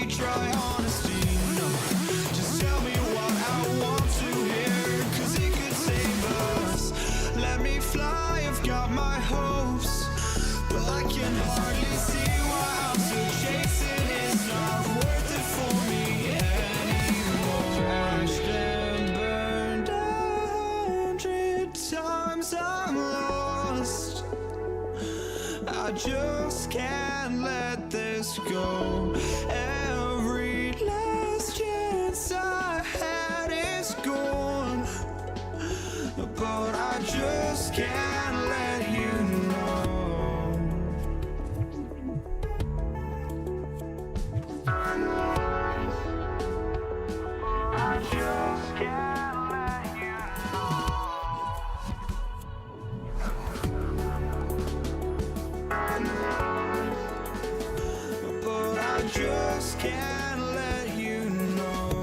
me try honesty. No, just tell me what I want to hear, 'cause it could save us. Let me fly, I've got my hopes, but I can hardly see why I'm still chasing. It's not worth it for me anymore. Crashed and burned 100 times, I'm lost. I just can't let this go. Every last chance I had is gone, but I just can't let you know. I just can't let you know. But I just can't let you know.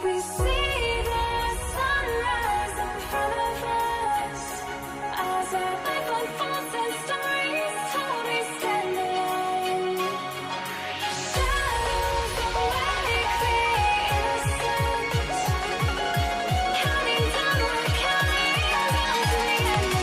We see the sunrise in front of us as our life unfolds and stories told. We stand alone. Shadows awake the innocence, counting down, we're counting down to the end.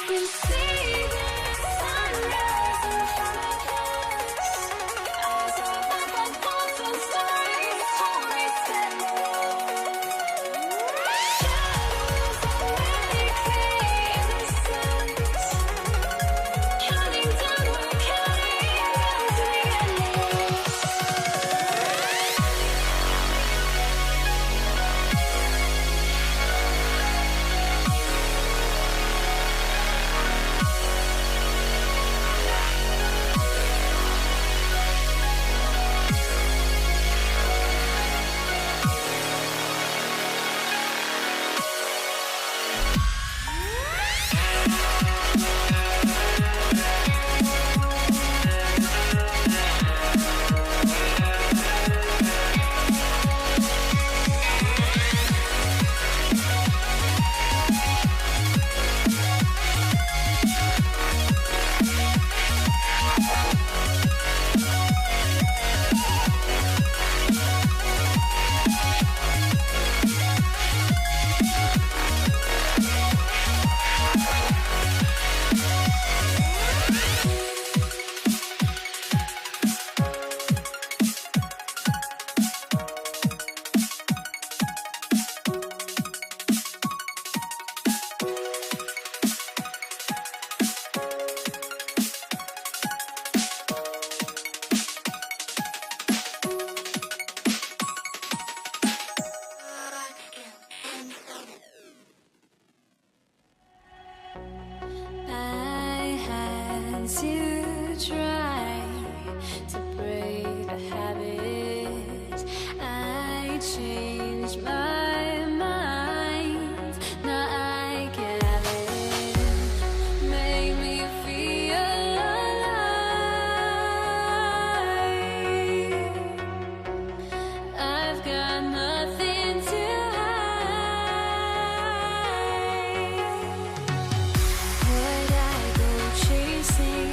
We see the sunrise in front of us as our life unfolds and stories told. We stand alone. Shadows awake the innocence, counting down, we're counting down to the endless. I had to try to break the habit. I changed my mind. Now I can have it. Make me feel alive. I've got nothing to hide. Would I go chasing?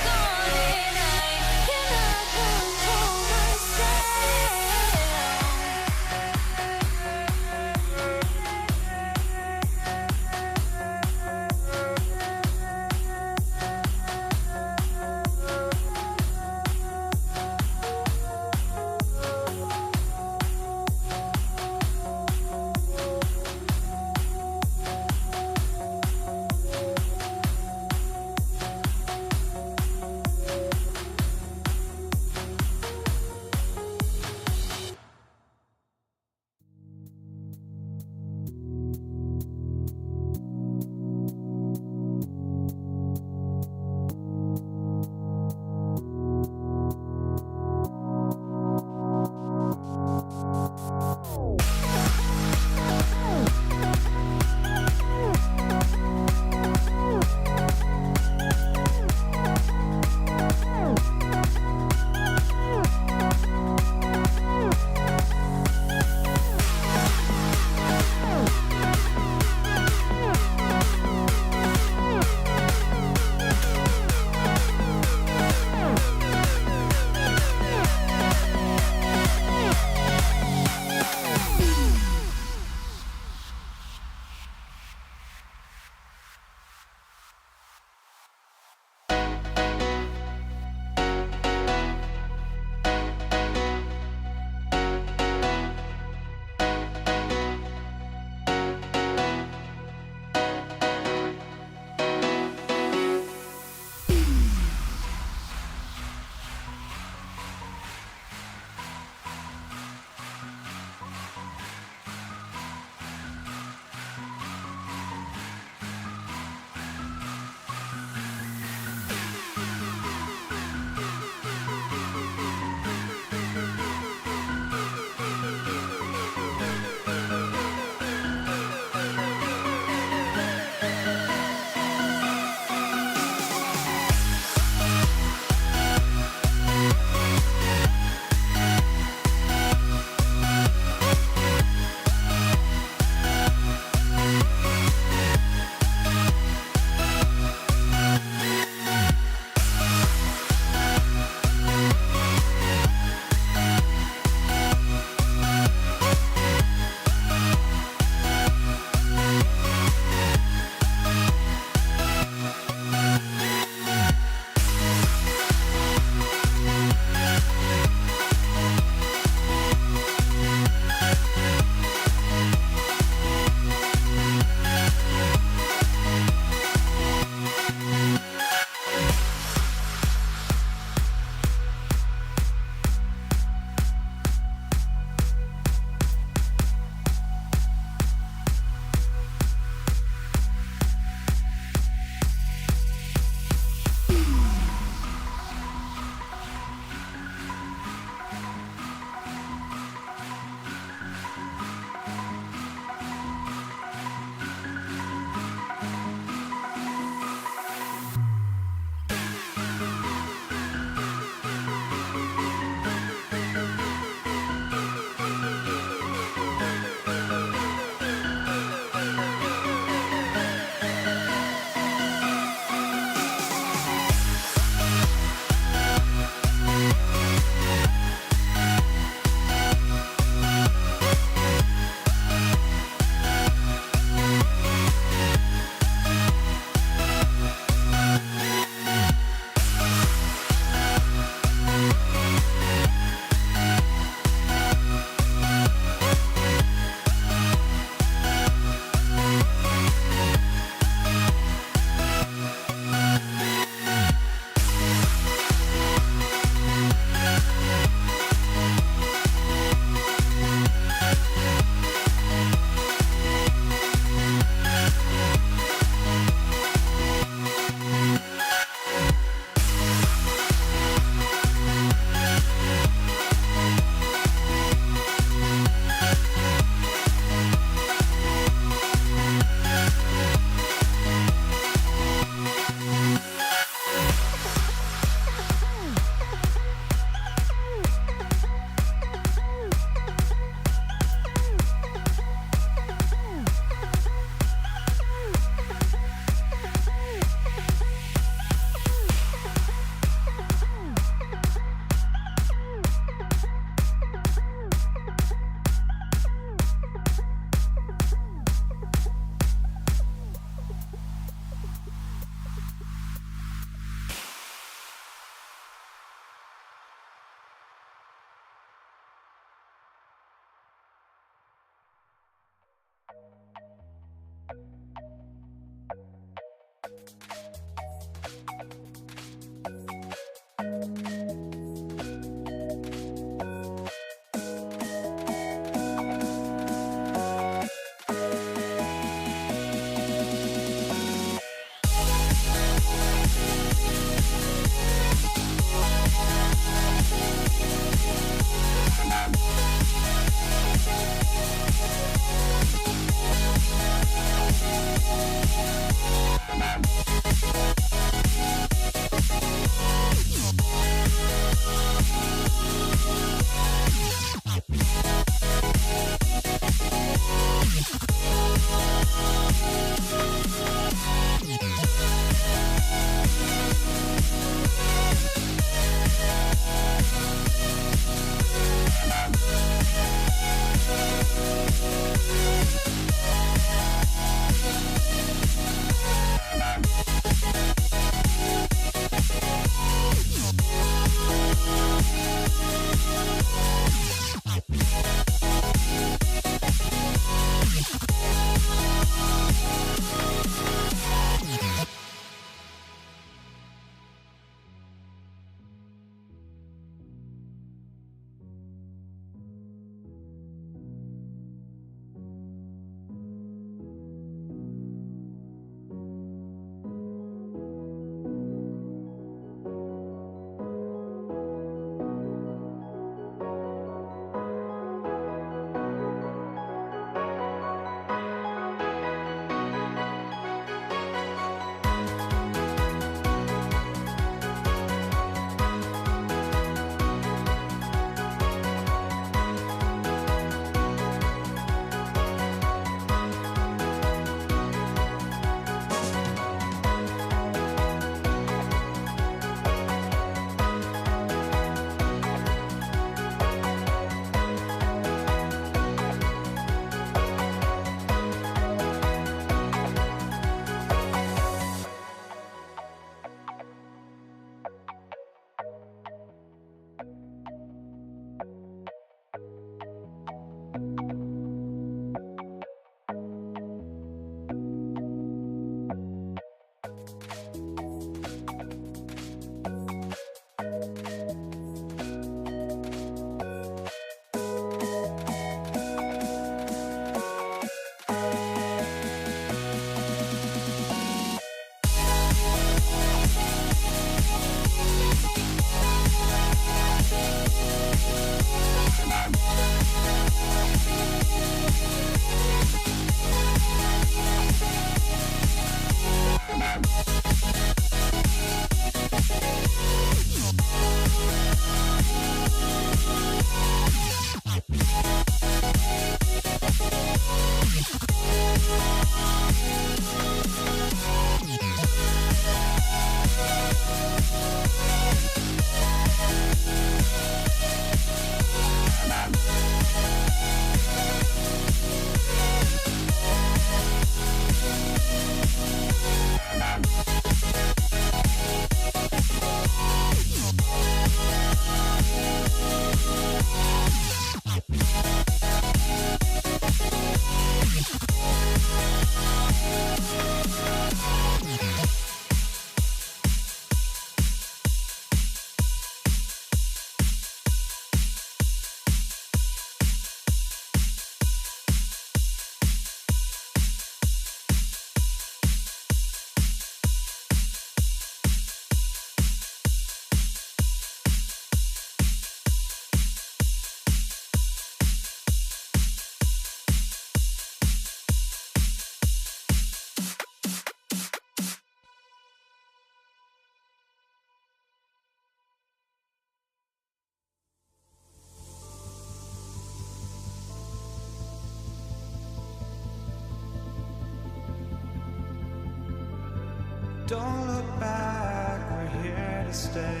Don't look back, we're here to stay.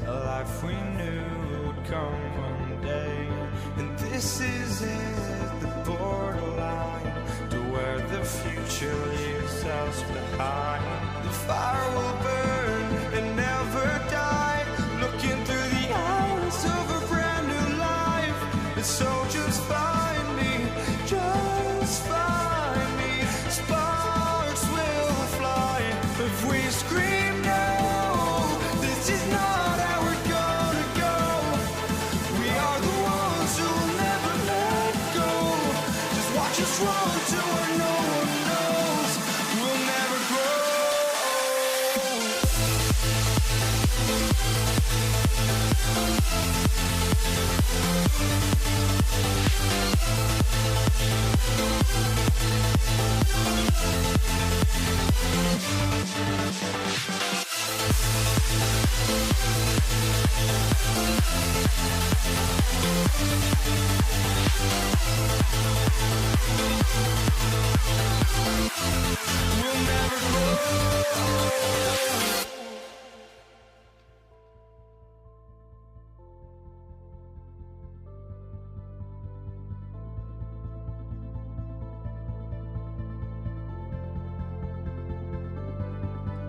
A life we knew would come one day. And this is it, the borderline to where the future leaves us behind. The fire will burn and never die, looking through the eyes of a brand new life. And so just find me, just find me. Sparks will fly if we scream no. This is not how we're gonna go. We are the ones who will never let go. Just watch us run to where no one knows. We'll never grow. We'll never grow.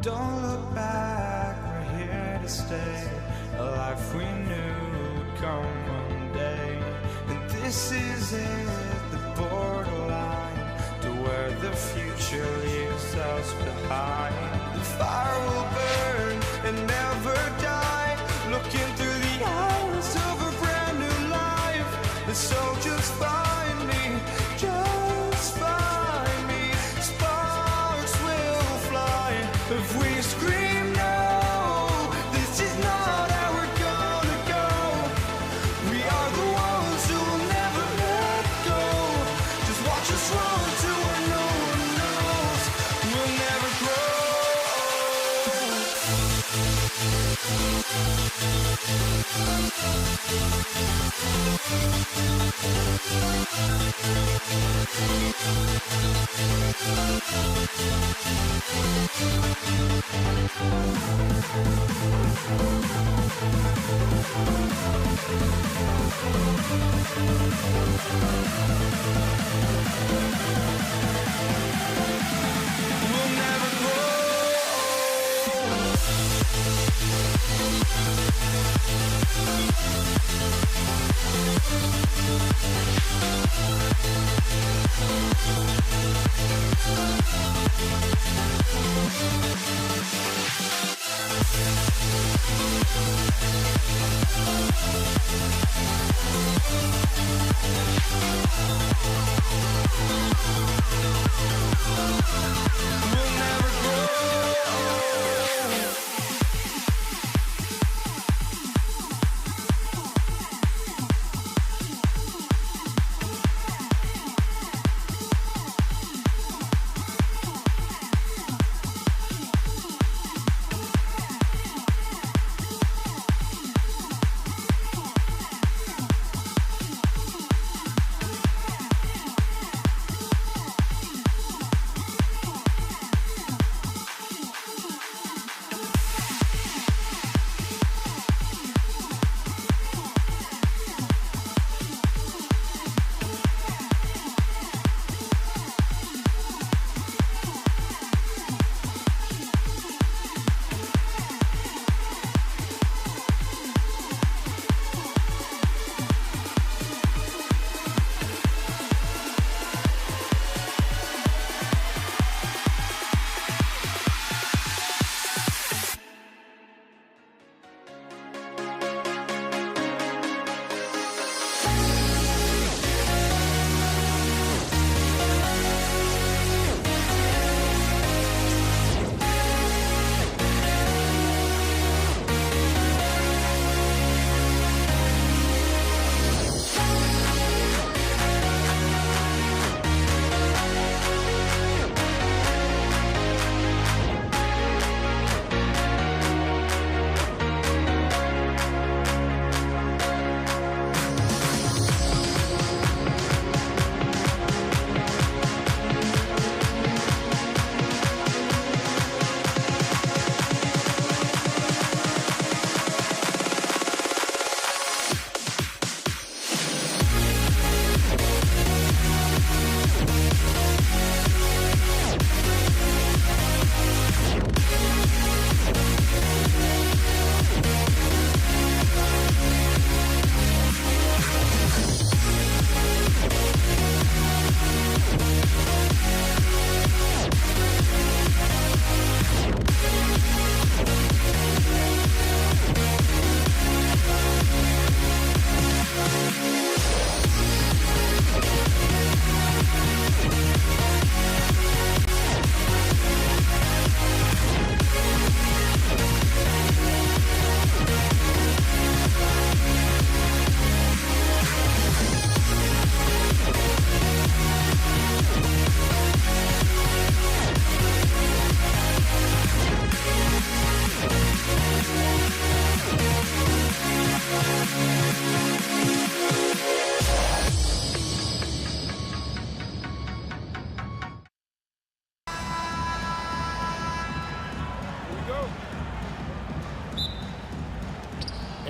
Don't look back, we're here to stay. A life we knew would come one day. And this is it, the borderline to where the future leaves us behind. The fire will burn and never die, looking through the eyes of a brand new life. And so just find me, just find me. Sparks will fly if we scream no. This is not how we're gonna go. We are the ones who will never let go. Just watch us run to where no one knows. We'll never grow. We'll never grow. We'll never grow.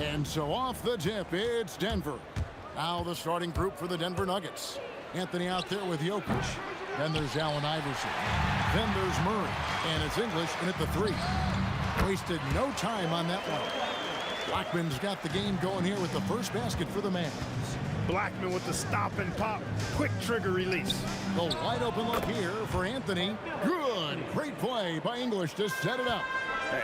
And so off the tip, it's Denver. Now the starting group for the Denver Nuggets. Anthony out there with Jokic. Then there's Allen Iverson. Then there's Murray. And it's English in at the 3. Wasted no time on that one. Blackman's got the game going here with the first basket for the Mavs. Blackman with the stop and pop. Quick trigger release. The wide open look here for Anthony. Good. Great play by English to set it up.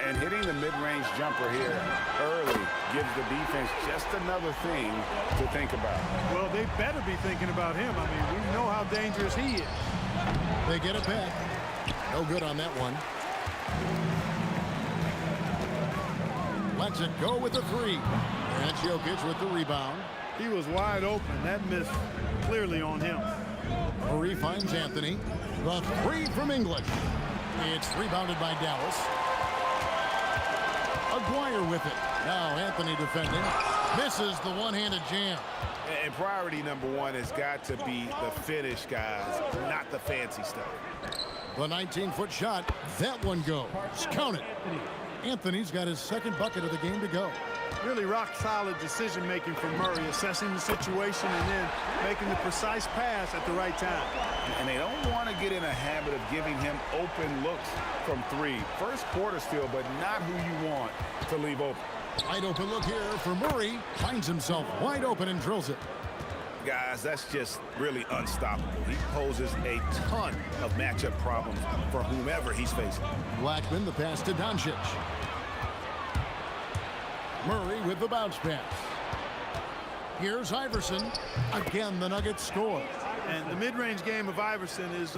And hitting the mid-range jumper here early gives the defense just another thing to think about. Well, they better be thinking about him. I mean, we know how dangerous he is. They get it back. No good on that one. Lets it go with the 3. And it's Jokic with the rebound. He was wide open. That miss clearly on him. Murray finds Anthony. The 3 from English. It's rebounded by Dallas. Aguirre with it. Now Anthony defending. Misses the one-handed jam. And priority number 1 has got to be the finish, guys, not the fancy stuff. The 19-foot shot. That one goes. Count it. Anthony's got his second bucket of the game to go. Really rock-solid decision-making from Murray, assessing the situation and then making the precise pass at the right time. And they don't want to get in a habit of giving him open looks from 3. First quarter still, but not who you want to leave open. Wide open look here for Murray. Finds himself wide open and drills it. Guys, that's just really unstoppable. He poses a ton of matchup problems for whomever he's facing. Blackman, the pass to Doncic. Murray with the bounce pass. Here's Iverson. Again, the Nuggets score. And the mid-range game of Iverson is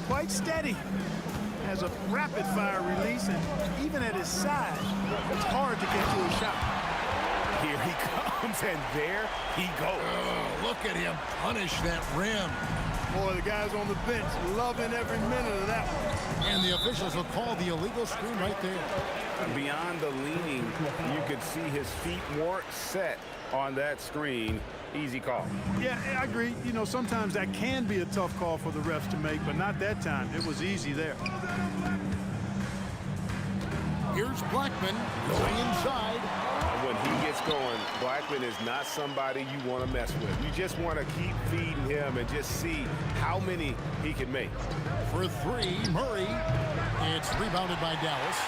quite steady. Has a rapid-fire release, and even at his size, it's hard to get to a shot. Here he comes, and there he goes. Oh, look at him punish that rim. Boy, the guys on the bench loving every minute of that one. And the officials will call the illegal screen right there. Beyond the leaning, you could see his feet weren't set on that screen. Easy call. Yeah, I agree. You know, sometimes that can be a tough call for the refs to make, but not that time. It was easy there. Here's Blackman going inside. When he gets going, Blackman is not somebody you want to mess with. You just want to keep feeding him and just see how many he can make. For 3, Murray. It's rebounded by Dallas.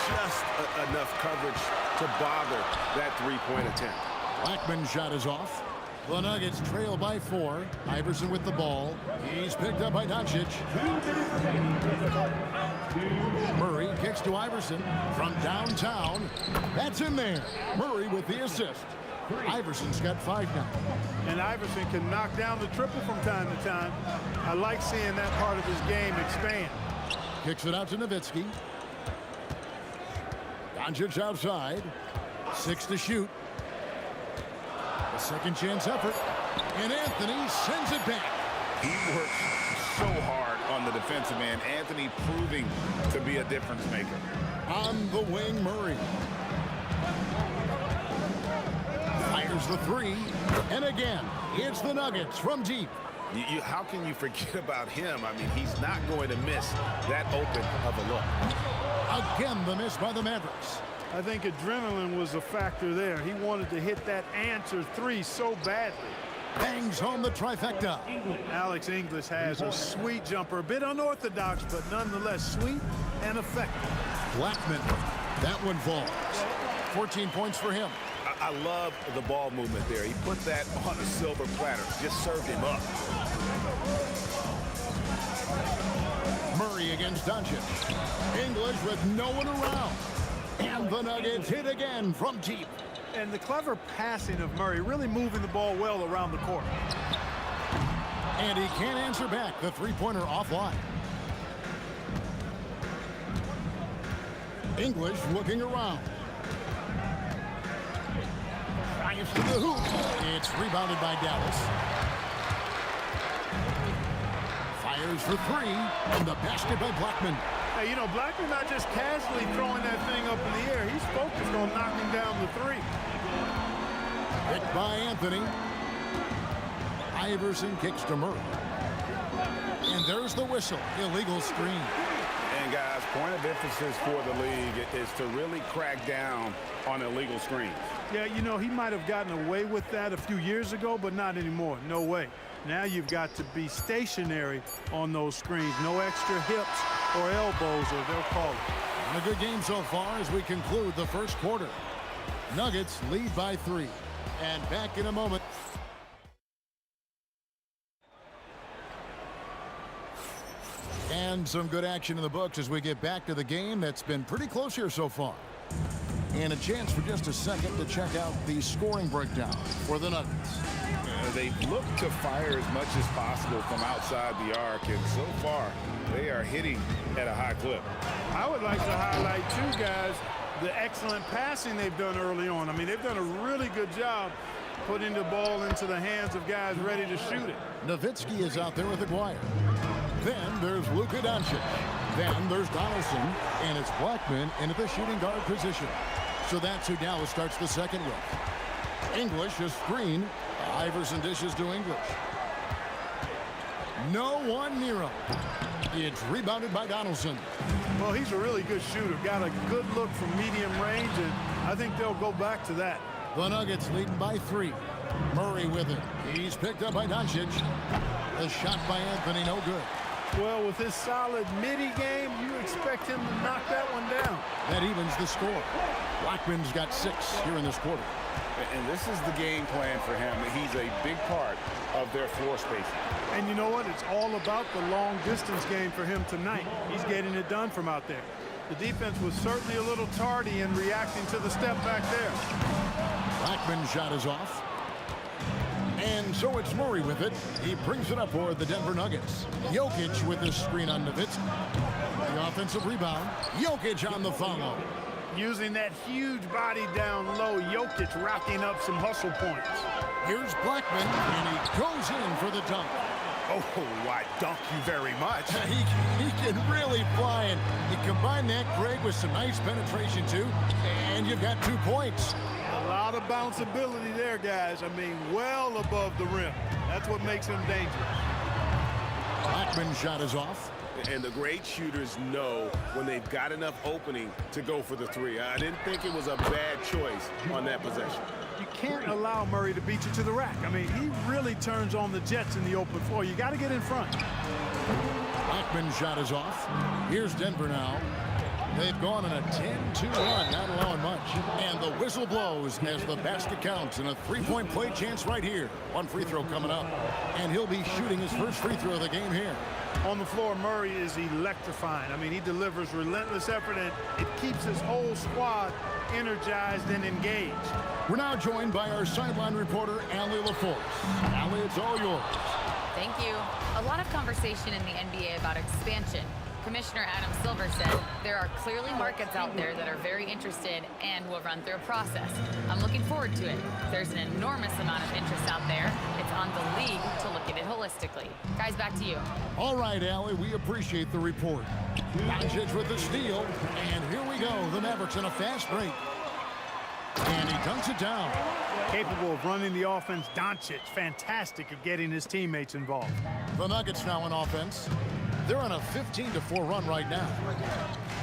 Just enough coverage to bother that three-point attempt. Blackman's shot is off. The Nuggets trail by 4. Iverson with the ball. He's picked up by Doncic. Murray kicks to Iverson from downtown. That's in there. Murray with the assist. Iverson's got 5 now. And Iverson can knock down the triple from time to time. I like seeing that part of his game expand. Kicks it out to Nowitzki. Doncic outside. 6 to shoot. A second chance effort. And Anthony sends it back. He works so hard on the defensive end. Anthony proving to be a difference maker. On the wing, Murray. Fires the 3. And again, it's the Nuggets from deep. How can you forget about him? I mean, he's not going to miss that open of a look. Again, the miss by the Mavericks. I think adrenaline was a factor there. He wanted to hit that answer 3 so badly. Bangs home the trifecta. Alex English has a sweet jumper, a bit unorthodox, but nonetheless sweet and effective. Blackman, that one falls. 14 points for him. I love the ball movement there. He put that on a silver platter, just served him up. Murray against Doncic. English with no one around. And the Nuggets hit again from deep. And the clever passing of Murray, really moving the ball well around the court. And he can't answer back. The three-pointer offline. English looking around. Drives to the hoop. It's rebounded by Dallas. Fires for 3. And the basket by Blackman. Hey, you know, Blackman not just casually throwing that thing up in the air. He's focused on knocking down the 3. Picked by Anthony. Iverson kicks to Murray. And there's the whistle. Illegal screen. And, guys, point of emphasis for the league is to really crack down on illegal screens. Yeah, you know, he might have gotten away with that a few years ago, but not anymore. No way. Now you've got to be stationary on those screens. No extra hips or elbows, or they'll call it. And a good game so far as we conclude the first quarter. Nuggets lead by 3. And back in a moment. And some good action in the books as we get back to the game that's been pretty close here so far. And a chance for just a second to check out the scoring breakdown for the Nuggets. They've looked to fire as much as possible from outside the arc, and so far they are hitting at a high clip. I would like to highlight, too, guys, the excellent passing they've done early on. I mean, they've done a really good job putting the ball into the hands of guys ready to shoot it. Nowitzki is out there with Aguirre. Then there's Luka Doncic. Then there's Donaldson, and it's Blackman in at the shooting guard position. So that's who Dallas starts the second with. English is screen. Iverson dishes to English. No one near him. It's rebounded by Donaldson. Well, he's a really good shooter. Got a good look from medium range, and I think they'll go back to that. The Nuggets leading by 3. Murray with it. He's picked up by Doncic. The shot by Anthony, no good. Well, with his solid midi game, you expect him to knock that one down. That evens the score. Blackman's got 6 here in this quarter. And this is the game plan for him. He's a big part of their floor spacing. And you know what? It's all about the long distance game for him tonight. He's getting it done from out there. The defense was certainly a little tardy in reacting to the step back there. Blackman's shot is off. And so it's Murray with it. He brings it up for the Denver Nuggets. Jokic with his screen on Nowitzki. The offensive rebound. Jokic on the follow. Using that huge body down low, Jokic racking up some hustle points. Here's Blackman, and he goes in for the dunk. Oh, I dunk you very much. He can really fly, and you combine that, Greg, with some nice penetration, too, and you've got 2 points. A lot of bounceability there, guys. I mean, well above the rim. That's what makes him dangerous. Blackman's shot is off. And the great shooters know when they've got enough opening to go for the 3. I didn't think it was a bad choice on that possession. You can't allow Murray to beat you to the rack. I mean, he really turns on the Jets in the open floor. You got to get in front. Blackman's shot is off. Here's Denver now. They've gone on a 10-2 run, not allowing much. And the whistle blows as the basket counts, and a 3-point play chance right here. 1 free throw coming up. And he'll be shooting his first free throw of the game here. On the floor, Murray is electrifying. I mean, he delivers relentless effort, and it keeps his whole squad energized and engaged. We're now joined by our sideline reporter, Allie LaForce. Allie, it's all yours. Thank you. A lot of conversation in the NBA about expansion. Commissioner Adam Silver said there are clearly markets out there that are very interested and will run through a process. I'm looking forward to it. There's an enormous amount of interest out there. It's on the league to look at it holistically. Guys, back to you. All right, Allie, we appreciate the report. Doncic with the steal, and here we go. The Mavericks in a fast break. And he dunks it down. Capable of running the offense, Doncic, fantastic at getting his teammates involved. The Nuggets now on offense. They're on a 15-4 run right now.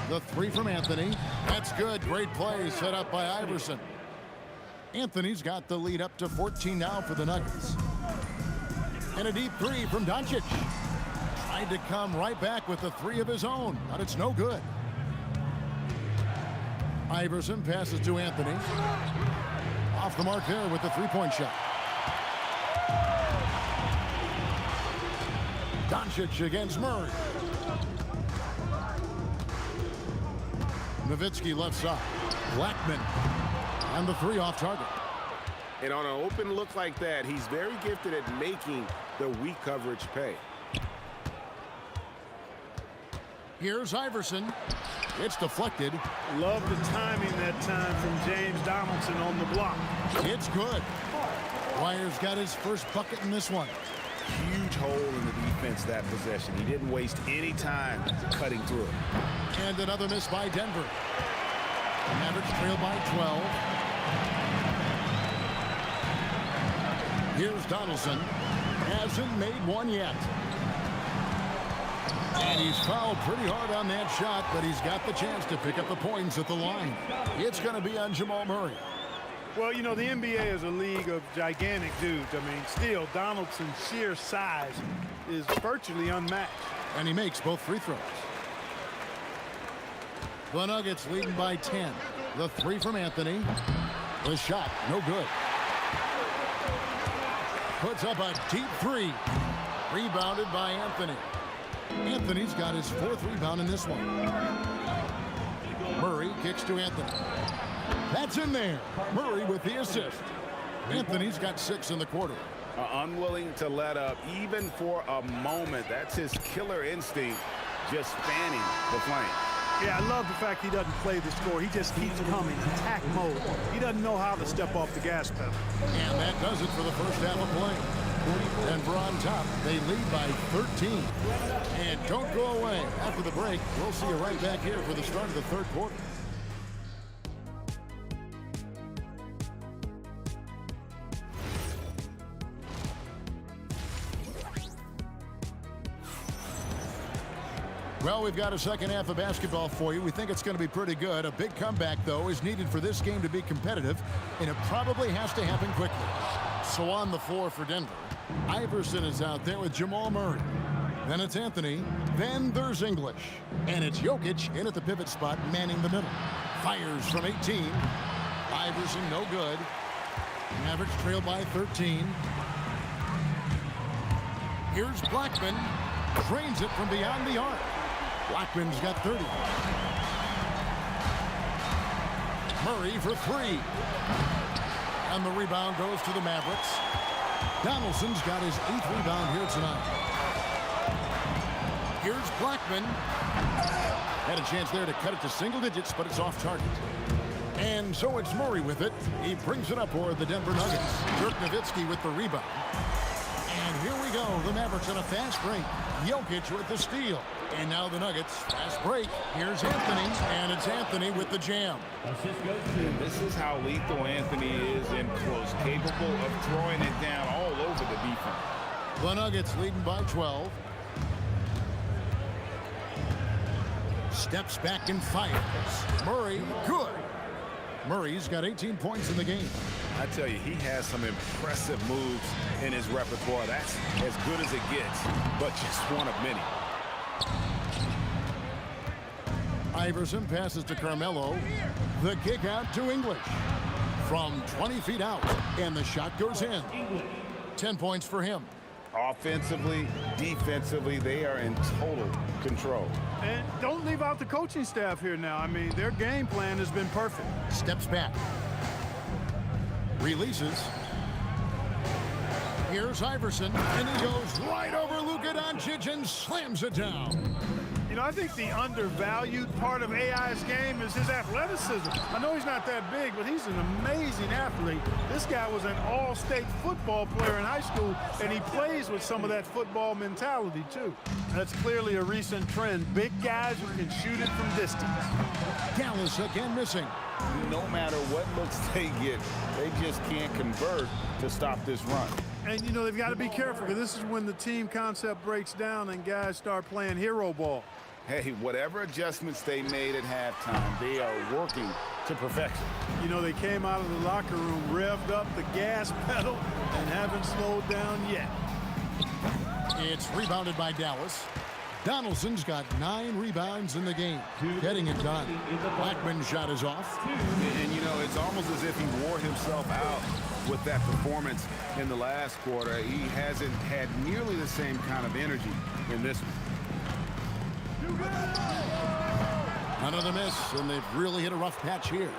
The 3 from Anthony. That's good. Great play set up by Iverson. Anthony's got the lead up to 14 now for the Nuggets. And a deep 3 from Doncic. Tried to come right back with the 3 of his own, but it's no good. Iverson passes to Anthony. Off the mark there with the 3-point shot. Doncic against Murray. Nowitzki left side. Blackman. And the 3 off target. And on an open look like that, he's very gifted at making the weak coverage pay. Here's Iverson. It's deflected. Love the timing that time from James Donaldson on the block. It's good. Dwyer's got his first bucket in this one. Huge hole in the defense that possession. He didn't waste any time cutting through it. And another miss by Denver. The Mavericks trail by 12. Here's Donaldson. Hasn't made one yet. And he's fouled pretty hard on that shot, but he's got the chance to pick up the points at the line. It's going to be on Jamal Murray. Well, you know, the NBA is a league of gigantic dudes. I mean, still, Donaldson's sheer size is virtually unmatched. And he makes both free throws. The Nuggets leading by 10. The three from Anthony. The shot, no good. Puts up a deep three. Rebounded by Anthony. Anthony's got his fourth rebound in this one. Murray kicks to Anthony. That's in there. Murray with the assist. Anthony's got 6 in the quarter. Unwilling to let up even for a moment. That's his killer instinct, just fanning the flame. Yeah, I love the fact he doesn't play the score. He just keeps coming, attack mode. He doesn't know how to step off the gas pedal. And that does it for the first half of play. Denver on top. They lead by 13. And don't go away. After the break, we'll see you right back here for the start of the third quarter. Well, we've got a second half of basketball for you. We think it's going to be pretty good. A big comeback, though, is needed for this game to be competitive, and it probably has to happen quickly. So on the floor for Denver, Iverson is out there with Jamal Murray. Then it's Anthony. Then there's English. And it's Jokic in at the pivot spot, manning the middle. Fires from 18. Iverson, no good. Mavericks trail by 13. Here's Blackman. Drains it from beyond the arc. Blackman's got 30. Murray for 3. And the rebound goes to the Mavericks. Donaldson's got his 8th rebound here tonight. Here's Blackman. Had a chance there to cut it to single digits, but it's off target. And so it's Murray with it. He brings it up for the Denver Nuggets. Dirk Nowitzki with the rebound. And here we go. The Mavericks on a fast break. Jokic with the steal. And now the Nuggets, fast break. Here's Anthony, and it's Anthony with the jam. And this is how lethal Anthony is in close, capable of throwing it down all over the defense. The Nuggets leading by 12. Steps back and fires. Murray, good. Murray's got 18 points in the game. I tell you, he has some impressive moves in his repertoire. That's as good as it gets, but just one of many. Iverson passes to Carmelo. The kick out to English. From 20 feet out, and the shot goes in. 10 points for him. Offensively, defensively, they are in total control. And don't leave out the coaching staff here now. I mean, their game plan has been perfect. Steps back. Releases. Here's Iverson, and he goes right over Luka Doncic and slams it down. You know, I think the undervalued part of AI's game is his athleticism. I know he's not that big, but he's an amazing athlete. This guy was an all-state football player in high school, and he plays with some of that football mentality, too. That's clearly a recent trend. Big guys who can shoot it from distance. Dallas again missing. No matter what looks they get, they just can't convert to stop this run. And, you know, they've got to be careful, because this is when the team concept breaks down and guys start playing hero ball. Hey, whatever adjustments they made at halftime, they are working to perfection. You know, they came out of the locker room, revved up the gas pedal, and haven't slowed down yet. It's rebounded by Dallas. Donaldson's got 9 rebounds in the game, getting it done. Blackman's shot is off. And, you know, it's almost as if he wore himself out with that performance in the last quarter. He hasn't had nearly the same kind of energy in this one. Another miss, and they've really hit a rough patch here.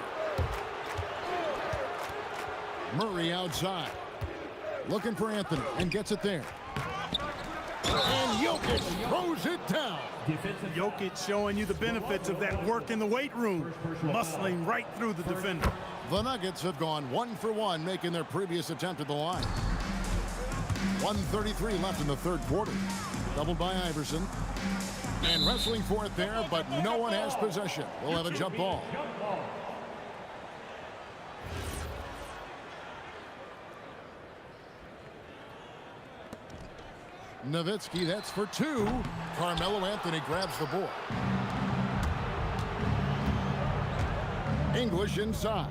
Murray outside. Looking for Anthony, and gets it there. And Jokic throws it down. Jokic showing you the benefits of that work in the weight room, muscling right through the defender. The Nuggets have gone 1 for 1, making their previous attempt at the line. 1:33 left in the third quarter. Doubled by Iverson. And wrestling for it there, but no one has possession. We'll have a jump ball. Nowitzki, that's for two. Carmelo Anthony grabs the board. English inside.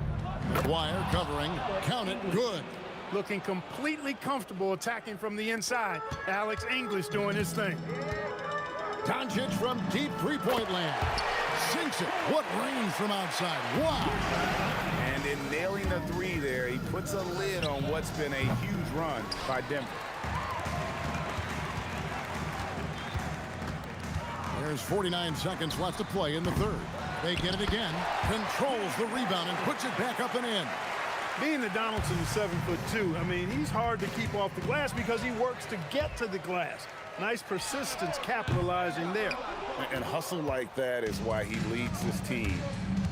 Maguire covering. Count it. Good. Looking completely comfortable attacking from the inside. Alex English doing his thing. Doncic from deep three-point land. Sinks it. What range from outside. Wow. And in nailing the three there, he puts a lid on what's been a huge run by Denver. There's 49 seconds left to play in the third. They get it again. Controls the rebound and puts it back up and in. Being that Donaldson is 7'2", I mean, he's hard to keep off the glass because he works to get to the glass. Nice persistence capitalizing there. And hustle like that is why he leads this team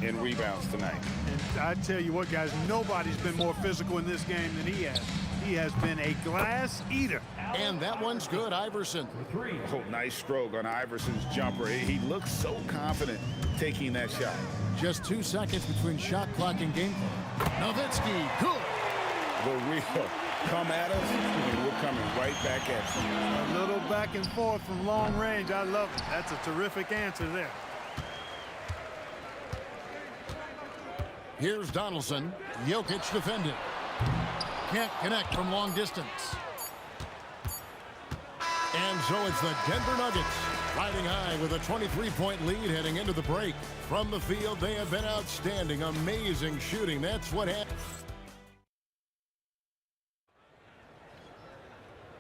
in rebounds tonight. And I tell you what, guys, nobody's been more physical in this game than he has. He has been a glass eater. And that one's good, Iverson. Oh, nice stroke on Iverson's jumper. He looks so confident taking that shot. Just 2 seconds between shot clock and game clock. Nowitzki, good. The real come at us, and we're coming right back at you. A little back and forth from long range. I love it. That's a terrific answer there. Here's Donaldson. Jokic defended. Can't connect from long distance. And so it's the Denver Nuggets riding high with a 23-point lead heading into the break. From the field, they have been outstanding. Amazing shooting. That's what happened.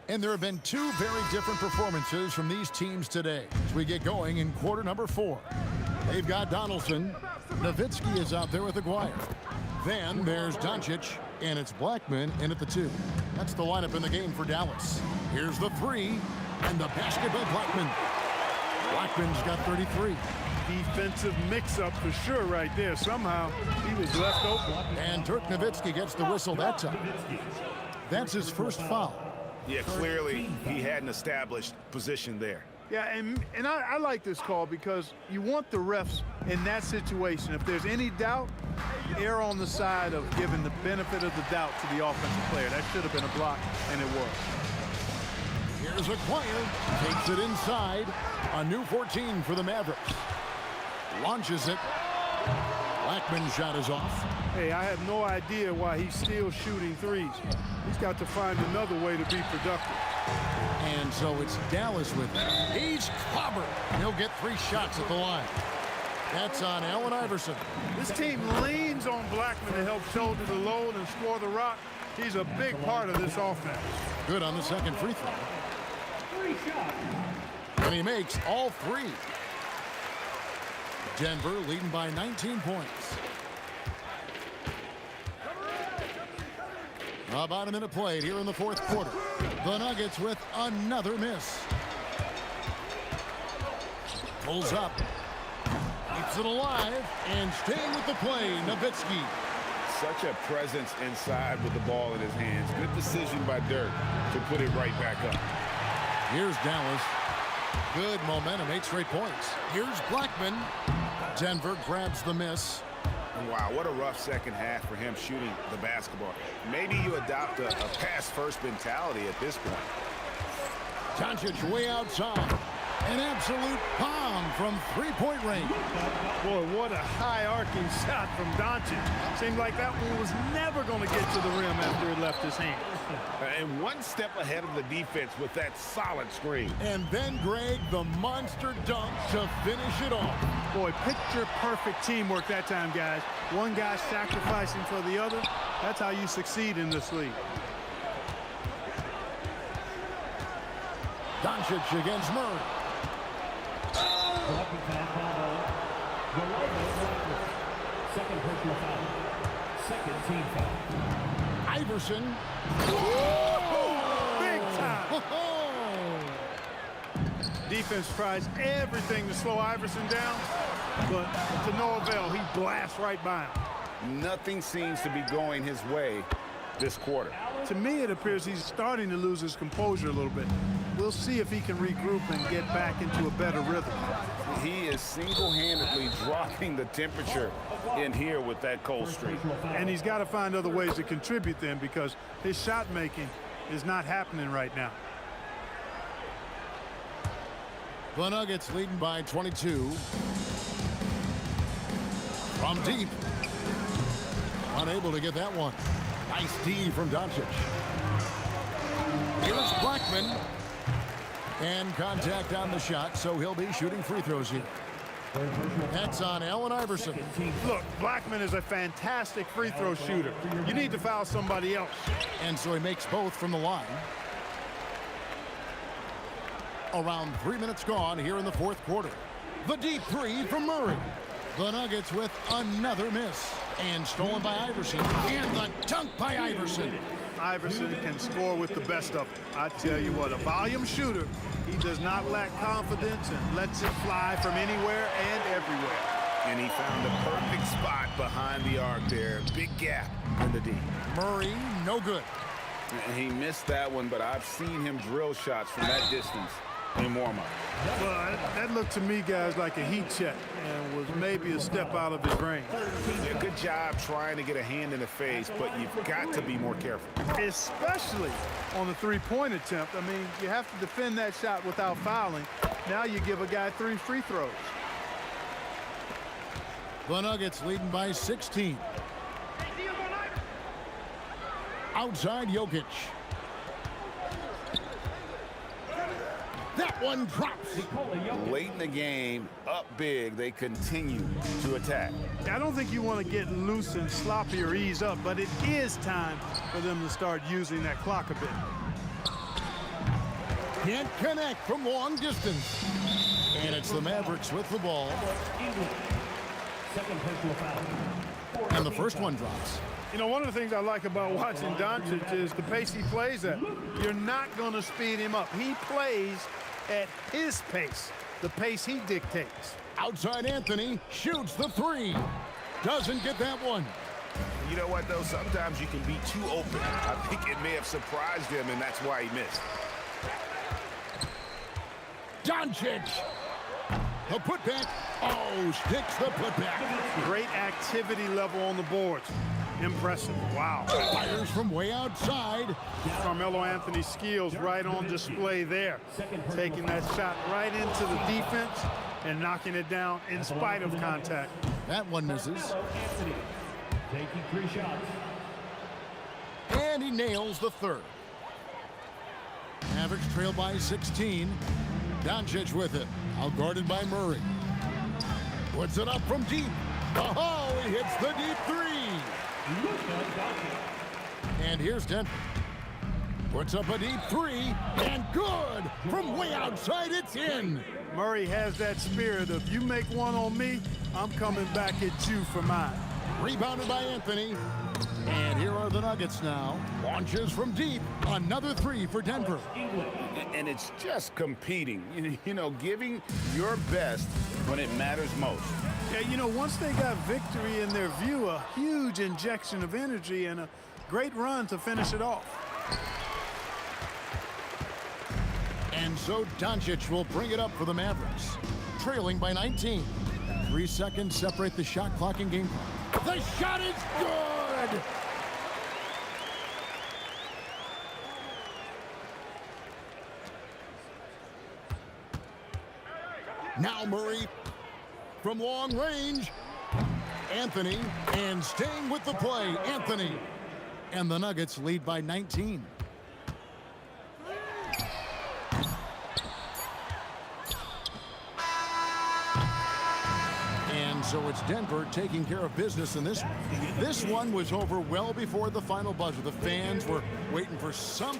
And there have been two very different performances from these teams today as we get going in quarter number 4. They've got Donaldson. Nowitzki is out there with Maguire. Then there's Doncic, and it's Blackman in at the 2. That's the lineup in the game for Dallas. Here's the 3, and the basket by Blackman. Blackman's got 33. Defensive mix-up for sure right there. Somehow he was left open. And Dirk Nowitzki gets the whistle that time. That's his first foul. Yeah, clearly he had an established position there. Yeah, and I like this call because you want the refs in that situation. If there's any doubt, err on the side of giving the benefit of the doubt to the offensive player. That should have been a block, and it was. Here's Maguire. Takes it inside. A new 14 for the Mavericks. Launches it. Blackman's shot is off. Hey, I have no idea why he's still shooting threes. He's got to find another way to be productive. And so it's Dallas with it. He's clobbered. He'll get 3 shots at the line. That's on Allen Iverson. This team leans on Blackman to help shoulder the load and score the rock. He's a big part of this offense. Good on the second free throw. And he makes all 3. Denver leading by 19 points. About a minute played here in the fourth quarter. The Nuggets with another miss. Pulls up. Keeps it alive. And staying with the play, Nowitzki. Such a presence inside with the ball in his hands. Good decision by Dirk to put it right back up. Here's Dallas. Good momentum, 8 straight points. Here's Blackman. Denver grabs the miss. Wow, what a rough second half for him shooting the basketball. Maybe you adopt a pass-first mentality at this point. Doncic way outside. An absolute bomb from three-point range. Boy, what a high-arcing shot from Doncic. Seemed like that one was never going to get to the rim after it left his hand. And one step ahead of the defense with that solid screen. And then, Greg, the monster dunk to finish it off. Boy, picture-perfect teamwork that time, guys. One guy sacrificing for the other. That's how you succeed in this league. Doncic against Murray. Second personal foul. Second team foul. Iverson. Big time. Defense tries everything to slow Iverson down, but to no avail. He blasts right by him. Nothing seems to be going his way this quarter. To me, it appears he's starting to lose his composure a little bit. We'll see if he can regroup and get back into a better rhythm. He is single-handedly dropping the temperature in here with that cold streak. And he's got to find other ways to contribute then because his shot making is not happening right now. The Nuggets leading by 22. From deep. Unable to get that one. Nice D from Doncic. Here's Blackman. And contact on the shot, so he'll be shooting free throws here. That's on Allen Iverson. Look, Blackman is a fantastic free throw shooter. You need to foul somebody else. And so he makes both from the line. Around 3 minutes gone here in the fourth quarter. The deep three from Murray. The Nuggets with another miss. And stolen by Iverson. And the dunk by Iverson. Iverson can score with the best of them. I tell you what, a volume shooter. He does not lack confidence and lets it fly from anywhere and everywhere. And he found the perfect spot behind the arc there. Big gap in the D. Murray, no good. And he missed that one, but I've seen him drill shots from that distance in warm-up. Well, that looked to me, guys, like a heat check and was maybe a step out of his range. Yeah, good job trying to get a hand in the face, but you've got to be more careful. Especially on the three-point attempt. I mean, you have to defend that shot without fouling. Now you give a guy 3 free throws. The Nuggets leading by 16. Outside Jokic. That one drops. Late in the game, up big, they continue to attack. I don't think you want to get loose and sloppy or ease up, but it is time for them to start using that clock a bit. Can't connect from long distance. And it's the Mavericks with the ball. Second personal foul. And the first one drops. You know, one of the things I like about watching Doncic is the pace he plays at. You're not going to speed him up. He plays at his pace, the pace he dictates. Outside Anthony shoots the three. Doesn't get that one. You know what, though? Sometimes you can be too open. I think it may have surprised him, and that's why he missed. Doncic. The putback. Oh, sticks the putback. Great activity level on the boards. Impressive. Wow. Fires from way outside. Carmelo Anthony's skills right on display there. Taking that shot right into the defense and knocking it down in spite of contact. That one misses. Anthony taking 3 shots. And he nails the third. Mavericks trail by 16. Doncic with it. Outguarded by Murray. Puts it up from deep. Oh, he hits the deep three. And here's Denver. Puts up a deep three, and good! From way outside, it's in! Murray has that spirit of, you make one on me, I'm coming back at you for mine. Rebounded by Anthony. And here are the Nuggets now. Launches from deep. Another three for Denver. And it's just competing, you know, giving your best when it matters most. Yeah, you know, once they got victory in their view, a huge injection of energy and a great run to finish it off. And so Doncic will bring it up for the Mavericks. Trailing by 19. 3 seconds separate the shot clock and game clock. The shot is good! Now Murray from long range. Anthony, and staying with the play, Anthony. And the Nuggets lead by 19. And so it's Denver taking care of business in this one. This one was over well before the final buzzer. The fans were waiting for some...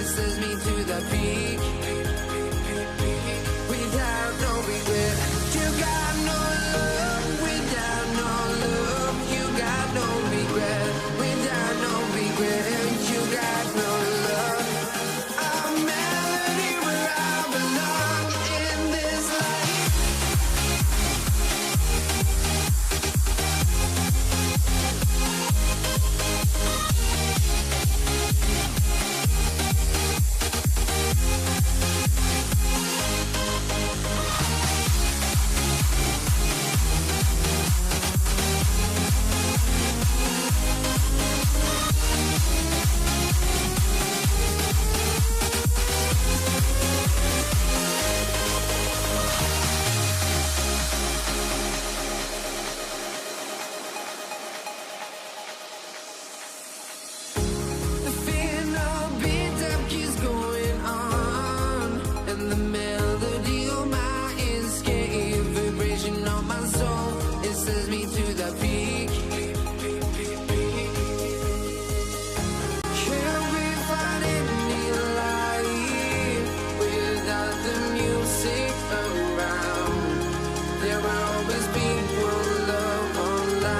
sends me to the peak. Without no regret, you got no love. Without no love, you got no regret. Without no regret, you got no love. A melody where I belong in this life. The final beat up keeps going on, and the melody on my escape, vibration on my soul, it sends me to the peak. Can we find any light without the music around? There will always be one love on life.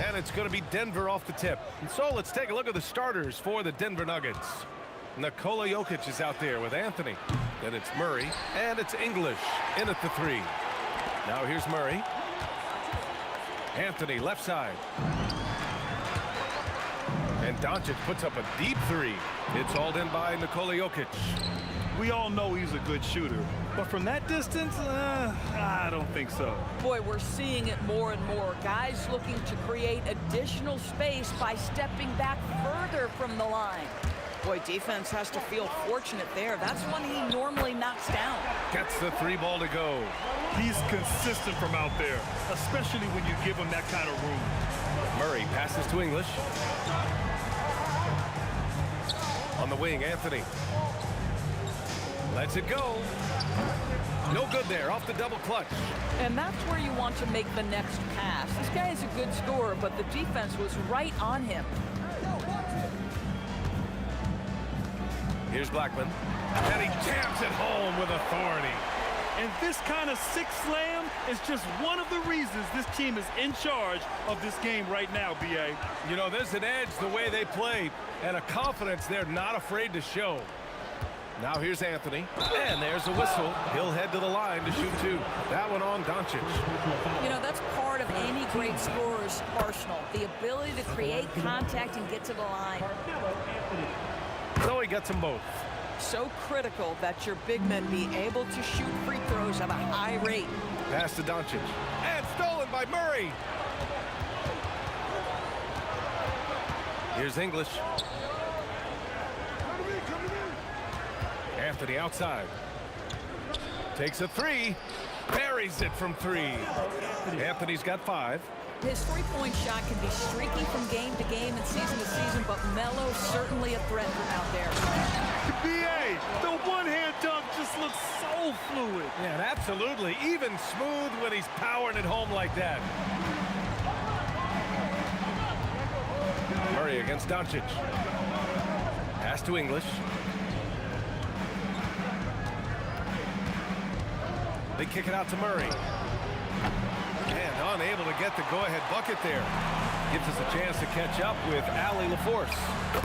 And it's going to be Denver off the tip. And so let's take a look at the starters for the Denver Nuggets. Nikola Jokic is out there with Anthony. Then it's Murray, and it's English in at the 3. Now here's Murray. Anthony left side. And Doncic puts up a deep 3. It's hauled in by Nikola Jokic. We all know he's a good shooter, but from that distance, I don't think so. Boy, we're seeing it more and more. Guys looking to create additional space by stepping back further from the line. Boy, defense has to feel fortunate there. That's one he normally knocks down. Gets the 3 ball to go. He's consistent from out there, especially when you give him that kind of room. Murray passes to English. On the wing, Anthony. Lets it go. No good there, off the double clutch. And that's where you want to make the next pass. This guy is a good scorer, but the defense was right on him. Here's Blackman. And he jams it home with authority. And this kind of six slam is just one of the reasons this team is in charge of this game right now, B.A. You know, there's an edge the way they play, and a confidence they're not afraid to show. Now here's Anthony, and there's a whistle. He'll head to the line to shoot 2. That one on Doncic. You know, that's part of any great scorer's arsenal, the ability to create contact and get to the line. So he gets them both. So critical that your big men be able to shoot free throws at a high rate. Pass to Doncic, and stolen by Murray. Here's English. Anthony outside. Takes a 3. Buries it from 3. Anthony's got 5. His three-point shot can be streaky from game to game and season to season, but Melo's certainly a threat from out there. B.A., the one-hand dunk just looks so fluid. Yeah, absolutely. Even smooth when he's powering it home like that. Murray against Doncic. Pass to English. They kick it out to Murray. And unable to get the go-ahead bucket there. Gives us a chance to catch up with Allie LaForce.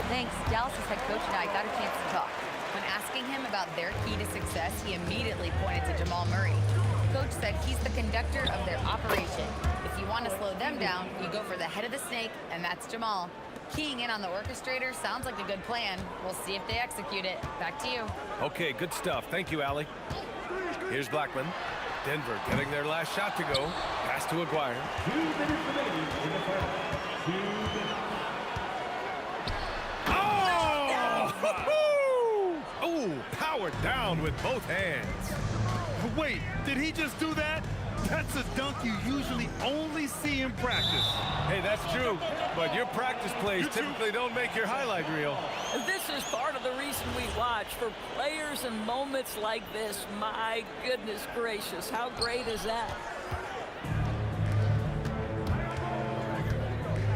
Thanks. Dallas' head coach and I got a chance to talk. When asking him about their key to success, he immediately pointed to Jamal Murray. Coach said he's the conductor of their operation. If you want to slow them down, you go for the head of the snake, and that's Jamal. Keying in on the orchestrator sounds like a good plan. We'll see if they execute it. Back to you. Okay, good stuff. Thank you, Allie. Here's Blackman. Denver getting their last shot to go. Pass to Aguirre. 2 minutes remaining in the first. 2 minutes. Oh! Oh! Power power down with both hands. Wait, did he just do that? That's a dunk you usually only see in practice. Hey, that's true, but your practice plays typically don't make your highlight reel. This is part of the reason we watch. For players in moments like this, my goodness gracious, how great is that?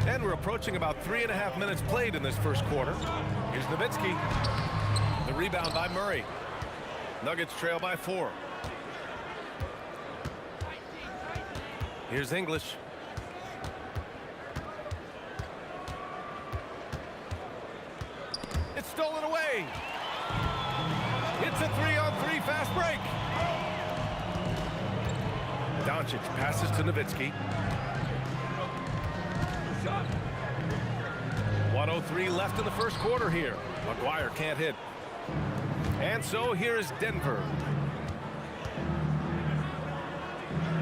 And we're approaching about 3.5 minutes played in this first quarter. Here's Nowitzki. The rebound by Murray. Nuggets trail by 4. Here's English. It's stolen away. It's a 3-on-3 fast break. Doncic passes to Nowitzki. 1:03 left in the first quarter here. McGuire can't hit. And so here's Denver.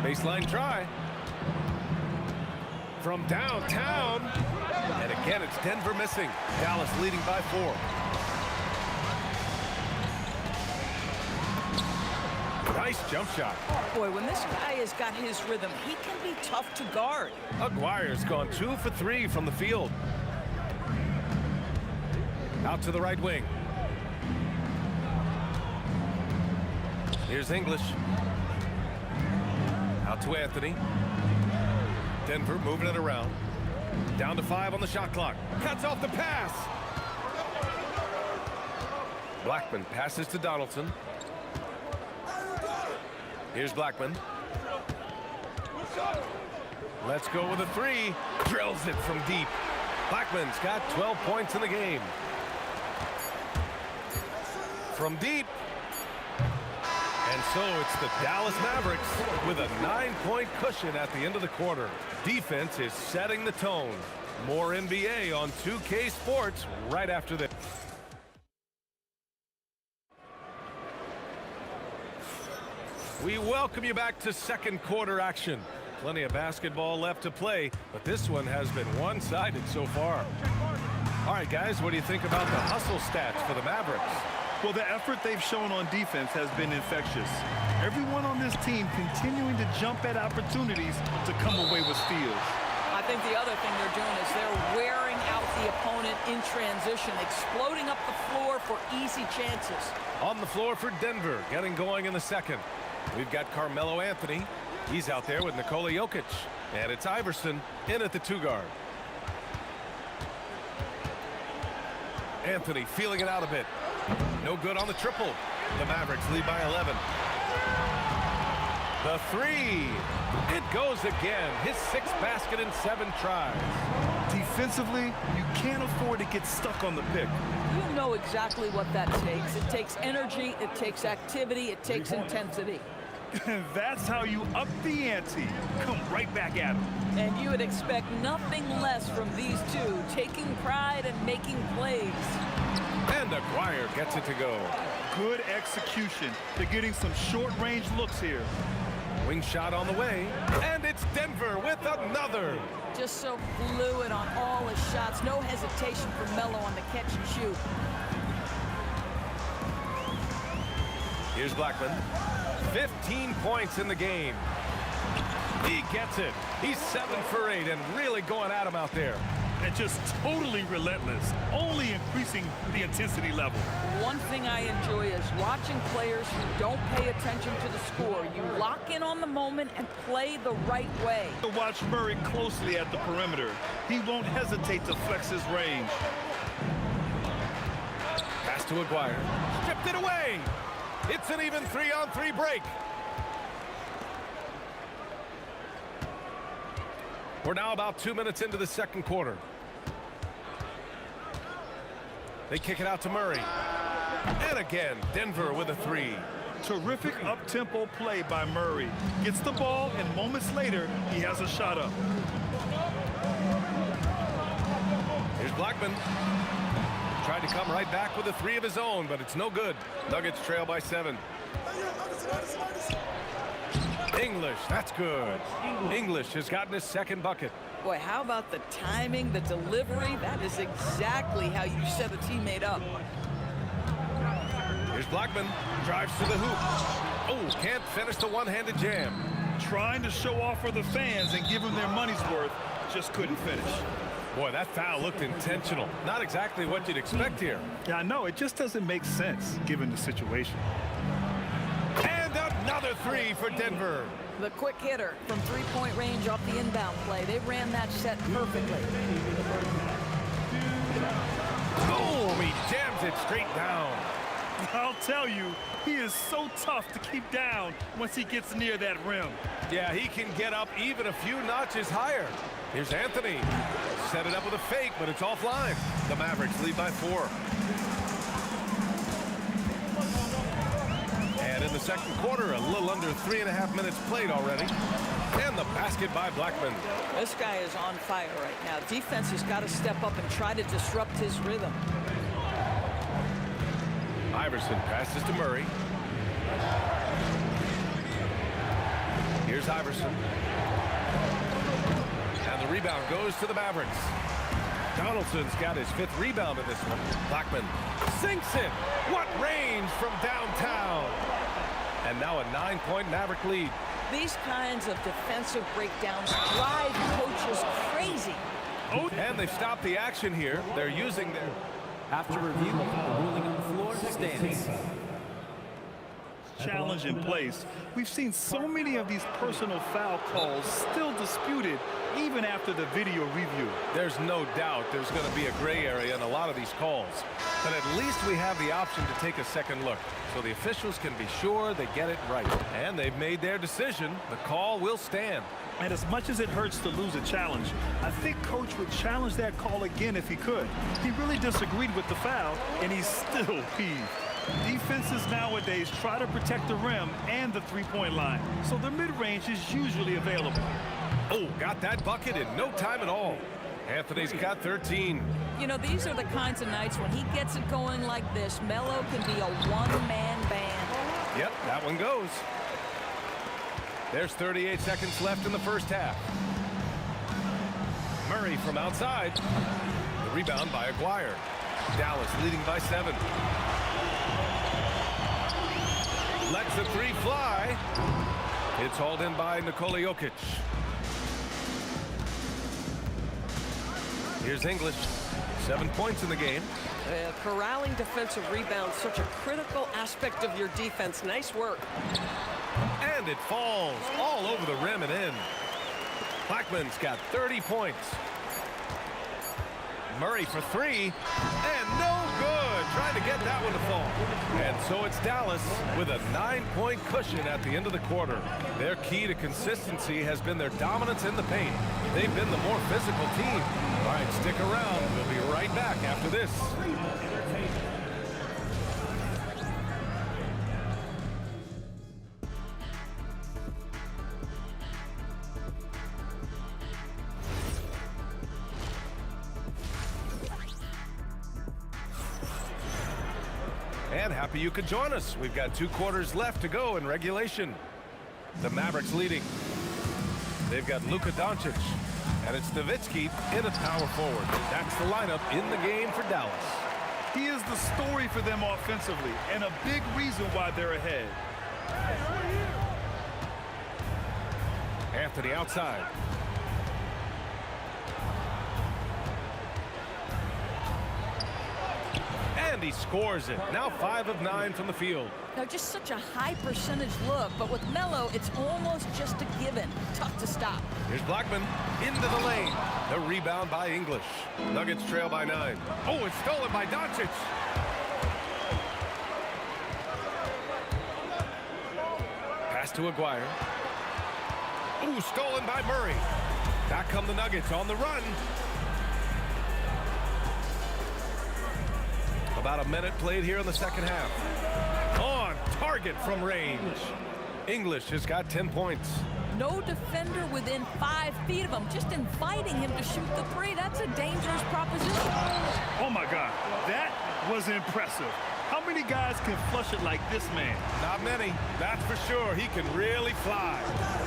Baseline try. From downtown. And again, it's Denver missing. Dallas leading by 4. Nice jump shot. Boy, when this guy has got his rhythm, he can be tough to guard. McGuire's gone 2 for 3 from the field. Out to the right wing. Here's English. Out to Anthony. Denver moving it around. Down to 5 on the shot clock. Cuts off the pass. Blackman passes to Donaldson. Here's Blackman. Let's go with a 3. Drills it from deep. Blackman's got 12 points in the game. From deep. And so it's the Dallas Mavericks with a 9-point cushion at the end of the quarter. Defense is setting the tone. More NBA on 2K Sports right after this. We welcome you back to second quarter action. Plenty of basketball left to play, but this one has been one-sided so far. All right, guys, what do you think about the hustle stats for the Mavericks? Well, the effort they've shown on defense has been infectious. Everyone on this team continuing to jump at opportunities to come away with steals. I think the other thing they're doing is they're wearing out the opponent in transition, exploding up the floor for easy chances. On the floor for Denver, getting going in the second. We've got Carmelo Anthony. He's out there with Nikola Jokic. And it's Iverson in at the 2-guard. Anthony feeling it out a bit. No good on the triple. The Mavericks lead by 11. The 3. It goes again. His 6th basket in 7 tries. Defensively, you can't afford to get stuck on the pick. You know exactly what that takes. It takes energy, it takes activity, it takes intensity. That's how you up the ante. Come right back at him. And you would expect nothing less from these two, taking pride and making plays. And McGuire gets it to go. Good execution. They're getting some short-range looks here. Wing shot on the way. And it's Denver with another. Just so fluid on all his shots. No hesitation for Melo on the catch and shoot. Here's Blackman. 15 points in the game. He gets it. He's 7 for 8 and really going at him out there. And just totally relentless, only increasing the intensity level. One thing I enjoy is watching players who don't pay attention to the score. You lock in on the moment and play the right way. To watch Murray closely at the perimeter. He won't hesitate to flex his range. Pass to McGuire. Stripped it away. It's an even 3-on-3 break. We're now about 2 minutes into the second quarter. They kick it out to Murray. And again, Denver with a 3. Terrific up-tempo play by Murray. Gets the ball, and moments later, he has a shot up. Here's Blackman. Tried to come right back with a 3 of his own, but it's no good. Nuggets trail by 7. English, that's good. English has gotten his 2nd bucket. Boy, how about the timing, the delivery? That is exactly how you set a teammate up. Here's Here's Blackman. Drives to the hoop. Oh, can't finish the one-handed jam. Trying to show off for the fans and give them their money's worth. Just couldn't finish. Boy, that foul looked intentional. Not exactly what you'd expect here. Yeah, I know. It just doesn't make sense given the situation. And another three for Denver. The quick hitter from three-point range off the inbound play. They ran that set perfectly. Boom! He jams it straight down. I'll tell you, he is so tough to keep down once he gets near that rim. Yeah, he can get up even a few notches higher. Here's Anthony. Set it up with a fake, but it's offline. The Mavericks lead by 4. And in the second quarter, a little under 3.5 minutes played already. And the basket by Blackman. This guy is on fire right now. Defense has got to step up and try to disrupt his rhythm. Iverson passes to Murray. Here's Iverson. And the rebound goes to the Mavericks. Donaldson's got his 5th rebound in this one. Blackman sinks it. What range from downtown. And now a 9-point Maverick lead. These kinds of defensive breakdowns drive coaches crazy. Oh, and they've stopped the action here. They're using their... After review, the ruling on the floor stands. Challenge in place. We've seen so many of these personal foul calls still disputed even after the video review. There's no doubt there's going to be a gray area in a lot of these calls. But at least we have the option to take a second look, so the officials can be sure they get it right. And they've made their decision. The call will stand. And as much as it hurts to lose a challenge, I think Coach would challenge that call again if he could. He really disagreed with the foul, and he's still peeved. Defenses nowadays try to protect the rim and the three-point line, so the mid-range is usually available. Oh, got that bucket in no time at all. Anthony's got 13. You know, these are the kinds of nights when he gets it going like this, Melo can be a one-man band. Yep, that one goes. There's 38 seconds left in the first half. Murray from outside. The rebound by Aguirre. Dallas leading by 7. Lets the 3 fly. It's hauled in by Nikola Jokic. Here's English. 7 points in the game. Corralling defensive rebounds, such a critical aspect of your defense. Nice work. And it falls all over the rim and in. Blackman's got 30 points. Murray for 3, and no good. Trying to get that one to fall. And so it's Dallas with a 9-point cushion at the end of the quarter. Their key to consistency has been their dominance in the paint. They've been the more physical team. All right, stick around. We'll be right back after this. And happy you could join us. We've got 2 quarters left to go in regulation. The Mavericks leading. They've got Luka Doncic. And it's Nowitzki in at power forward. That's the lineup in the game for Dallas. He is the story for them offensively, and a big reason why they're ahead. Anthony outside. And he scores it. Now 5 of 9 from the field. Now, just such a high percentage look, but with Melo, it's almost just a given. Tough to stop. Here's Blackman into the lane. The rebound by English. Nuggets trail by 9. Oh, it's stolen by Doncic. Pass to Aguirre. Ooh, stolen by Murray. Back come the Nuggets on the run. About a minute played here in the second half. On target from range. English has got 10 points. No defender within 5 feet of him, just inviting him to shoot the 3. That's a dangerous proposition. Oh, my God. That was impressive. How many guys can flush it like this man? Not many, that's for sure. He can really fly.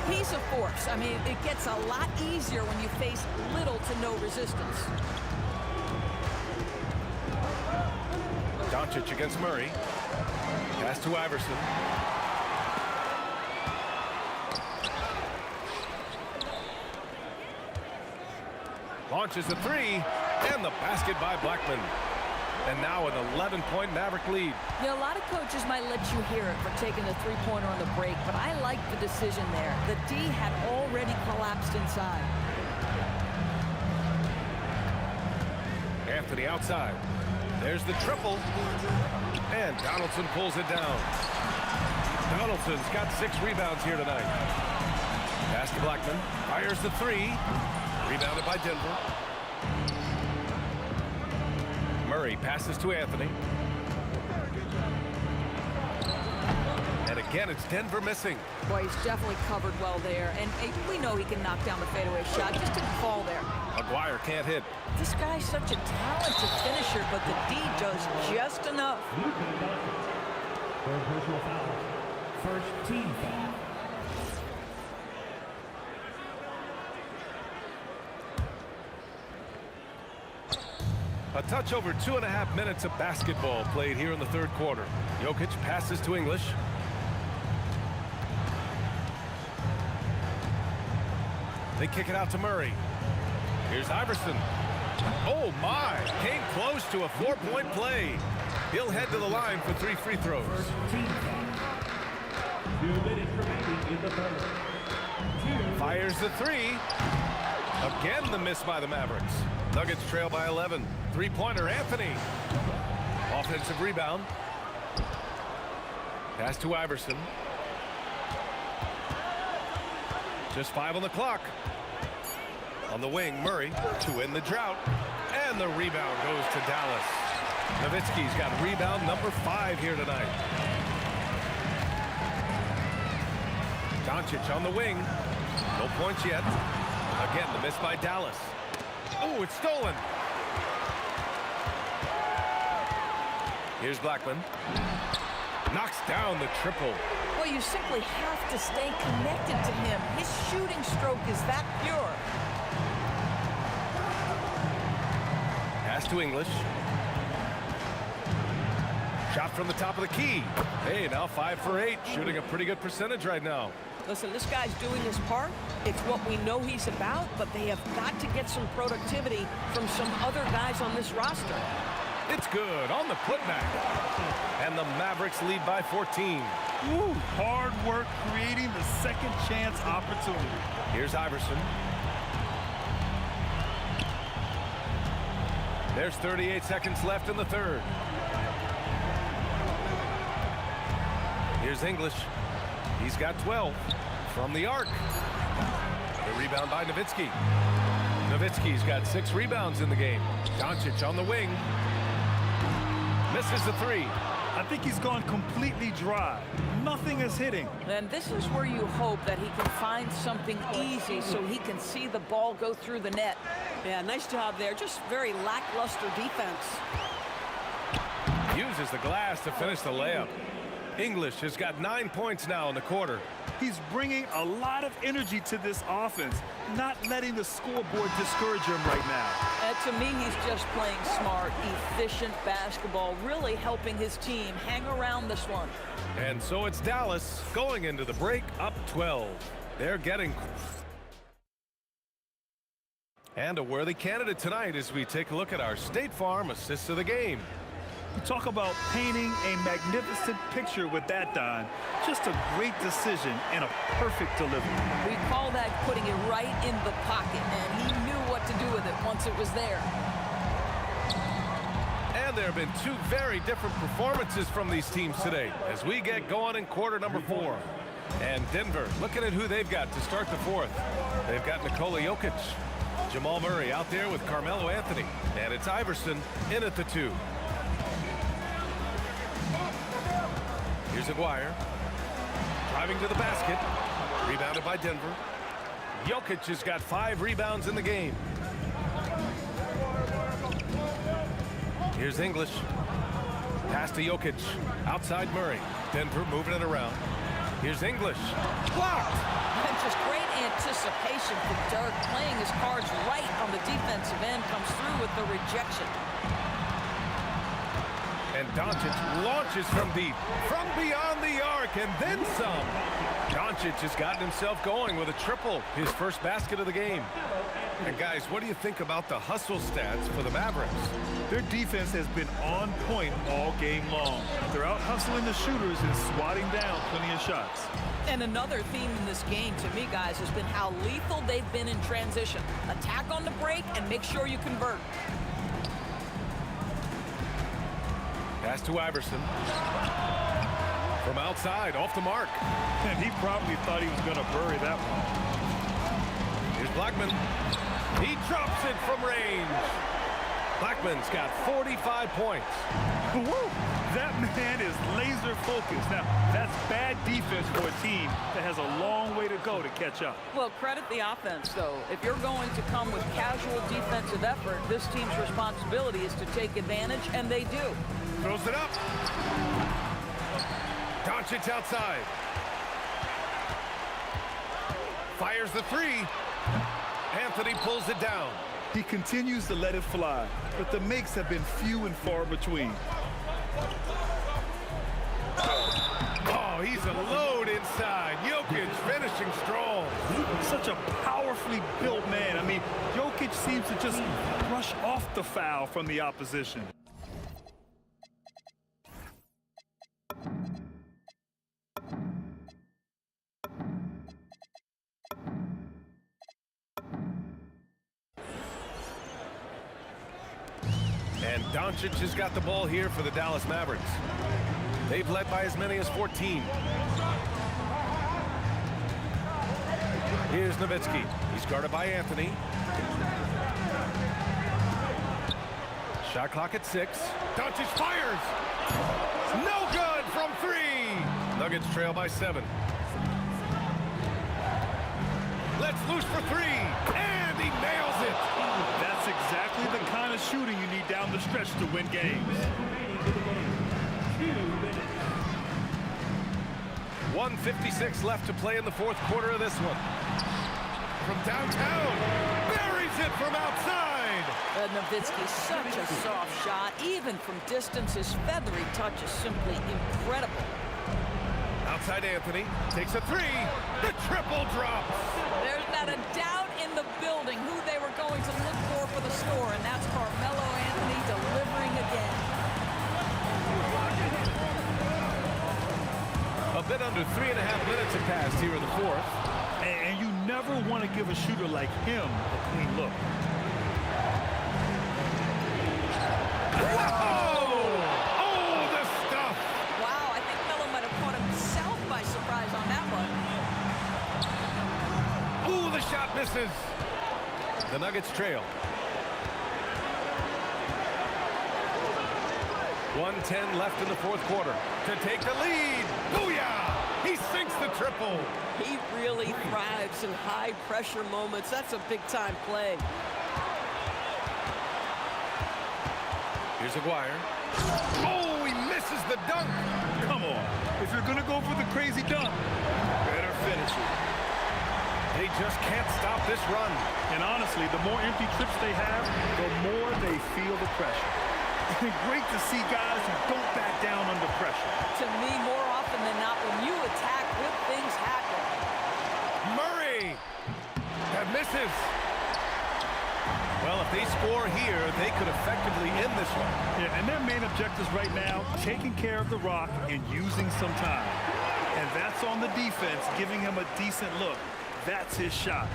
He's a force. I mean, it gets a lot easier when you face little to no resistance. Doncic against Murray. Pass to Iverson. Launches a three, and the basket by Blackman. And now an 11-point Maverick lead. Yeah, a lot of coaches might let you hear it for taking the three-pointer on the break, but I like the decision there. The D had already collapsed inside. Anthony outside. There's the triple. And Donaldson pulls it down. Donaldson's got 6 rebounds here tonight. Pass to Blackman. Fires the three. Rebounded by Denver. Murray passes to Anthony. And again, it's Denver missing. Boy, he's definitely covered well there. And we know he can knock down the fadeaway shot. Just didn't fall there. McGuire can't hit. This guy's such a talented finisher, but the D does just enough. Third personal foul. First team foul. A touch over 2.5 minutes of basketball played here in the third quarter. Jokic passes to English. They kick it out to Murray. Here's Iverson. Oh my! Came close to a 4-point play. He'll head to the line for 3 free throws. Team foul. 2 minutes remaining in the third. Fires the three. Again, the miss by the Mavericks. Nuggets trail by 11. Three-pointer, Anthony. Offensive rebound. Pass to Iverson. Just 5 on the clock. On the wing, Murray to end the drought. And the rebound goes to Dallas. Nowitzki's got rebound number 5 here tonight. Doncic on the wing. No points yet. Again, the miss by Dallas. Oh, it's stolen. Here's Blackman. Knocks down the triple. Well, you simply have to stay connected to him. His shooting stroke is that pure. Pass to English. Shot from the top of the key. Hey, now 5 for 8. Shooting a pretty good percentage right now. Listen, this guy's doing his part. It's what we know he's about, but they have got to get some productivity from some other guys on this roster. It's good on the putback. And the Mavericks lead by 14. Ooh, hard work creating the second chance opportunity. Here's Iverson. There's 38 seconds left in the third. Here's English. He's got 12 from the arc. The rebound by Nowitzki. Nowitzki's got 6 rebounds in the game. Doncic on the wing. Misses the three. I think he's gone completely dry. Nothing is hitting. And this is where you hope that he can find something easy so he can see the ball go through the net. Yeah, nice job there. Just very lackluster defense. Uses the glass to finish the layup. English has got 9 points now in the quarter. He's bringing a lot of energy to this offense, not letting the scoreboard discourage him right now. To me, he's just playing smart, efficient basketball, really helping his team hang around this one. And so it's Dallas going into the break up 12. They're getting... And a worthy candidate tonight as we take a look at our State Farm assists of the game. You talk about painting a magnificent picture with that, Don. Just a great decision and a perfect delivery. We call that putting it right in the pocket, and he knew what to do with it once it was there. And there have been 2 very different performances from these teams today as we get going in quarter number 4. And Denver, looking at who they've got to start the fourth. They've got Nikola Jokic, Jamal Murray out there with Carmelo Anthony, and it's Iverson in at the 2. Here's McGuire. Driving to the basket. Rebounded by Denver. Jokic has got 5 rebounds in the game. Here's English. Pass to Jokic. Outside Murray. Denver moving it around. Here's English. Blocked! And just great anticipation from Dirk, playing his cards right on the defensive end, comes through with the rejection. And Doncic launches from deep, from beyond the arc, and then some. Doncic has gotten himself going with a triple, his first basket of the game. And guys, what do you think about the hustle stats for the Mavericks? Their defense has been on point all game long. They're out hustling the shooters and swatting down plenty of shots. And another theme in this game, to me, guys, has been how lethal they've been in transition. Attack on the break and make sure you convert. Pass to Iverson. From outside, off the mark. And he probably thought he was going to bury that one. Here's Blackman. He drops it from range. Blackman's got 45 points. Woo! That man is laser focused. Now, that's bad defense for a team that has a long way to go to catch up. Well, credit the offense, though. If you're going to come with casual defensive effort, this team's responsibility is to take advantage, and they do. Throws it up. Doncic outside. Fires the three. Anthony pulls it down. He continues to let it fly, but the makes have been few and far between. Oh, he's a load inside. Jokic finishing strong. Such a powerfully built man. I mean, Jokic seems to just brush off the foul from the opposition. And Doncic has got the ball here for the Dallas Mavericks. They've led by as many as 14. Here's Nowitzki. He's guarded by Anthony. Shot clock at 6. Doncic fires! No good from 3! Nuggets trail by 7. Let's loose for 3, and he nails it! That's exactly the kind of shooting you need down the stretch to win games. 1:56 left to play in the fourth quarter of this one. From downtown, buries it from outside! Nowitzki, such a soft shot. Even from distance, his feathery touch is simply incredible. Outside Anthony, takes a 3, the triple drops! There's not a doubt in the building who they were going to look for the score, and that's Carmelo Anthony delivering again. A bit under 3.5 minutes have passed here in the fourth. And you never want to give a shooter like him a clean look. Whoa! Oh, the stuff! Wow, I think Melo might have caught himself by surprise on that one. Ooh, the shot misses. The Nuggets trail. 1:10 left in the fourth quarter to take the lead. Booyah! He sinks the triple. He really thrives in high-pressure moments. That's a big-time play. Here's Aguirre. Oh, he misses the dunk. Come on. If you're going to go for the crazy dunk, better finish it. They just can't stop this run. And honestly, the more empty trips they have, the more they feel the pressure. Great to see guys who don't back down under pressure. To me, more often than not, when you attack, good things happen. Murray! That misses. Well, if they score here, they could effectively end this one. Yeah, and their main objectives right now, taking care of the rock and using some time. And that's on the defense, giving him a decent look. That's his shot.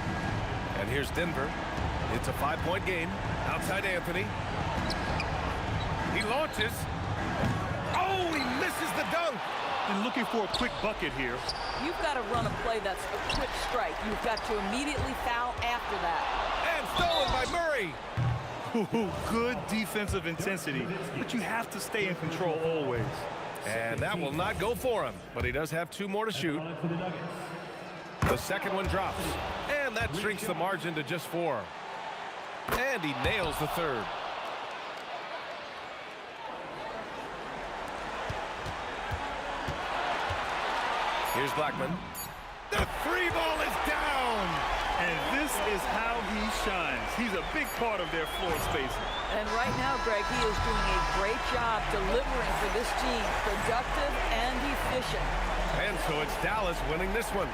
And here's Denver. It's a 5-point game. Outside Anthony. He launches. Oh, he misses the dunk. And looking for a quick bucket here. You've got to run a play that's a quick strike. You've got to immediately foul after that. And stolen by Murray. Ooh, good defensive intensity, but you have to stay in control always. And that will not go for him, but he does have 2 more to shoot. The second one drops, and that shrinks the margin to just 4. And he nails the third. Here's Blackman. The 3 ball is down. And this This is how he shines. He's a big part of their floor spacing. And right now, Greg, he is doing a great job delivering for this team, productive and efficient. And so it's Dallas winning this one.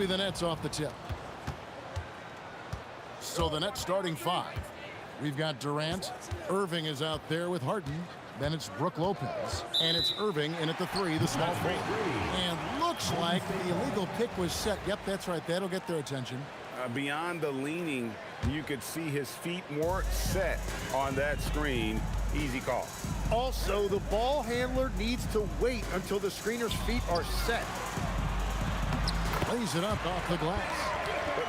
be the Nets off the tip. So the Nets starting 5. We've got Durant. Irving is out there with Harden. Then it's Brook Lopez. And it's Irving in at the 3, the small forward. And looks like the illegal pick was set. Yep, that's right. That'll get their attention. Beyond the leaning, you could see his feet more set on that screen. Easy call. Also, the ball handler needs to wait until the screener's feet are set. Lays it up off the glass.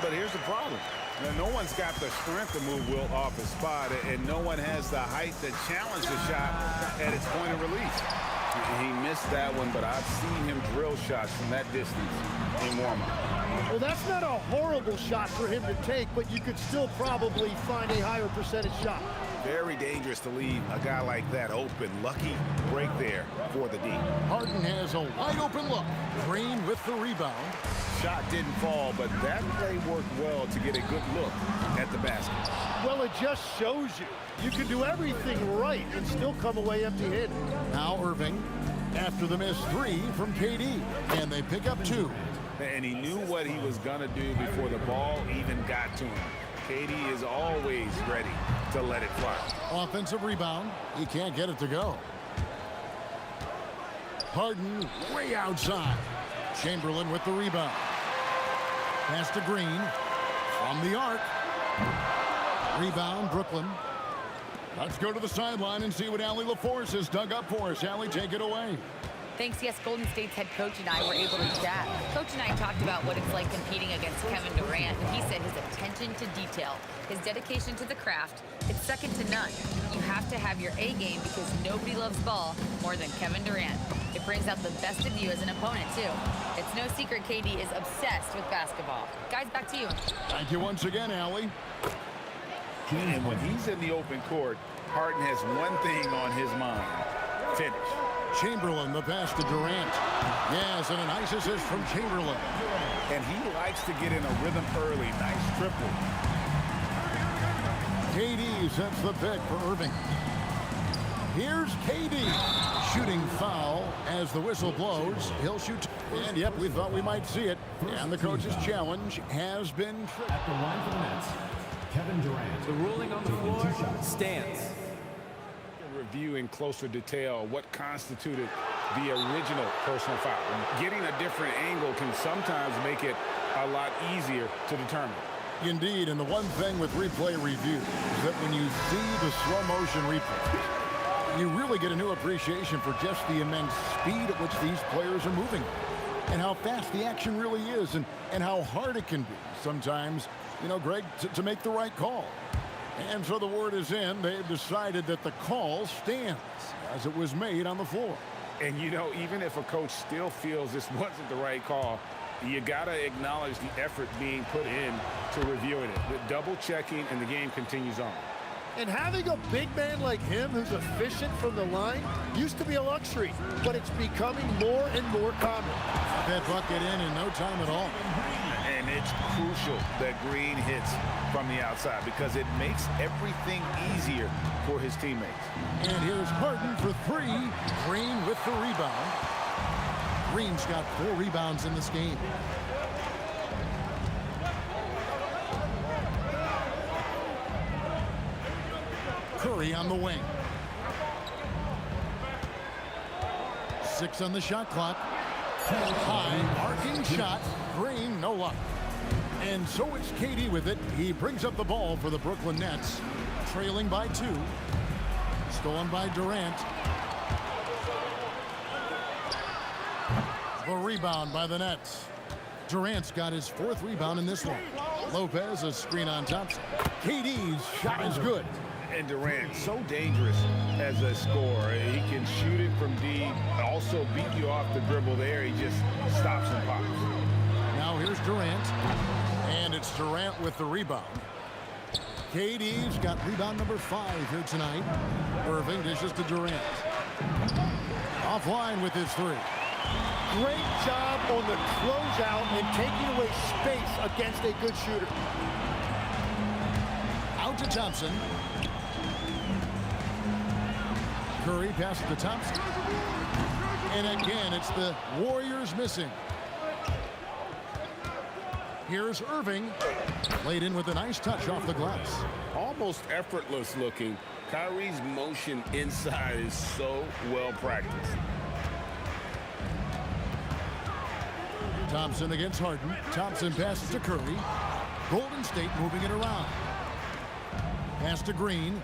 But here's the problem. Now, no one's got the strength to move Wilt off his spot, and no one has the height to challenge the shot at its point of release. He missed that one, but I've seen him drill shots from that distance in warm-up. Well, that's not a horrible shot for him to take, but you could still probably find a higher percentage shot. Very dangerous to leave a guy like that open. Lucky break there for the D. Harden has a wide open look. Green with the rebound. Shot didn't fall, but that play worked well to get a good look at the basket. Well, it just shows you can do everything right and still come away empty-handed. Now Irving after the missed 3 from KD, and they pick up 2. And he knew what he was going to do before the ball even got to him. KD is always ready to let it fly. Offensive rebound. He can't get it to go. Harden way outside. Chamberlain with the rebound. Pass to Green. From the arc. Rebound, Brooklyn. Let's go to the sideline and see what Allie LaForce has dug up for us. Allie, take it away. Thanks. Yes, Golden State's head coach and I were able to chat. Coach and I talked about what it's like competing against Kevin Durant, and he said his attention to detail, his dedication to the craft, it's second to none. You have to have your A game because nobody loves ball more than Kevin Durant. It brings out the best of you as an opponent, too. It's no secret KD is obsessed with basketball. Guys, back to you. Thank you once again, Allie. And when he's in the open court, Harden has one thing on his mind: finish. Chamberlain, the pass to Durant. Yes, and a nice assist from Chamberlain. And he likes to get in a rhythm early. Nice triple. KD sets the pick for Irving. Here's KD. Shooting foul as the whistle blows. He'll shoot. And, yep, we thought we might see it. And the coach's challenge has been tripped. At the line for the Nets, Kevin Durant. The ruling on the floor stands. Review in closer detail what constituted the original personal foul. Getting a different angle can sometimes make it a lot easier to determine. Indeed, and the one thing with replay review is that when you see the slow motion replay, you really get a new appreciation for just the immense speed at which these players are moving and how fast the action really is and how hard it can be sometimes, you know, Greg, to make the right call. And so the word is in. They've decided that the call stands as it was made on the floor. And, you know, even if a coach still feels this wasn't the right call, you got to acknowledge the effort being put in to reviewing it. The double checking, and the game continues on. And having a big man like him who's efficient from the line used to be a luxury, but it's becoming more and more common. That bucket in no time at all. And it's crucial that Green hits from the outside because it makes everything easier for his teammates. And here's Harden for 3. Green with the rebound. Green's got 4 rebounds in this game. Curry on the wing. 6 on the shot clock. High, arcing shot. Green, no luck. And so it's KD with it. He brings up the ball for the Brooklyn Nets. Trailing by 2. Stolen by Durant. The rebound by the Nets. Durant's got his 4th rebound in this one. Lopez, a screen on Thompson. KD's shot is good. And Durant, so dangerous as a scorer. He can shoot it from deep, also beat you off the dribble there. He just stops and pops. Now here's Durant. And it's Durant with the rebound. KD's got rebound number 5 here tonight. Irving dishes to Durant. Offline with his 3. Great job on the closeout and taking away space against a good shooter. Out to Thompson. Curry passes to Thompson. And again, it's the Warriors missing. Here's Irving. Laid in with a nice touch off the glass. Almost effortless looking. Kyrie's motion inside is so well practiced. Thompson against Harden. Thompson passes to Curry. Golden State moving it around. Pass to Green.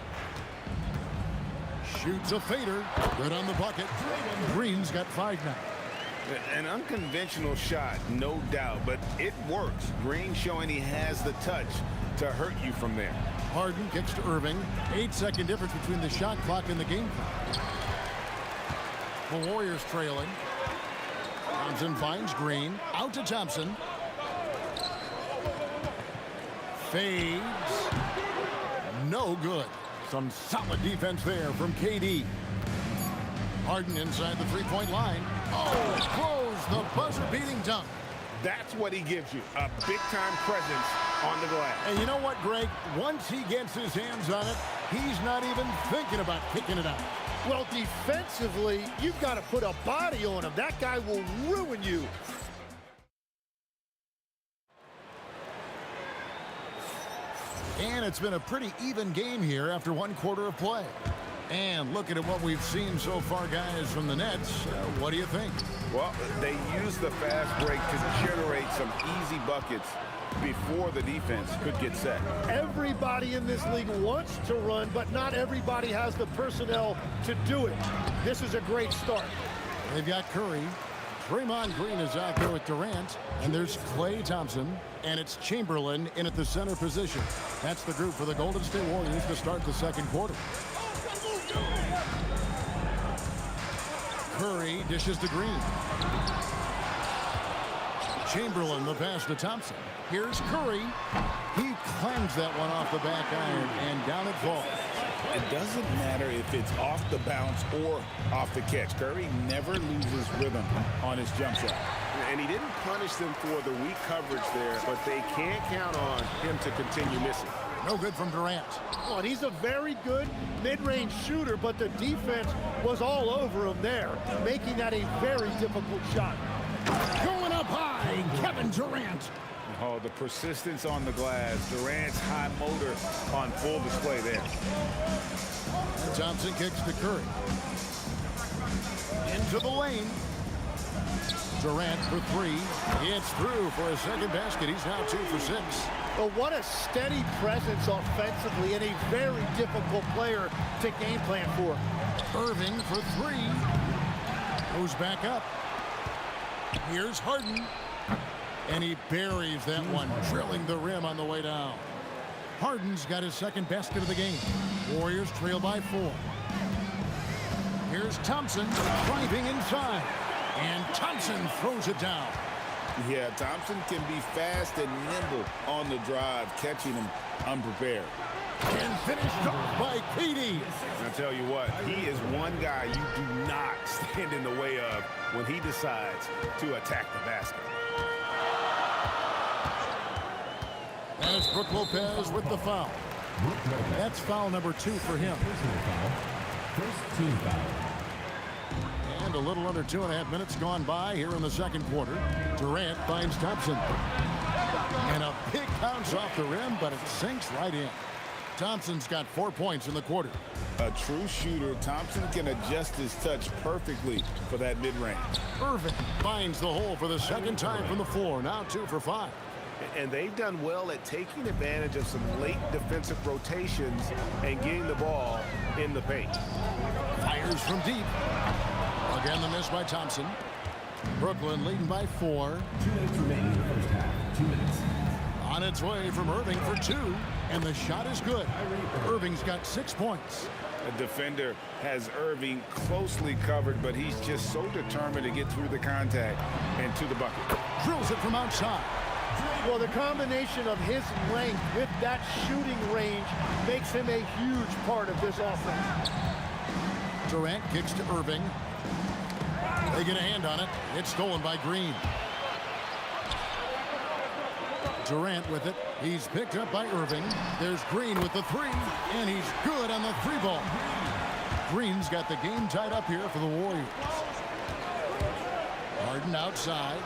Shoots a fader. Good on the bucket. Green's got 5 now. An unconventional shot, no doubt, but it works. Green showing he has the touch to hurt you from there. Harden kicks to Irving. 8-second difference between the shot clock and the game clock. The Warriors trailing. Thompson finds Green. Out to Thompson. Fades. No good. Some solid defense there from KD. Harden inside the three-point line. Oh, close the buzzer-beating dunk. That's what he gives you, a big-time presence on the glass. And you know what, Greg? Once he gets his hands on it, he's not even thinking about kicking it out. Well, defensively, you've got to put a body on him. That guy will ruin you. And it's been a pretty even game here after 1 quarter of play. And looking at what we've seen so far, guys, from the Nets, what do you think? Well, they used the fast break to generate some easy buckets before the defense could get set. Everybody in this league wants to run, but not everybody has the personnel to do it. This is a great start. They've got Curry. Draymond Green is out there with Durant. And there's Klay Thompson. And it's Chamberlain in at the center position. That's the group for the Golden State Warriors to start the second quarter. Curry dishes to Green. Chamberlain the pass to Thompson. Here's Curry. He clangs that one off the back iron, and down it falls. It doesn't matter if it's off the bounce or off the catch. Curry never loses rhythm on his jump shot. And he didn't punish them for the weak coverage there, but they can't count on him to continue missing. No good from Durant. Oh, and he's a very good mid-range shooter, but the defense was all over him there, making that a very difficult shot. Going up high, Kevin Durant. Oh, the persistence on the glass. Durant's high motor on full display there. And Thompson kicks to Curry. Into the lane. Durant for 3. It's through for a second basket. He's now 2 for 6. But what a steady presence offensively and a very difficult player to game plan for. Irving for 3. Goes back up. Here's Harden. And he buries that one, drilling the rim on the way down. Harden's got his second basket of the game. Warriors trail by 4. Here's Thompson driving inside. And Thompson throws it down. Yeah, Thompson can be fast and nimble on the drive, catching him unprepared. And finished off by KD. I'll tell you what, he is one guy you do not stand in the way of when he decides to attack the basket. And it's Brook Lopez with the foul. That's foul number 2 for him. First team foul. And a little under 2.5 minutes gone by here in the second quarter. Durant finds Thompson. And a big bounce off the rim, but it sinks right in. Thompson's got 4 points in the quarter. A true shooter, Thompson can adjust his touch perfectly for that mid-range. Irving finds the hole for the second time from the floor. Now 2 for 5. And they've done well at taking advantage of some late defensive rotations and getting the ball in the paint. Fires from deep. Again, the miss by Thompson. Brooklyn leading by 4. 2 minutes remaining in the first half. 2 minutes. On its way from Irving for 2. And the shot is good. Irving's got 6 points. The defender has Irving closely covered, but he's just so determined to get through the contact and to the bucket. Drills it from outside. Well, the combination of his length with that shooting range makes him a huge part of this offense. Durant kicks to Irving. They get a hand on it. It's stolen by Green. Durant with it. He's picked up by Irving. There's Green with the 3, and he's good on the 3 ball. Green's got the game tied up here for the Warriors. Harden outside.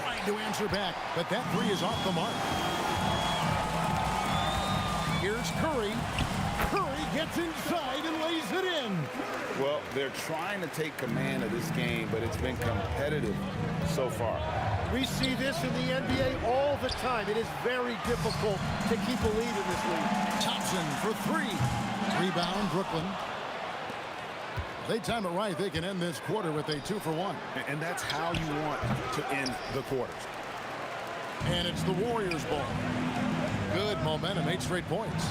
Trying tried to answer back, but that three is off the mark. Here's Curry. Curry gets inside and lays it in. Well, they're trying to take command of this game, but it's been competitive so far. We see this in the NBA all the time. It is very difficult to keep a lead in this league. Thompson for three. Rebound, Brooklyn. If they time it right, they can end this quarter with a 2-for-1. And that's how you want to end the quarters. And it's the Warriors' ball. Good momentum, 8 straight points.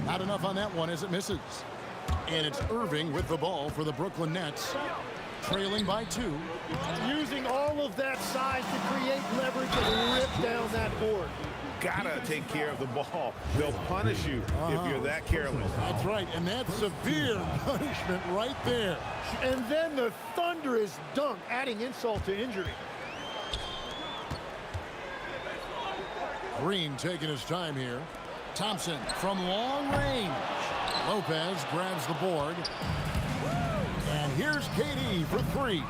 Not enough on that one as it misses. And it's Irving with the ball for the Brooklyn Nets, trailing by 2. Using all of that size to create leverage and rip down that board. Gotta take care of the ball. They'll punish you if you're that careless. That's right, and that's severe punishment right there. And then the thunderous dunk, adding insult to injury. Green taking his time here. Thompson from long range. Lopez grabs the board. And here's KD for 3.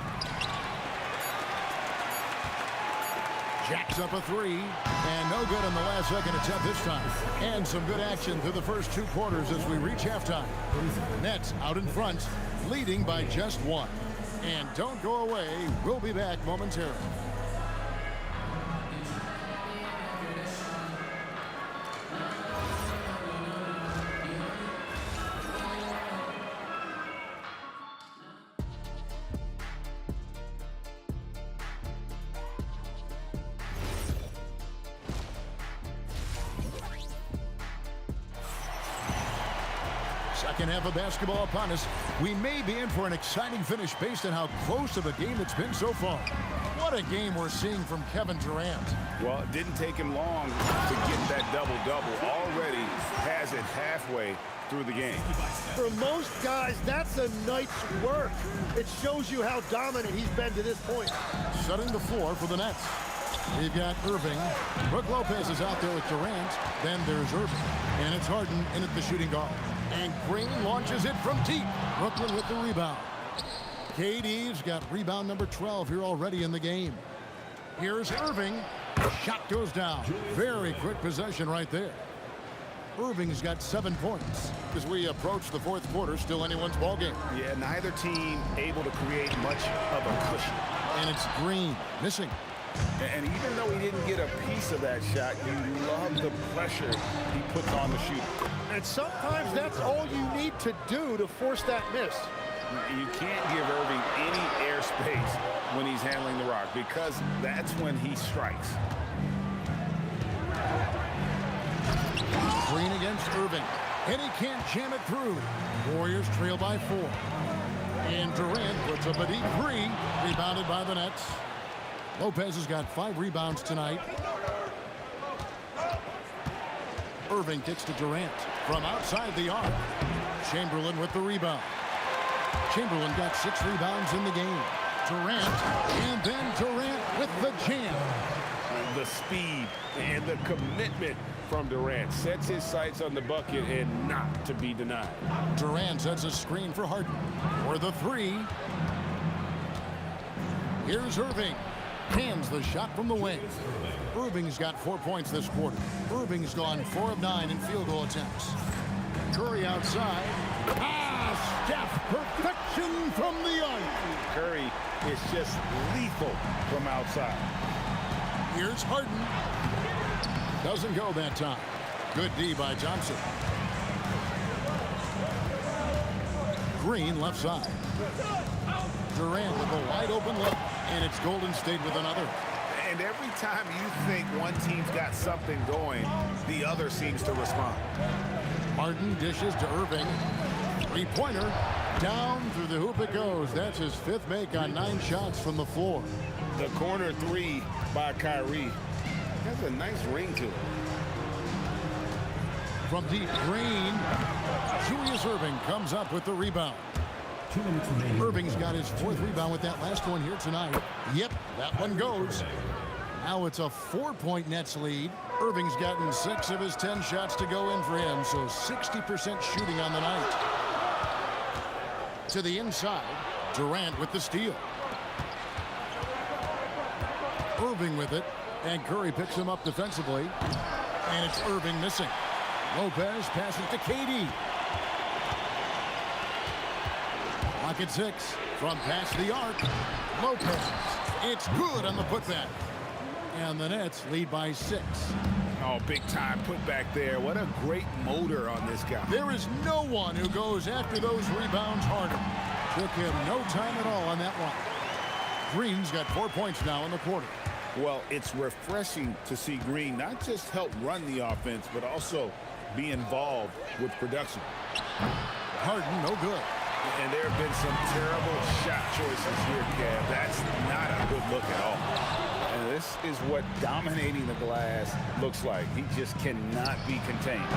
Jacks up a 3. And no good on the last second attempt this time. And some good action through the first 2 quarters as we reach halftime. Nets out in front, leading by just 1. And don't go away. We'll be back momentarily. Second half of basketball upon us. We may be in for an exciting finish based on how close of a game it's been so far. What a game we're seeing from Kevin Durant. Well, it didn't take him long to get that double-double. Already has it halfway through the game. For most guys, that's a night's work. It shows you how dominant he's been to this point. Setting the floor for the Nets. We've got Irving. Brook Lopez is out there with Durant. Then there's Irving. And it's Harden in at the shooting guard. And Green launches it from deep. Brooklyn with the rebound. KD's got rebound number 12 here already in the game. Here's Irving. Shot goes down. Very quick possession right there. Irving's got 7 points. As we approach the 4th quarter, still anyone's ball game. Yeah, neither team able to create much of a cushion. And it's Green missing. And even though he didn't get a piece of that shot, you love the pressure he puts on the shooter. And sometimes that's all you need to do to force that miss. You can't give Irving any airspace when he's handling the rock, because that's when he strikes. Green against Irving. And he can't jam it through. Warriors trail by 4. And Durant puts up a deep 3. Rebounded by the Nets. Lopez has got 5 rebounds tonight. Irving kicks to Durant from outside the arc. Chamberlain with the rebound. Chamberlain got 6 rebounds in the game. Durant, and then Durant with the jam. The speed and the commitment from Durant sets his sights on the bucket and not to be denied. Durant sets a screen for Harden for the 3. Here's Irving. Hands the shot from the wing. Irving's got 4 points this quarter. Irving's gone 4 of 9 in field goal attempts. Curry outside. Steph, perfection from the arc. Curry is just lethal from outside. Here's Harden. Doesn't go that time. Good D by Thompson. Green left side. Durant with a wide open look. And it's Golden State with another. And every time you think one team's got something going, the other seems to respond. Harden dishes to Irving. 3-pointer. Down through the hoop it goes. That's his 5th make on 9 shots from the floor. The corner 3 by Kyrie has a nice ring to it. From deep, Green. Julius Irving comes up with the rebound. Irving's got his 4th rebound with that last one here tonight. Yep, that one goes. Now it's a 4-point Nets lead. Irving's gotten 6 of his 10 shots to go in for him, so 60% shooting on the night. To the inside, Durant with the steal. Irving with it, and Curry picks him up defensively, and it's Irving missing. Lopez passes to KD. Lock at 6 from past the arc. Lopez. It's good on the putback. And the Nets lead by 6. Oh, big time putback there. What a great motor on this guy. There is no one who goes after those rebounds harder. Took him no time at all on that one. Green's got 4 points now in the quarter. Well, it's refreshing to see Green not just help run the offense, but also be involved with production. Harden, no good. And there have been some terrible shot choices here, Kev. That's not a good look at all. And this is what dominating the glass looks like. He just cannot be contained.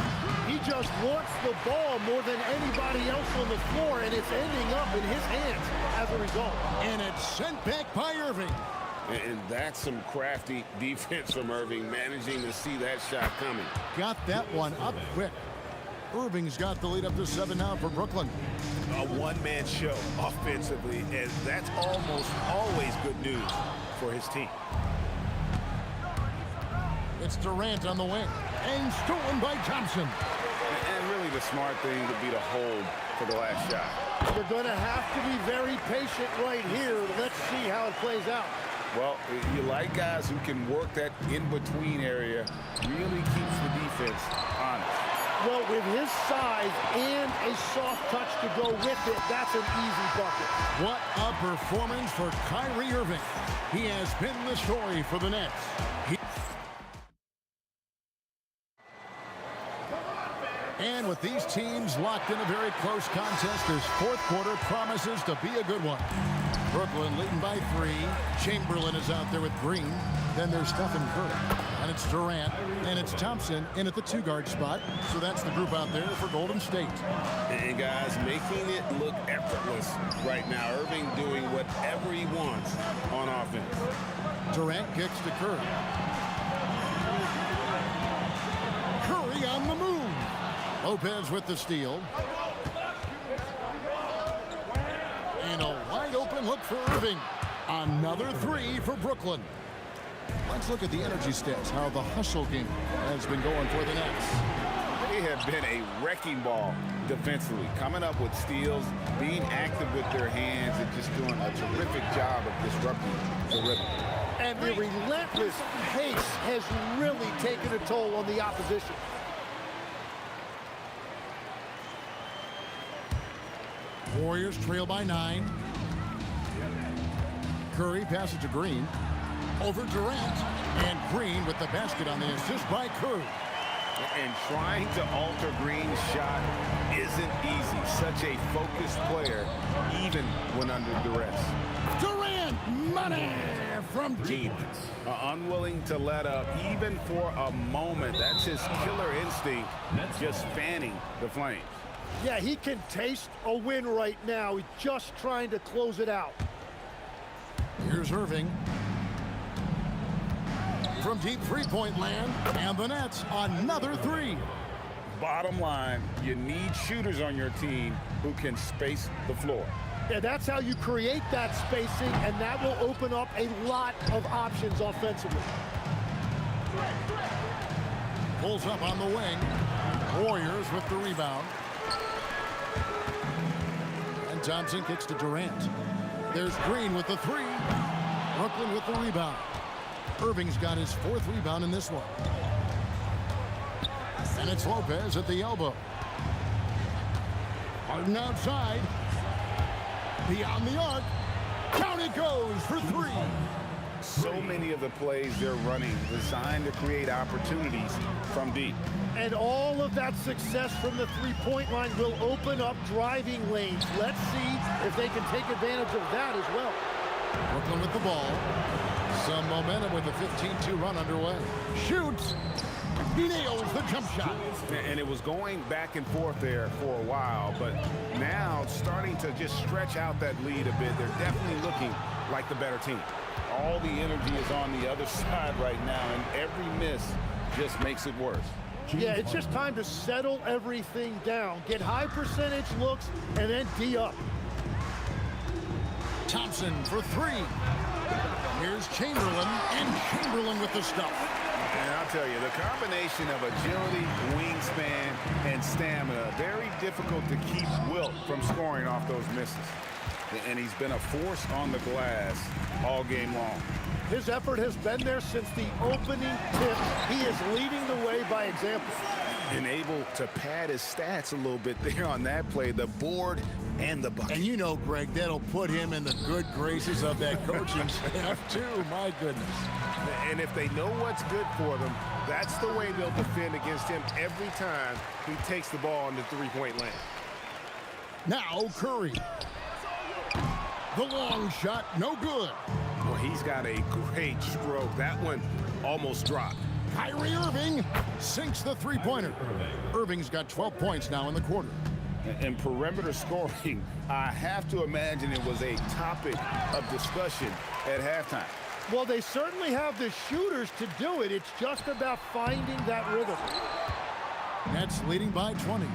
He just wants the ball more than anybody else on the floor, and it's ending up in his hands as a result. And it's sent back by Irving. And that's some crafty defense from Irving, managing to see that shot coming. Got that one up quick. Irving's got the lead up to 7 now for Brooklyn. A one-man show offensively, and that's almost always good news for his team. It's Durant on the wing, and stolen by Thompson. And really the smart thing would be to hold for the last shot. They're going to have to be very patient right here. Let's see how it plays out. Well, you like guys who can work that in-between area, really keeps the defense honest. Well, with his size and a soft touch to go with it, that's an easy bucket. What a performance for Kyrie Irving. He has been the story for the Nets. And with these teams locked in a very close contest, this fourth quarter promises to be a good one. Brooklyn leading by 3. Chamberlain is out there with Green. Then there's Stephen Curry. And it's Durant. And it's Thompson in at the 2-guard spot. So that's the group out there for Golden State. And guys, making it look effortless right now. Irving doing whatever he wants on offense. Durant kicks to Curry. Curry on the move. Lopez with the steal. And a wide open look for Irving. Another 3 for Brooklyn. Let's look at the energy stats, how the hustle game has been going for the Nets. They have been a wrecking ball defensively, coming up with steals, being active with their hands, and just doing a terrific job of disrupting the rhythm. And the relentless pace has really taken a toll on the opposition. Warriors trail by 9. Curry passes to Green. Over Durant. And Green with the basket on the assist by Curry. And trying to alter Green's shot isn't easy. Such a focused player, even when under duress. Durant, money from deep. Unwilling to let up, even for a moment. That's his killer instinct, just fanning the flames. Yeah, he can taste a win right now. He's just trying to close it out. Here's Irving. From deep three-point land, and the Nets another 3. Bottom line, you need shooters on your team who can space the floor. Yeah, that's how you create that spacing, and that will open up a lot of options offensively. Pulls up on the wing. Warriors with the rebound. And Thompson kicks to Durant. There's Green with the 3. Brooklyn with the rebound. Irving's got his 4th rebound in this one. And it's Lopez at the elbow. Harden outside. Beyond the arc. Down it goes for 3. So many of the plays they're running designed to create opportunities from deep. And all of that success from the three-point line will open up driving lanes. Let's see if they can take advantage of that as well. Brooklyn with the ball. Some momentum with a 15-2 run underway. Shoots. He nails the jump shot. And it was going back and forth there for a while, but now starting to just stretch out that lead a bit. They're definitely looking like the better team. All the energy is on the other side right now, and every miss just makes it worse. Yeah, it's just time to settle everything down. Get high percentage looks, and then D up. Thompson for 3. Here's Chamberlain, and Chamberlain with the stuff. And I'll tell you, the combination of agility, wingspan, and stamina, very difficult to keep Wilt from scoring off those misses. And he's been a force on the glass all game long. His effort has been there since the opening tip. He is leading the way by example. And able to pad his stats a little bit there on that play, the board and the bucket. And you know, Greg, that'll put him in the good graces of that coaching staff, too. My goodness. And if they know what's good for them, that's the way they'll defend against him every time he takes the ball in the three-point lane. Now Curry. The long shot, no good. Well, he's got a great stroke. That one almost dropped. Kyrie Irving sinks the three-pointer. Irving's got 12 points now in the quarter. And perimeter scoring, I have to imagine it was a topic of discussion at halftime. Well, they certainly have the shooters to do it. It's just about finding that rhythm. Nets leading by 20.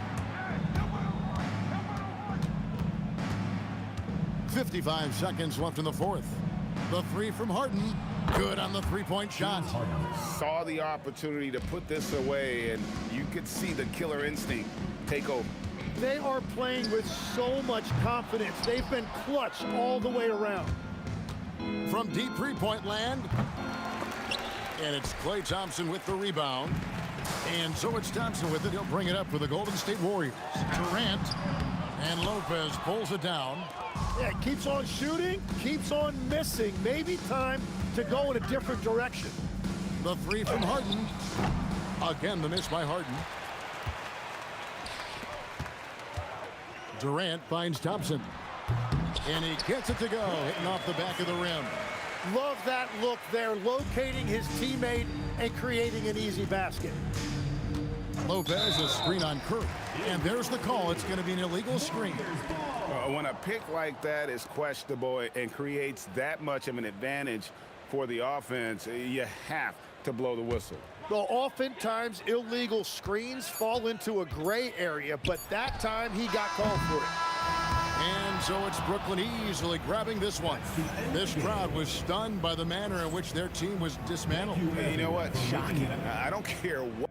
55 seconds left in the fourth. The three from Harden. Good on the three-point shot. Saw the opportunity to put this away, and you could see the killer instinct take over. They are playing with so much confidence. They've been clutch all the way around. From deep three-point land. And it's Klay Thompson with the rebound. And so it's Thompson with it. He'll bring it up for the Golden State Warriors. Durant and Lopez pulls it down. Yeah, keeps on shooting, keeps on missing. Maybe time to go in a different direction. The three from Harden. Again, the miss by Harden. Durant finds Thompson. And he gets it to go, hitting off the back of the rim. Love that look there, locating his teammate and creating an easy basket. Lopez, a screen on Curry. And there's the call. It's going to be an illegal screen. When a pick like that is questionable and creates that much of an advantage for the offense, you have to blow the whistle. Well, oftentimes illegal screens fall into a gray area, but that time he got called for it. And so it's Brooklyn easily grabbing this one. This crowd was stunned by the manner in which their team was dismantled. You know what? Shocking. I don't care what.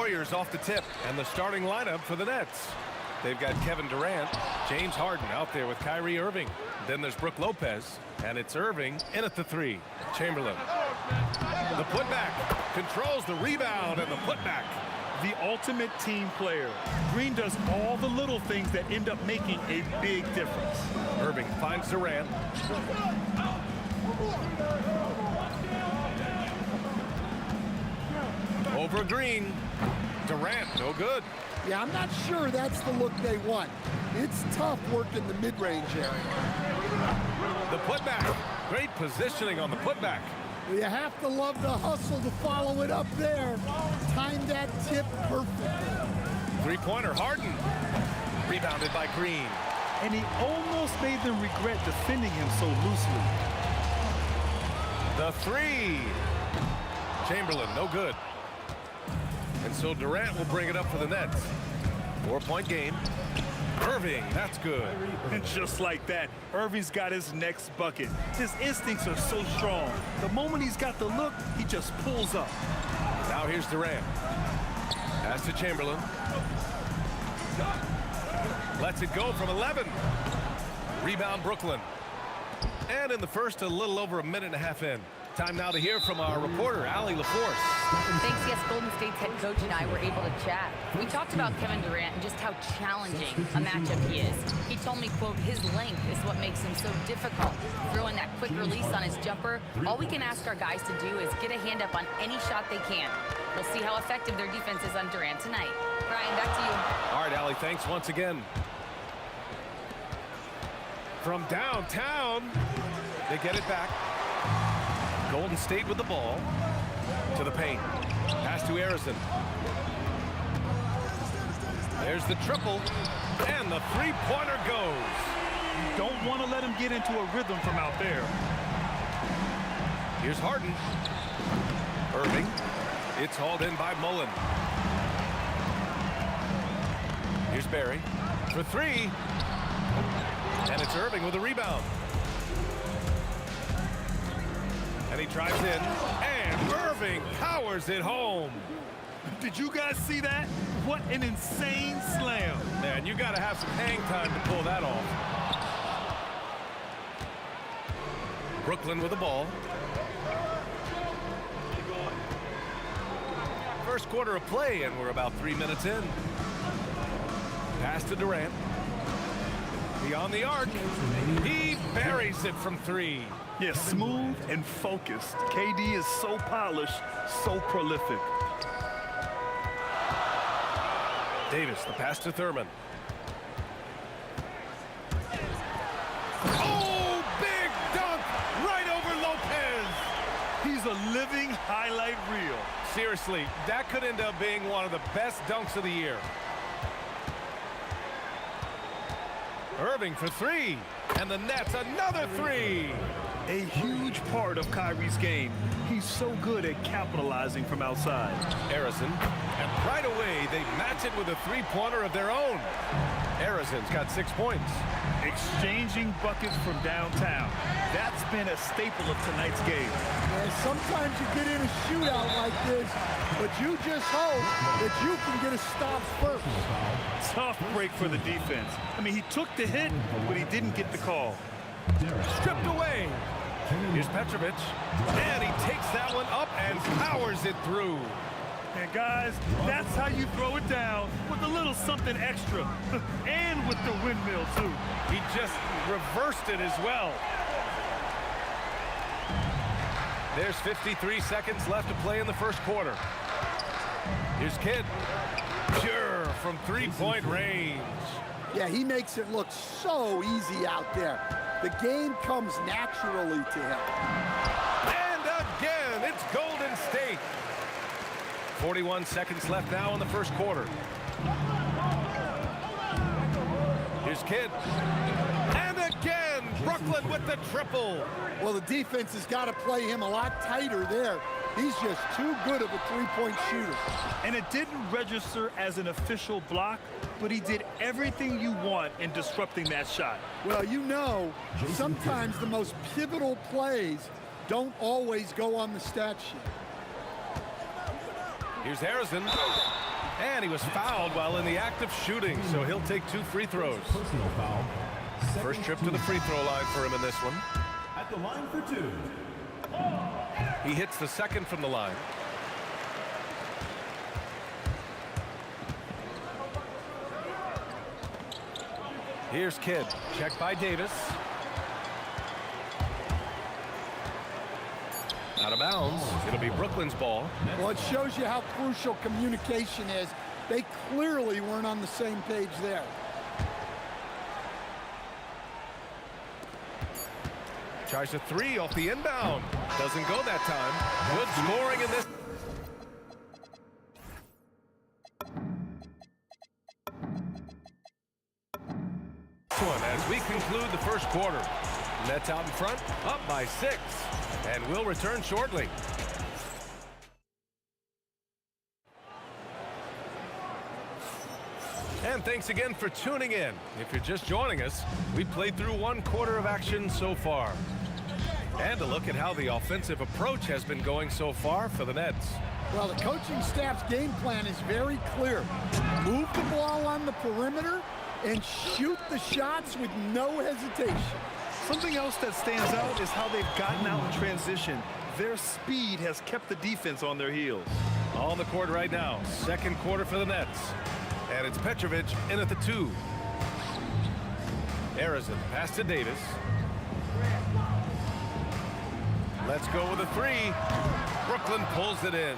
Warriors off the tip, and the starting lineup for the Nets. They've got Kevin Durant, James Harden out there with Kyrie Irving. Then there's Brook Lopez, and it's Irving in at the 3. Chamberlain. The putback controls the rebound and the putback. The ultimate team player. Green does all the little things that end up making a big difference. Irving finds Durant. Over Green. Durant, no good. Yeah, I'm not sure that's the look they want. It's tough working the mid-range area. The putback. Great positioning on the putback. You have to love the hustle to follow it up there. Timed that tip perfectly. Three-pointer, Harden. Rebounded by Green. And he almost made them regret defending him so loosely. The 3. Chamberlain, no good. And so Durant will bring it up for the Nets. 4-point game. Irving, that's good. And just like that, Irving's got his next bucket. His instincts are so strong. The moment he's got the look, he just pulls up. Now here's Durant. Pass to Chamberlain. Lets it go from 11. Rebound Brooklyn. And in the first, a little over a minute and a half in. Time now to hear from our reporter, Allie LaForce. Thanks, yes, Golden State's head coach and I were able to chat. We talked about Kevin Durant and just how challenging a matchup he is. He told me, quote, his length is what makes him so difficult. Throwing that quick release on his jumper, all we can ask our guys to do is get a hand up on any shot they can. We'll see how effective their defense is on Durant tonight. Brian, back to you. All right, Allie, thanks once again. From downtown, they get it back. Golden State with the ball. To the paint. Pass to Harrison. There's the triple. And the three-pointer goes. You don't want to let him get into a rhythm from out there. Here's Harden. Irving. It's hauled in by Mullen. Here's Barry for 3. And it's Irving with a rebound. And he drives in, and Irving powers it home. Did you guys see that? What an insane slam. Man, you got to have some hang time to pull that off. Brooklyn with the ball. First quarter of play, and we're about 3 minutes in. Pass to Durant. Beyond the arc. He buries it from 3. Yeah, smooth and focused. KD is so polished, so prolific. Davis, the pass to Thurman. Oh, big dunk right over Lopez. He's a living highlight reel. Seriously, that could end up being one of the best dunks of the year. Irving for 3. And the Nets, another 3. A huge part of Kyrie's game. He's so good at capitalizing from outside. Harrison, and right away they match it with a three-pointer of their own. Harrison's got 6 points. Exchanging buckets from downtown. That's been a staple of tonight's game. And sometimes you get in a shootout like this, but you just hope that you can get a stop first. Tough break for the defense. I mean, he took the hit, but he didn't get the call. Stripped away. Here's Petrovic, and he takes that one up and powers it through. And guys, that's how you throw it down, with a little something extra. And with the windmill, too. He just reversed it as well. There's 53 seconds left to play in the first quarter. Here's Kidd. Pure from three-point range. Yeah, he makes it look so easy out there. The game comes naturally to him. And again, it's Golden State. 41 seconds left now in the first quarter. Here's Kidd. And again, Brooklyn with the triple. Well, the defense has got to play him a lot tighter there. He's just too good of a three-point shooter. And it didn't register as an official block, but he did everything you want in disrupting that shot. Well, you know, sometimes the most pivotal plays don't always go on the stat sheet. Here's Harrison. And he was fouled while in the act of shooting, so he'll take 2 free throws. Personal foul. First trip to the free throw line for him in this one. At the line for 2. He hits the second from the line. Here's Kidd. Checked by Davis. Out of bounds. It'll be Brooklyn's ball. Well, it shows you how crucial communication is. They clearly weren't on the same page there. Tries a 3 off the inbound. Doesn't go that time. Good scoring in this. One as we conclude the first quarter. Nets out in front, up by 6, and we'll return shortly. And thanks again for tuning in. If you're just joining us, we played through 1 quarter of action so far. And a look at how the offensive approach has been going so far for the Nets. Well, the coaching staff's game plan is very clear. Move the ball on the perimeter and shoot the shots with no hesitation. Something else that stands out is how they've gotten out in transition. Their speed has kept the defense on their heels. On the court right now, second quarter for the Nets. And it's Petrovic in at the 2. Arizin pass to Davis. Let's go with a 3. Brooklyn pulls it in.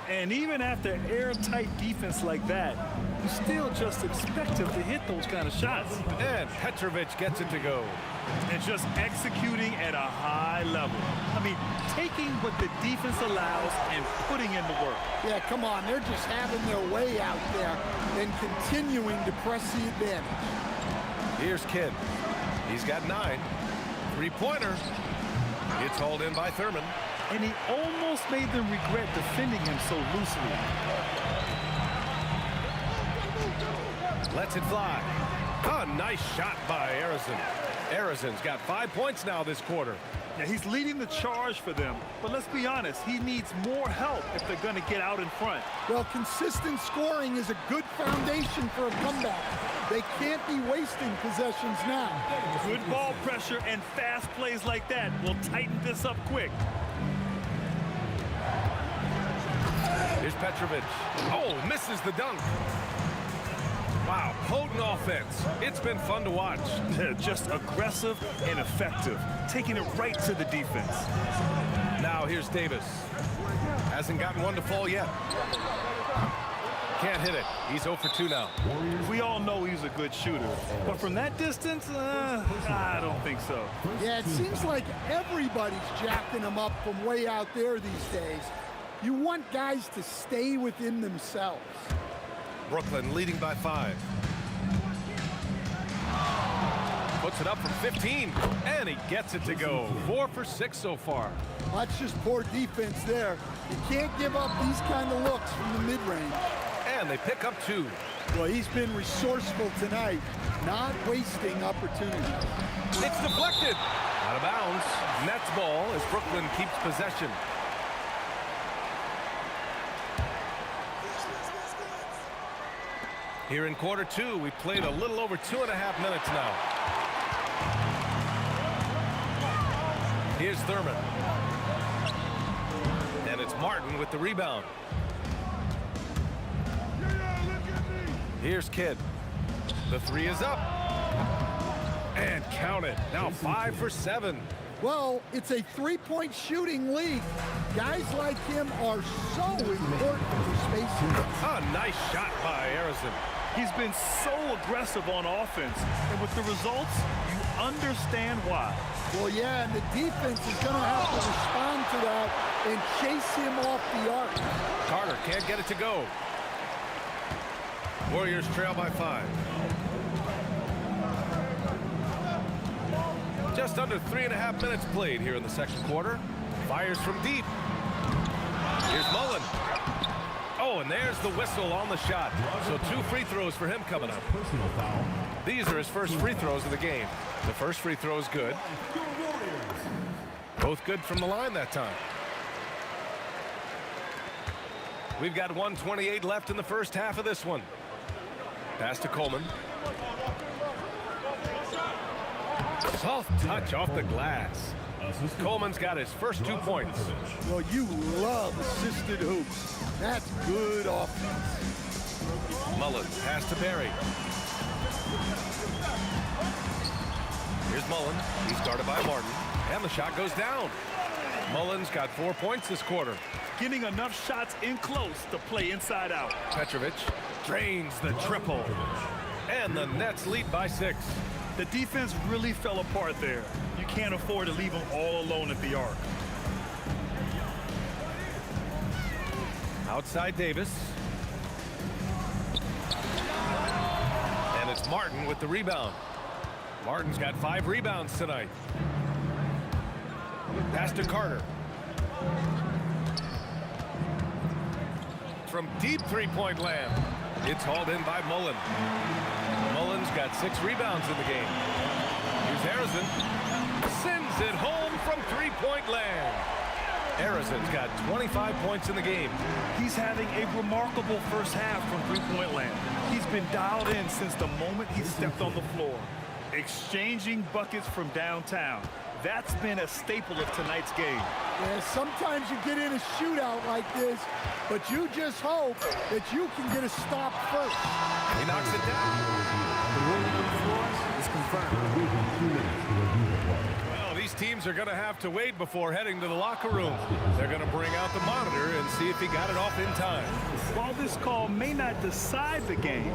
And even after airtight defense like that, you still just expect him to hit those kind of shots. And Petrovic gets it to go. And just executing at a high level. I mean, taking what the defense allows and putting in the work. Yeah, come on. They're just having their way out there and continuing to press the advantage. Here's Kidd. He's got 9. 3-pointer. It's hauled in by Thurman. And he almost made them regret defending him so loosely. Lets it fly. A nice shot by Arizin. Arizin's got 5 points now this quarter. Now he's leading the charge for them, but let's be honest, he needs more help if they're going to get out in front. Well, consistent scoring is a good foundation for a comeback. They can't be wasting possessions now. Good ball pressure and fast plays like that will tighten this up quick. Here's Petrovic. Oh, misses the dunk. Wow, potent offense. It's been fun to watch. Just aggressive and effective, taking it right to the defense. Now here's Davis. Hasn't gotten one to fall yet. Can't hit it. He's 0 for 2 now. We all know he's a good shooter, but from that distance, I don't think so. Yeah, it seems like everybody's jacking him up from way out there these days. You want guys to stay within themselves. Brooklyn leading by 5. Puts it up from 15, and he gets it to go. 4 for 6 so far. That's just poor defense there. You can't give up these kind of looks from the mid-range. And they pick up 2. Well, he's been resourceful tonight, not wasting opportunities. It's deflected. Out of bounds. Nets ball as Brooklyn keeps possession. Here in quarter 2, we played a little over 2.5 minutes now. Here's Thurman. And it's Martin with the rebound. Here's Kidd. The 3 is up. And count it. Now 5 for 7. Well, it's a three-point shooting league. Guys like him are so important for spacing. A nice shot by Arizin. He's been so aggressive on offense, and with the results, you understand why. Well, yeah, and the defense is going to have to respond to that and chase him off the arc. Carter can't get it to go. Warriors trail by 5. Just under 3.5 minutes played here in the second quarter. Fires from deep. Here's Mullen. Oh, and there's the whistle on the shot. So 2 free throws for him coming up. These are his first free throws of the game. The first free throw is good. Both good from the line that time. We've got 1:28 left in the first half of this one. Pass to Coleman. Soft touch off the glass. Coleman's got his first 2 points. Well, you love assisted hoops. That's good offense. Mullen, pass to Barry. Here's Mullen. He's guarded by Martin. And the shot goes down. Mullen's got 4 points this quarter. Getting enough shots in close to play inside out. Petrovic drains the triple. And the Nets lead by 6. The defense really fell apart there. You can't afford to leave them all alone at the arc. Outside Davis. And it's Martin with the rebound. Martin's got 5 rebounds tonight. Pass to Carter. From deep three-point land. It's hauled in by Mullen. Mullen's got 6 rebounds in the game. Here's Harrison. Sends it home from three-point land. Harrison's got 25 points in the game. He's having a remarkable first half from three-point land. He's been dialed in since the moment he stepped on the floor. Exchanging buckets from downtown. That's been a staple of tonight's game. Yeah, sometimes you get in a shootout like this, but you just hope that you can get a stop first. He knocks it down. The ruling on the floor is confirmed. We have 2 minutes to review the play. Well, these teams are going to have to wait before heading to the locker room. They're going to bring out the monitor and see if he got it off in time. While this call may not decide the game,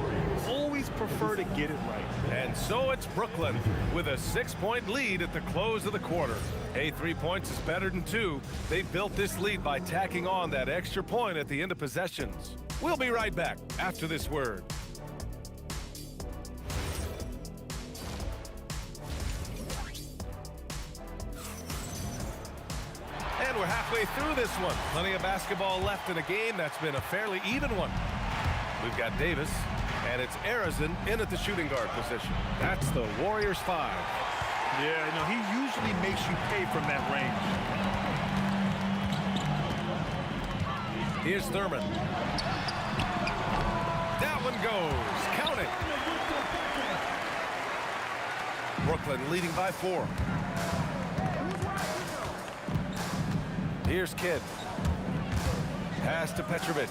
always prefer to get it right. And so it's Brooklyn with a 6-point lead at the close of the quarter. Hey, 3 points is better than 2. They built this lead by tacking on that extra point at the end of possessions. We'll be right back after this word. And we're halfway through this one. Plenty of basketball left in a game that's been a fairly even one. We've got Davis, and it's Arizin in at the shooting guard position. That's the Warriors 5. Yeah, you know, he usually makes you pay from that range. Here's Thurman. That one goes. Count it. Brooklyn leading by 4. Here's Kidd. Pass to Petrovic.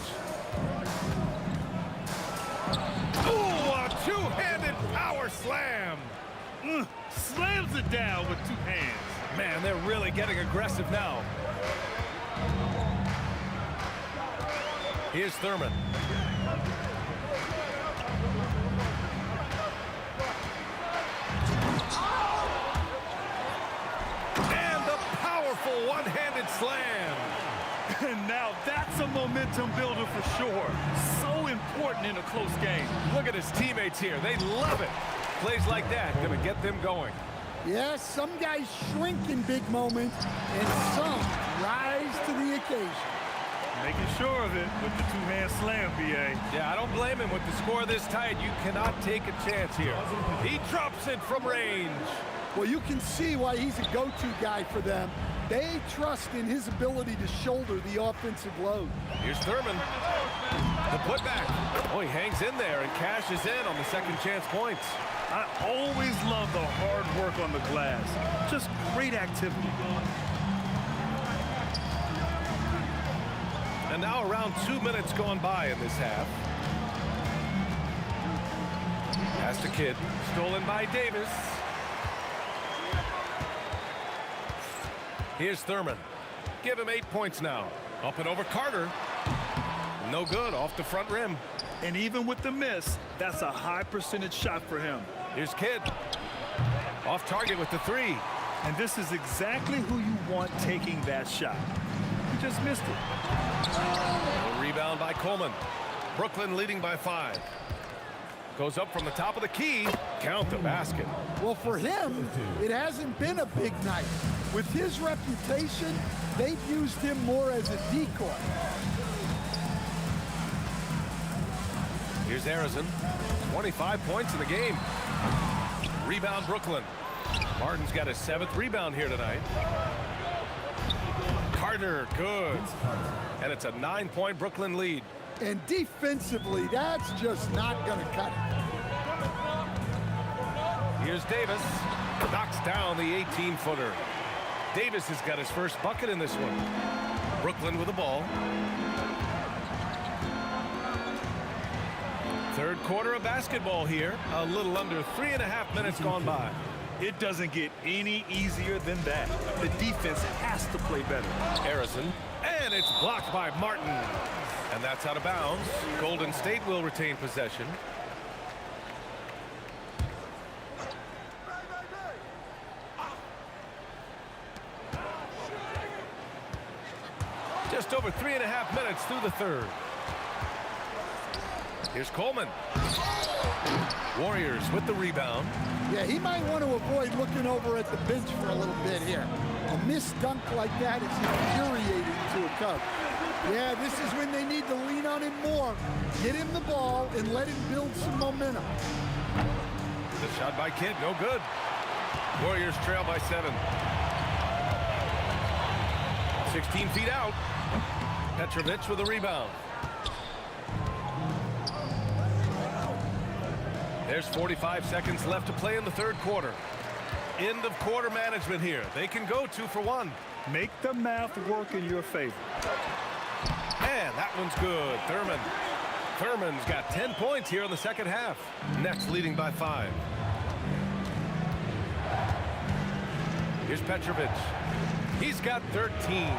Ooh, a two-handed power slam. Slams it down with 2 hands. Man, they're really getting aggressive now. Here's Thurman. And the powerful one-handed slam. And now that's a momentum builder for sure. So important in a close game. Look at his teammates here. They love it. Plays like that going to get them going. Yes, some guys shrink in big moments, and some rise to the occasion. Making sure of it with the 2-hand slam, B.A. Yeah, I don't blame him. With the score this tight, you cannot take a chance here. He drops it from range. Well, you can see why he's a go-to guy for them. They trust in his ability to shoulder the offensive load. Here's Thurman. The putback. Oh, he hangs in there and cashes in on the second chance points. I always love the hard work on the glass. Just great activity. And now around 2 minutes gone by in this half. Pass to Kidd. Stolen by Davis. Here's Thurman. Give him 8 points now. Up and over Carter. No good, off the front rim. And even with the miss, that's a high percentage shot for him. Here's Kidd. Off target with the 3. And this is exactly who you want taking that shot. He just missed it. A rebound by Coleman. Brooklyn leading by 5. Goes up from the top of the key. Count the basket. Well, for him, it hasn't been a big night. With his reputation, they've used him more as a decoy. Here's Arizin. 25 points in the game. Rebound Brooklyn. Martin's got his 7th rebound here tonight. Carter, good. And it's a 9-point Brooklyn lead. And defensively, that's just not going to cut it. Here's Davis. Knocks down the 18-footer. Davis has got his first bucket in this one. Brooklyn with the ball. Third quarter of basketball here. A little under 3.5 minutes gone by. It doesn't get any easier than that. The defense has to play better. Harrison, and it's blocked by Martin. And that's out of bounds. Golden State will retain possession. Just over 3.5 minutes through the third. Here's Coleman. Warriors with the rebound. Yeah, he might want to avoid looking over at the bench for a little bit here. A missed dunk like that is infuriating to a Cub. Yeah, this is when they need to lean on him more. Get him the ball and let him build some momentum. The shot by Kidd, no good. Warriors trail by 7. 16 feet out. Petrovic with a rebound. There's 45 seconds left to play in the third quarter. End of quarter management here. They can go 2 for 1. Make the math work in your favor. And that one's good. Thurman's got 10 points here in the second half. Nets leading by 5. Here's Petrovic. He's got 13.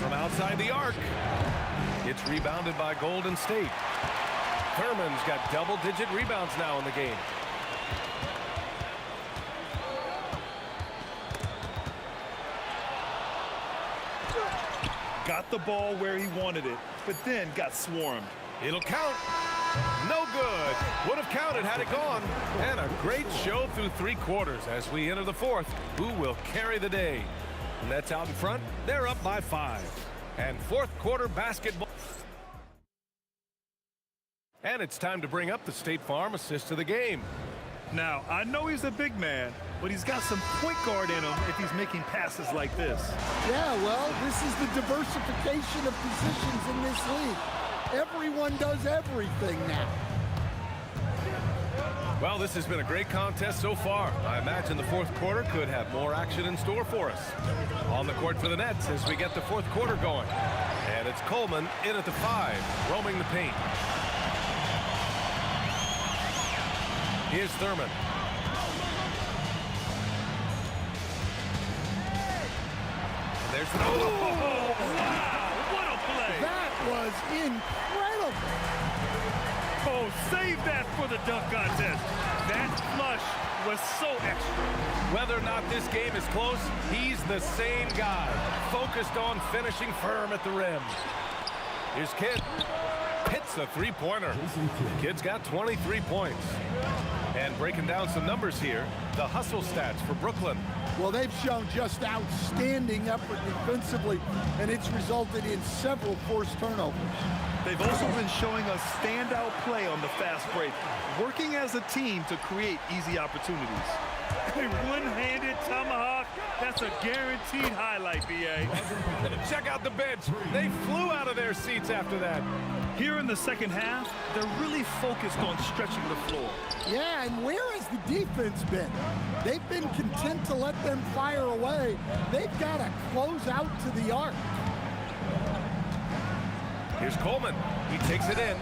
From outside the arc. It's rebounded by Golden State. Thurman's got double-digit rebounds now in the game. Got the ball where he wanted it, but then got swarmed. It'll count. No good. Would have counted had it gone. And a great show through 3 quarters as we enter the fourth. Who will carry the day? Nets out in front. They're up by 5. And fourth quarter basketball. And it's time to bring up the State Farm assist of the game. Now, I know he's a big man, but he's got some point guard in him if he's making passes like this. Yeah, well, this is the diversification of positions in this league. Everyone does everything now. Well, this has been a great contest so far. I imagine the fourth quarter could have more action in store for us. On the court for the Nets as we get the fourth quarter going. And it's Coleman in at the 5, roaming the paint. Here's Thurman. There's the... Oh, wow! What a play! That was incredible. Oh, save that for the dunk contest. That flush was so extra. Whether or not this game is close, he's the same guy. Focused on finishing firm at the rim. Here's Kidd. Hits a 3-pointer. Kidd's got 23 points. And breaking down some numbers here, the hustle stats for Brooklyn. Well, they've shown just outstanding effort defensively, and it's resulted in several forced turnovers. They've also been showing us standout play on the fast break, working as a team to create easy opportunities. A one-handed tomahawk, that's a guaranteed highlight, B.A. Check out the bench. They flew out of their seats after that. Here in the second half, they're really focused on stretching the floor. Yeah, and where has the defense been? They've been content to let them fire away. They've got to close out to the arc. Here's Coleman. He takes it in.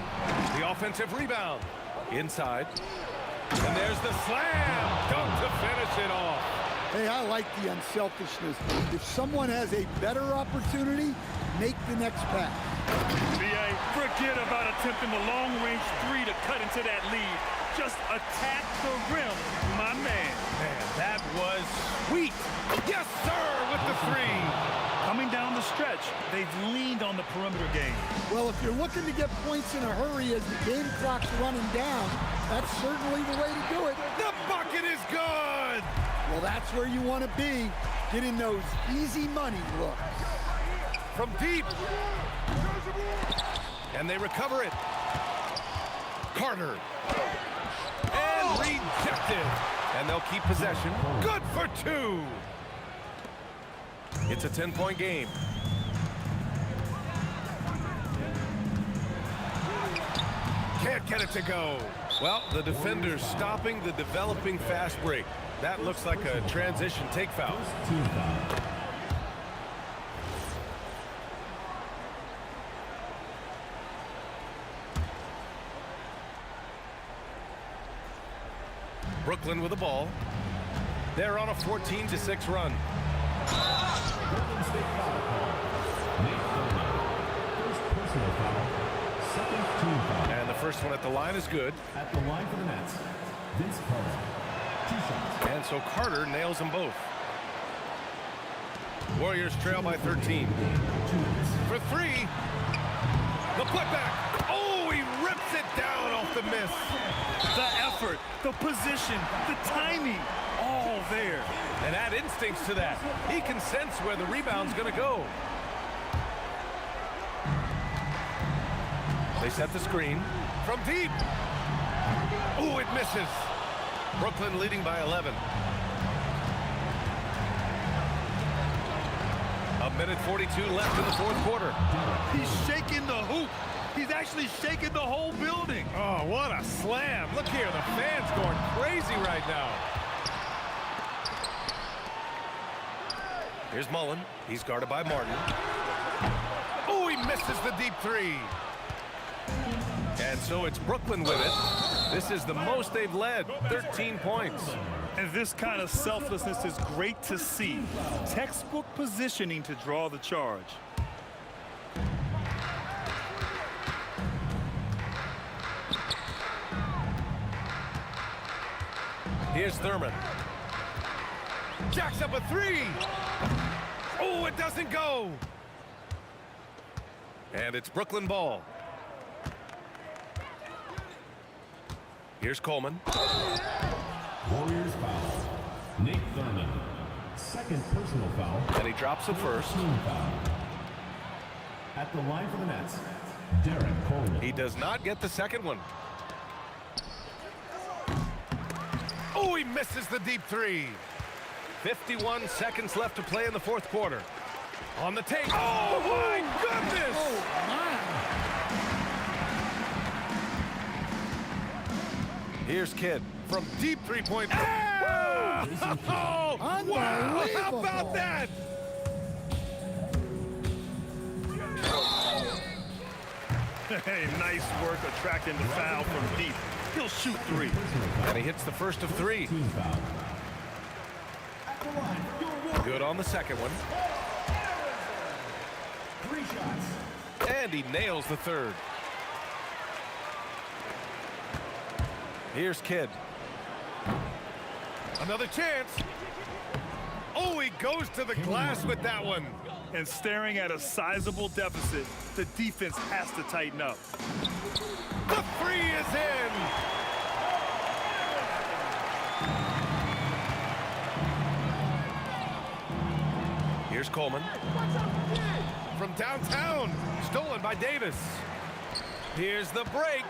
The offensive rebound. Inside. And there's the slam. Dunk to finish it off. Hey, I like the unselfishness. If someone has a better opportunity, make the next pass. B.A., forget about attempting the long-range 3 to cut into that lead. Just attack the rim, my man. Man, that was sweet. Yes, sir, with the 3. Coming down the stretch, they've leaned on the perimeter game. Well, if you're looking to get points in a hurry as the game clock's running down, that's certainly the way to do it. The bucket is good. Well, that's where you want to be, getting those easy money looks. From deep. And they recover it. Carter. And rejected. And they'll keep possession. Good for 2. It's a 10-point game. Can't get it to go. Well, the defender's stopping the developing fast break. That looks like a transition take foul. Brooklyn with the ball. They're on a 14-6 run. And the first one at the line is good. At the line for the Nets, Vince Carter. 2 shots. And so Carter nails them both. Warriors trail by 13. For 3. The putback. Oh, he rips it down off the miss. The effort, the position, the timing, all there. And add instincts to that. He can sense where the rebound's going to go. They set the screen from deep. Oh, it misses. Brooklyn leading by 11. A minute 42 left in the fourth quarter. He's shaking the hoop. He's actually shaking the whole building. Oh, what a slam. Look here, the fans going crazy right now. Here's Mullen. He's guarded by Martin. Oh, he misses the deep 3. And so it's Brooklyn with it. This is the most they've led, 13 points. And this kind of selflessness is great to see. Textbook positioning to draw the charge. Here's Thurman. Jacks up a 3. Oh, it doesn't go. And it's Brooklyn ball. Here's Coleman. Warriors foul. Nate Thurman. Second personal foul. And he drops the first. Foul. At the line for the Nets, Derek Coleman. He does not get the second one. Oh, he misses the deep 3. 51 seconds left to play in the fourth quarter. On the take. Oh, my goodness! Oh, my. Here's Kidd from deep 3-point. Ah! Oh, wow! How about that? Hey, nice work attracting the foul from deep. He'll shoot 3. And he hits the first of 3. Good on the second one. 3 shots. And he nails the third. Here's Kidd. Another chance. Oh, he goes to the glass with that one. And staring at a sizable deficit, the defense has to tighten up. The 3 is in. Here's Coleman. From downtown. Stolen by Davis. Here's the break.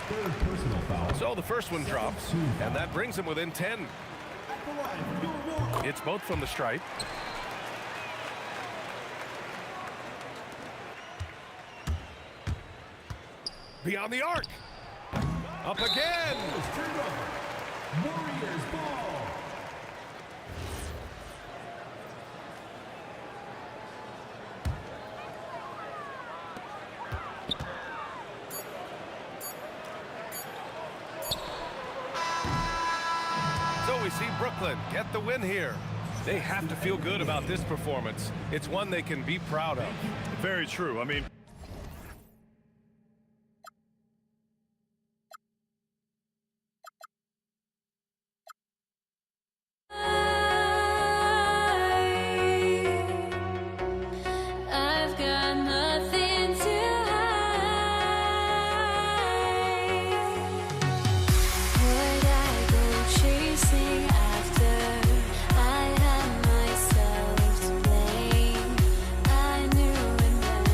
Third personal foul. So the first one drops, and that brings him within 10. It's both from the stripe. Beyond the arc. Up again. Warriors ball. So we see Brooklyn get the win here. They have to feel good about this performance. It's one they can be proud of. Very true. I mean, I've got nothing to hide. Would I go chasing after? I had myself to blame. I knew and then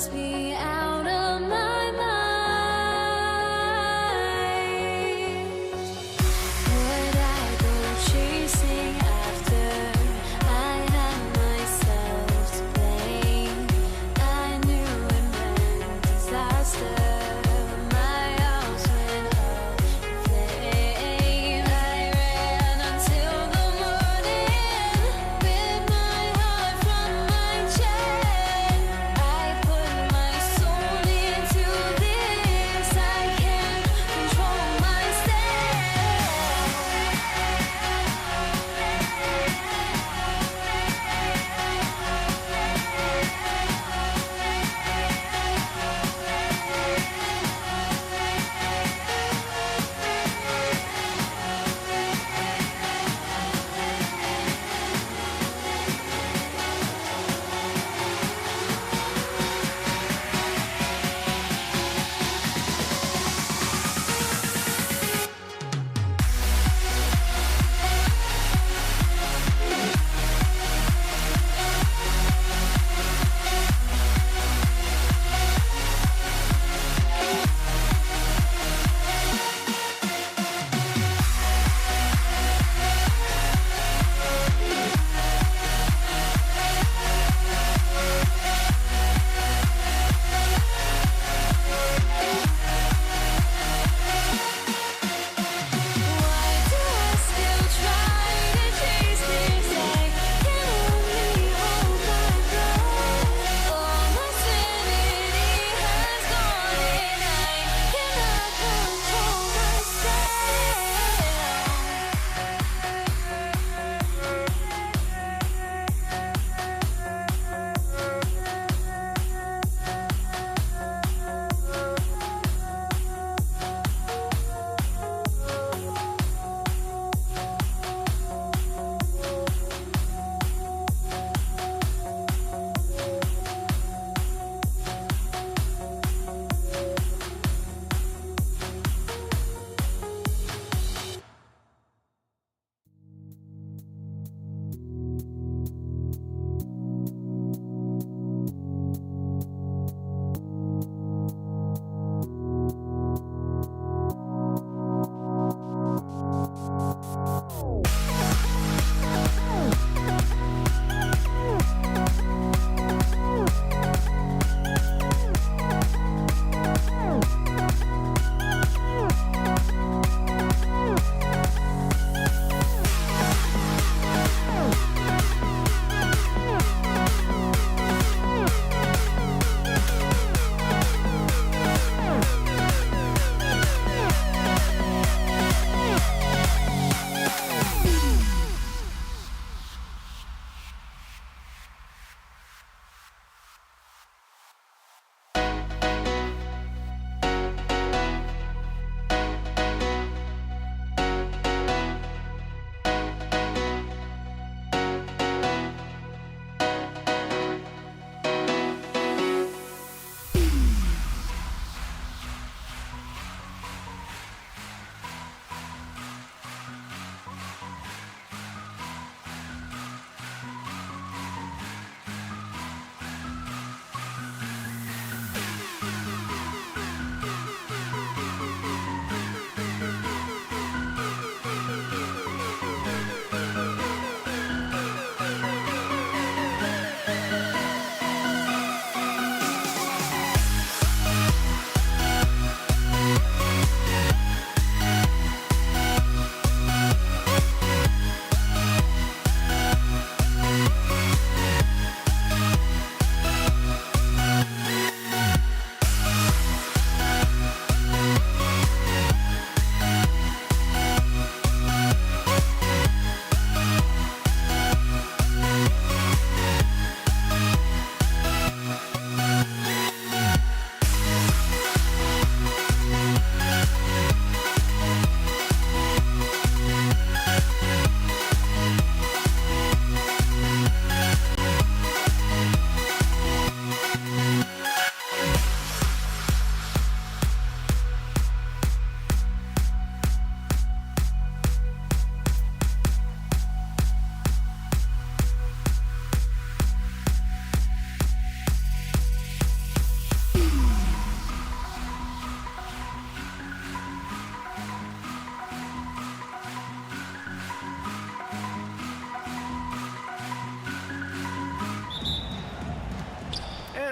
must be out of my mind. Would I go chasing after? I had myself to blame. I knew it meant disaster. My house went up in flames. I ran until the morning with my heart from my chest. I put my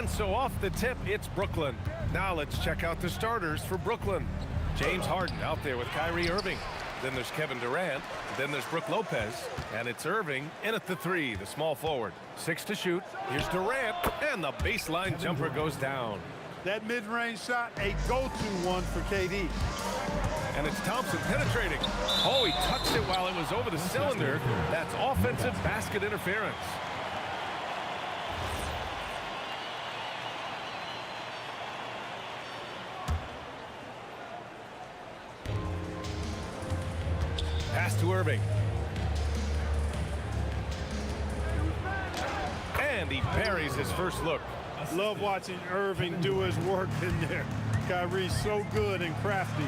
And so off the tip, it's Brooklyn. Now let's check out the starters for Brooklyn. James Harden out there with Kyrie Irving. Then there's Kevin Durant. Then there's Brook Lopez. And it's Irving in at the 3, the small forward. 6 to shoot. Here's Durant. And the baseline jumper goes down. That mid-range shot, a go-to one for KD. And it's Thompson penetrating. Oh, he touched it while it was over the cylinder. That's offensive basket interference. Pass to Irving. And he buries his first look. Love watching Irving do his work in there. Kyrie's so good and crafty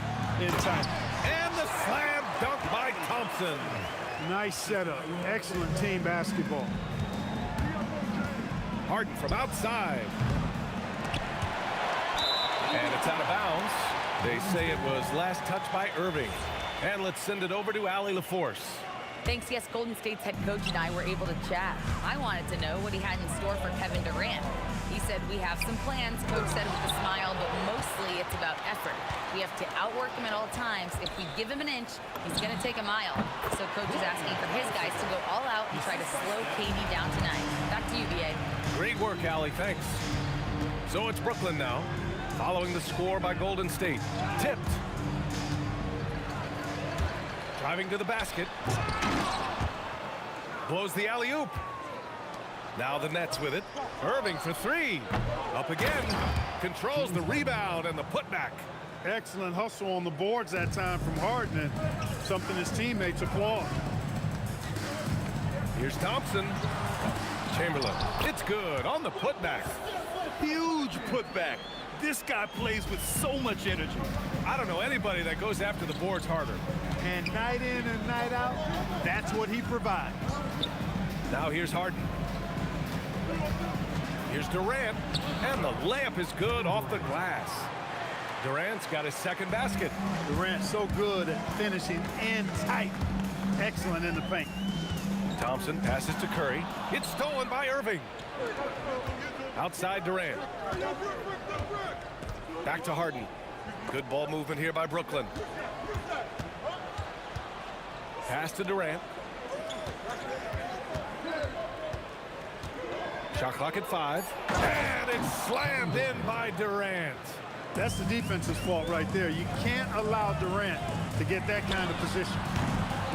in time. And the slam dunk by Thompson. Nice setup. Excellent team basketball. Harden from outside. And it's out of bounds. They say it was last touched by Irving. And let's send it over to Allie LaForce. Thanks, yes, Golden State's head coach and I were able to chat. I wanted to know what he had in store for Kevin Durant. He said, we have some plans, coach said with a smile, but mostly it's about effort. We have to outwork him at all times. If we give him an inch, he's going to take a mile. So coach is asking for his guys to go all out and try to slow KD down tonight. Back to you, BA. Great work, Allie. Thanks. So it's Brooklyn now, following the score by Golden State. Tipped. Driving to the basket. Blows the alley-oop. Now the Nets with it. Irving for 3. Up again. Controls the rebound and the putback. Excellent hustle on the boards that time from Harden, and something his teammates applaud. Here's Thompson. Chamberlain. It's good on the putback. Huge putback. This guy plays with so much energy. I don't know anybody that goes after the boards harder. And night in and night out, that's what he provides. Now here's Harden. Here's Durant. And the layup is good off the glass. Durant's got his second basket. Durant so good at finishing in tight. Excellent in the paint. Thompson passes to Curry. It's stolen by Irving. Outside Durant. Back to Harden. Good ball movement here by Brooklyn. Pass to Durant. Shot clock at 5. And it's slammed in by Durant. That's the defense's fault right there. You can't allow Durant to get that kind of position.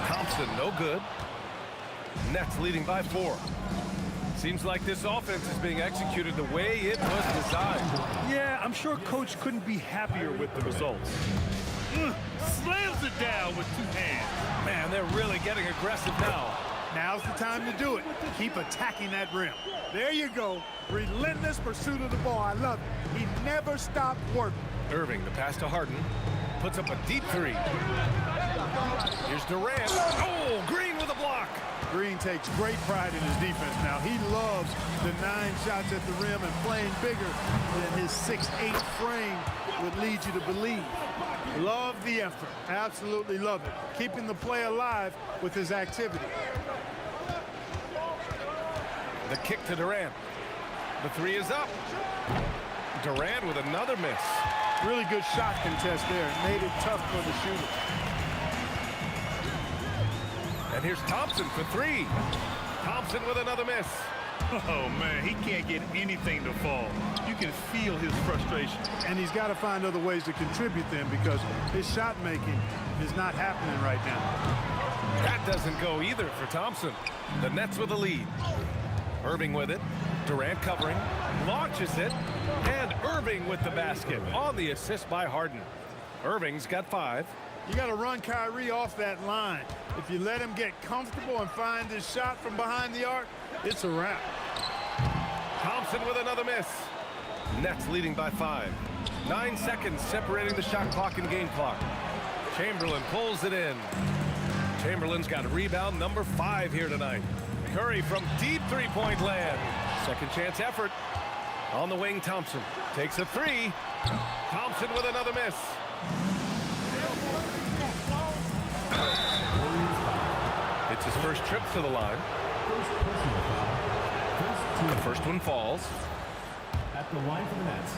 Thompson, no good. Nets leading by 4. Seems like this offense is being executed the way it was designed. Yeah, I'm sure coach couldn't be happier with the results. Slams it down with 2 hands. Man, they're really getting aggressive now. Now's the time to do it. Keep attacking that rim. There you go. Relentless pursuit of the ball. I love it. He never stopped working. Irving, the pass to Harden. Puts up a deep 3. Here's Durant. Oh, Green with a block. Green takes great pride in his defense now. He loves the 9 shots at the rim and playing bigger than his 6'8" frame would lead you to believe. Love the effort. Absolutely love it. Keeping the play alive with his activity. The kick to Durant. The 3 is up. Durant with another miss. Really good shot contest there. It made it tough for the shooter. And here's Thompson for 3. Thompson with another miss. Oh, man, he can't get anything to fall. You can feel his frustration. And he's got to find other ways to contribute then, because his shot making is not happening right now. That doesn't go either for Thompson. The Nets with the lead. Irving with it. Durant covering. Launches it. And Irving with the basket on the assist by Harden. Irving's got 5. You got to run Kyrie off that line. If you let him get comfortable and find his shot from behind the arc, it's a wrap. Thompson with another miss. Nets leading by 5. 9 seconds separating the shot clock and game clock. Chamberlain pulls it in. Chamberlain's got rebound number 5 here tonight. Curry from deep 3-point land. Second chance effort. On the wing, Thompson takes a 3. Thompson with another miss. It's his first trip to the line. The first one falls. At the line for the Nets,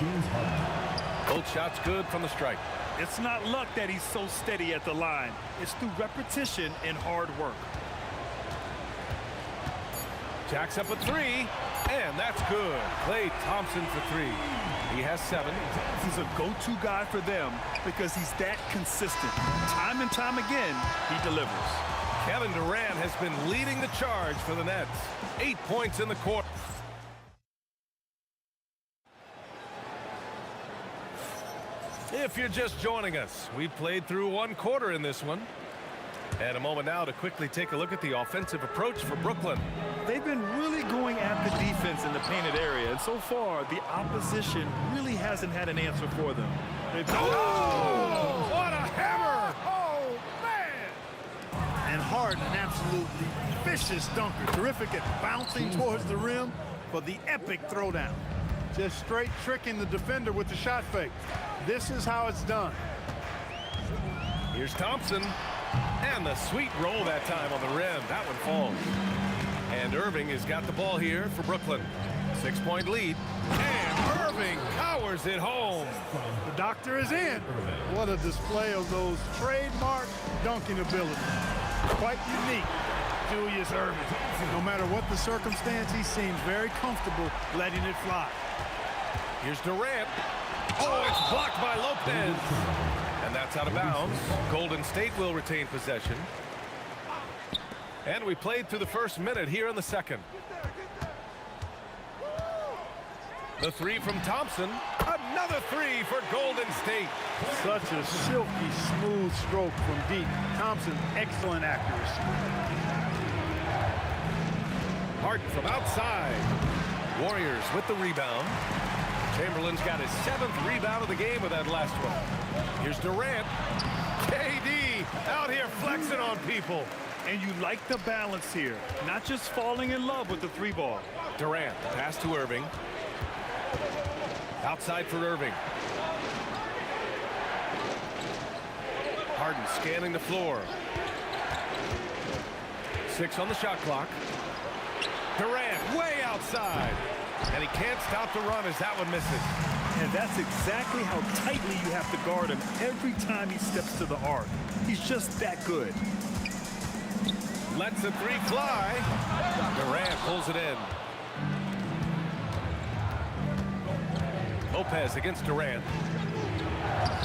James Harden. Both shots good from the strike. It's not luck that he's so steady at the line. It's through repetition and hard work. Jacks up a three, and that's good. Klay Thompson for three. He has 7. He's a go-to guy for them because he's that consistent. Time and time again, he delivers. Kevin Durant has been leading the charge for the Nets. 8 points in the quarter. If you're just joining us, we've played through 1 quarter in this one. And a moment now to quickly take a look at the offensive approach for Brooklyn. They've been really going at the defense in the painted area, and so far, the opposition really hasn't had an answer for them. Oh! What a hammer! Oh, man! And Harden, an absolutely vicious dunker. Terrific at bouncing towards the rim for the epic throwdown. Just straight tricking the defender with the shot fake. This is how it's done. Here's Thompson. And the sweet roll that time on the rim. That one falls. And Irving has got the ball here for Brooklyn. 6-point lead. And Irving powers it home. The doctor is in. What a display of those trademark dunking abilities. Quite unique. Julius Irving. No matter what the circumstance, he seems very comfortable letting it fly. Here's Durant. Oh, it's blocked by Lopez. And that's out of bounds. Golden State will retain possession. And we played through the first minute here in the second. The three from Thompson. Another three for Golden State. Such a silky, smooth stroke from deep. Thompson, excellent accuracy. Harden from outside. Warriors with the rebound. Chamberlain's got his 7th rebound of the game with that last one. Here's Durant. KD out here flexing on people. And you like the balance here, not just falling in love with the 3-ball. Durant, pass to Irving. Outside for Irving. Harden scanning the floor. 6 on the shot clock. Durant way outside. And he can't stop the run as that one misses. And that's exactly how tightly you have to guard him every time he steps to the arc. He's just that good. Lets the three fly. Durant pulls it in. Lopez against Durant.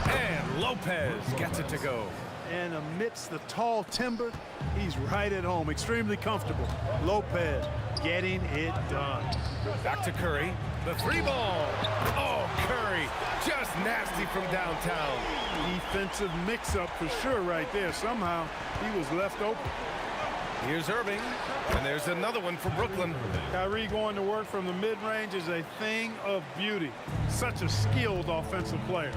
And Lopez gets it to go. And amidst the tall timber, he's right at home. Extremely comfortable. Lopez getting it done. Back to Curry. The 3-ball. Oh, Curry. Just nasty from downtown. Defensive mix-up for sure right there. Somehow he was left open. Here's Irving. And there's another one for Brooklyn. Kyrie going to work from the mid-range is a thing of beauty. Such a skilled offensive player.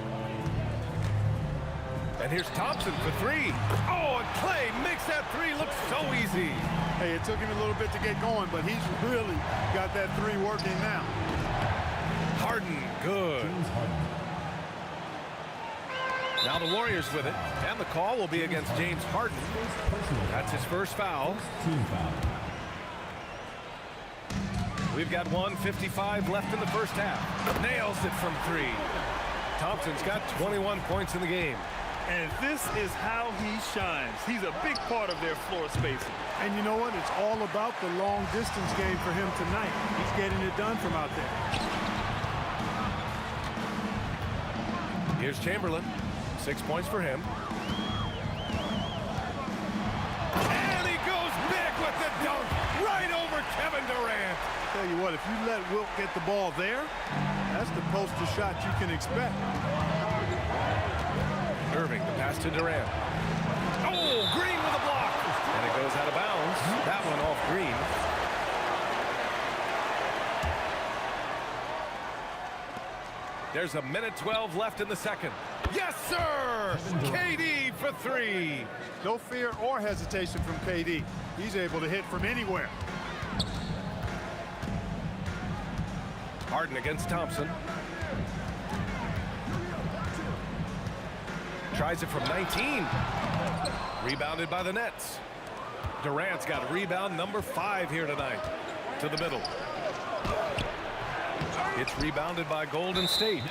And here's Thompson for 3. Oh, and Klay makes that 3 look so easy. Hey, it took him a little bit to get going, but he's really got that 3 working now. Harden, good. Now the Warriors with it, and the call will be against James Harden. That's his first foul. We've got 1:55 left in the first half. Nails it from 3. Thompson's got 21 points in the game. And this is how he shines. He's a big part of their floor spacing. And you know what? It's all about the long distance game for him tonight. He's getting it done from out there. Here's Chamberlain. 6 points for him. And he goes big with the dunk right over Kevin Durant. Tell you what, if you let Wilt get the ball there, that's the poster shot you can expect. Irving, the pass to Durant. Oh, Green with a block. And it goes out of bounds. That one off Green. There's a minute 12 left in the second. Yes, sir! KD for 3. No fear or hesitation from KD. He's able to hit from anywhere. Harden against Thompson. Tries it from 19. Rebounded by the Nets. Durant's got rebound number 5 here tonight. To the middle. It's rebounded by Golden State.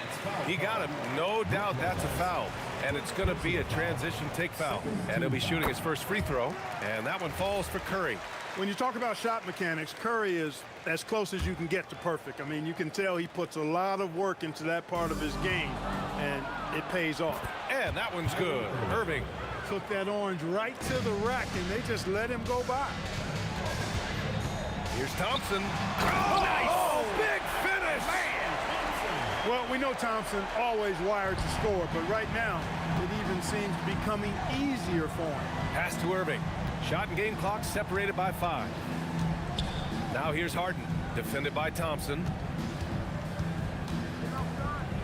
He got him. No doubt that's a foul. And it's going to be a transition take foul. And he'll be shooting his first free throw. And that one falls for Curry. When you talk about shot mechanics, Curry is as close as you can get to perfect. I mean, you can tell he puts a lot of work into that part of his game, and it pays off. And that one's good. Irving. Took that orange right to the rack, and they just let him go by. Here's Thompson. Oh, nice! Oh, big finish! Man! Well, we know Thompson always wired to score, but right now, it even seems becoming easier for him. Pass to Irving. Shot and game clock separated by 5. Now here's Harden, defended by Thompson.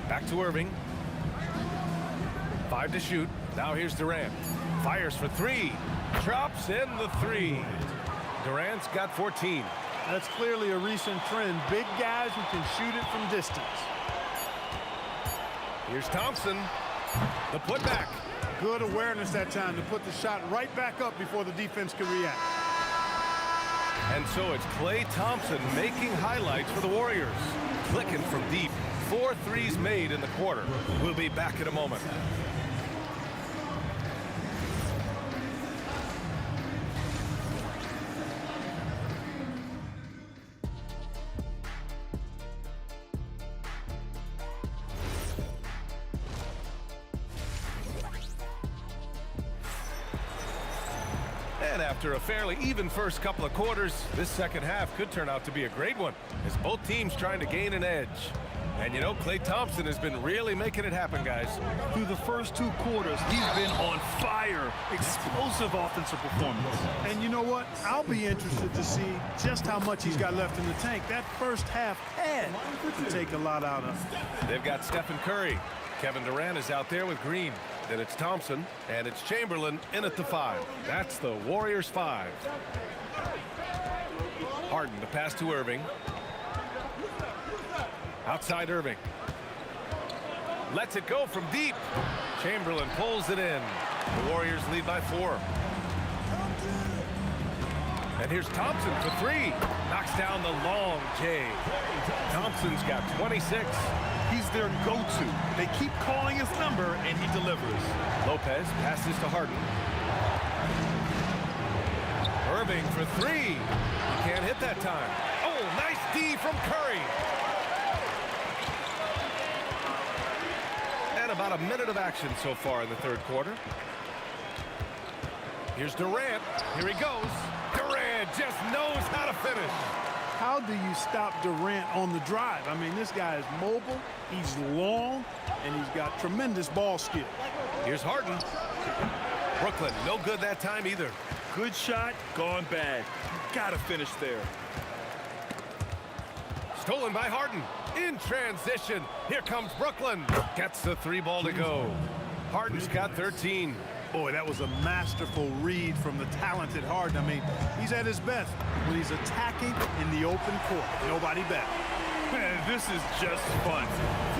Back to Irving. 5 to shoot. Now here's Durant. Fires for 3. Drops in the 3. Durant's got 14. That's clearly a recent trend. Big guys who can shoot it from distance. Here's Thompson. The putback. Good awareness that time to put the shot right back up before the defense can react. And so it's Klay Thompson making highlights for the Warriors. Clicking from deep. 4 threes made in the quarter. We'll be back in a moment. And after a fairly even first couple of quarters, this second half could turn out to be a great one, as both teams trying to gain an edge. And you know, Klay Thompson has been really making it happen, guys. Through the first 2 quarters, he's been on fire. Explosive offensive performance. And you know what? I'll be interested to see just how much he's got left in the tank. That first half had to take a lot out of him. They've got Stephen Curry. Kevin Durant is out there with Green. Then it's Thompson, and it's Chamberlain in at the 5. That's the Warriors' 5. Harden to pass to Irving. Outside Irving. Lets it go from deep. Chamberlain pulls it in. The Warriors lead by 4. And here's Thompson for 3. Knocks down the long J. Thompson's got 26. He's their go-to. They keep calling his number, and he delivers. Lopez passes to Harden. Irving for 3. He can't hit that time. Oh, nice D from Curry. And about a minute of action so far in the third quarter. Here's Durant. Here he goes. Durant just knows how to finish. How do you stop Durant on the drive? I mean, this guy is mobile, he's long, and he's got tremendous ball skill. Here's Harden. Brooklyn, no good that time either. Good shot, gone bad. Gotta finish there. Stolen by Harden. In transition. Here comes Brooklyn. Gets the 3 ball to go. Harden's got 13. Boy, that was a masterful read from the talented Harden. I mean, he's at his best when he's attacking in the open court. Nobody better. Man, this is just fun.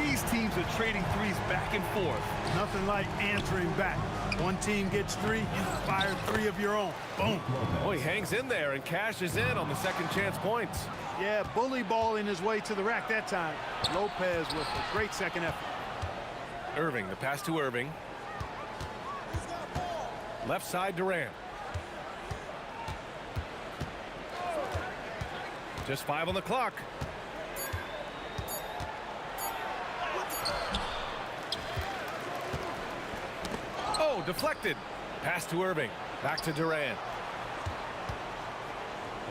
These teams are trading threes back and forth. Nothing like answering back. One team gets 3, you fire 3 of your own. Boom. Oh, he hangs in there and cashes in on the second chance points. Yeah, bully balling his way to the rack that time. Lopez with a great second effort. Irving, the pass to Irving. Left side Durant. Just 5 on the clock. Oh, deflected. Pass to Irving. Back to Durant.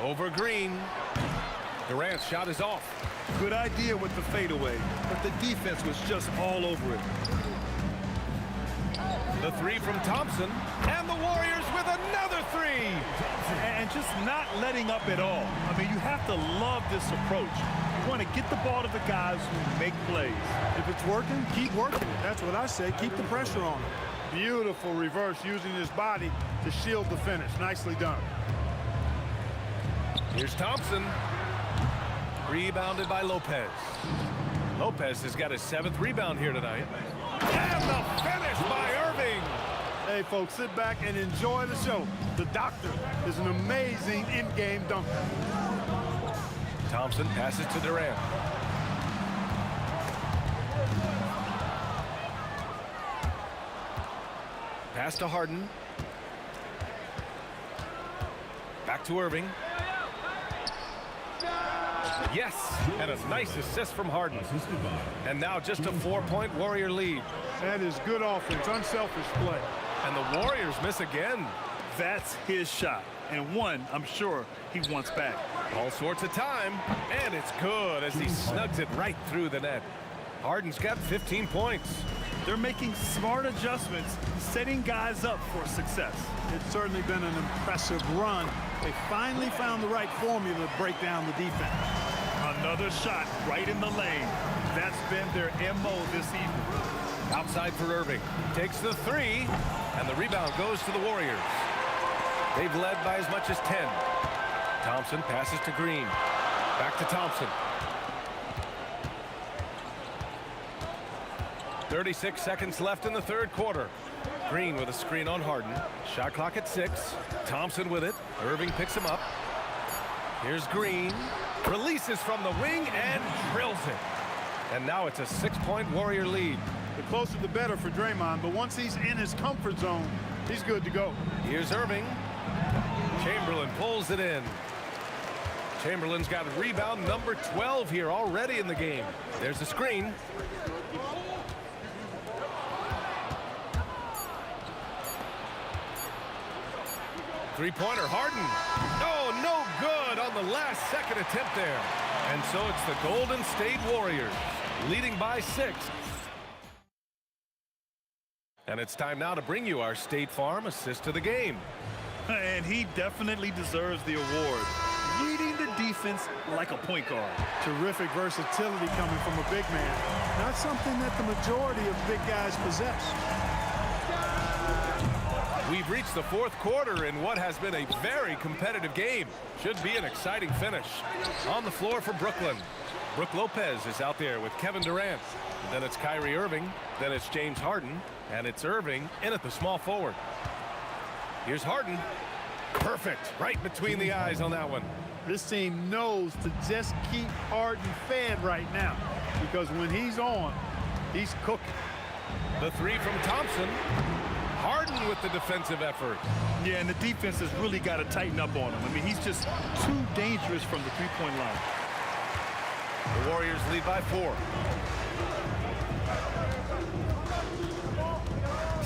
Over Green. Durant's shot is off. Good idea with the fadeaway, but the defense was just all over it. The 3 from Thompson, and the Warriors with another 3. And just not letting up at all. I mean, you have to love this approach. You want to get the ball to the guys who make plays. If it's working, keep working it. That's what I say. Keep the pressure on him. Beautiful reverse using his body to shield the finish. Nicely done. Here's Thompson. Rebounded by Lopez. Lopez has got his 7th rebound here tonight. And the finish by Irving. Hey, folks, sit back and enjoy the show. The doctor is an amazing in-game dunker. Thompson passes to Durant. Pass to Harden. Back to Irving. Yes, and a nice assist from Harden. And now just a 4-point Warrior lead. That is good offense, unselfish play. And the Warriors miss again. That's his shot, and one I'm sure he wants back. All sorts of time, and it's good as he snugs it right through the net. Harden's got 15 points. They're making smart adjustments, setting guys up for success. It's certainly been an impressive run. They finally found the right formula to break down the defense. Another shot right in the lane. That's been their MO this evening. Outside for Irving. Takes the three, and the rebound goes to the Warriors. They've led by as much as 10. Thompson passes to Green. Back to Thompson. 36 seconds left in the third quarter. Green with a screen on Harden. Shot clock at 6. Thompson with it. Irving picks him up. Here's Green. Releases from the wing and drills it. And now it's a 6-point Warrior lead. The closer the better for Draymond, but once he's in his comfort zone, he's good to go. Here's Irving. Chamberlain pulls it in. Chamberlain's got rebound number 12 here already in the game. There's the screen. Three-pointer, Harden. Oh, no good on the last second attempt there. And so it's the Golden State Warriors leading by 6. And it's time now to bring you our State Farm assist of the game. And he definitely deserves the award. Reading the defense like a point guard. Terrific versatility coming from a big man. Not something that the majority of big guys possess. We've reached the fourth quarter in what has been a very competitive game. Should be an exciting finish. On the floor for Brooklyn. Brook Lopez is out there with Kevin Durant. Then it's Kyrie Irving. Then it's James Harden. And it's Irving in at the small forward. Here's Harden. Perfect. Right between the eyes on that one. This team knows to just keep Harden fed right now, because when he's on, he's cooking. The three from Thompson. Harden with the defensive effort. Yeah, and the defense has really got to tighten up on him. I mean, he's just too dangerous from the three-point line. The Warriors lead by 4.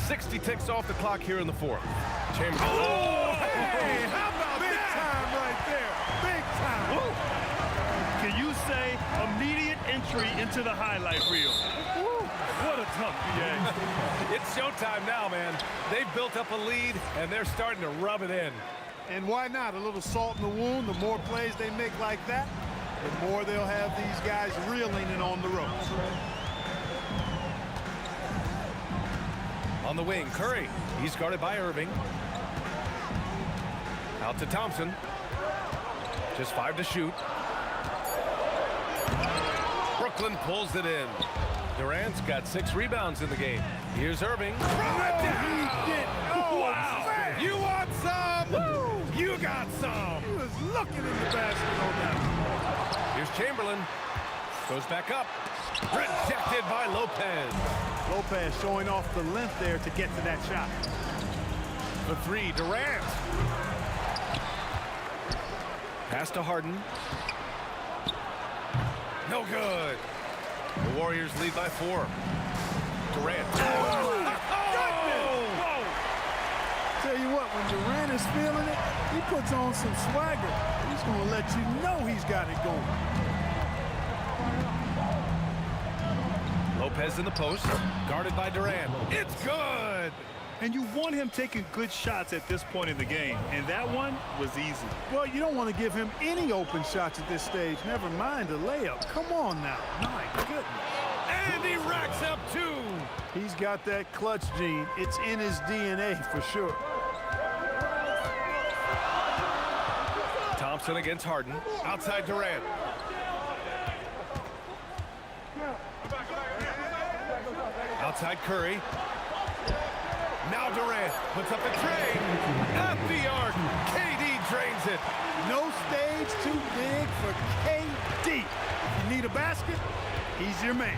60 ticks off the clock here in the fourth. Chamberlain. Oh, hey, how about big time right there? Big time. Woo. Can you say immediate entry into the highlight reel? Woo. What a tough BA. It's showtime now, man. They've built up a lead, and they're starting to rub it in. And why not? A little salt in the wound. The more plays they make like that, the more they'll have these guys reeling and on the ropes. On the wing, Curry. He's guarded by Irving. Out to Thompson. Just 5 to shoot. Brooklyn pulls it in. Durant's got 6 rebounds in the game. Here's Irving. Oh, wow. Man. You want some? Woo. You got some. He was looking in the basket on that. Here's Chamberlain. Goes back up. Rejected by Lopez. Lopez showing off the length there to get to that shot. The three, Durant. Pass to Harden. No good. The Warriors lead by 4. Durant. Oh! Whoa. Tell you what, when Durant is feeling it, he puts on some swagger. He's going to let you know he's got it going. Lopez in the post, guarded by Durant. It's good! And you want him taking good shots at this point in the game, and that one was easy. Well, you don't want to give him any open shots at this stage, never mind a layup. Come on now. My goodness. And he racks up 2. He's got that clutch gene. It's in his DNA for sure. Thompson against Harden, outside Durant. Outside Curry. Now Durant puts up a tray. At the arc. KD drains it. No stage too big for KD. If you need a basket, he's your man.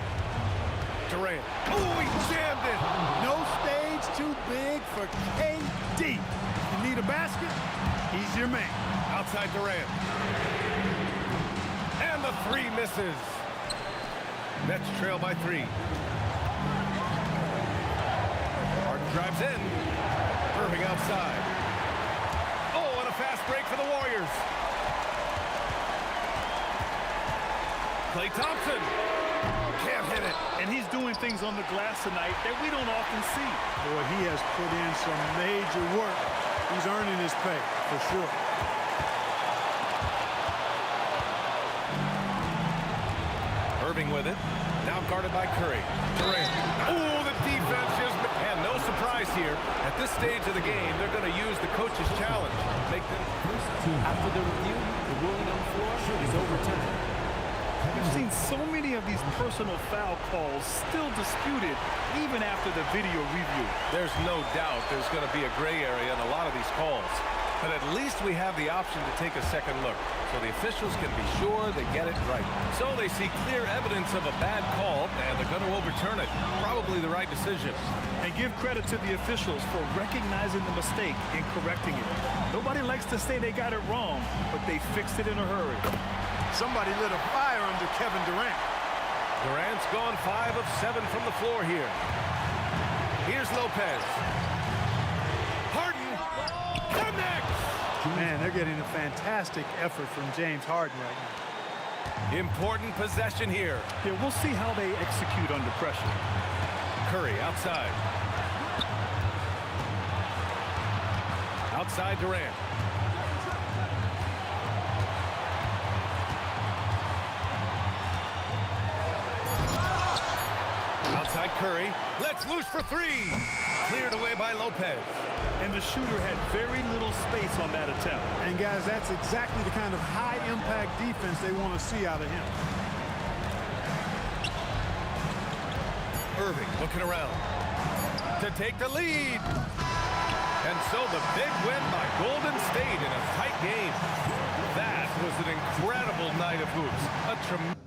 Durant. Oh, he jammed it. No stage too big for KD. You need a basket? He's your man. Outside Durant. And the three misses. Nets trail by 3. Harden drives in. Irving outside. Oh, and a fast break for the Warriors. Klay Thompson. Can't hit it. And he's doing things on the glass tonight that we don't often see. Boy, he has put in some major work. He's earning his pay, for sure. Irving with it. Now guarded by Curry. Durant. Oh, the defense just... And no surprise here. At this stage of the game, they're going to use the coach's challenge. Make them... After the review, the ruling on the floor is overturned. We've seen so many of these personal foul calls still disputed even after the video review. There's no doubt there's going to be a gray area in a lot of these calls. But at least we have the option to take a second look, so the officials can be sure they get it right. So they see clear evidence of a bad call, and they're going to overturn it. Probably the right decision. And give credit to the officials for recognizing the mistake and correcting it. Nobody likes to say they got it wrong, but they fixed it in a hurry. Somebody lit a fire under Kevin Durant. Durant's gone 5 of 7 from the floor here. Here's Lopez. Harden. They're next. Man, they're getting a fantastic effort from James Harden right now. Important possession here. Yeah, we'll see how they execute under pressure. Curry outside. Outside Durant. Outside Curry. Let's loose for 3. Cleared away by Lopez. And the shooter had very little space on that attempt. And guys, that's exactly the kind of high-impact defense they want to see out of him. Irving looking around to take the lead. And so the big win by Golden State in a tight game. That was an incredible night of hoops. A tremendous...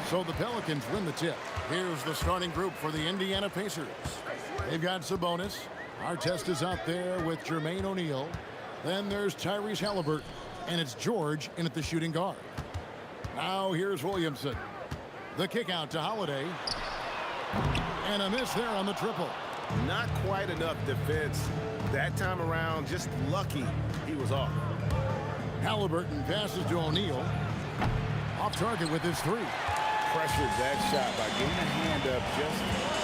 So the Pelicans win the tip. Here's the starting group for the Indiana Pacers. They've got Sabonis. Artest is out there with Jermaine O'Neal. Then there's Tyrese Halliburton, and it's George in at the shooting guard. Now here's Williamson. The kick out to Holiday. And a miss there on the triple. Not quite enough defense. That time around, just lucky he was off. Halliburton passes to O'Neal. Off target with his three. Pressured that shot by getting a hand up just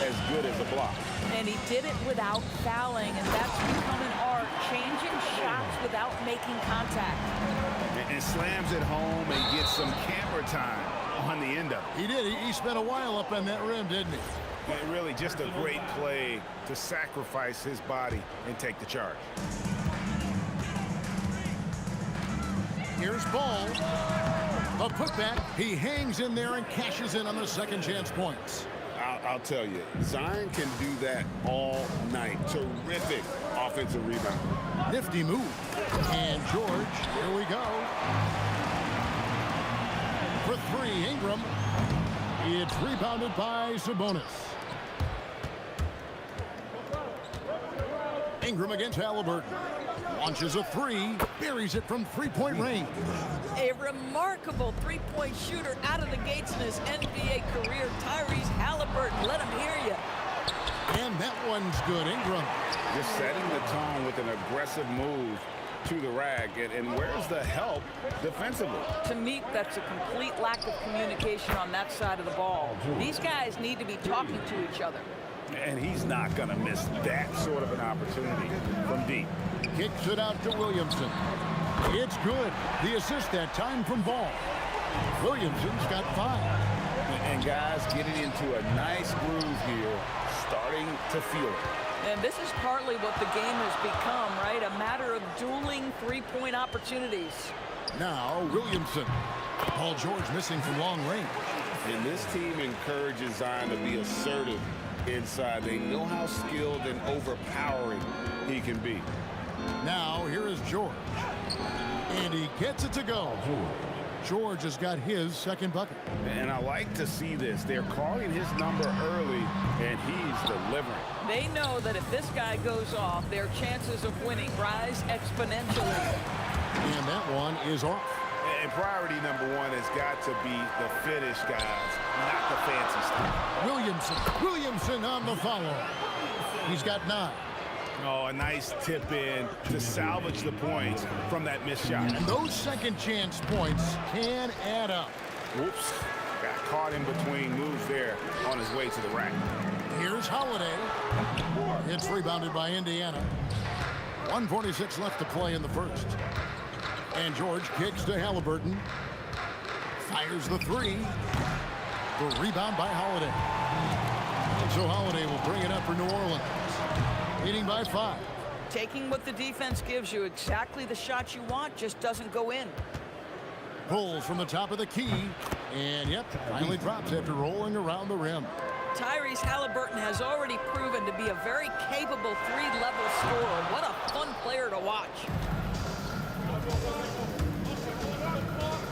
as good as a block. And he did it without fouling, and that's become an art, changing shots without making contact. And slams it home and gets some camera time on the end of it. He did. He spent a while up on that rim, didn't he? And really just a great play to sacrifice his body and take the charge. Here's Ball. A putback. He hangs in there and cashes in on the second chance points. I'll tell you, Zion can do that all night. Terrific offensive rebound. Nifty move. And George, here we go. For three, Ingram. It's rebounded by Sabonis. Ingram against Halliburton. Launches a three, buries it from three-point range. A remarkable three-point shooter out of the gates in his NBA career, Tyrese Halliburton. Let him hear you. And that one's good, Ingram. Just setting the tone with an aggressive move to the rack. And where's the help defensively? To me, that's a complete lack of communication on that side of the ball. These guys need to be talking to each other. And he's not going to miss that sort of an opportunity from deep. Kicks it out to Williamson. It's good. The assist that time from Ball. Williamson's got 5. And guys getting into a nice groove here, starting to feel it. And this is partly what the game has become, right? A matter of dueling three-point opportunities. Now Williamson. Paul George missing from long range. And this team encourages Zion to be assertive inside. They know how skilled and overpowering he can be. Now here is George. And he gets it to go. George has got his second bucket. And I like to see this. They're calling his number early, and he's delivering. They know that if this guy goes off, their chances of winning rise exponentially. And that one is off. And priority number one has got to be the finish, guys, not the fancy stuff. Williamson on the follow. He's got 9. Oh, a nice tip in to salvage the points from that missed shot. And those second chance points can add up. Whoops. Got caught in between moves there on his way to the rack. Here's Holiday. It's rebounded by Indiana. 1:46 left to play in the first. And George kicks to Halliburton. Fires the three. The rebound by Holiday. So Holiday will bring it up for New Orleans. Leading by 5. Taking what the defense gives you, exactly the shot you want, just doesn't go in. Pulls from the top of the key. And, yep, finally drops after rolling around the rim. Tyrese Halliburton has already proven to be a very capable three-level scorer. What a fun player to watch.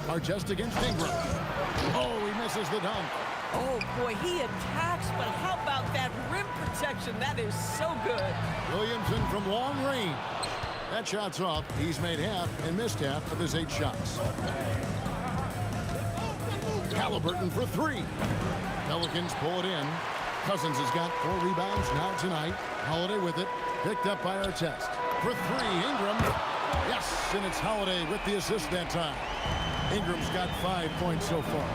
Artest against Ingram. Oh, he misses the dunk. Oh, boy, he attacks, but how about that rim protection? That is so good. Williamson from long range. That shot's off. He's made half and missed half of his 8 shots. Halliburton for 3. Pelicans pull it in. Cousins has got 4 rebounds now tonight. Holiday with it. Picked up by Artest. For 3, Ingram. Yes, and it's Holiday with the assist that time. Ingram's got 5 points so far.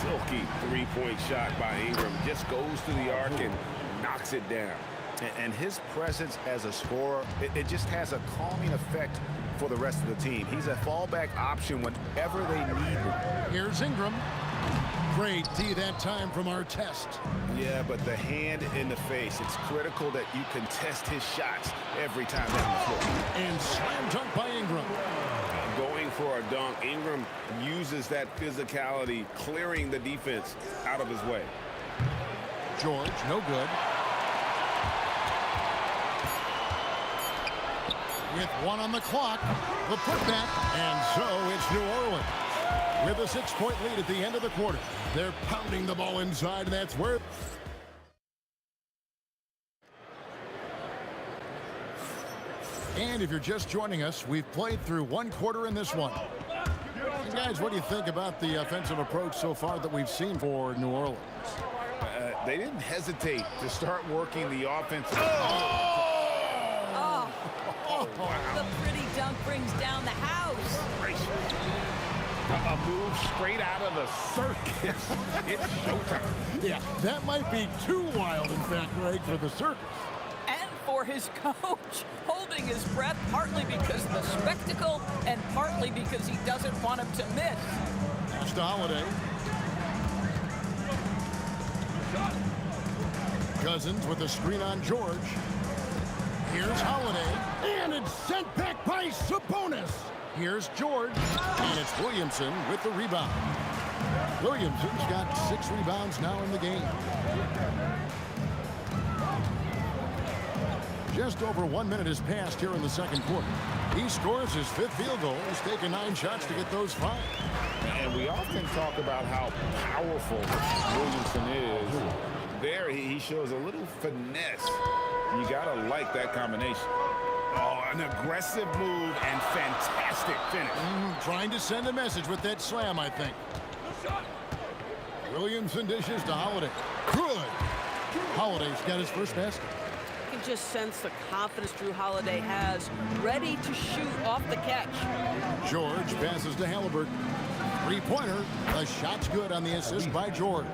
Silky three-point shot by Ingram. Just goes to the arc and knocks it down. And his presence as a scorer, it just has a calming effect for the rest of the team. He's a fallback option whenever they need him. Here's Ingram. Great D that time from Artest. Yeah, but the hand in the face, it's critical that you contest his shots every time down the floor. And slam dunk by Ingram. Going for a dunk, Ingram uses that physicality, clearing the defense out of his way. George, no good. With 1 on the clock, the putback, and so it's New Orleans. With a 6-point lead at the end of the quarter. They're pounding the ball inside, and that's where... And if you're just joining us, we've played through one quarter in this one. And guys, what do you think about the offensive approach so far that we've seen for New Orleans? They didn't hesitate to start working the offense. Oh, the pretty dunk brings down the house. A move straight out of the circus. It's showtime. Yeah, that might be too wild, in fact, Greg, for the circus. And for his coach, holding his breath partly because of the spectacle and partly because he doesn't want him to miss. Pass to Holiday. Cousins with a screen on George. Here's Holiday, and it's sent back by Sabonis. Here's George, and it's Williamson with the rebound. Williamson's got 6 rebounds now in the game. Just over 1 minute has passed here in the second quarter. He scores his 5th field goal. He's taken 9 shots to get those 5. And we often talk about how powerful Williamson is. There, he shows a little finesse. You gotta like that combination. Oh, an aggressive move and fantastic finish. Trying to send a message with that slam, I think. Williamson dishes to Holiday. Good. Holiday's got his first basket. You can just sense the confidence Drew Holiday has, ready to shoot off the catch. George passes to Halliburton. 3-pointer. The shot's good on the assist by George.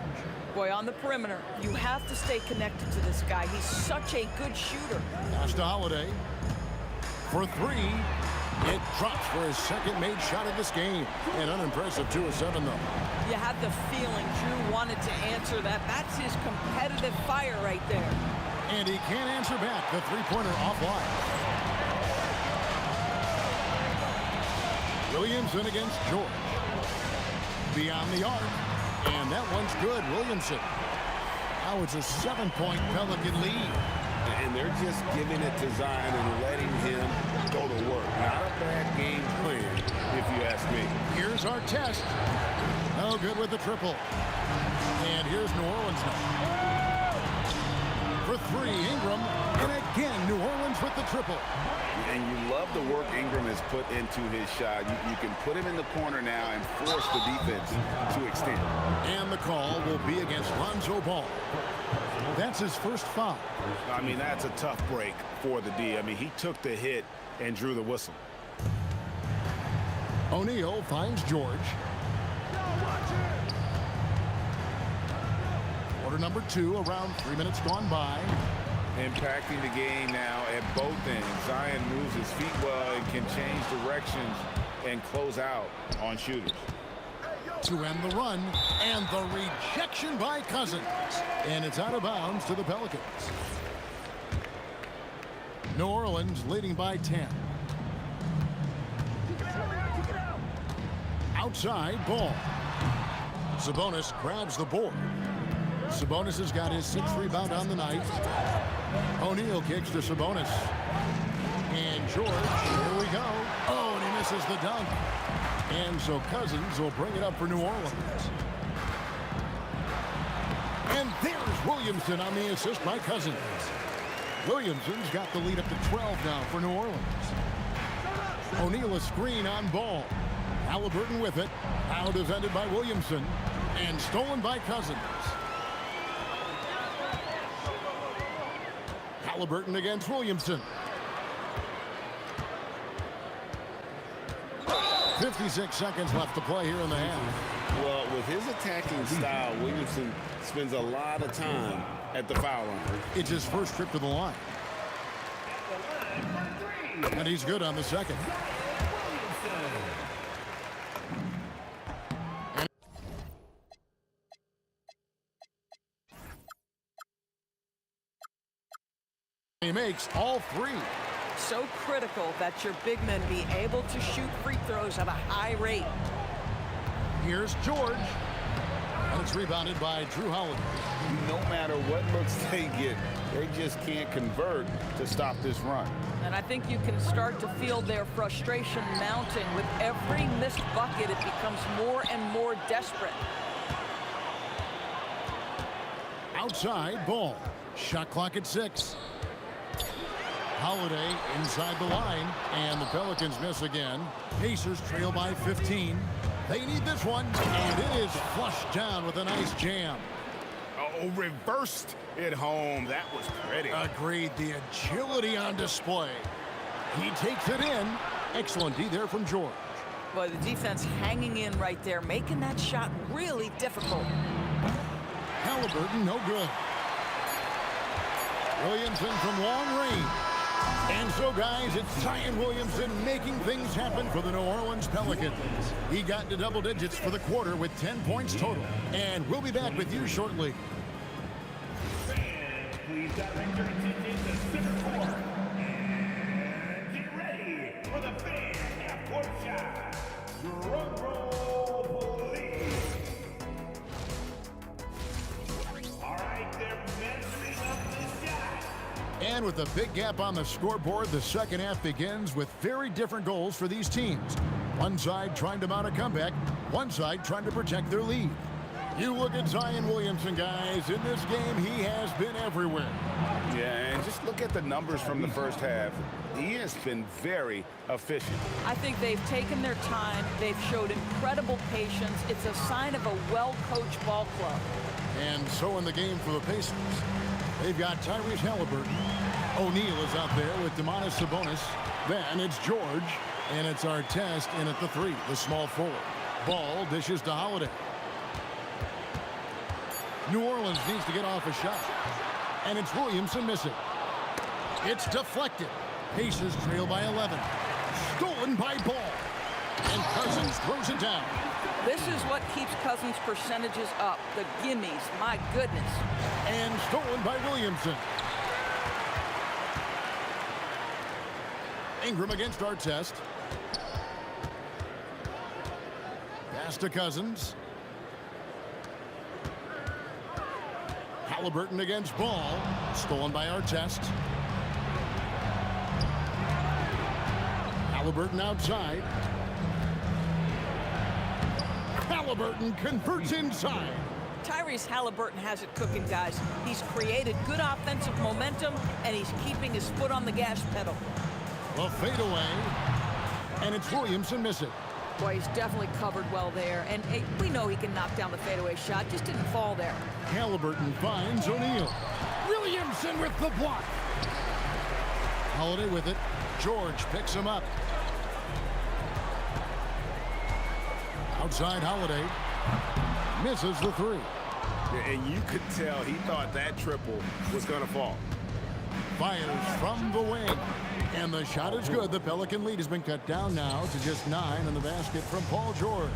Boy, on the perimeter, you have to stay connected to this guy. He's such a good shooter. Pass to Holiday. For 3. It drops for his second made shot of this game. An unimpressive 2 of 7, though. You had the feeling Drew wanted to answer that. That's his competitive fire right there. And he can't answer back. The 3-pointer offline. Williamson against George. Beyond the arc. And that one's good. Williamson. Now it's a 7-point Pelican lead. And they're just giving it to Zion and letting him go to work. Not a bad game plan, if you ask me. Here's our test. No good with the triple. And here's New Orleans now. For 3, Ingram. And again, New Orleans with the triple. And you love the work Ingram has put into his shot. You can put him in the corner now and force the defense to extend. And the call will be against Lonzo Ball. That's his first foul. I mean, that's a tough break for the D. I mean, he took the hit and drew the whistle. O'Neal finds George. Quarter number 2, around 3 minutes gone by. Impacting the game now at both ends. Zion moves his feet well and can change directions and close out on shooters. To end the run, and the rejection by Cousins. And it's out of bounds to the Pelicans. New Orleans leading by 10. Outside, Ball. Sabonis grabs the board. Sabonis has got his 6th rebound on the night. O'Neal kicks to Sabonis. And George, here we go. Oh, and he misses the dunk. And so Cousins will bring it up for New Orleans. And there's Williamson on the assist by Cousins. Williamson's got the lead up to 12 now for New Orleans. O'Neal a screen on Ball. Halliburton with it. Now defended by Williamson. And stolen by Cousins. Halliburton against Williamson. 56 seconds left to play here in the half. Well, with his attacking style, Williamson spends a lot of time at the foul line. It's his first trip to the line. And he's good on the second. He makes all 3. So critical that your big men be able to shoot free throws at a high rate. Here's George. And it's rebounded by Drew Holiday. No matter what looks they get, they just can't convert to stop this run. And I think you can start to feel their frustration mounting. With every missed bucket, it becomes more and more desperate. Outside, Ball. Shot clock at 6. Holiday inside the line, and the Pelicans miss again. Pacers trail by 15. They need this one, and it is flushed down with a nice jam. Oh, reversed it home. That was pretty. Agreed. The agility on display. He takes it in. Excellent D there from George. Boy, the defense hanging in right there, making that shot really difficult. Halliburton, no good. Williamson from long range. And so, guys, it's Zion Williamson making things happen for the New Orleans Pelicans. He got into double digits for the quarter with 10 points total. And we'll be back with you shortly. Fans, please direct your attention to center court. And get ready for the fan half-court shot. Drum roll, please. All right, they're measuring up the shot. And with a big gap on the scoreboard, the second half begins with very different goals for these teams. One side trying to mount a comeback, one side trying to protect their lead. You look at Zion Williamson, guys. In this game, he has been everywhere. Yeah, and just look at the numbers from the first half. He has been very efficient. I think they've taken their time. They've showed incredible patience. It's a sign of a well-coached ball club. And so in the game for the Pacers, they've got Tyrese Halliburton. O'Neal is out there with Domantas Sabonis. Then it's George, and it's Artest in at the 3, the small forward. Ball dishes to Holiday. New Orleans needs to get off a shot. And it's Williamson missing. It's deflected. Pacers trail by 11. Stolen by Ball. And Cousins throws it down. This is what keeps Cousins' percentages up. The gimmies, my goodness. And stolen by Williamson. Ingram against Artest. Pass to Cousins. Halliburton against Ball. Stolen by Artest. Halliburton outside. Halliburton converts inside. Tyrese Halliburton has it cooking, guys. He's created good offensive momentum, and he's keeping his foot on the gas pedal. The fadeaway. And it's Williamson missing. Boy, he's definitely covered well there. And hey, we know he can knock down the fadeaway shot. Just didn't fall there. Halliburton finds O'Neal. Williamson with the block. Holiday with it. George picks him up. Outside Holiday. Misses the 3. And you could tell he thought that triple was going to fall. Fires from the wing. And the shot is good. The Pelican lead has been cut down now to just 9 in the basket from Paul George.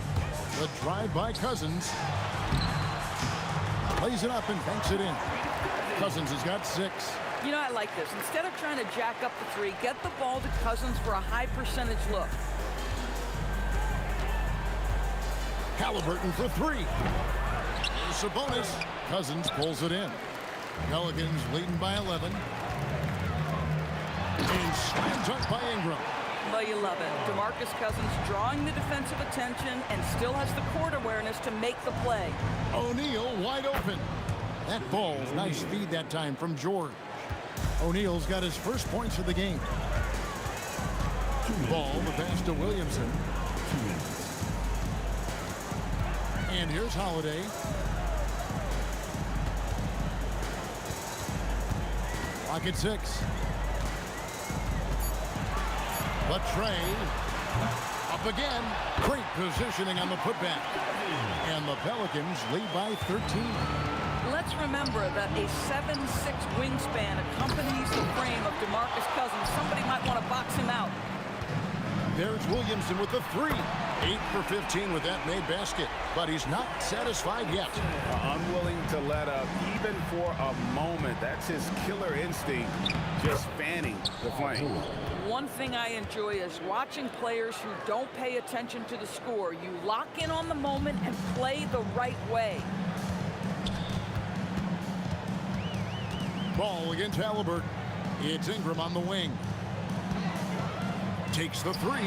The drive by Cousins. Plays it up and banks it in. Cousins has got 6. You know, I like this. Instead of trying to jack up the 3, get the ball to Cousins for a high percentage look. Halliburton for 3. Here's Sabonis. Cousins pulls it in. Pelicans leading by 11. And slam dunk by Ingram. Well, you love it. DeMarcus Cousins drawing the defensive attention and still has the court awareness to make the play. O'Neal wide open. That ball's nice feed that time from George. O'Neal's got his first points of the game. Ball, the pass to Williamson. And here's Holiday. Clock at 6. Trey up again. Great positioning on the putback. And the Pelicans lead by 13. Let's remember that a 7'6" wingspan accompanies the frame of DeMarcus Cousins. Somebody might want to box him out. There's Williamson with the 3. 8 for 15 with that made basket. But he's not satisfied yet. Unwilling to let up even for a moment. That's his killer instinct, just fanning the flame. One thing I enjoy is watching players who don't pay attention to the score. You lock in on the moment and play the right way. Ball against Halliburton. It's Ingram on the wing. Takes the 3.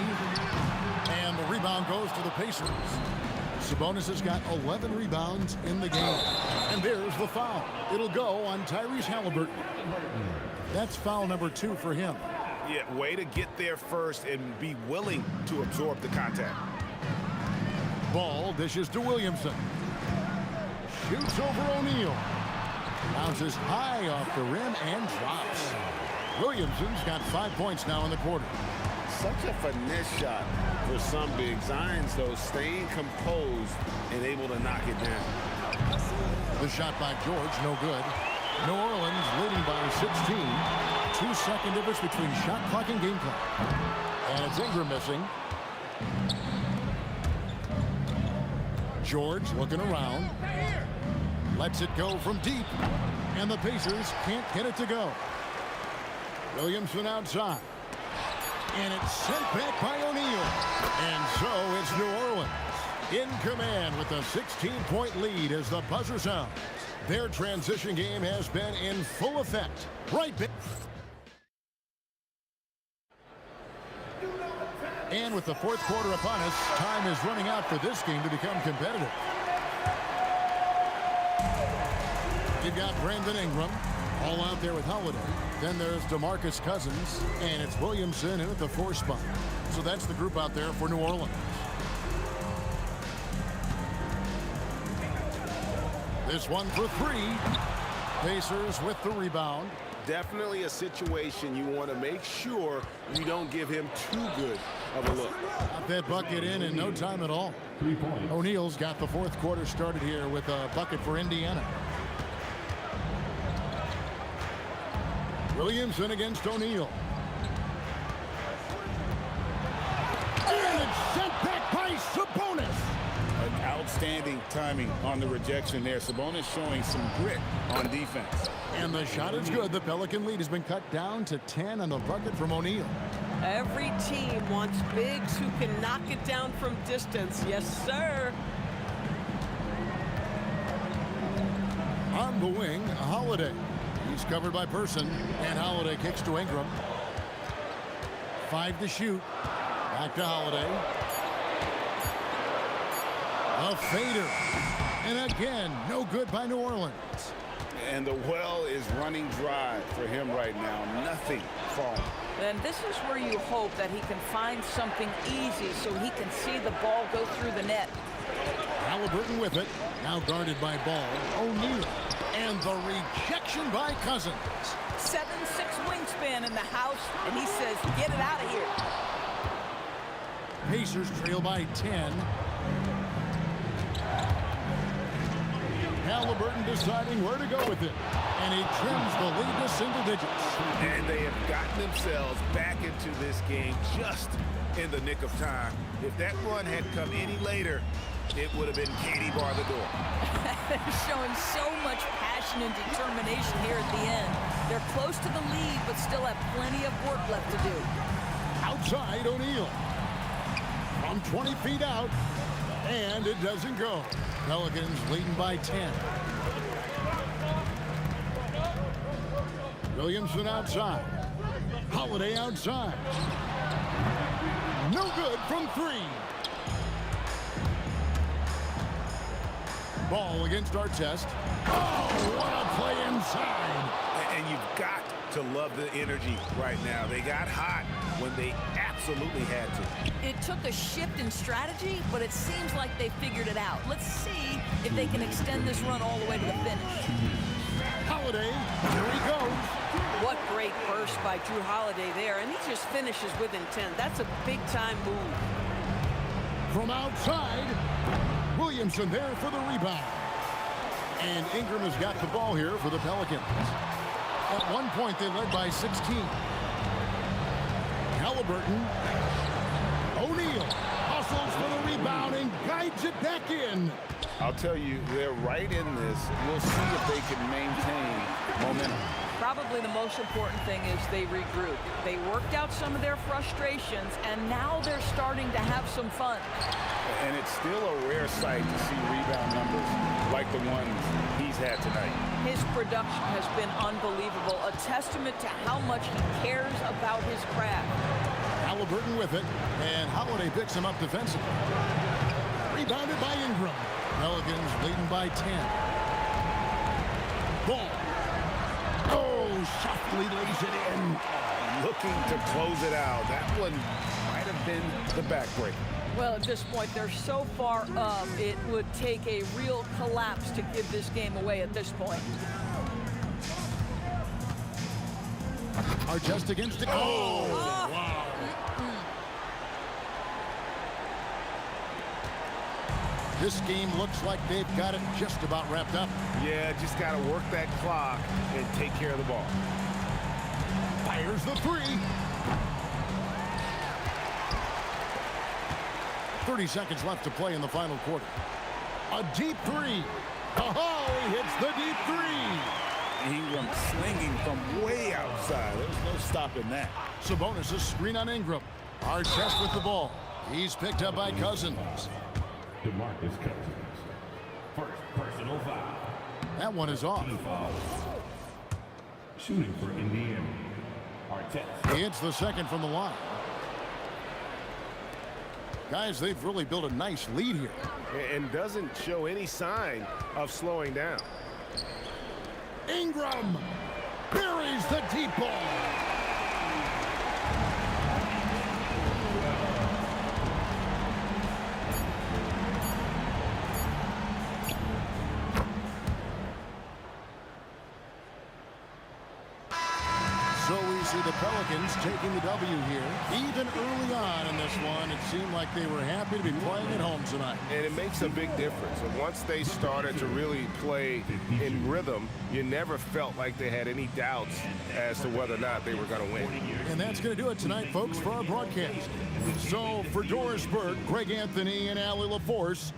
And the rebound goes to the Pacers. Sabonis has got 11 rebounds in the game. And there's the foul. It'll go on Tyrese Halliburton. That's foul number 2 for him. Yeah, way to get there first and be willing to absorb the contact. Ball dishes to Williamson. Shoots over O'Neal. Bounces high off the rim and drops. Williamson's got 5 points now in the quarter. Such a finesse shot for some bigs. Zions, though, staying composed and able to knock it down. The shot by George, no good. New Orleans leading by 16. 2-second difference between shot clock and game clock. And it's Ingram missing. George looking around. Lets it go from deep. And the Pacers can't get it to go. Williamson outside. And it's sent back by O'Neal. And so it's New Orleans in command with a 16-point lead as the buzzer sounds. Their transition game has been in full effect. Right back. And with the fourth quarter upon us, time is running out for this game to become competitive. You've got Brandon Ingram all out there with Holiday. Then there's DeMarcus Cousins, and it's Williamson in at the 4 spot. So that's the group out there for New Orleans. This one for 3. Pacers with the rebound. Definitely a situation you want to make sure you don't give him too good of a look. Got that bucket in no time at all. O'Neal's got the fourth quarter started here with a bucket for Indiana. Williamson against O'Neal. And it's sent back by Sabonis. Outstanding timing on the rejection there. Sabonis showing some grit on defense. And the shot is good. The Pelican lead has been cut down to 10 on the bucket from O'Neal. Every team wants bigs who can knock it down from distance. Yes, sir. On the wing, Holiday. He's covered by Person, and Holiday kicks to Ingram. 5 to shoot. Back to Holiday. A fader. And again, no good by New Orleans. And the well is running dry for him right now. Nothing falling. And this is where you hope that he can find something easy so he can see the ball go through the net. Halliburton with it. Now guarded by Ball. O'Neal. And the rejection by Cousins. 7'6" wingspan in the house, and he says, get it out of here. Pacers trail by 10. Halliburton deciding where to go with it. And he trims the lead to single digits. And they have gotten themselves back into this game just in the nick of time. If that run had come any later, it would have been Katie bar the door. They're showing so much passion and determination here at the end. They're close to the lead, but still have plenty of work left to do. Outside O'Neal. From 20 feet out. And it doesn't go. Pelicans leading by 10. Williamson outside. Holiday outside. No good from 3. Ball against Artest. Oh, what a play inside. And you've got to love the energy right now. They got hot when they absolutely had to. It took a shift in strategy, but it seems like they figured it out. Let's see if they can extend this run all the way to the finish. Holiday, here he goes. What great burst by Drew Holiday there, and he just finishes with intent. That's a big-time move. From outside, Williamson there for the rebound. And Ingram has got the ball here for the Pelicans. At one point, they led by 16. Halliburton. O'Neal hustles for the rebound and guides it back in. I'll tell you, they're right in this. We'll see if they can maintain momentum. Probably the most important thing is they regroup. They worked out some of their frustrations, and now they're starting to have some fun. And it's still a rare sight to see rebound numbers like the ones he's had tonight. His production has been unbelievable, a testament to how much he cares about his craft. Halliburton with it, and Holiday picks him up defensively. Rebounded by Ingram. Pelicans leading by 10. Ball. Oh, softly lays it in. Looking to close it out. That one might have been the backbreaker. Well, at this point, they're so far up, it would take a real collapse to give this game away at this point. Are just against it. Oh, wow. This game looks like they've got it just about wrapped up. Yeah, just got to work that clock and take care of the ball. Fires the three. 30 seconds left to play in the final quarter. A deep three. Oh, he hits the deep three. He went slinging from way outside. There's no stopping that. Sabonis' screen on Ingram. Artest with the ball. He's picked up by Cousins. DeMarcus Cousins. First personal foul. That one is off. Shooting for Indiana. Artest. He hits the second from the line. Guys, they've really built a nice lead here. And doesn't show any sign of slowing down. Ingram buries the deep ball. So we see the Pelicans taking the W here. Even early on in this one, it seemed like they were happy to be playing at home tonight. And it makes a big difference. And once they started to really play in rhythm, you never felt like they had any doubts as to whether or not they were going to win. And that's going to do it tonight, folks, for our broadcast. So for Doris Burke, Greg Anthony, and Allie LaForce,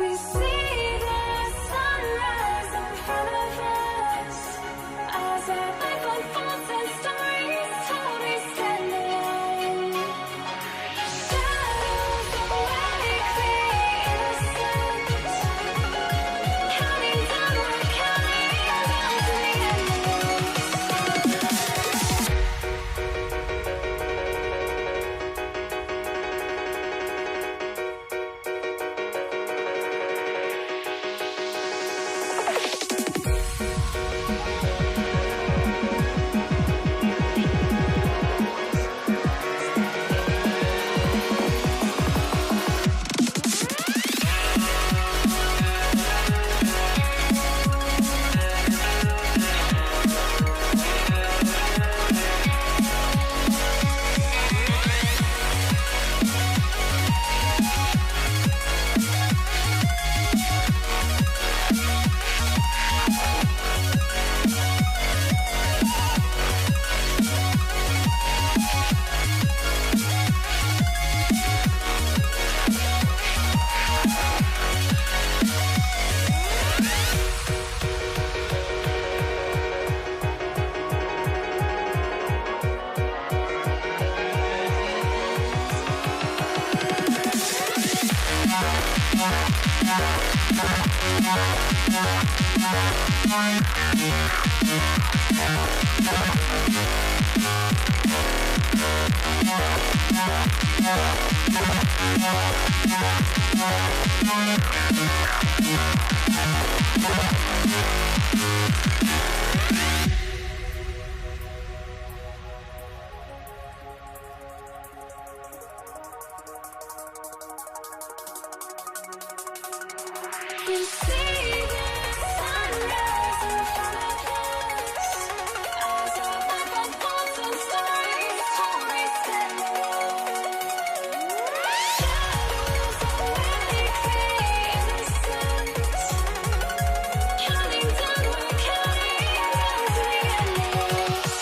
We see the sunrise in front of us as our life unfolds and stories told. We stand alone. Shadows awake the innocence, counting down, we're counting down to the We see the sunrise in front of us as our life unfolds and stories told. We stand alone. Shadows awake the innocence, counting down, we're counting down to the endless.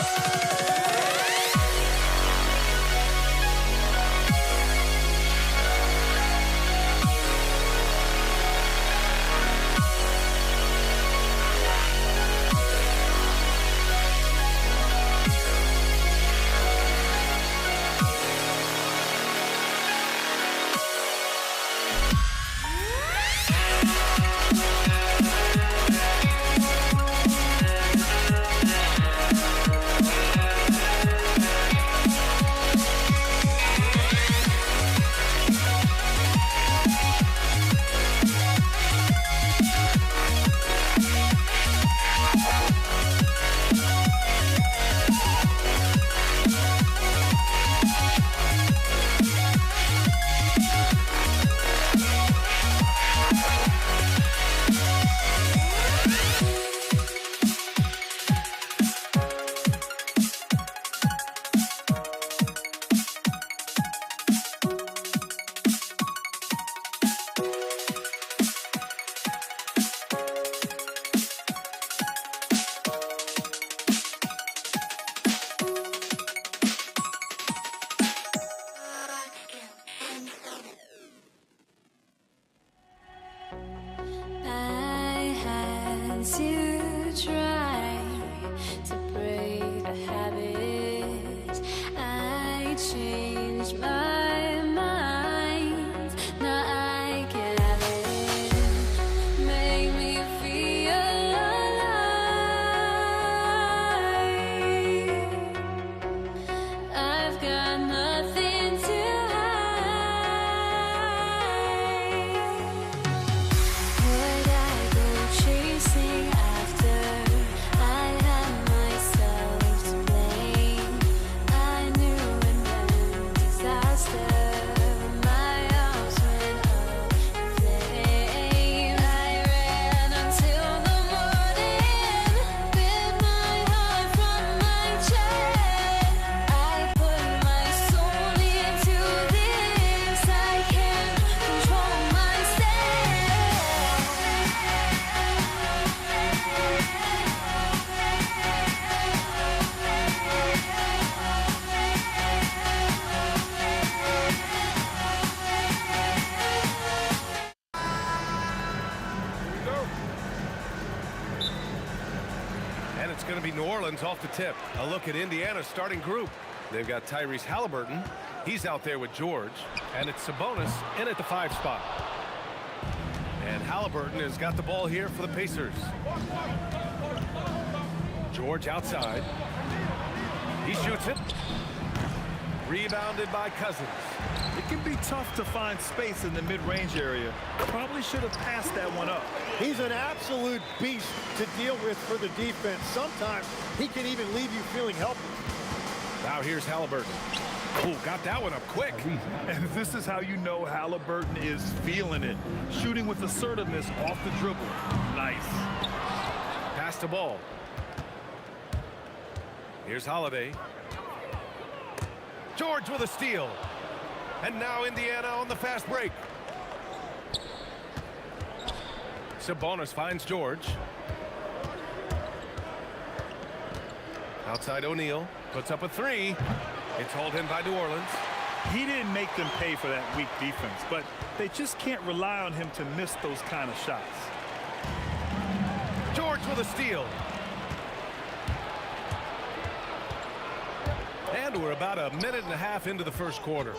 I had to try to break the habit. I changed my mind. Now I can have it. Make me feel alive. I've got nothing to hide. Would I go chasing after going to be New Orleans off the tip. A look at Indiana's starting group. They've got Tyrese Halliburton. He's out there with George. And it's Sabonis in at the 5 spot. And Halliburton has got the ball here for the Pacers. George outside. He shoots it. Rebounded by Cousins. It can be tough to find space in the mid-range area. Probably should have passed that one up. He's an absolute beast to deal with for the defense. Sometimes he can even leave you feeling helpless. Now here's Halliburton. Oh, got that one up quick. And this is how you know Halliburton is feeling it. Shooting with assertiveness off the dribble. Nice. Pass the ball. Here's Holiday. George with a steal. And now Indiana on the fast break. Sabonis finds George. Outside O'Neal. Puts up a 3. It's hauled in by New Orleans. He didn't make them pay for that weak defense, but they just can't rely on him to miss those kind of shots. George with a steal. And we're about a minute and a half into the first quarter.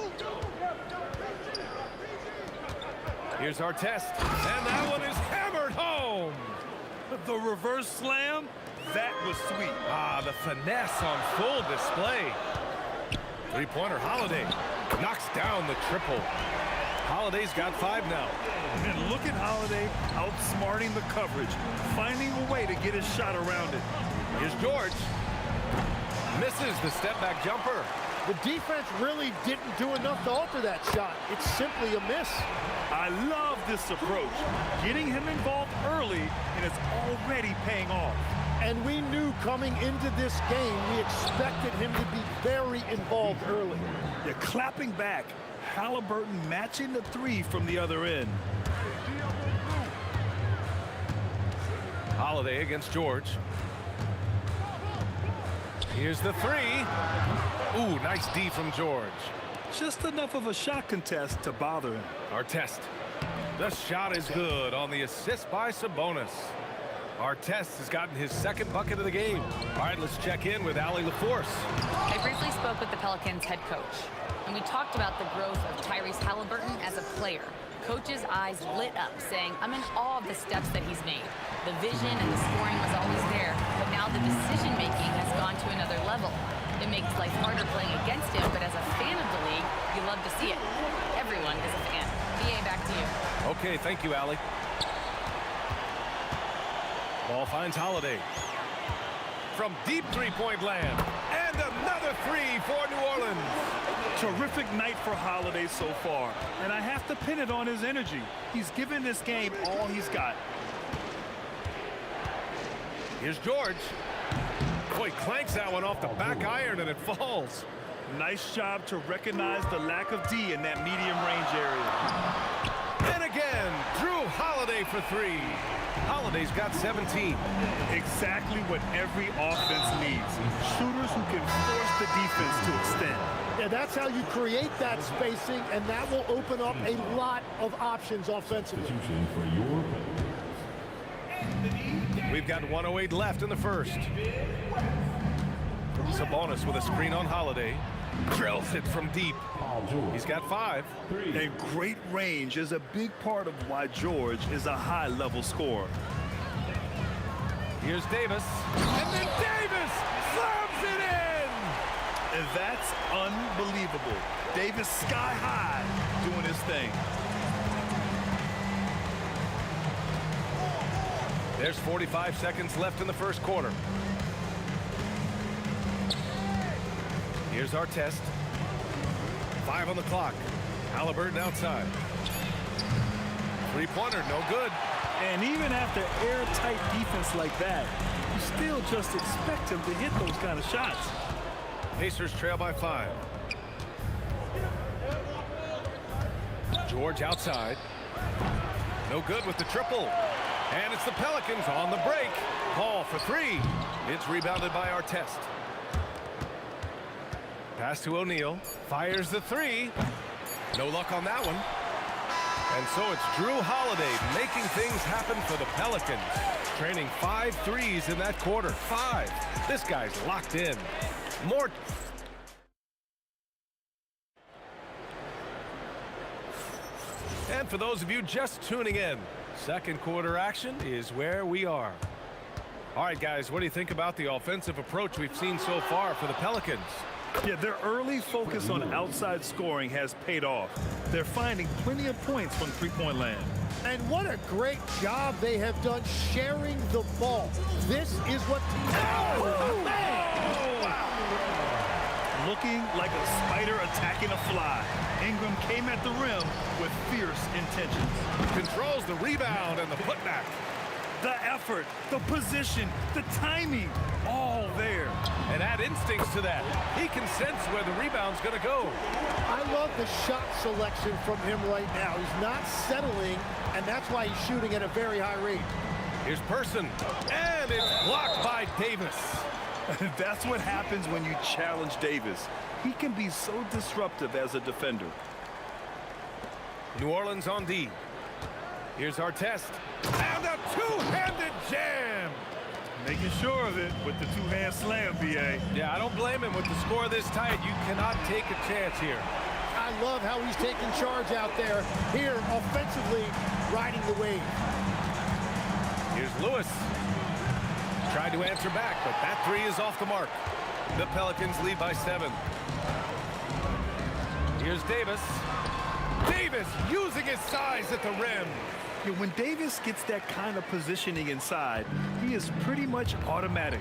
Here's our test. And that one is hammered home. The reverse slam, that was sweet. Ah, the finesse on full display. Three-pointer Holiday knocks down the triple. Holiday's got 5 now. And look at Holiday outsmarting the coverage, finding a way to get his shot around it. Here's George. Misses the step-back jumper. The defense really didn't do enough to alter that shot. It's simply a miss. I love this approach. Getting him involved early, and it's already paying off. And we knew coming into this game, we expected him to be very involved early. They're clapping back. Halliburton matching the 3 from the other end. Holiday against George. Here's the 3. Ooh, nice D from George. Just enough of a shot contest to bother him. Our test. The shot is good on the assist by Sabonis. Artest has gotten his 2nd bucket of the game. All right, let's check in with Allie LaForce. I briefly spoke with the Pelicans head coach, and we talked about the growth of Tyrese Halliburton as a player. Coach's eyes lit up, saying, I'm in awe of the steps that he's made. The vision and the scoring was always there, but now the decision-making has gone to another level. It makes life harder playing against him, but as a fan of the league, you love to see it. Everyone is a fan. BA, back to you. Okay, thank you, Allie. Ball finds Holiday. From deep three-point land. And another 3 for New Orleans. Terrific night for Holiday so far. And I have to pin it on his energy. He's given this game all he's got. Here's George. Boy, clanks that one off the back iron and it falls. Nice job to recognize the lack of D in that medium range area. And again, Drew Holiday for 3. Holiday's got 17. Exactly what every offense needs. Shooters who can force the defense to extend. Yeah, that's how you create that spacing, and that will open up a lot of options offensively. We've got 1:08 left in the first. Sabonis with a screen on Holiday. Drills it from deep. He's got 5. And great range is a big part of why George is a high-level scorer. Here's Davis. And then Davis slams it in! And that's unbelievable. Davis sky high doing his thing. There's 45 seconds left in the first quarter. Here's our test. 5 on the clock. Halliburton outside. Three-pointer, no good. And even after airtight defense like that, you still just expect him to hit those kind of shots. Pacers trail by 5. George outside. No good with the triple. And it's the Pelicans on the break. Ball for 3. It's rebounded by Artest. Pass to O'Neal. Fires the 3. No luck on that one. And so it's Drew Holiday making things happen for the Pelicans. Training 5 threes in that quarter. 5. This guy's locked in. More. And for those of you just tuning in, second quarter action is where we are. All right, guys, what do you think about the offensive approach we've seen so far for the Pelicans? Yeah, their early focus on outside scoring has paid off. They're finding plenty of points from three-point land. And what a great job they have done sharing the ball. This is what... Oh, man! Wow. Looking like a spider attacking a fly. Ingram came at the rim with fierce intentions. Controls the rebound and the putback. The effort, the position, the timing, all there. And add instincts to that. He can sense where the rebound's going to go. I love the shot selection from him right now. He's not settling, and that's why he's shooting at a very high rate. Here's Person, and it's blocked by Davis. That's what happens when you challenge Davis. He can be so disruptive as a defender. New Orleans on D. Here's our test. And a two-handed jam. Making sure of it with the two-hand slam, B.A. Yeah, I don't blame him with the score this tight. You cannot take a chance here. I love how he's taking charge out there. Here, offensively, riding the wave. Here's Lewis. Tried to answer back, but that three is off the mark. The Pelicans lead by 7. Here's Davis. Davis using his size at the rim. Yeah, when Davis gets that kind of positioning inside, he is pretty much automatic.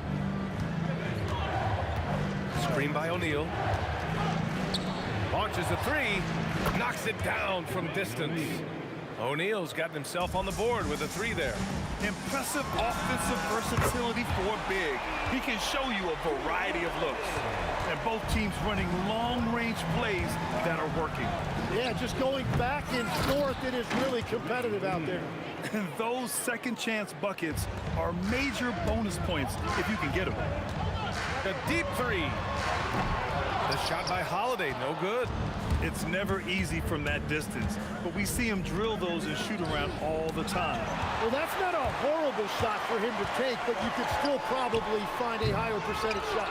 Screen by O'Neal. Launches a three. Knocks it down from distance. O'Neal's gotten himself on the board with a 3 there. Impressive offensive versatility for big. He can show you a variety of looks. And both teams running long-range plays that are working. Yeah, just going back and forth, it is really competitive out there. And those second chance buckets are major bonus points if you can get them. The deep 3. The shot by Holiday, no good. It's never easy from that distance, but we see him drill those and shoot around all the time. Well, that's not a horrible shot for him to take, but you could still probably find a higher percentage shot.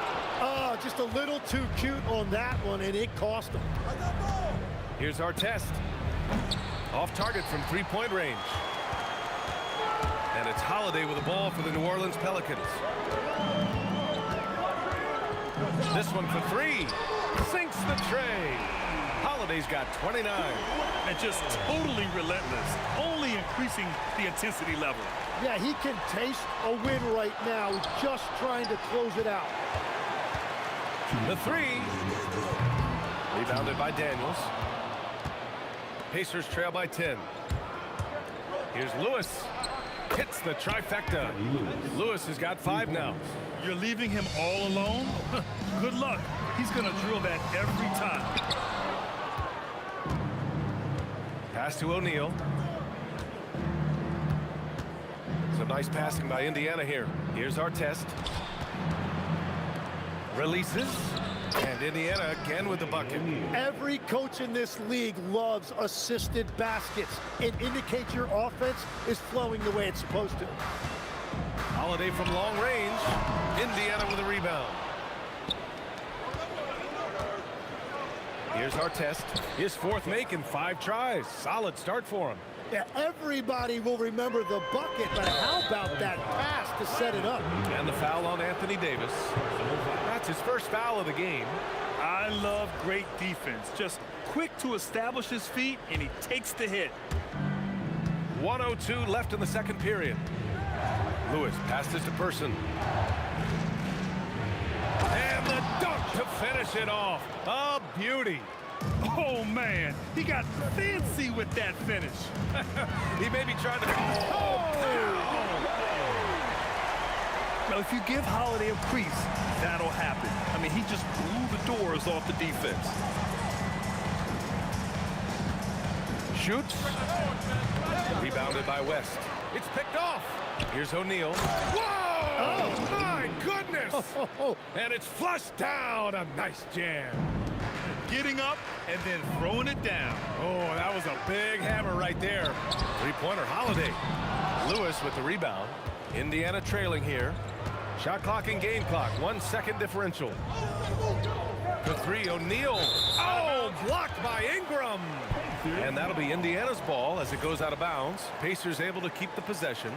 Just a little too cute on that one, and it cost him. Here's our test. Off target from 3-point range. And it's Holiday with the ball for the New Orleans Pelicans. This one for 3. Sinks the tray. Holiday's got 29. And just totally relentless, only increasing the intensity level. Yeah, he can taste a win right now. He's just trying to close it out. The 3. Rebounded by Daniels. Pacers trail by 10. Here's Lewis. Hits the trifecta. Lewis has got 5 now. You're leaving him all alone? Good luck. He's going to drill that every time. Pass to O'Neal. Some nice passing by Indiana here. Here's our test. Releases. And Indiana again with the bucket. Every coach in this league loves assisted baskets. It indicates your offense is flowing the way it's supposed to. Holiday from long range. Indiana with a rebound. Here's our test. His 4th make in 5 tries. Solid start for him. Yeah, everybody will remember the bucket, but how about that pass to set it up? And the foul on Anthony Davis. That's his first foul of the game. I love great defense. Just quick to establish his feet, and he takes the hit. 1:02 left in the second period. Lewis passes to Person. And the dunk to finish it off. A beauty. Oh, man. He got fancy with that finish. He may be trying to... Now, if you give Holiday a crease, that'll happen. I mean, he just blew the doors off the defense. Shoots. Rebounded by West. It's picked off. Here's O'Neal. Whoa! Oh, my goodness! And it's flushed down. A nice jam. getting up and then throwing it down. Oh, that was a big hammer right there. Three-pointer, Holiday. Lewis with the rebound. Indiana trailing here. Shot clock and game clock, 1 second differential. The three, O'Neal. Oh, blocked by Ingram. And that'll be Indiana's ball as it goes out of bounds. Pacers able to keep the possession.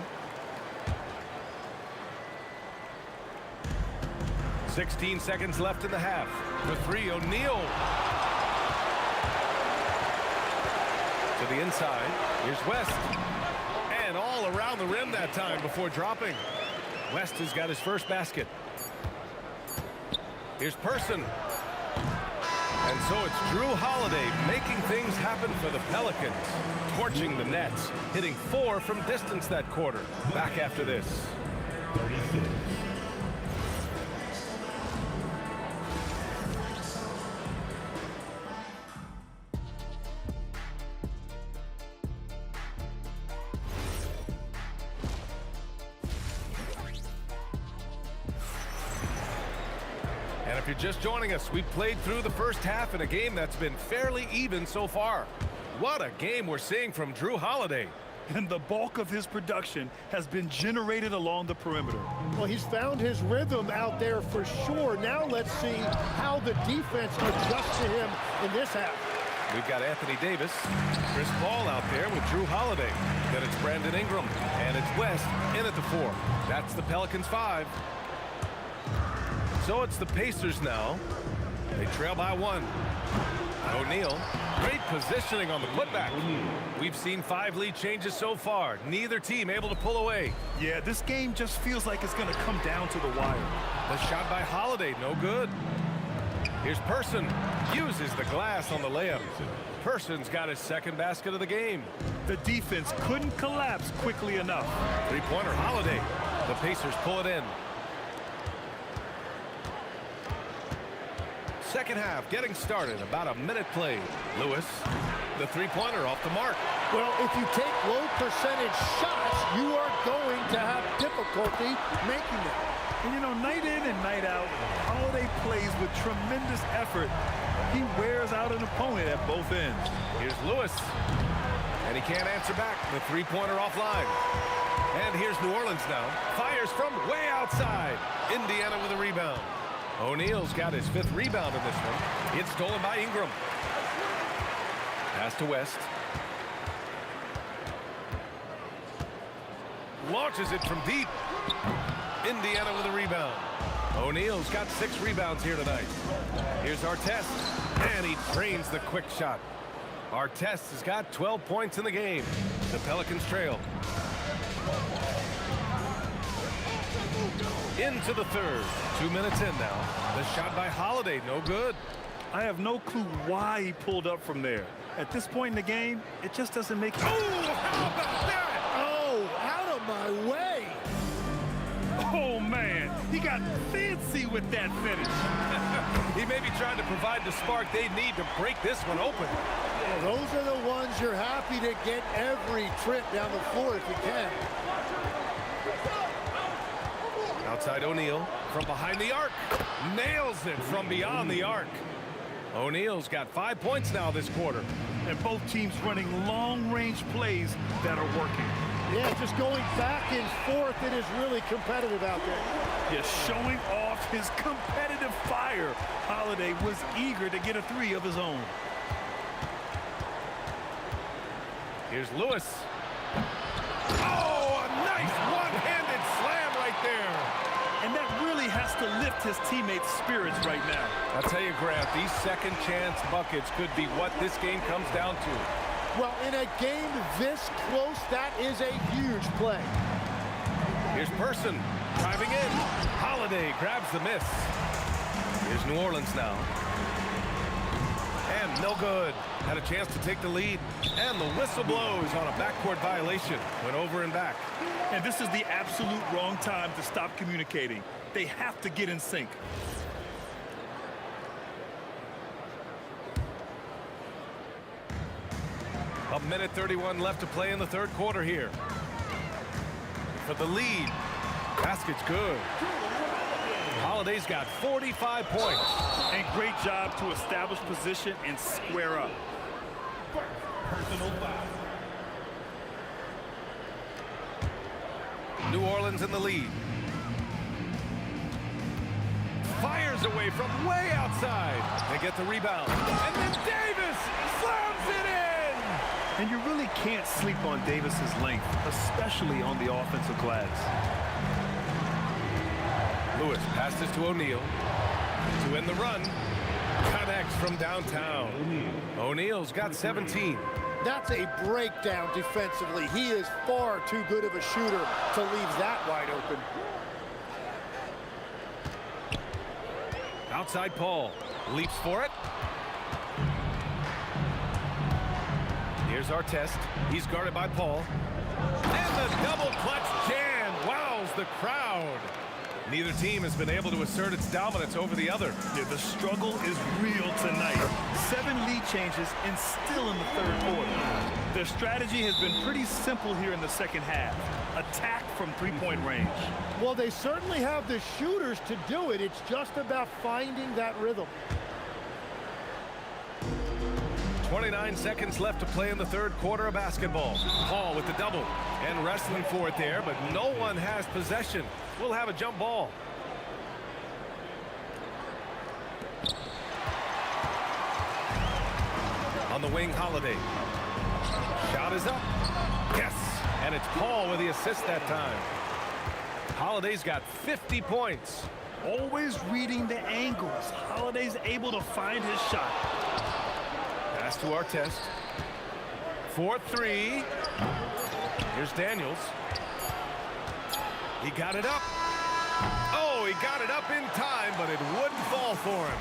16 seconds left in the half. The three, O'Neal. To the inside. Here's West. And all around the rim that time before dropping. West has got his first basket. Here's Person. And so it's Drew Holiday making things happen for the Pelicans. Torching the Nets. Hitting 4 from distance that quarter. Back after this. 36. And if you're just joining us, we played through the first half in a game that's been fairly even so far. What a game we're seeing from Drew Holiday. And the bulk of his production has been generated along the perimeter. Well, he's found his rhythm out there for sure. Now let's see how the defense adjusts to him in this half. We've got Anthony Davis, Chris Paul out there with Drew Holiday. Then it's Brandon Ingram, and it's West in at the 4. That's the Pelicans 5. So it's the Pacers now. They trail by 1. O'Neal, great positioning on the putback. We've seen 5 lead changes so far. Neither team able to pull away. Yeah, this game just feels like it's going to come down to the wire. The shot by Holiday, no good. Here's Person, uses the glass on the layup. Person's got his second basket of the game. The defense couldn't collapse quickly enough. Three-pointer, Holiday. The Pacers pull it in. Second half getting started, about a minute played. Lewis, the three-pointer off the mark. Well, if you take low percentage shots, you are going to have difficulty making them. And you know, night in and night out, Holiday plays with tremendous effort. He wears out an opponent at both ends. Here's Lewis, and he can't answer back. The three-pointer offline. And here's New Orleans now. Fires from way outside. Indiana with a rebound. O'Neal's got his 5th rebound in this one. It's stolen by Ingram. Pass to West. Launches it from deep. Indiana with a rebound. O'Neal's got 6 rebounds here tonight. Here's Artest, and he drains the quick shot. Artest has got 12 points in the game. The Pelicans trail. Into the third. 2 minutes in now. The shot by Holiday, no good. I have no clue why he pulled up from there. At this point in the game, it just doesn't make... Oh, how about that? Oh, out of my way. Oh, man. He got fancy with that finish. He may be trying to provide the spark they need to break this one open. Well, those are the ones you're happy to get every trip down the floor if you can. Outside O'Neal from behind the arc. Nails it from beyond the arc. O'Neal's got 5 points now this quarter. And both teams running long-range plays that are working. Yeah, just going back and forth. It is really competitive out there. Yeah, showing off his competitive fire. Holiday was eager to get a 3 of his own. Here's Lewis. Oh, a nice one-handed slam right there. And that really has to lift his teammates' spirits right now. I'll tell you, Grant, these second chance buckets could be what this game comes down to. Well, in a game this close, that is a huge play. Here's Person driving in. Holiday grabs the miss. Here's New Orleans now. And no good. Had a chance to take the lead. And the whistle blows on a backcourt violation. Went over and back. And this is the absolute wrong time to stop communicating. They have to get in sync. A minute 31 left to play in the third quarter here. For the lead. Basket's good. Holiday's got 45 points. And great job to establish position and square up. Personal foul. New Orleans in the lead. Fires away from way outside. They get the rebound. And then Davis slams it in! And you really can't sleep on Davis's length, especially on the offensive glass. Lewis passes to O'Neal. To end the run. Connects from downtown. O'Neal's got 17. That's a breakdown defensively. He is far too good of a shooter to leave that wide open. Outside Paul. Leaps for it. Here's Artest. He's guarded by Paul. And the double clutch jam wows the crowd. Neither team has been able to assert its dominance over the other. Yeah, the struggle is real tonight. 7 lead changes and still in the third quarter. Their strategy has been pretty simple here in the second half. Attack from three-point range. Well, they certainly have the shooters to do it. It's just about finding that rhythm. 29 seconds left to play in the third quarter of basketball. Paul with the double and wrestling for it there, but no one has possession. We'll have a jump ball. On the wing, Holiday. Shot is up. Yes! And it's Paul with the assist that time. Holiday's got 50 points. Always reading the angles. Holiday's able to find his shot. Pass to Artest. 4-3. Here's Daniels. He got it up. Oh, he got it up in time, but it wouldn't fall for him.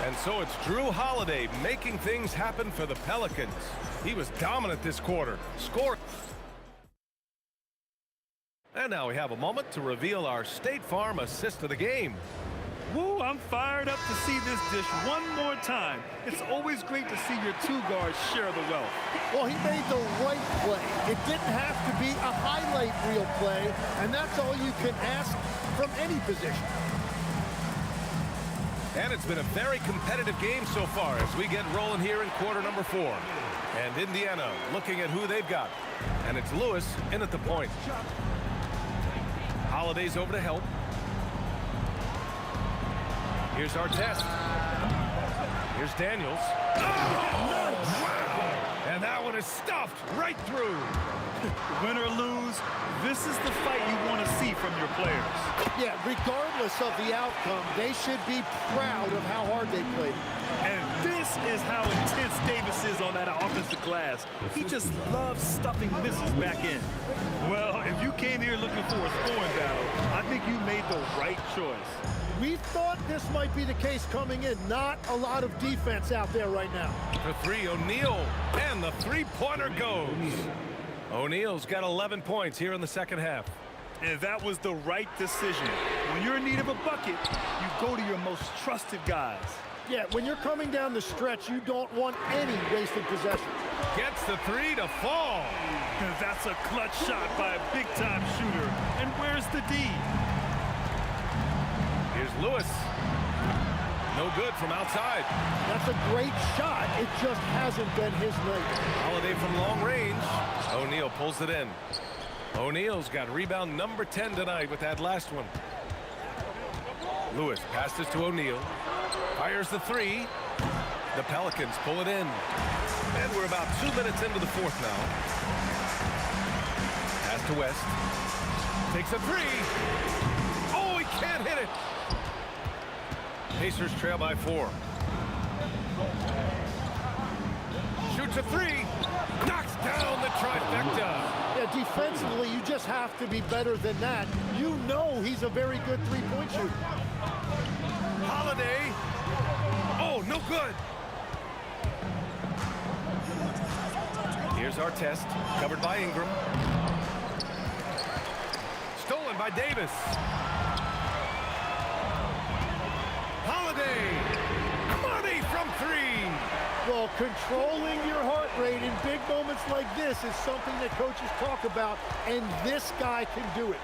And so it's Drew Holiday making things happen for the Pelicans. He was dominant this quarter. Score. And now we have a moment to reveal our State Farm assist of the game. Woo, I'm fired up to see this dish one more time. It's always great to see your two guards share the wealth. Well, he made the right play. It didn't have to be a highlight reel play, and that's all you can ask from any position. And it's been a very competitive game so far as we get rolling here in quarter number 4. And Indiana looking at who they've got. And it's Lewis in at the point. Holiday's over to help. Here's Artest. Here's Daniels. Oh, wow! And that one is stuffed right through. Win or lose, this is the fight you want to see from your players. Yeah, regardless of the outcome, they should be proud of how hard they played. And this is how intense Davis is on that offensive glass. He just loves stuffing misses back in. Well, if you came here looking for a scoring battle, I think you made the right choice. We thought this might be the case coming in. Not a lot of defense out there right now. For 3, O'Neal, and the three-pointer goes. O'Neal's got 11 points here in the second half. And that was the right decision. When you're in need of a bucket, you go to your most trusted guys. Yeah, when you're coming down the stretch, you don't want any wasted possession. Gets the 3 to fall. And that's a clutch shot by a big-time shooter. And where's the D? Here's Lewis. No good from outside. That's a great shot. It just hasn't been his night. Holiday from long range. O'Neal pulls it in. O'Neal's got rebound number 10 tonight with that last one. Lewis passes to O'Neal. Fires the 3. The Pelicans pull it in. And we're about 2 minutes into the fourth now. Pass to West. Takes a 3. Oh, he can't hit it. Pacers trail by 4. Shoots a 3. Knocks down the trifecta. Yeah, defensively, you just have to be better than that. You know he's a very good three-point shooter. Holiday. Oh, no good. Here's Artest, covered by Ingram. Stolen by Davis. Holiday. Money from 3. Well, controlling your heart rate in big moments like this is something that coaches talk about, and this guy can do it.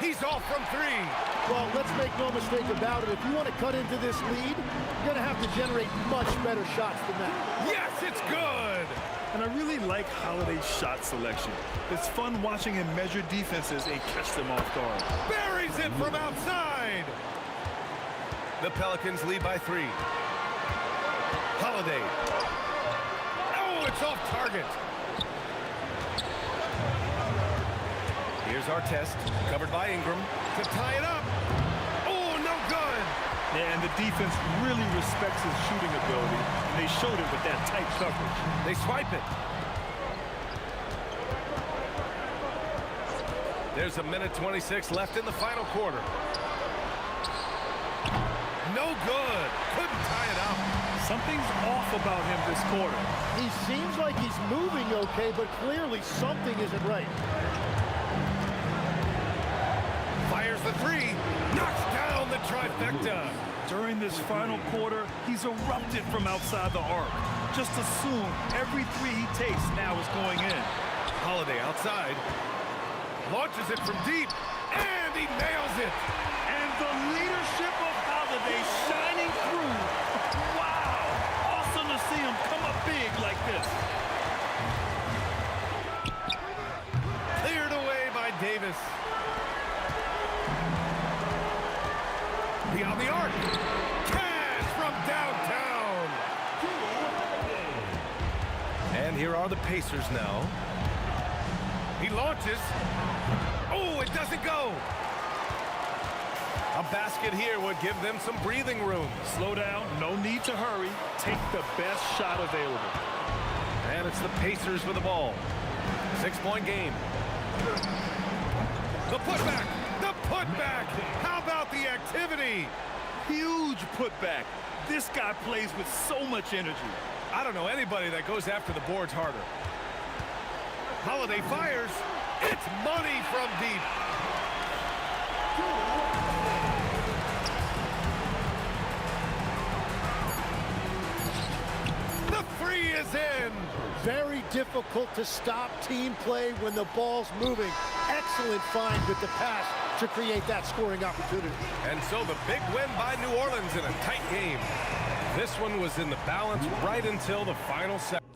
He's off from three. Well, let's make no mistake about it. If you want to cut into this lead, you're going to have to generate much better shots than that. Yes, it's good. And I really like Holiday's shot selection. It's fun watching him measure defenses and catch them off guard. Buries it from outside. The Pelicans lead by 3. Holiday. Oh, it's off target. Here's our test, covered by Ingram, to tie it up. Oh, no good. Yeah, and the defense really respects his shooting ability, and they showed it with that tight coverage. They swipe it. There's a minute 26 left in the final quarter. No good. Couldn't tie it up. Something's off about him this quarter. He seems like he's moving okay, but clearly something isn't right. Fires the 3. Knocks down the trifecta. During this final quarter, he's erupted from outside the arc. Just assume every 3 he takes now is going in. Holiday outside. Launches it from deep. And he nails it. And the leadership of Holiday shining through. Wow! Awesome to see him come up big like this. Cleared away by Davis. Beyond the arc. Cash from downtown. And here are the Pacers now. He launches. Oh, it doesn't go. A basket here would give them some breathing room. Slow down, no need to hurry. Take the best shot available. And it's the Pacers with the ball. 6-point game. The putback! The putback! How about the activity? Huge putback. This guy plays with so much energy. I don't know anybody that goes after the boards harder. Holiday fires. It's money from deep. The 3 is in. Very difficult to stop team play when the ball's moving. Excellent find with the pass to create that scoring opportunity. And so the big win by New Orleans in a tight game. This one was in the balance right until the final second.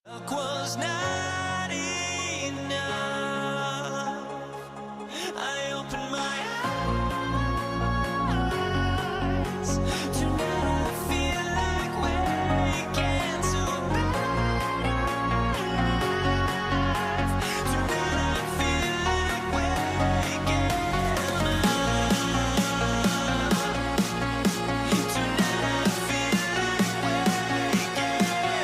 Luck was not enough. I opened my eyes. Tonight I feel like waking to a better life. Tonight I feel like waking up. Tonight I feel like waking up.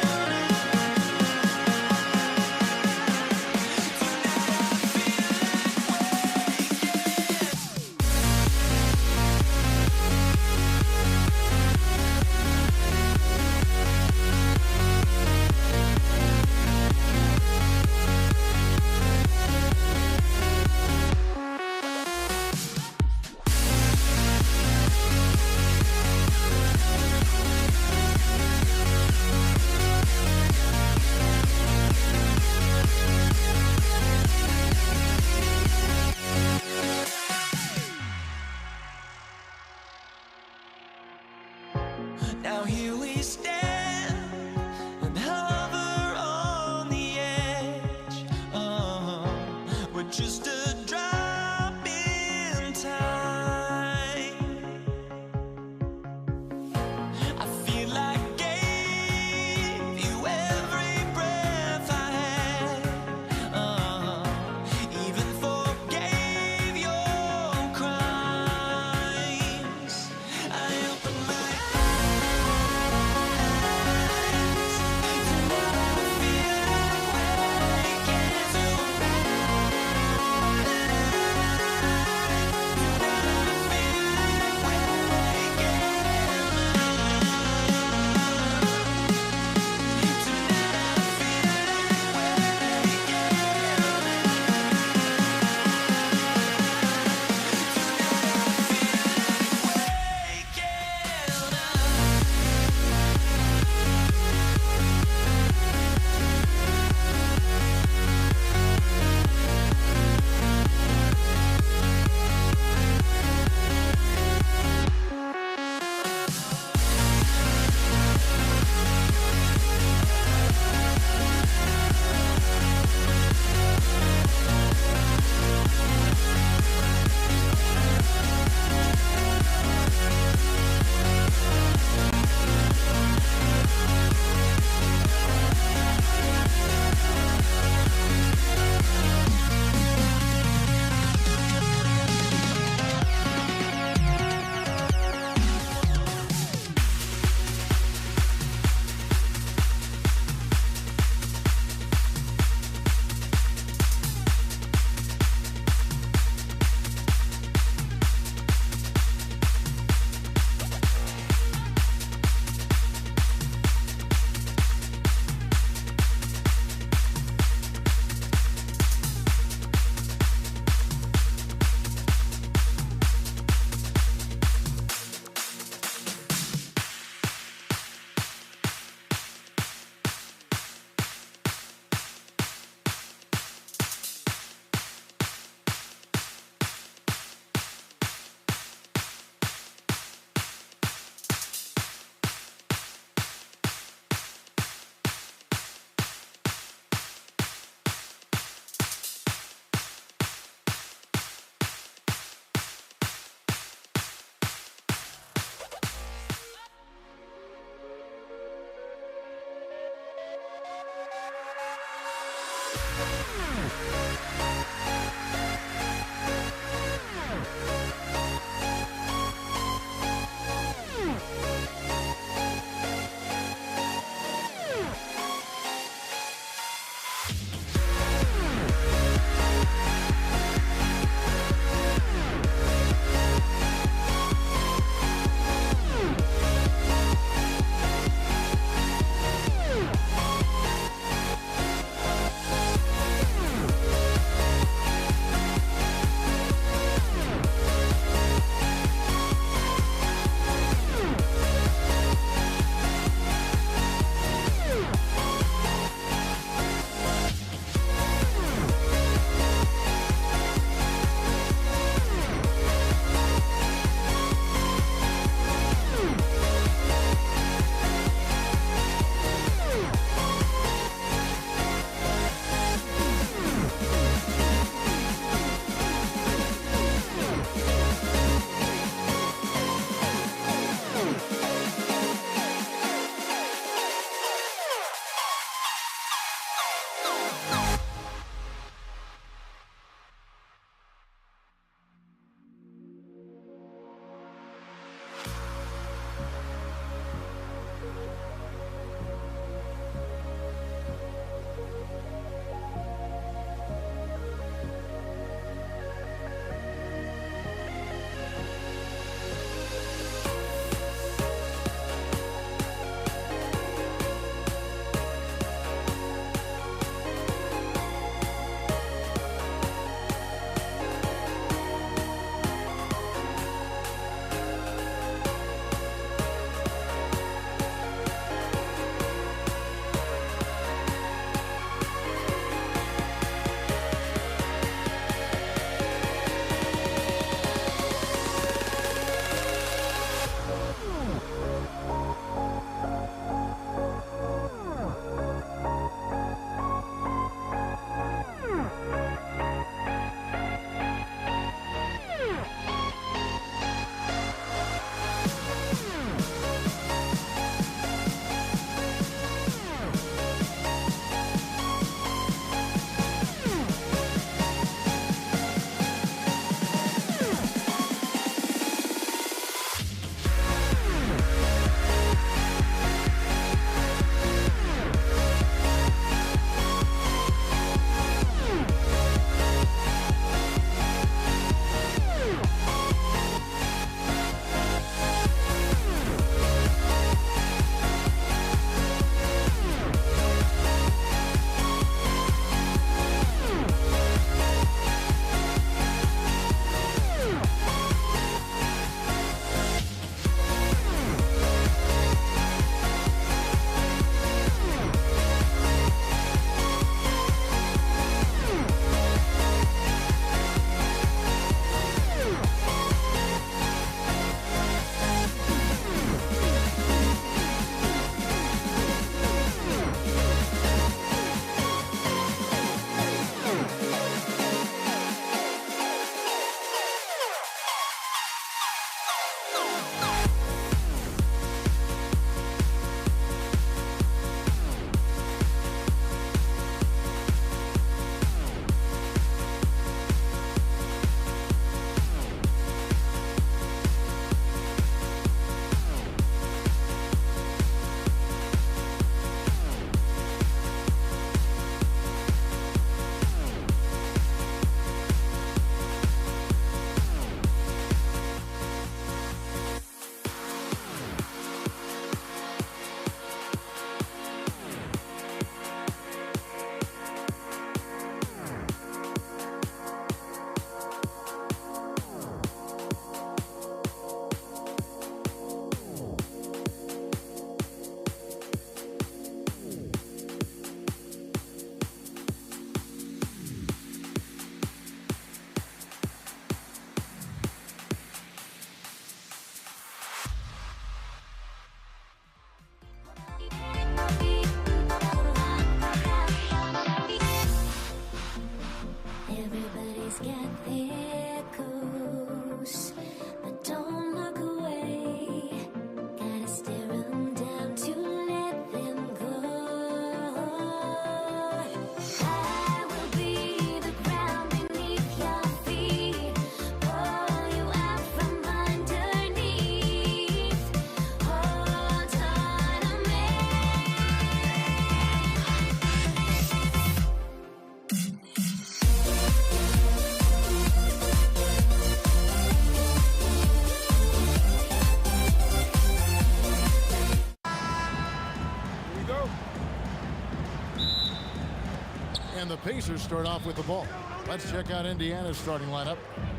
Pacers start off with the ball. Let's check out Indiana's starting lineup.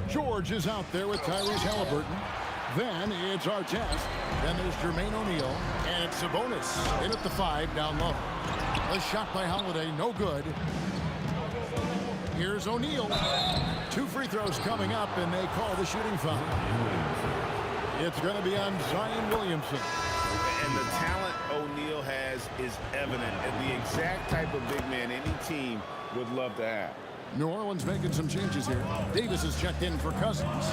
George is out there with Tyrese Halliburton. Then it's Artest. Then there's Jermaine O'Neal. And it's Sabonis in at the 5 down low. A shot by Holiday, no good. Here's O'Neal. 2 free throws coming up, and they call the shooting foul. It's going to be on Zion Williamson. And the talent O'Neal has is evident, and the exact type of big man any team would love to have. New Orleans making some changes here. Davis is checked in for Cousins.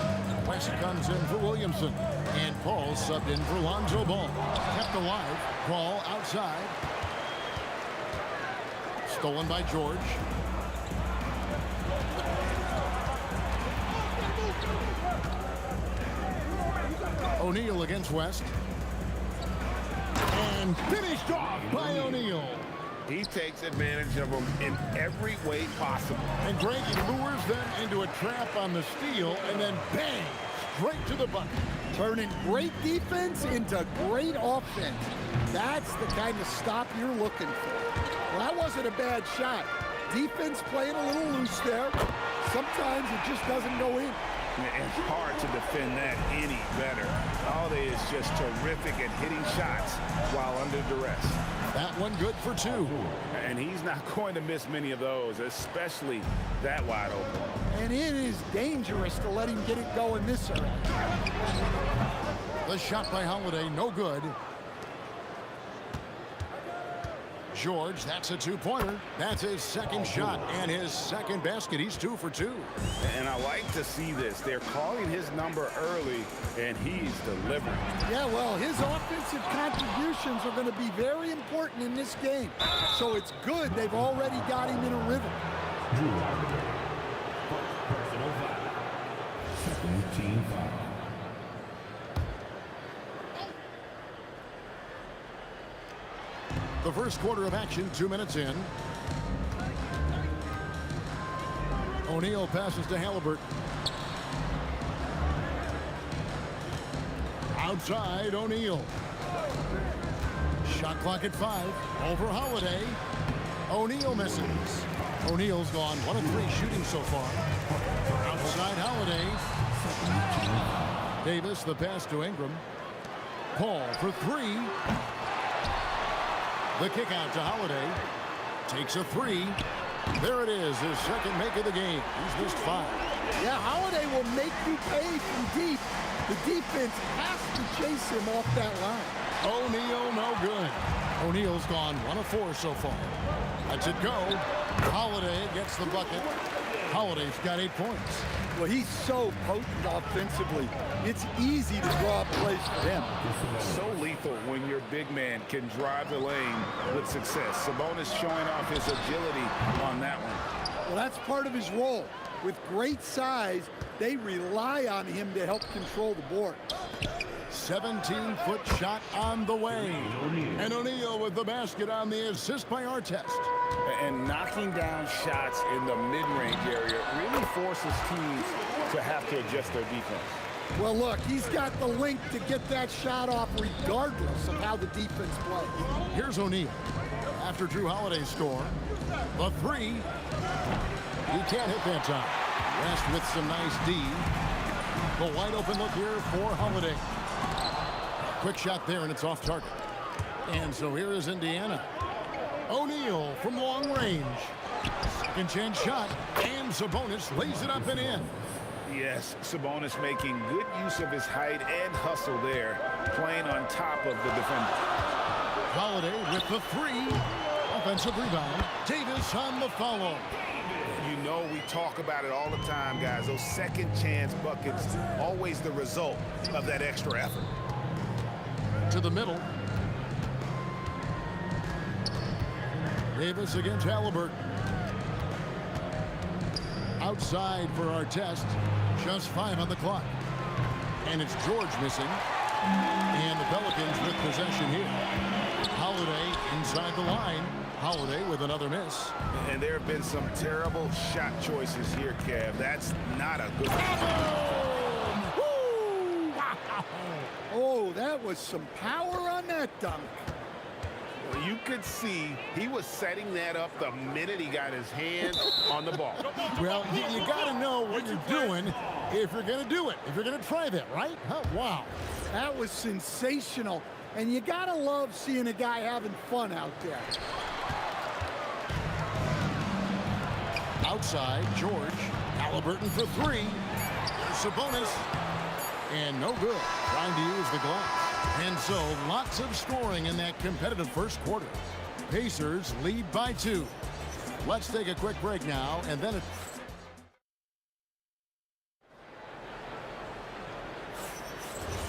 West comes in for Williamson. And Paul subbed in for Lonzo Ball. Kept alive. Ball outside. Stolen by George. O'Neal against West. And finished off by O'Neal. He takes advantage of them in every way possible. And Greg lures them into a trap on the steal, and then bang, straight to the bucket. Turning great defense into great offense. That's the kind of stop you're looking for. Well, that wasn't a bad shot. Defense playing a little loose there. Sometimes it just doesn't go in. It's hard to defend that any better. Holiday is just terrific at hitting shots while under duress. That one good for 2. And he's not going to miss many of those, especially that wide open. And it is dangerous to let him get it going this early. The shot by Holiday, no good. George, that's a 2-pointer. That's his second shot and his second basket. He's 2 for 2. And I like to see this. They're calling his number early, and he's delivering. Yeah, well, his offensive contributions are going to be very important in this game. So it's good they've already got him in a rhythm. Personal foul. Second team foul. The first quarter of action, 2 minutes in. O'Neal passes to Halliburton. Outside, O'Neal. Shot clock at 5. Over Holiday. O'Neal misses. O'Neal's gone 1 of 3 shooting so far. Outside Holiday. Davis, the pass to Ingram. Paul for 3. The kick out to Holiday. Takes a 3. There it is, his second make of the game. He's missed 5. Yeah, Holiday will make you pay from deep. The defense has to chase him off that line. O'Neal, no good. O'Neal's gone 1 of 4 so far. Lets it go. Holiday gets the bucket. Holiday's got 8 points. Well, he's so potent offensively. It's easy to draw plays for him. So lethal when your big man can drive the lane with success. Sabonis showing off his agility on that one. Well, that's part of his role. With great size, they rely on him to help control the board. 17-foot shot on the way. And O'Neal with the basket on the assist by Artest. And knocking down shots in the mid-range area really forces teams to have to adjust their defense. Well, look, he's got the length to get that shot off regardless of how the defense plays. Here's O'Neal. After Drew Holiday's score, the 3. He can't hit that time. West with some nice D. The wide open look here for Holiday. Quick shot there, and it's off target. And so here is Indiana. O'Neal from long range. Second chance shot, and Sabonis lays it up and in. Yes, Sabonis making good use of his height and hustle there, playing on top of the defender. Holiday with the 3. Offensive rebound. Davis on the follow. You know we talk about it all the time, guys. Those second chance buckets, always the result of that extra effort. To the middle. Davis against Halliburton. Outside for Artest. Just 5 on the clock. And it's George missing. And the Pelicans with possession here. Holiday inside the line. Holiday with another miss. And there have been some terrible shot choices here, Kev. That's not a good Oh, that was some power on that dunk. You could see he was setting that up the minute he got his hand on the ball. Well, you got to know what you're doing if you're going to do it, if you're going to try that, right? Huh? Wow. That was sensational. And you got to love seeing a guy having fun out there. Outside, George. Halliburton for three. There's Sabonis. And no good. Trying to use the glass. And so, lots of scoring in that competitive first quarter. Pacers lead by 2. Let's take a quick break now, and then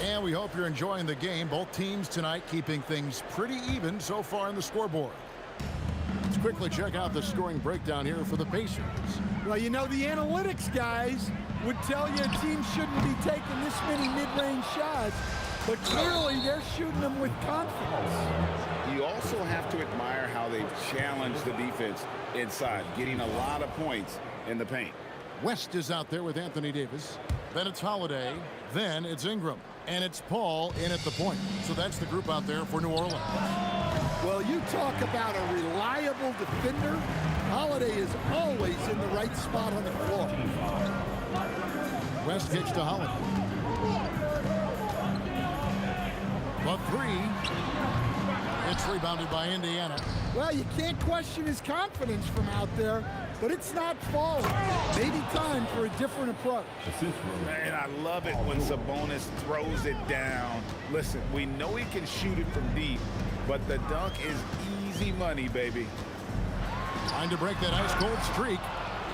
And we hope you're enjoying the game. Both teams tonight keeping things pretty even so far on the scoreboard. Let's quickly check out the scoring breakdown here for the Pacers. Well, you know, the analytics guys would tell you a team shouldn't be taking this many mid-range shots, but clearly they're shooting them with confidence. You also have to admire how they've challenged the defense inside, getting a lot of points in the paint. West is out there with Anthony Davis. Then it's Holiday. Then it's Ingram. And it's Paul in at the point. So that's the group out there for New Orleans. Well, you talk about a reliable defender. Holiday is always in the right spot on the floor. West kicks to Holiday. The three. It's rebounded by Indiana. Well, you can't question his confidence from out there, but it's not falling. Maybe time for a different approach. Man, I love it when Sabonis throws it down. Listen, we know he can shoot it from deep, but the dunk is easy money, baby. Trying to break that ice-cold streak.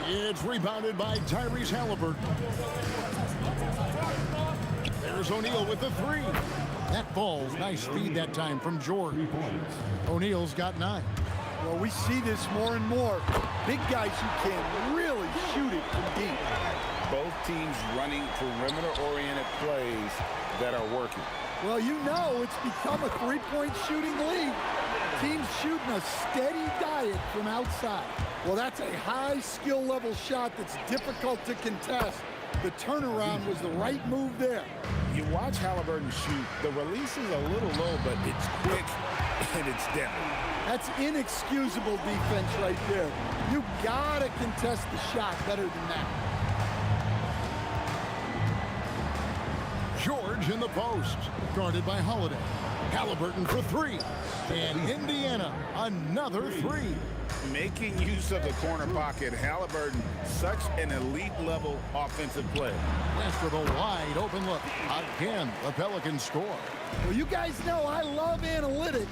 It's rebounded by Tyrese Halliburton. There's O'Neal with the three. That ball's nice feed that time from George. O'Neal's got 9. Well, we see this more and more. Big guys who can really shoot it from deep. Both teams running perimeter-oriented plays that are working. Well, you know it's become a three-point shooting league. Teams shooting a steady diet from outside. Well, that's a high skill level shot that's difficult to contest. The turnaround was the right move there. You watch Halliburton shoot. The release is a little low, but it's quick and it's deadly. That's inexcusable defense right there. You gotta contest the shot better than that. George in the post, guarded by Holiday. Halliburton for 3. And Indiana, another 3. Making use of the corner pocket, Halliburton, such an elite-level offensive player. West with a wide open look. Again, the Pelicans score. Well, you guys know I love analytics,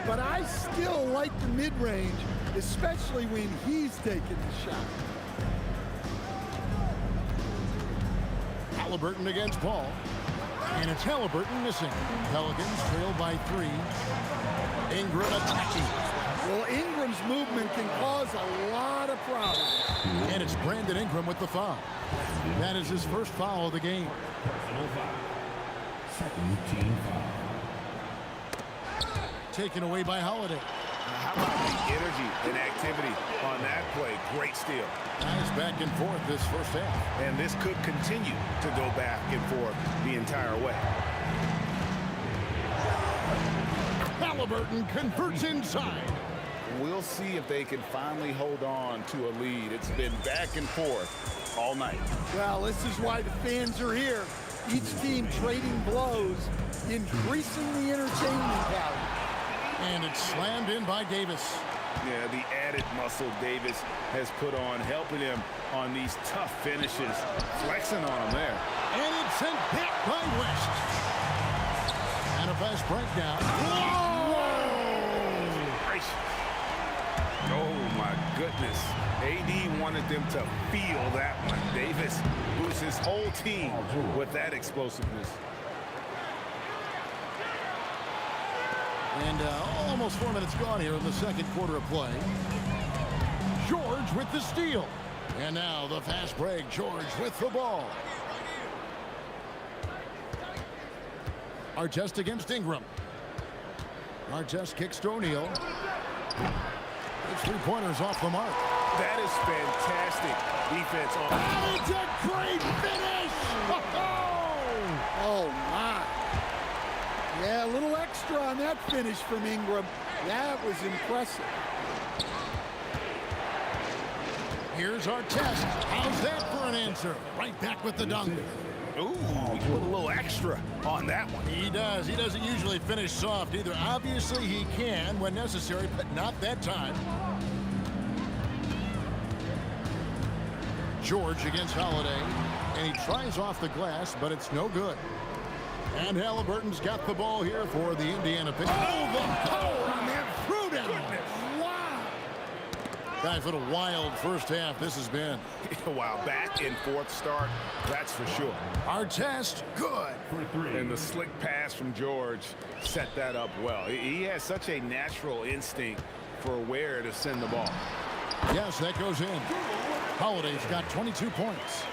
but I still like the mid-range, especially when he's taking the shot. Halliburton against Paul. And it's Halliburton missing. Pelicans trail by 3. Ingram attacking. Well, Ingram's movement can cause a lot of problems. And it's Brandon Ingram with the foul. That is his first foul of the game. Second team foul. Taken away by Holiday. How about the energy and activity on that play? Great steal. Nice back and forth this first half. And this could continue to go back and forth the entire way. Halliburton converts inside. We'll see if they can finally hold on to a lead. It's been back and forth all night. Well, this is why the fans are here. Each team trading blows, increasing the entertainment value. And it's slammed in by Davis. Yeah, the added muscle Davis has put on, helping him on these tough finishes. Flexing on him there. And it's sent back by West. And a fast breakdown. Whoa! Oh, my goodness. AD wanted them to feel that one. Davis moves his whole team with that explosiveness. And almost 4 minutes gone here in the second quarter of play. George with the steal. And now the fast break. George with the ball. Artest against Ingram. Artest kicks to O'Neal. It's 3-pointers off the mark. That is fantastic defense. And it's a great finish! Oh, my. Yeah, a little extra on that that finish from Ingram. That was impressive. Here's our test. How's that for an answer? Right back with the dunk. Ooh, he put a little extra on that one. He does. He doesn't usually finish soft either. Obviously, he can when necessary, but not that time. George against Holiday, and he tries off the glass, but it's no good. And Halliburton's got the ball here for the Indiana pick. Oh, the power on that throwdown. Wow. Guys, what a wild first half this has been. Wow, back and forth start, that's for sure. Our test, good. And the slick pass from George set that up well. He has such a natural instinct for where to send the ball. Yes, that goes in. Holiday's got 22 points.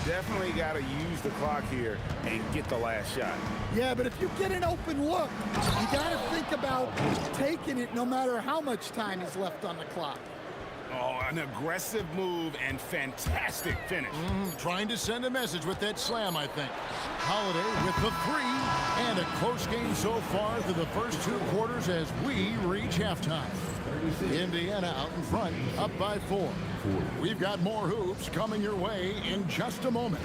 Definitely got to use the clock here and get the last shot. Yeah, but if you get an open look, you got to think about taking it no matter how much time is left on the clock. Oh, an aggressive move and fantastic finish. Trying to send a message with that slam, I think. Holiday with the three, and a close game so far through the first 2 quarters as we reach halftime. Indiana out in front, up by 4. We've got more hoops coming your way in just a moment.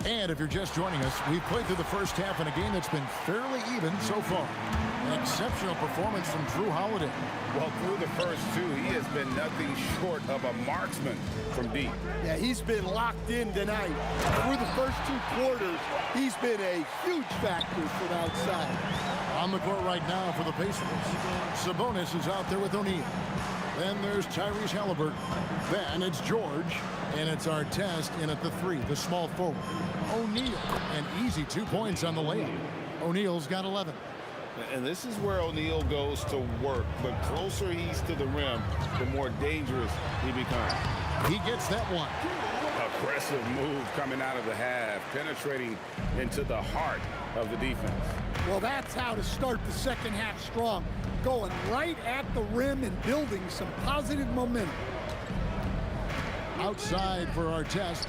And if you're just joining us, we've played through the first half in a game that's been fairly even so far. An exceptional performance from Drew Holiday. Well, through the first 2, he has been nothing short of a marksman from deep. Yeah, he's been locked in tonight. Through the first 2 quarters, he's been a huge factor from outside. On the court right now for the Pacers. Sabonis is out there with O'Neal. Then there's Tyrese Halliburton. Then it's George. And it's our test in at the 3, the small forward. O'Neal, an easy 2 points on the layup. O'Neal's got 11. And this is where O'Neal goes to work. The closer he's to the rim, the more dangerous he becomes. He gets that one. Aggressive move coming out of the half, penetrating into the heart of the defense. Well, that's how to start the second half strong. Going right at the rim and building some positive momentum. Outside for our test.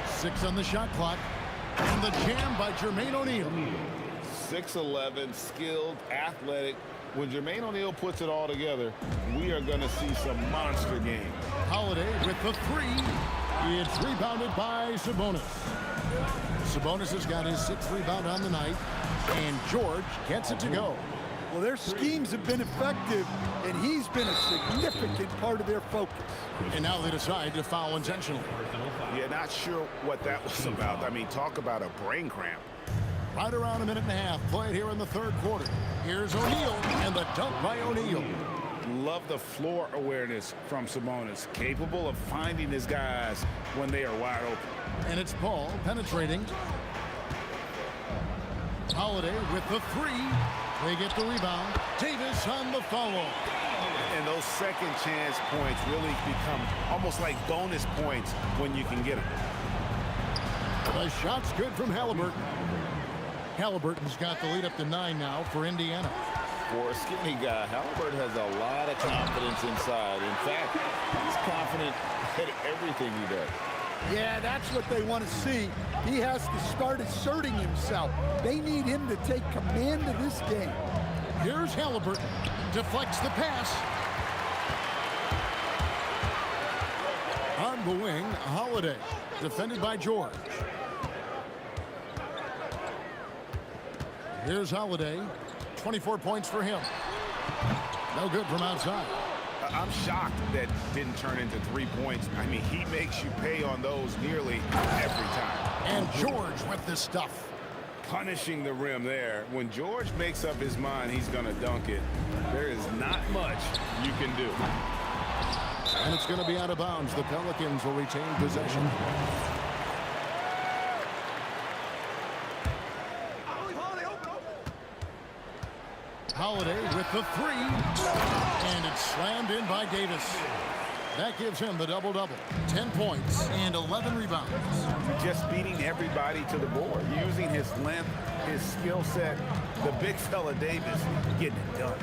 6 on the shot clock. And the jam by Jermaine O'Neal. 6'11", skilled, athletic. When Jermaine O'Neal puts it all together, we are going to see some monster games. Holiday with the 3. It's rebounded by Sabonis. Sabonis has got his 6th rebound on the night. And George gets it to go. Well, their schemes have been effective, and he's been a significant part of their focus. And now they decide to foul intentionally. Yeah, not sure what that was about. I mean, talk about a brain cramp. Right around a minute and a half played here in the 3rd quarter. Here's O'Neal, and the dunk by O'Neal. Love the floor awareness from Sabonis, capable of finding his guys when they are wide open. And it's Paul penetrating. Holiday with the 3. They get the rebound. Davis on the follow. And those second chance points really become almost like bonus points when you can get them. The shot's good from Halliburton. Halliburton's got the lead up to 9 now for Indiana. For a skinny guy, Halliburton has a lot of confidence inside. In fact, he's confident at everything he does. Yeah, that's what they want to see. He has to start asserting himself. They need him to take command of this game. Here's Halliburton. Deflects the pass. On the wing, Holiday. Defended by George. Here's Holiday. 24 points for him. No good from outside. I'm shocked that didn't turn into 3 points. I mean, he makes you pay on those nearly every time. And George with the stuff. Punishing the rim there. When George makes up his mind he's going to dunk it, there is not much you can do. And it's going to be out of bounds. The Pelicans will retain possession. Holiday with the 3. And it's slammed in by Davis. That gives him the double-double. 10 points and 11 rebounds. Just beating everybody to the board, using his length, his skill set. The big fella Davis getting it done.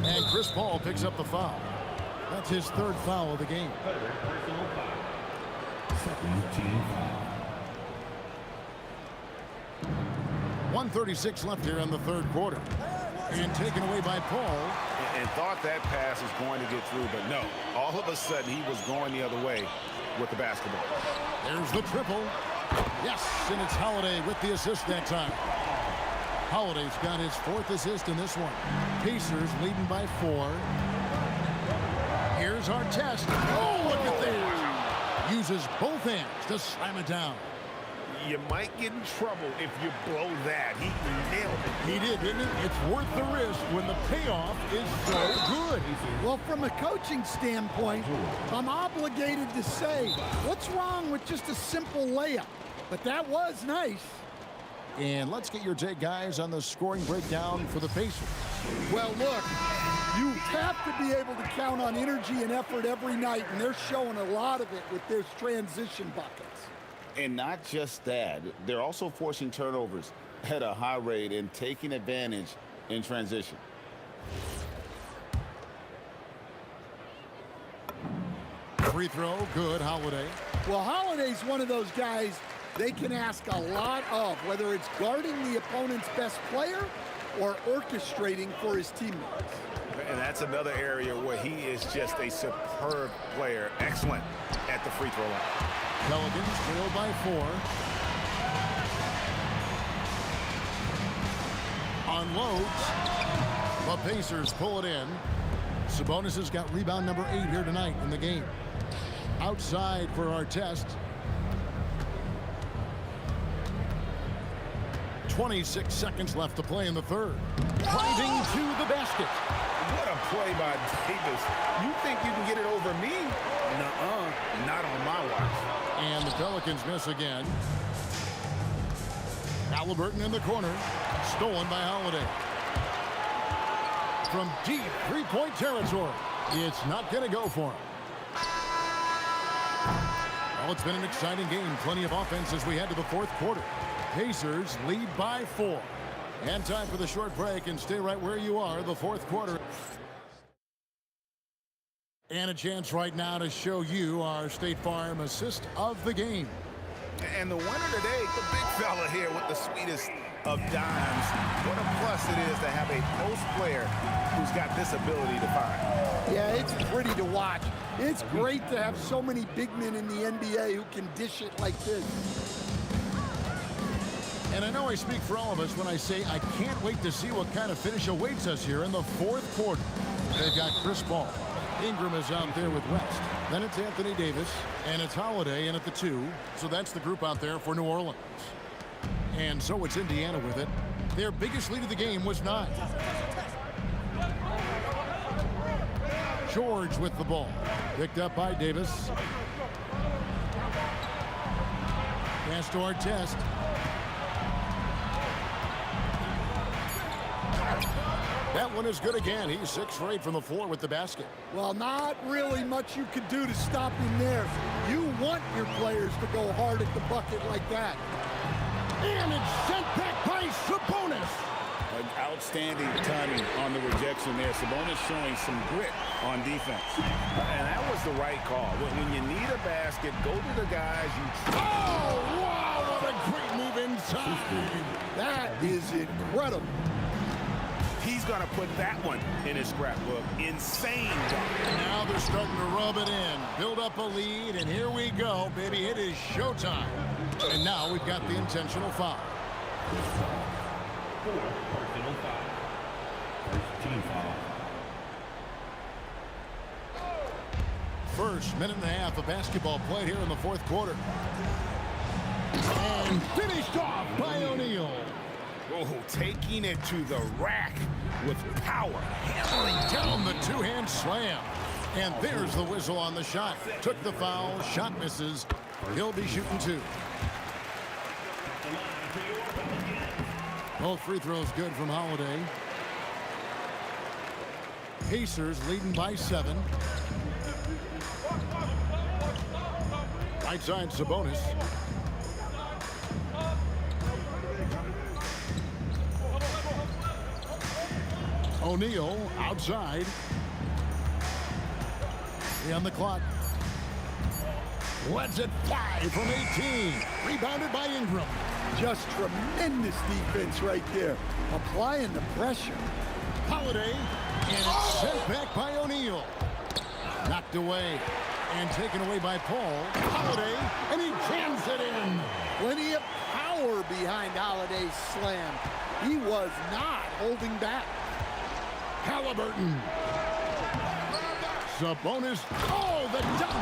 And Chris Paul picks up the foul. That's his third foul of the game. Second team foul. 1:36 left here in the third quarter. And taken away by Paul. And thought that pass was going to get through, but no. All of a sudden, he was going the other way with the basketball. There's the triple. Yes, and it's Holiday with the assist that time. Holiday's got his fourth assist in this one. Pacers leading by 4. Here's our test. Oh, look at that. Uses both hands to slam it down. You might get in trouble if you blow that. He nailed it. He did, didn't he? It's worth the risk when the payoff is so good. Well, from a coaching standpoint, I'm obligated to say, what's wrong with just a simple layup? But that was nice. And let's get your take, guys, on the scoring breakdown for the Pacers. Well, look, you have to be able to count on energy and effort every night, and they're showing a lot of it with their transition buckets. And not just that, they're also forcing turnovers at a high rate and taking advantage in transition. Free throw, good, Holiday. Well, Holiday's one of those guys they can ask a lot of, whether it's guarding the opponent's best player or orchestrating for his teammates. And that's another area where he is just a superb player. Excellent at the free throw line. Pelicans trail by 4. Unloads. The Pacers pull it in. Sabonis has got rebound number 8 here tonight in the game. Outside for our test. 26 seconds left to play in the third. Driving to the basket. What a play by Davis. You think you can get it over me? Nuh-uh. Not on my watch. And the Pelicans miss again. Halliburton in the corner. Stolen by Holiday. From deep three-point territory. It's not going to go for him. Well, it's been an exciting game. Plenty of offense as we head to the fourth quarter. Pacers lead by 4. And time for the short break, and stay right where you are. The fourth quarter. And a chance right now to show you our State Farm assist of the game. And the winner today, the big fella here with the sweetest of dimes. What a plus it is to have a post player who's got this ability to find. Yeah, it's pretty to watch. It's great to have so many big men in the NBA who can dish it like this. And I know I speak for all of us when I say I can't wait to see what kind of finish awaits us here in the fourth quarter. They've got Chris Paul. Ingram is out there with West. Then it's Anthony Davis, and it's Holiday in at the 2. So that's the group out there for New Orleans. And so it's Indiana with it. Their biggest lead of the game was 9. George with the ball. Picked up by Davis. Pass to our test. That one is good again. He's 6 for 8 from the floor with the basket. Well, not really much you can do to stop him there. You want your players to go hard at the bucket like that. And it's sent back by Sabonis. An outstanding timing on the rejection there. Sabonis showing some grit on defense. And that was the right call. When you need a basket, go to the guys you trust. Oh, wow, what a great move inside. That is incredible. He's going to put that one in his scrapbook. Insane job. Now they're starting to rub it in. Build up a lead, and here we go, baby. It is showtime. And now we've got the intentional foul. 4 personal foul. First team foul. First minute and a half of basketball played here in the fourth quarter. And finished off by O'Neal. Oh, taking it to the rack with power. Hammering down the two-hand slam. And there's the whistle on the shot. Took the foul. Shot misses. He'll be shooting 2. Both free throws good from Holiday. Pacers leading by 7. Right side, Sabonis. O'Neal outside. 3 on the clock. Lets it fly from 18. Rebounded by Ingram. Just tremendous defense right there. Applying the pressure. Holiday. And it's sent back by O'Neal. Knocked away. And taken away by Paul. Holiday. And he jams it in. Plenty of power behind Holiday's slam. He was not holding back. Halliburton. Sabonis. Oh, the dunk.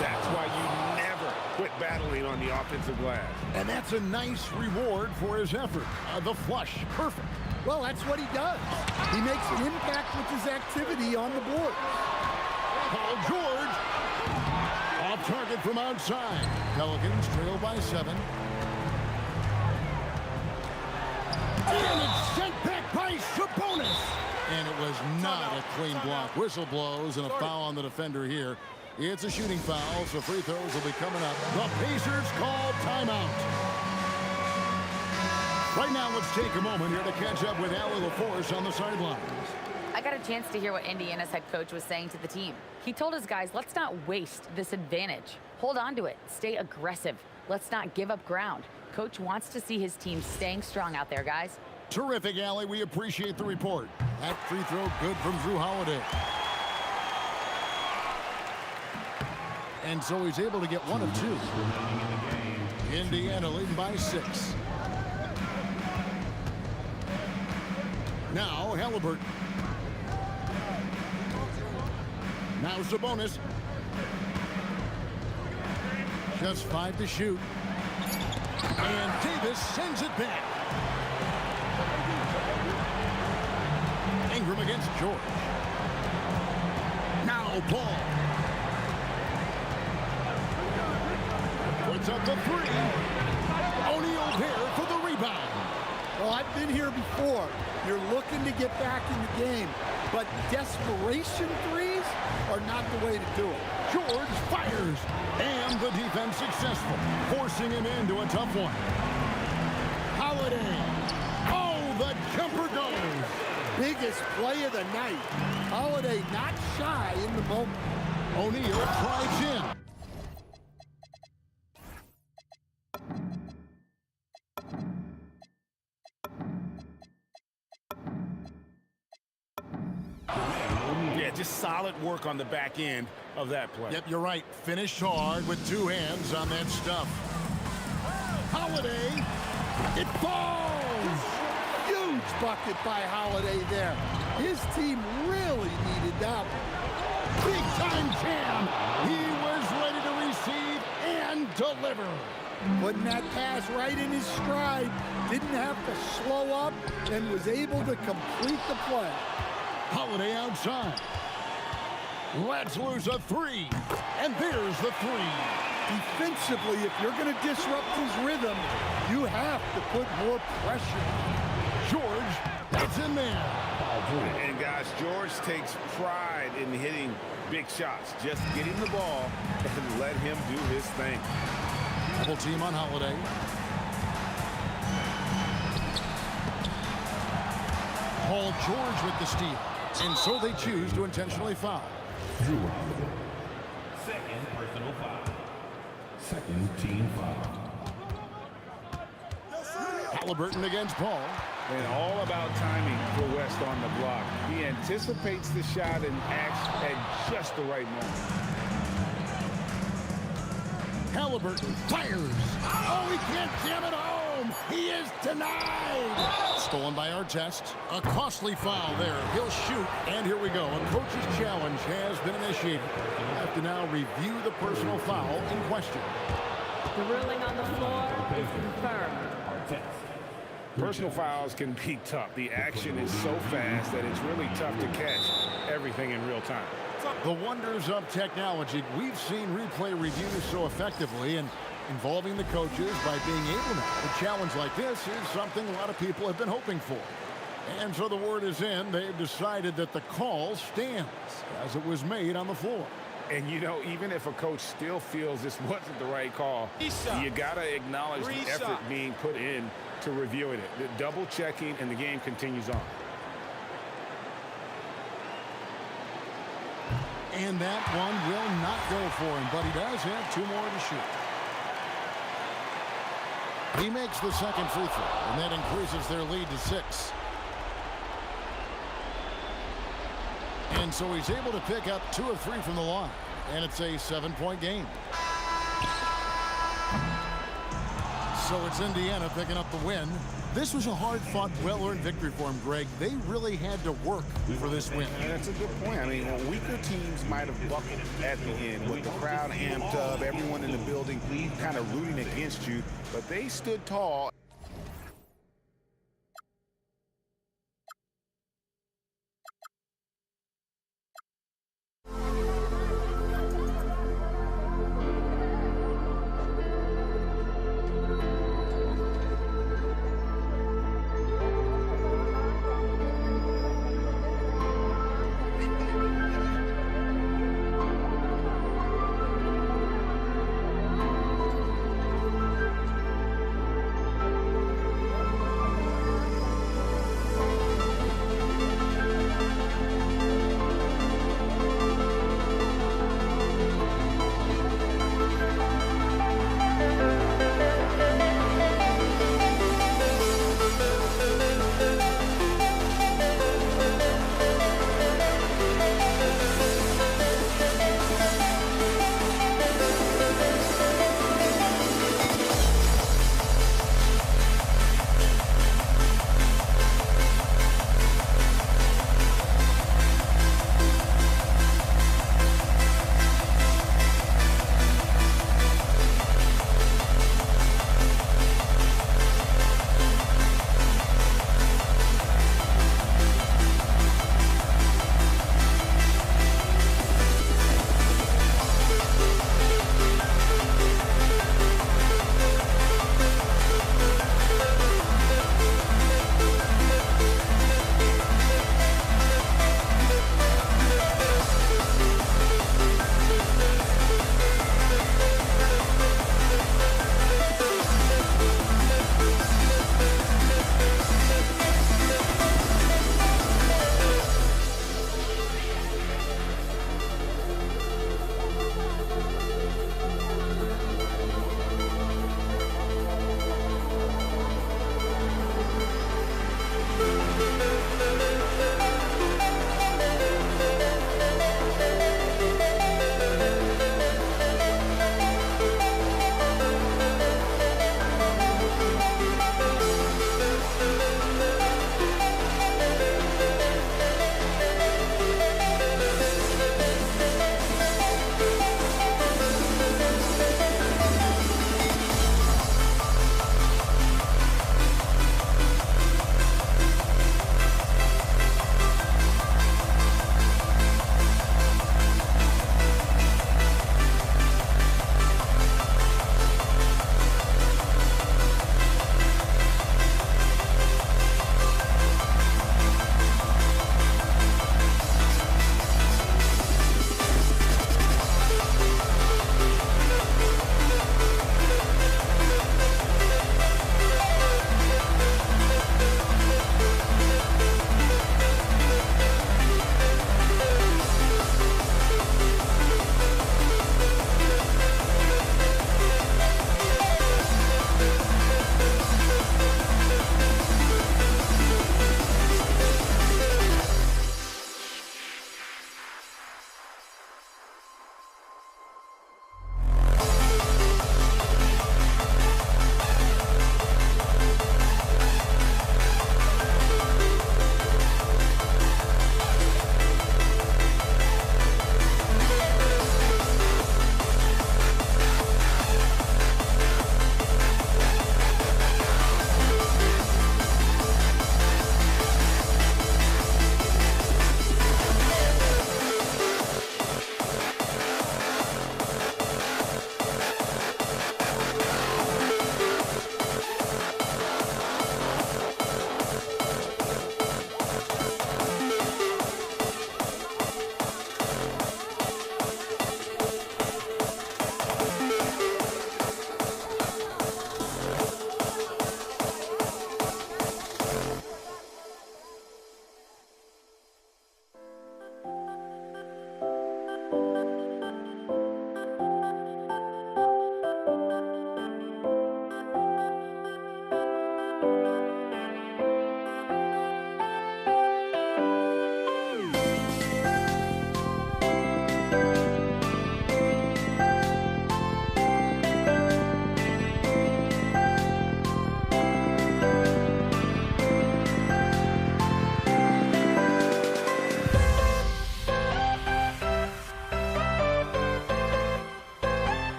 That's why you never quit battling on the offensive glass. And that's a nice reward for his effort. The flush. Perfect. Well, that's what he does. He makes an impact with his activity on the board. Paul George. Off target from outside. Pelicans trail by 7. And it's sent back by Sabonis. And it was not a clean block. Whistle blows and a foul on the defender here. It's a shooting foul, so free throws will be coming up. The Pacers call timeout. Right now, let's take a moment here to catch up with Allie LaForce on the sidelines. I got a chance to hear what Indiana's head coach was saying to the team. He told his guys, let's not waste this advantage. Hold on to it. Stay aggressive. Let's not give up ground. Coach wants to see his team staying strong out there, guys. Terrific, Allie. We appreciate the report. That free throw good from Drew Holiday. And so he's able to get 1 of 2. Indiana leading by 6. Now Halliburton. Now Sabonis. Just 5 to shoot. And Davis sends it back. Ingram against George. Now Paul. Puts up the 3. O'Neal there for the rebound. Well, I've been here before. You're looking to get back in the game, but desperation threes are not the way to do it. George fires, and the defense successful, forcing him into a tough one. Holiday. Oh, the jumper goes. Biggest play of the night. Holiday not shy in the moment. O'Neal drives in. Yeah, just solid work on the back end of that play. Yep, you're right. Finished hard with 2 hands on that stuff. Holiday. It falls. Huge bucket by Holiday there. His team really needed that one. Big time jam. He was ready to receive and deliver. Putting that pass right in his stride. Didn't have to slow up and was able to complete the play. Holiday outside. Lets loose a 3. And there's the 3. Defensively, if you're going to disrupt his rhythm, you have to put more pressure. George, that's in there. And guys, George takes pride in hitting big shots. Just get him the ball and let him do his thing. Double team on Holiday. Paul George with the steal. And so they choose to intentionally foul. Drew Holiday. Second personal foul. Second team foul. Halliburton against Paul. And all about timing for West on the block. He anticipates the shot and acts at just the right moment. Halliburton fires. Oh, he can't jam it home. He is denied. Stolen by Artest. A costly foul there. He'll shoot. And here we go. A coach's challenge has been initiated. We'll have to now review the personal foul in question. The ruling on the floor is confirmed. Personal fouls can be tough. The action is so fast that it's really tough to catch everything in real time. The wonders of technology. We've seen replay reviews so effectively and involving the coaches by being able to. A challenge like this is something a lot of people have been hoping for. And so the word is in. They've decided that the call stands as it was made on the floor. And, you know, even if a coach still feels this wasn't the right call, you got to acknowledge the effort being put in to reviewing it. The double checking, and the game continues on. And that one will not go for him, but he does have 2 more to shoot. He makes the second free throw, and that increases their lead to 6. And so he's able to pick up 2 of 3 from the line, and it's a 7-point game. So it's Indiana picking up the win. This was a hard-fought, well-earned victory for him, Greg. They really had to work for this win. And that's a good point. I mean, weaker teams might have buckled at the end with the crowd amped up, everyone in the building kind of rooting against you, but they stood tall.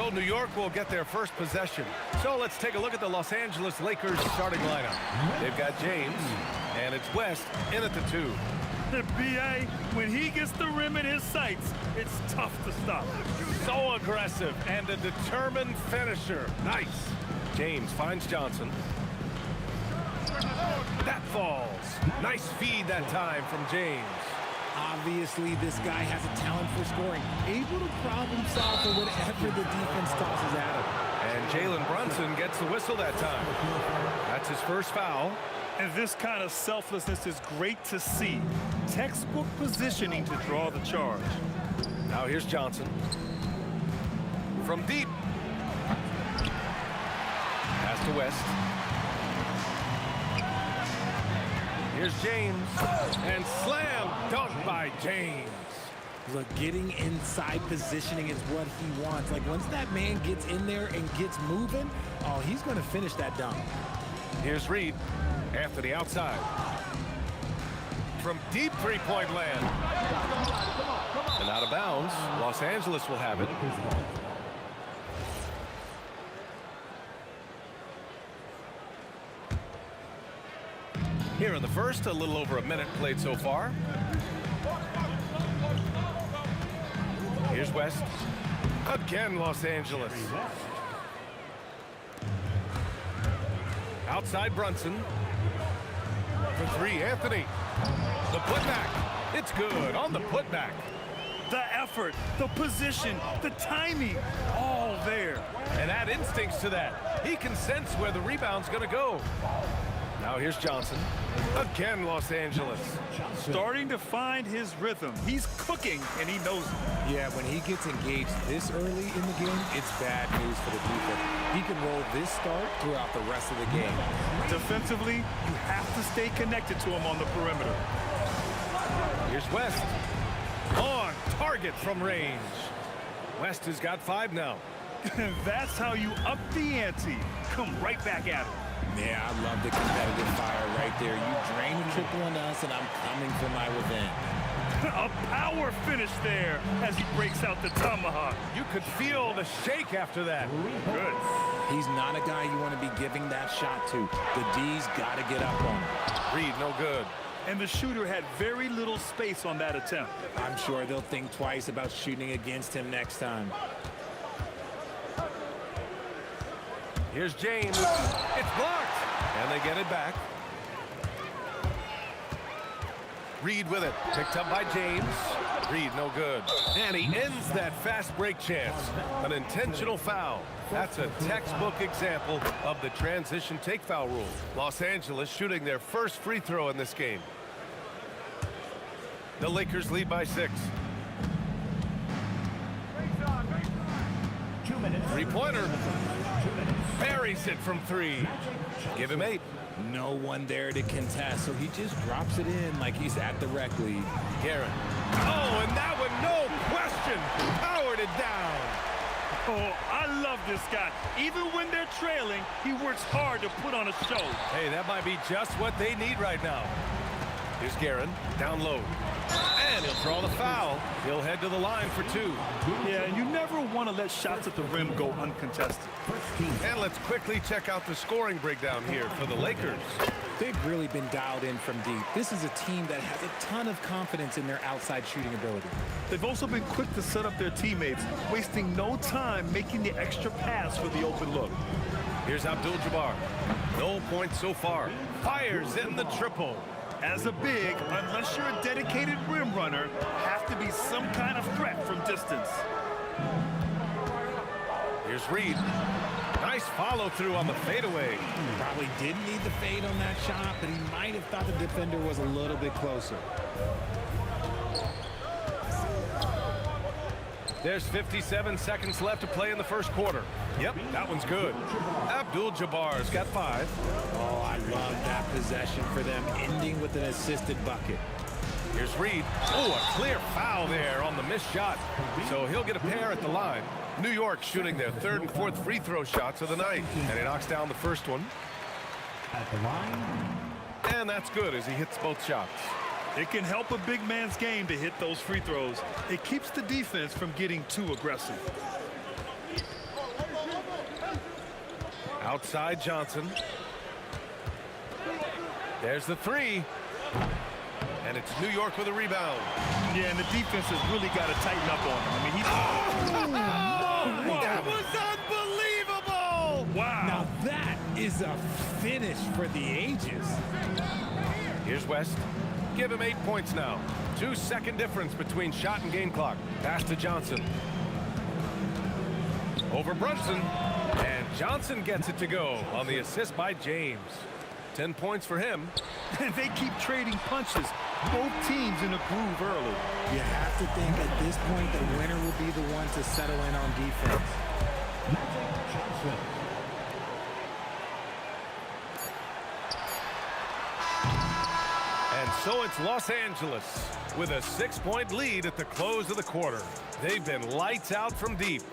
So New York will get their first possession. So let's take a look at the Los Angeles Lakers starting lineup. They've got James, and it's West in at the 2. The BA, when he gets the rim in his sights, it's tough to stop. So aggressive and a determined finisher. Nice. James finds Johnson. That falls. Nice feed that time from James. Obviously, this guy has a talent for scoring. Able to problem solve for whatever the defense tosses at him. And Jalen Brunson gets the whistle that time. That's his first foul. And this kind of selflessness is great to see. Textbook positioning to draw the charge. Now here's Johnson. From deep. Pass to West. Here's James. And slam dunk by James. Look, getting inside positioning is what he wants. Like, once that man gets in there and gets moving, oh, he's going to finish that dunk. Here's Reed. Anthony outside. From deep three-point land. And out of bounds. Los Angeles will have it. Here in the first, a little over a minute played so far. Here's West. Again, Los Angeles. Outside Brunson. For 3, Anthony. The putback. It's good on the putback. The effort, the position, the timing, all there. And add instincts to that. He can sense where the rebound's going to go. Now here's Johnson. Again, Los Angeles. Starting to find his rhythm. He's cooking, and he knows it. Yeah, when he gets engaged this early in the game, it's bad news for the defense. He can roll this start throughout the rest of the game. Defensively, you have to stay connected to him on the perimeter. Here's West. On target from range. West has got 5 now. That's how you up the ante. Come right back at him. Yeah, I love the competitive fire right there. You drain the triple on us, and I'm coming for my revenge. A power finish there as he breaks out the tomahawk. You could feel the shake after that. Good. He's not a guy you want to be giving that shot to. The D's got to get up on him. Reed, no good. And the shooter had very little space on that attempt. I'm sure they'll think twice about shooting against him next time. Here's James. It's blocked. And they get it back. Reed with it. Picked up by James. Reed, no good. And he ends that fast break chance. An intentional foul. That's a textbook example of the transition take foul rule. Los Angeles shooting their first free throw in this game. The Lakers lead by 6. 2 minutes. Three-pointer. Buries it from 3. Give him 8. No one there to contest, so he just drops it in like he's at the rec league. Garrett. Oh, and that one, no question, powered it down. Oh, I love this guy. Even when they're trailing, he works hard to put on a show. Hey, that might be just what they need right now. Here's Guerin, down low. And he'll draw the foul. He'll head to the line for 2. Yeah, and you never want to let shots at the rim go uncontested. And let's quickly check out the scoring breakdown here for the Lakers. They've really been dialed in from deep. This is a team that has a ton of confidence in their outside shooting ability. They've also been quick to set up their teammates, wasting no time making the extra pass for the open look. Here's Abdul-Jabbar. No points so far. Fires in the triple. As a big, unless you're a dedicated rim runner, have to be some kind of threat from distance. Here's Reed. Nice follow through on the fadeaway. Probably didn't need the fade on that shot, but he might have thought the defender was a little bit closer. There's 57 seconds left to play in the first quarter. Yep, that one's good. Abdul-Jabbar's got 5. Oh, I love that possession for them, ending with an assisted bucket. Here's Reed. Oh, a clear foul there on the missed shot. So he'll get a pair at the line. New York shooting their 3rd and 4th free throw shots of the night. And he knocks down the first one. At the line. And that's good as he hits both shots. It can help a big man's game to hit those free throws. It keeps the defense from getting too aggressive. Outside Johnson. There's the three. And it's New York with a rebound. Yeah, and the defense has really got to tighten up on him. I mean, That was unbelievable! Wow. Now that is a finish for the ages. Here's West. Give him 8 points now. 2-second difference between shot and game clock. Pass to Johnson. Over Brunson. And Johnson gets it to go on the assist by James. 10 points for him. And they keep trading punches. Both teams in a groove early. You have to think at this point the winner will be the one to settle in on defense. And so it's Los Angeles with a 6-point lead at the close of the quarter. They've been lights out from deep.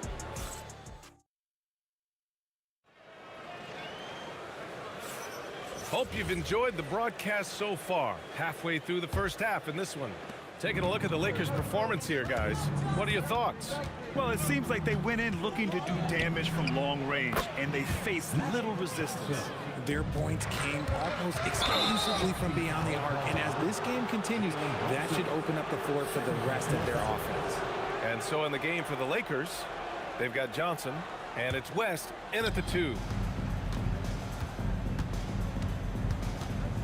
Hope you've enjoyed the broadcast so far. Halfway through the first half in this one. Taking a look at the Lakers' performance here, guys. What are your thoughts? Well, it seems like they went in looking to do damage from long range, and they faced little resistance. Their points came almost exclusively from beyond the arc, and as this game continues, that should open up the floor for the rest of their offense. And so in the game for the Lakers, they've got Johnson, and it's West in at the 2.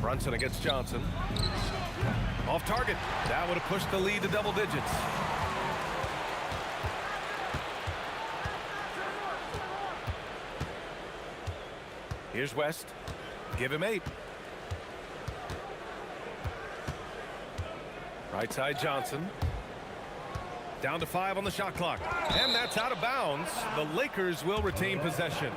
Brunson against Johnson. Off target. That would have pushed the lead to double digits. Here's West. Give him 8. Right side Johnson. Down to 5 on the shot clock. And that's out of bounds. The Lakers will retain possession.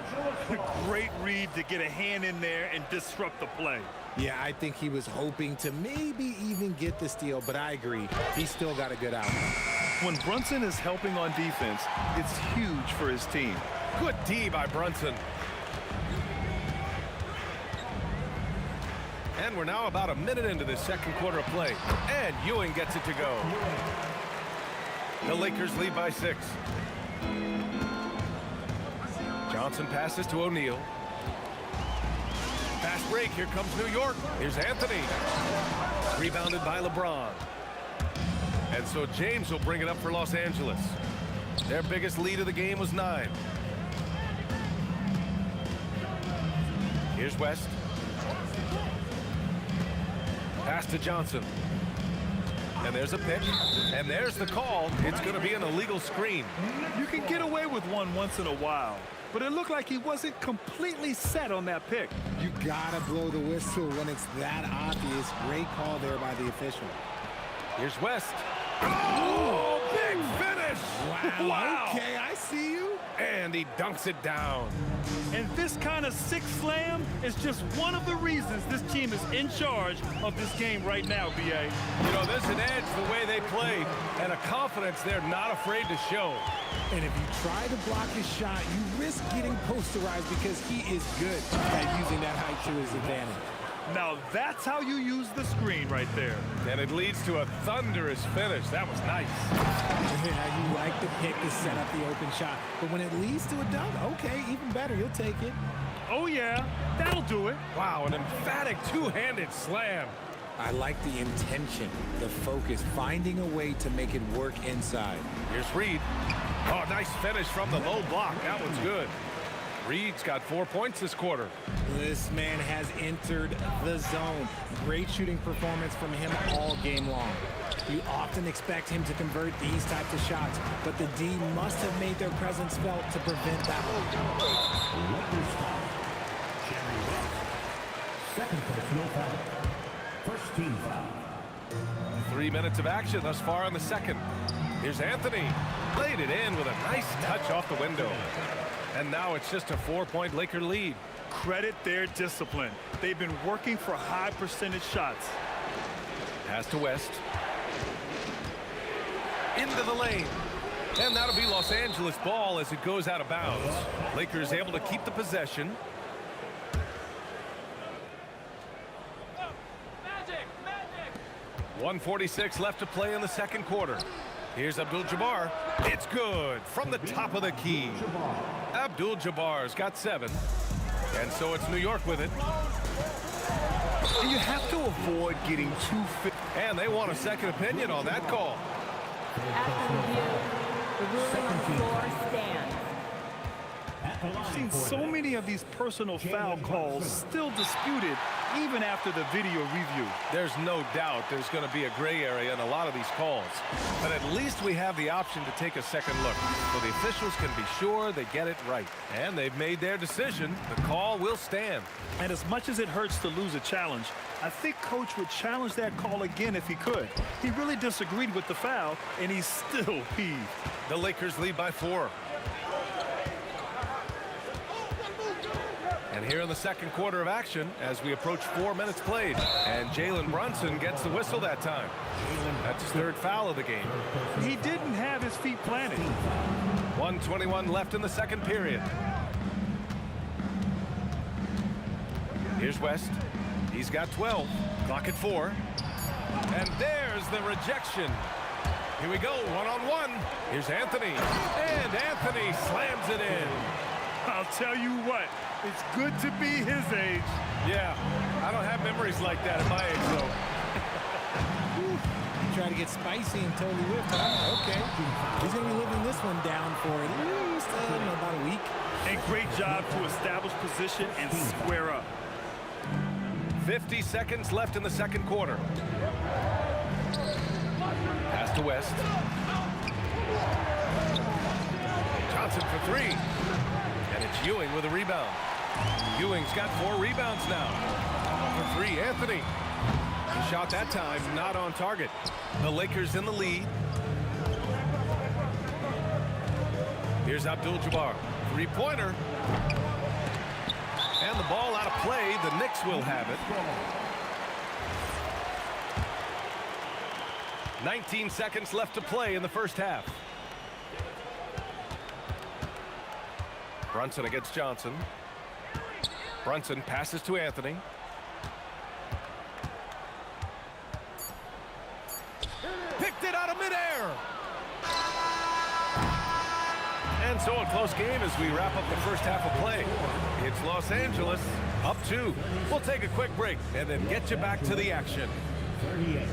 Great read to get a hand in there and disrupt the play. Yeah, I think he was hoping to maybe even get the steal, but I agree. He still got a good outcome. When Brunson is helping on defense, it's huge for his team. Good D by Brunson. And we're now about a minute into the second quarter of play. And Ewing gets it to go. The Lakers lead by 6. Johnson passes to O'Neal. Fast break. Here comes New York. Here's Anthony. Rebounded by LeBron. And so James will bring it up for Los Angeles. Their biggest lead of the game was 9. Here's West. Pass to Johnson. And there's a pick. And there's the call. It's going to be an illegal screen. You can get away with one once in a while, but it looked like he wasn't completely set on that pick. You gotta blow the whistle when it's that obvious. Great call there by the official. Here's West. Oh, big finish! Wow. Okay, I see you. And he dunks it down. And this kind of sick slam is just one of the reasons this team is in charge of this game right now, B.A. You know, there's an edge the way they play and a confidence they're not afraid to show. And if you try to block his shot, you risk getting posterized because he is good at using that height to his advantage. Now that's how you use the screen right there. And it leads to a thunderous finish. That was nice. Yeah, you like the pick to set up the open shot. But when it leads to a dunk, okay, even better. You'll take it. Oh, yeah. That'll do it. Wow, an emphatic two-handed slam. I like the intention, the focus, finding a way to make it work inside. Here's Reed. Oh, nice finish from the low block. That one's good. Reed's got 4 points this quarter. This man has entered the zone. Great shooting performance from him all game long. You often expect him to convert these types of shots, but the D must have made their presence felt to prevent that one. Second personal foul. First team foul. 3 minutes of action thus far in the second. Here's Anthony. Laid it in with a nice touch off the window. And now it's just a 4-point Laker lead. Credit their discipline. They've been working for high percentage shots. Pass to West. Into the lane. And that'll be Los Angeles ball as it goes out of bounds. Lakers able to keep the possession. Magic. 1:46 left to play in the second quarter. Here's Abdul-Jabbar. It's good from the top of the key. Abdul-Jabbar's got 7. And so it's New York with it. And you have to avoid getting too fit. And they want a second opinion on that call. After review, the ruling on the floor stands. I've seen so many of these personal foul calls still disputed even after the video review. There's no doubt there's going to be a gray area in a lot of these calls. But at least we have the option to take a second look, so the officials can be sure they get it right. And they've made their decision. The call will stand. And as much as it hurts to lose a challenge, I think Coach would challenge that call again if he could. He really disagreed with the foul, and he's still peeved. The Lakers lead by 4. And here in the second quarter of action, as we approach 4 minutes played, and Jalen Brunson gets the whistle that time. That's his 3rd foul of the game. He didn't have his feet planted. 1:21 left in the second period. Here's West. He's got 12. Clock at 4. And there's the rejection. Here we go, one-on-one. Here's Anthony. And Anthony slams it in. I'll tell you what, it's good to be his age. Yeah, I don't have memories like that at my age, though. Try to get spicy and totally whipped. Okay. He's going to be living this one down for at least about a week. A great job to establish position and square up. 50 seconds left in the second quarter. Pass to West. Johnson for 3. And it's Ewing with a rebound. Ewing's got 4 rebounds now. For 3, Anthony. He shot that time, not on target. The Lakers in the lead. Here's Abdul-Jabbar. 3-pointer. And the ball out of play. The Knicks will have it. 19 seconds left to play in the first half. Brunson against Johnson. Brunson passes to Anthony. Picked it out of midair. And so a close game as we wrap up the first half of play. It's Los Angeles up 2. We'll take a quick break and then get you back to the action. 38.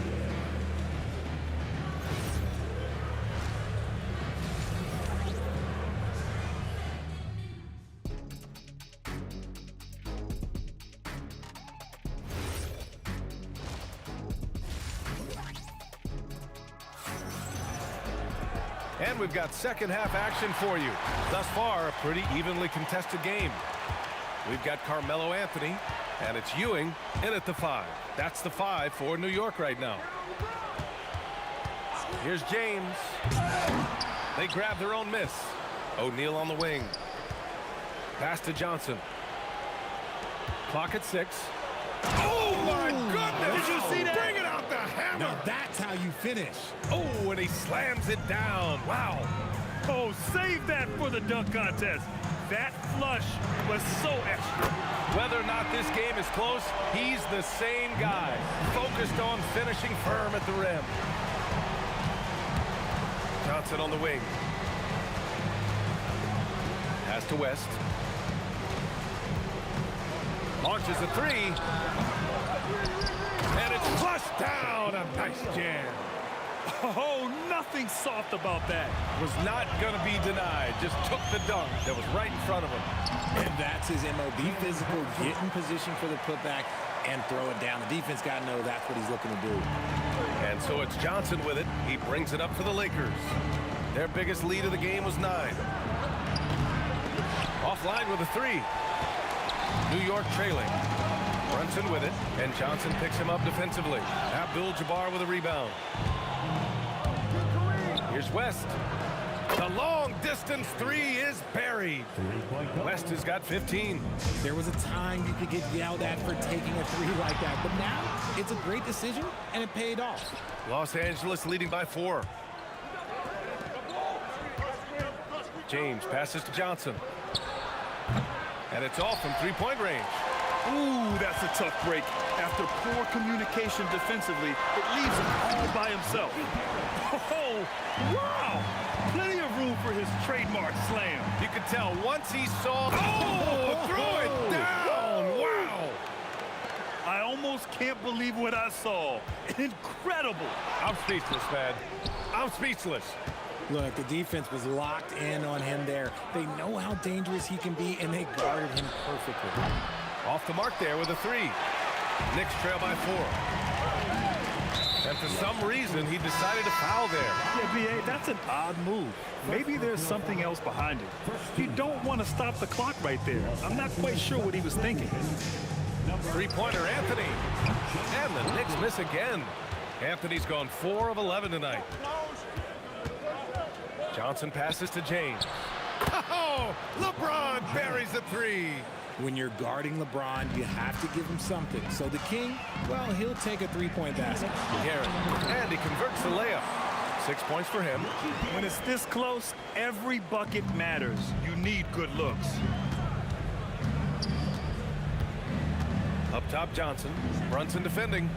And we've got second half action for you. Thus far, a pretty evenly contested game. We've got Carmelo Anthony, and it's Ewing in at the 5. That's the 5 for New York right now. Here's James. They grab their own miss. O'Neal on the wing. Pass to Johnson. Clock at 6. Oh, my goodness! Did you see that? Bring it out the hammer! Now that's how you finish. Oh, and he slams it down. Wow. Oh, save that for the dunk contest. That flush was so extra. Whether or not this game is close, he's the same guy, focused on finishing firm at the rim. Johnson on the wing. Pass to West. Launches a 3. And it's flushed down. A nice jam. Oh, nothing soft about that. Was not going to be denied. Just took the dunk that was right in front of him. And that's his MO. Be physical, get in position for the putback, and throw it down. The defense got to know that's what he's looking to do. And so it's Johnson with it. He brings it up for the Lakers. Their biggest lead of the game was 9. Offline with a 3. New York trailing. Brunson with it, and Johnson picks him up defensively. Abdul-Jabbar with a rebound. Here's West. The long-distance 3 is buried. West has got 15. There was a time you could get yelled at for taking a 3 like that, but now it's a great decision, and it paid off. Los Angeles leading by 4. James passes to Johnson. And it's off from 3-point range. Ooh, that's a tough break. After poor communication defensively, it leaves him all by himself. Oh, wow! Plenty of room for his trademark slam. You could tell once he saw... Oh, throw it down! almost can't believe what I saw. Incredible. I'm speechless, man. I'm speechless. Look, the defense was locked in on him there. They know how dangerous he can be, and they guarded him perfectly. Off the mark there with a 3. Knicks trail by 4. And for some reason, he decided to foul there. Yeah, B.A., that's an odd move. Maybe there's something else behind it. You don't want to stop the clock right there. I'm not quite sure what he was thinking. Three-pointer, Anthony. And the Knicks miss again. Anthony's gone 4 of 11 tonight. Johnson passes to James. Oh, LeBron buries a 3. When you're guarding LeBron, you have to give him something. So the King, well, he'll take a three-point basket. Garrett, and he converts the layup. 6 points for him. When it's this close, every bucket matters. You need good looks. Up top, Johnson. Brunson defending.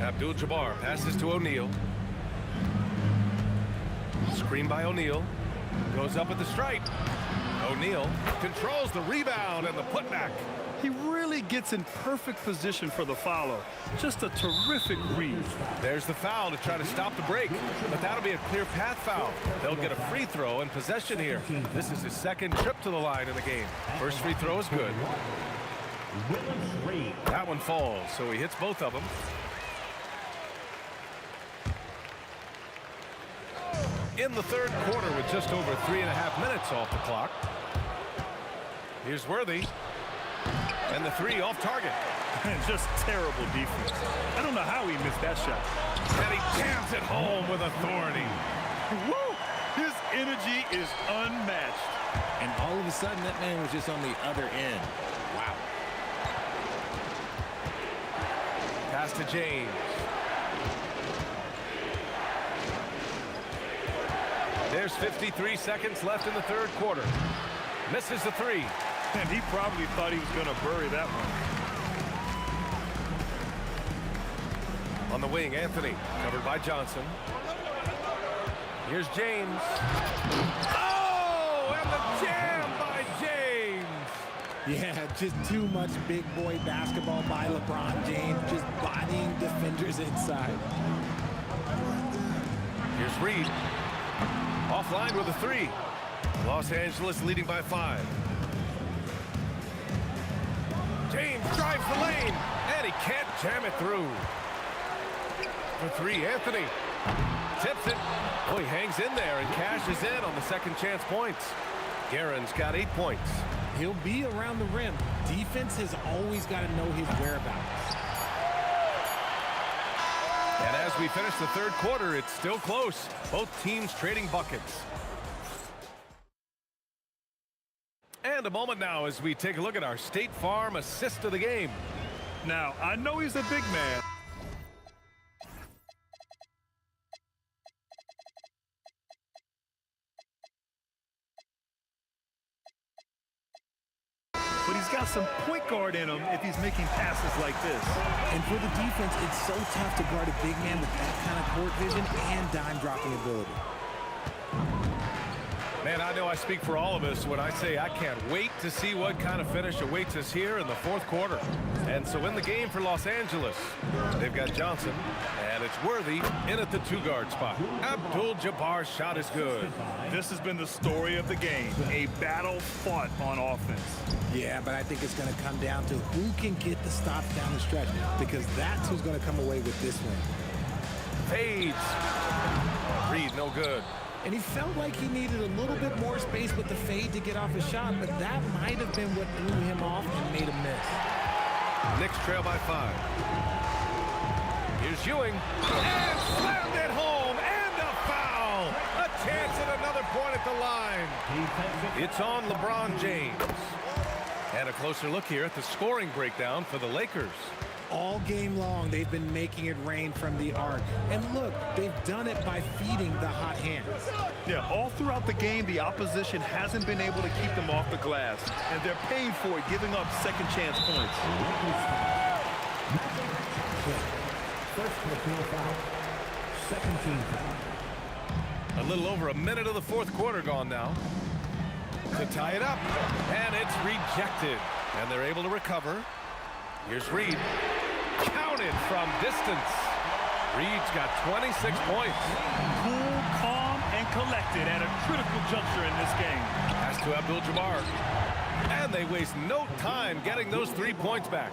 Abdul-Jabbar passes to O'Neal. Screen by O'Neal. Goes up at the stripe. O'Neal controls the rebound and the putback. He really gets in perfect position for the follow. Just a terrific read. There's the foul to try to stop the break, but that'll be a clear path foul. They'll get a free throw and possession here. This is his second trip to the line in the game. First free throw is good. That one falls, so he hits both of them. In the third quarter with just over 3.5 minutes off the clock. Here's Worthy. And the 3 off target. Just terrible defense. I don't know how he missed that shot. And he jams it home with authority. Woo! His energy is unmatched. And all of a sudden, that man was just on the other end. Wow. Pass to James. There's 53 seconds left in the third quarter. Misses the 3. And he probably thought he was going to bury that one. On the wing, Anthony, covered by Johnson. Here's James. Oh, and the jam by James. Yeah, just too much big boy basketball by LeBron James, just bodying defenders inside. Here's Reed. Offline with a 3. Los Angeles leading by 5. James drives the lane, and he can't jam it through. For 3, Anthony tips it. Oh, he hangs in there and cashes in on the second chance points. Guerin's got 8 points. He'll be around the rim. Defense has always got to know his whereabouts. And as we finish the third quarter, it's still close. Both teams trading buckets. And a moment now as we take a look at our State Farm assist of the game. Now, I know he's a big man. But he's got some point guard in him if he's making passes like this. And for the defense, it's so tough to guard a big man with that kind of court vision and dime dropping ability. Man, I know I speak for all of us when I say I can't wait to see what kind of finish awaits us here in the fourth quarter. And so in the game for Los Angeles, they've got Johnson, and it's Worthy in at the 2-guard spot. Abdul-Jabbar's shot is good. This has been the story of the game, a battle fought on offense. Yeah, but I think it's going to come down to who can get the stops down the stretch, because that's who's going to come away with this win. Fades. Reed, no good. And he felt like he needed a little bit more space with the fade to get off his shot, but that might have been what threw him off and made him miss. Knicks trail by 5. Here's Ewing. And slammed it home. And a foul. A chance at another point at the line. It's on LeBron James. And a closer look here at the scoring breakdown for the Lakers. All game long, they've been making it rain from the arc. And look, they've done it by feeding the hot hands. Yeah, all throughout the game, the opposition hasn't been able to keep them off the glass. And they're paying for it, giving up second chance points. First personal foul, second team foul. A little over a minute of the fourth quarter gone now. To tie it up. And it's rejected. And they're able to recover. Here's Reed. Counted from distance. Reed's got 26 points. Cool, calm, and collected at a critical juncture in this game. Pass to Abdul-Jabbar. And they waste no time getting those 3 points back.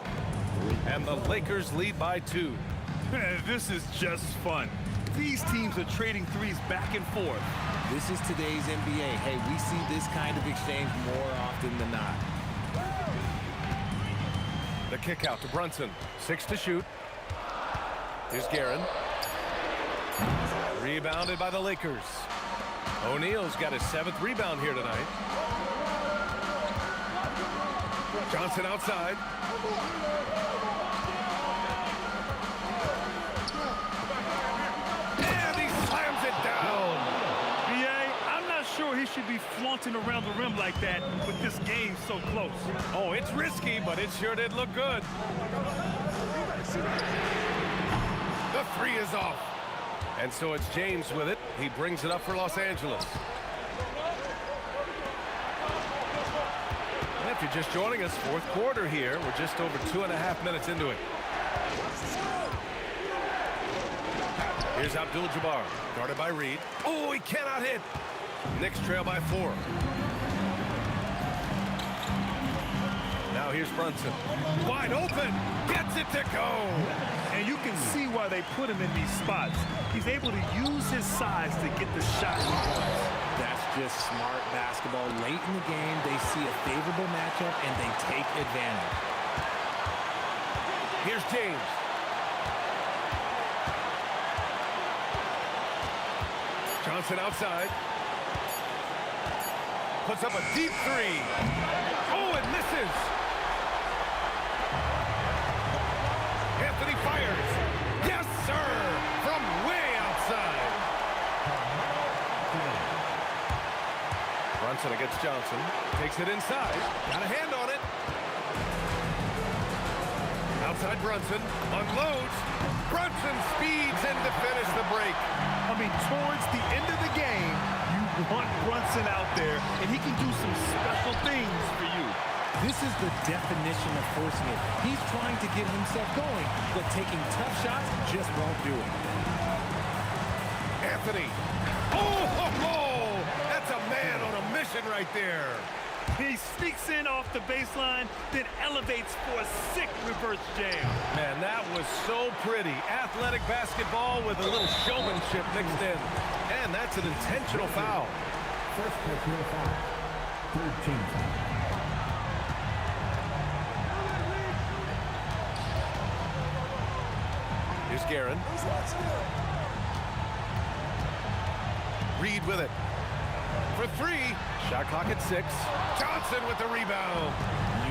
And the Lakers lead by 2. This is just fun. These teams are trading threes back and forth. This is today's NBA. Hey, we see this kind of exchange more often than not. The kick out to Brunson. 6 to shoot. Here's Guerin. Rebounded by the Lakers. O'Neal's got his 7th rebound here tonight. Johnson outside. And he slams it down. I'm not sure he should be flaunting around the rim like that with this game so close. Oh, it's risky, but it sure did look good. The 3 is off. And so it's James with it. He brings it up for Los Angeles. And if you're just joining us, 4th quarter here. We're just over 2.5 minutes into it. Here's Abdul-Jabbar, guarded by Reed. Oh, he cannot hit. Knicks trail by 4. Now here's Brunson. Wide open. Gets it to go. And you can see why they put him in these spots. He's able to use his size to get the shot he wants. That's just smart basketball. Late in the game, they see a favorable matchup, and they take advantage. Here's James. Johnson outside. Puts up a deep 3. Oh, it misses. Anthony fires. Yes, sir. From way outside. Brunson against Johnson. Takes it inside. Got a hand on it. Outside Brunson. Unloads. Brunson speeds in to finish the break. I mean, towards the end of the game, you want Brunson out there, and he can do some special things for you. This is the definition of forcing it. He's trying to get himself going, but taking tough shots just won't do it. Anthony. Oh, that's a man on a mission right there. He sneaks in off the baseline, then elevates for a sick reverse jam. Man, that was so pretty. Athletic basketball with a little showmanship mixed in. And that's an intentional foul. First personal foul. 13 foul. Here's Guerin. Reed with it. For 3. Shot clock at 6. Johnson with the rebound.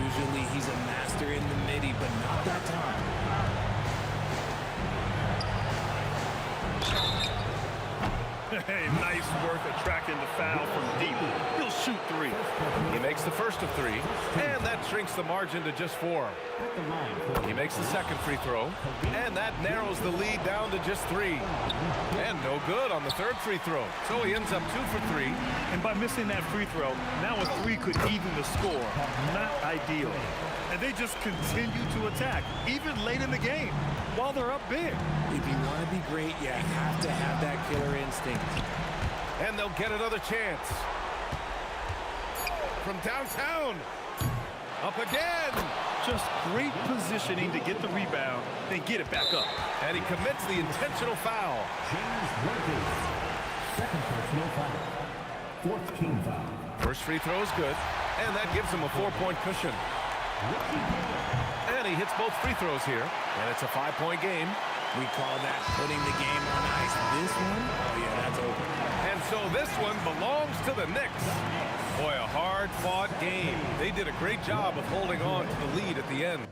Usually he's a master in the midi, but not that time. Hey, nice work attracting the foul from deep. He'll shoot 3. He makes the first of 3, and that shrinks the margin to just 4. He makes the second free throw, and that narrows the lead down to just 3. And no good on the third free throw. So he ends up 2 for 3. And by missing that free throw, now a 3 could even the score. Not ideal. And they just continue to attack, even late in the game, while they're up big. If you want to be great, you have to have that killer instinct. And they'll get another chance. From downtown. Up again. Just great positioning to get the rebound, then get it back up. And he commits the intentional foul. James Rodriguez. Second personal foul. 4th team foul. First free throw is good, and that gives him a 4-point cushion. And he hits both free throws here, and it's a 5-point game. We call that putting the game on ice. This one, oh yeah, that's over. And so this one belongs to the Knicks. Boy, a hard-fought game. They did a great job of holding on to the lead at the end.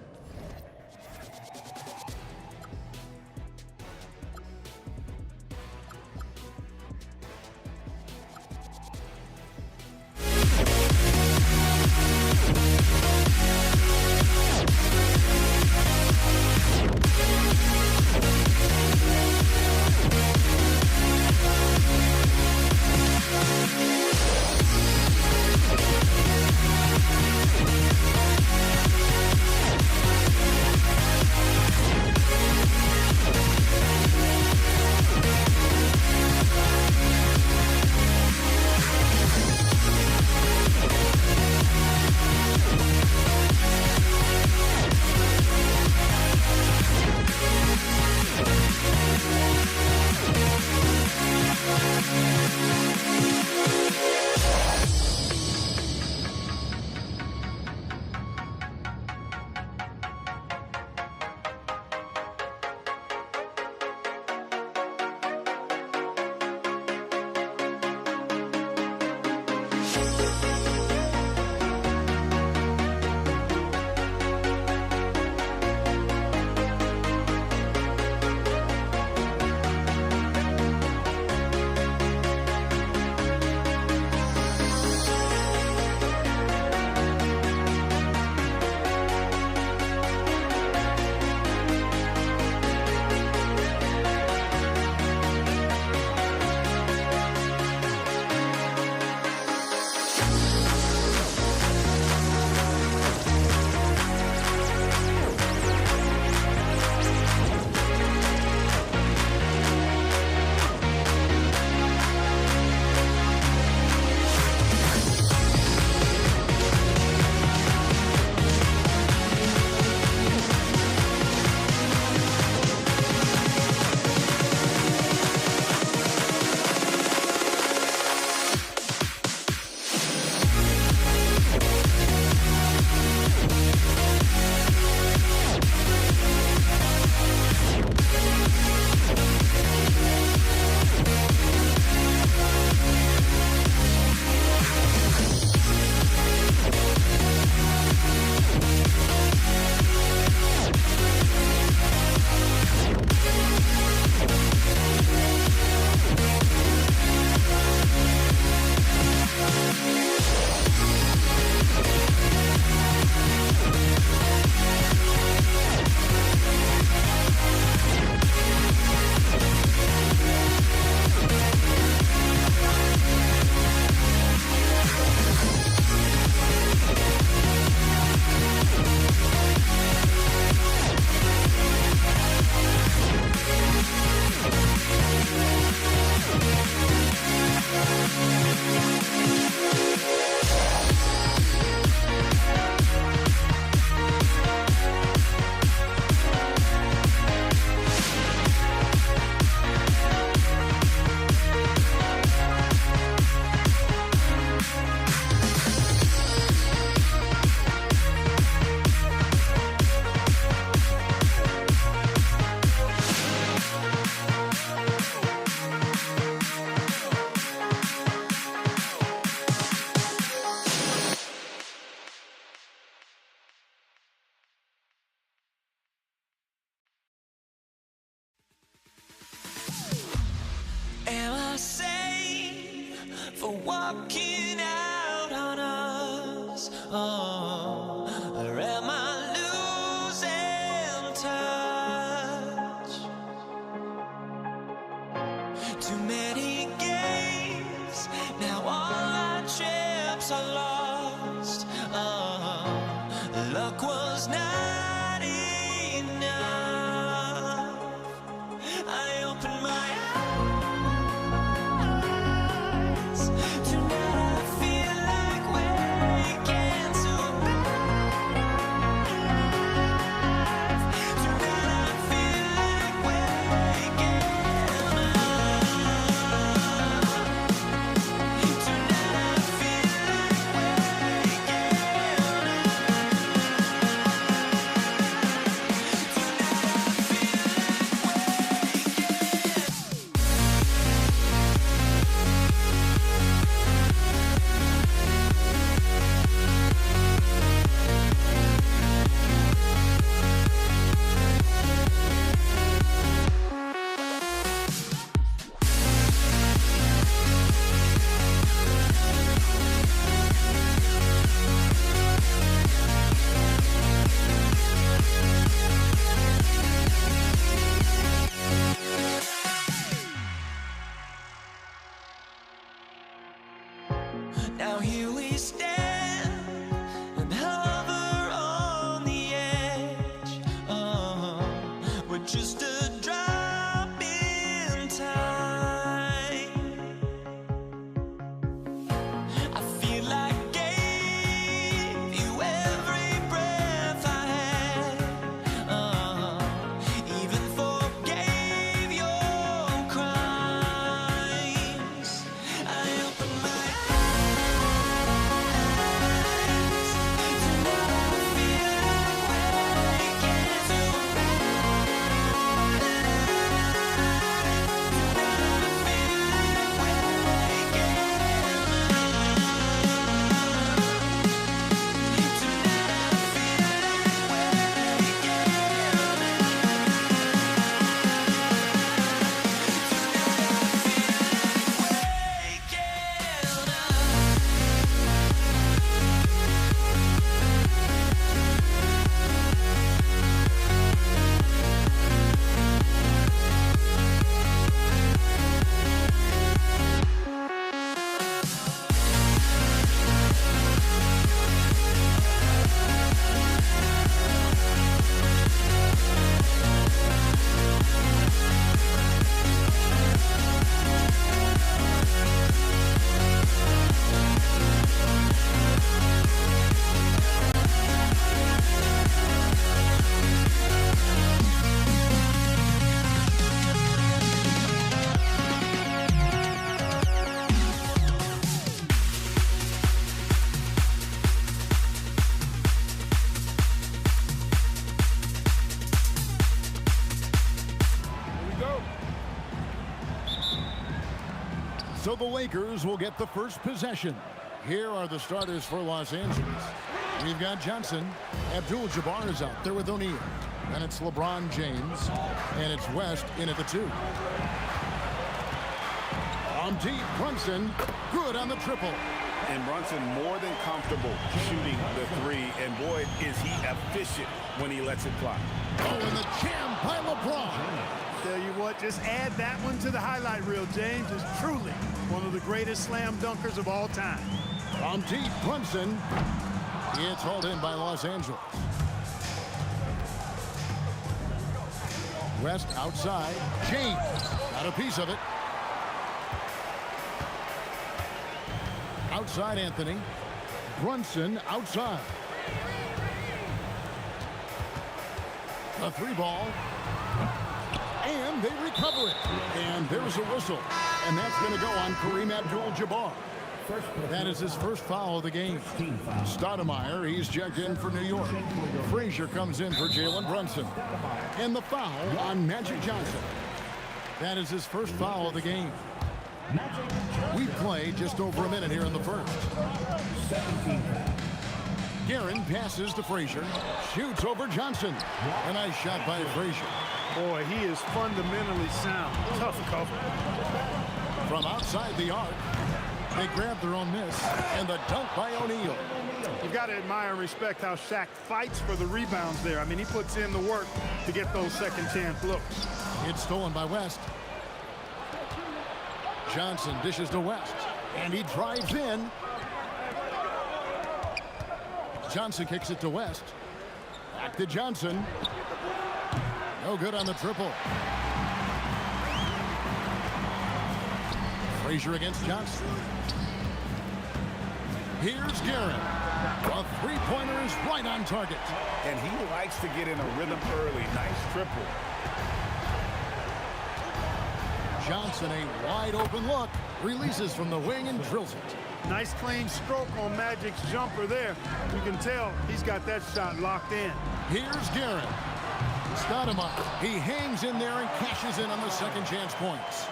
walking out on us? Oh, or am I losing touch? Too many games, now all our chips are lost. Oh, luck was not enough. I opened my eyes. Tonight I feel like waking to life. Tonight I feel like waking up. Tonight I feel like waking Now here we stand and hover on the edge. Oh, we're just a drop in time. I feel like I gave you every breath I had. Even forgave your crimes. I opened my So the Lakers will get the first possession. Here are the starters for Los Angeles. We've got Johnson. Abdul-Jabbar is out there with O'Neal. And it's LeBron James. And it's West in at the 2. On deep, Brunson. Good on the triple. And Brunson more than comfortable shooting the 3. And boy, is he efficient when he lets it fly. Oh, and the jam by LeBron. Tell you what, just add that one to the highlight reel. James is truly one of the greatest slam dunkers of all time. From deep, Brunson. It's hauled in by Los Angeles. West outside. James got a piece of it. Outside Anthony. Brunson outside. A 3 ball. And they recover it. And there's a whistle. And that's going to go on Kareem Abdul-Jabbar. That is his first foul of the game. Stoudemire, he's checked in for New York. Frazier comes in for Jalen Brunson. And the foul on Magic Johnson. That is his first foul of the game. We play just over a minute here in the first. Guerin passes to Frazier. Shoots over Johnson. A nice shot by Frazier. Boy, he is fundamentally sound. Tough cover. From outside the arc. They grab their own miss, and the dunk by O'Neal. You've got to admire and respect how Shaq fights for the rebounds there. I mean, he puts in the work to get those second chance looks. It's stolen by West. Johnson dishes to West, and he drives in. Johnson kicks it to West. Back to Johnson. No good on the triple. Frazier against Johnson. Here's Garrett. A three-pointer is right on target. And he likes to get in a rhythm early. Nice triple. Johnson, a wide-open look. Releases from the wing and drills it. Nice clean stroke on Magic's jumper there. You can tell he's got that shot locked in. Here's Garrett. Stoudemire. He hangs in there and cashes in on the second chance points.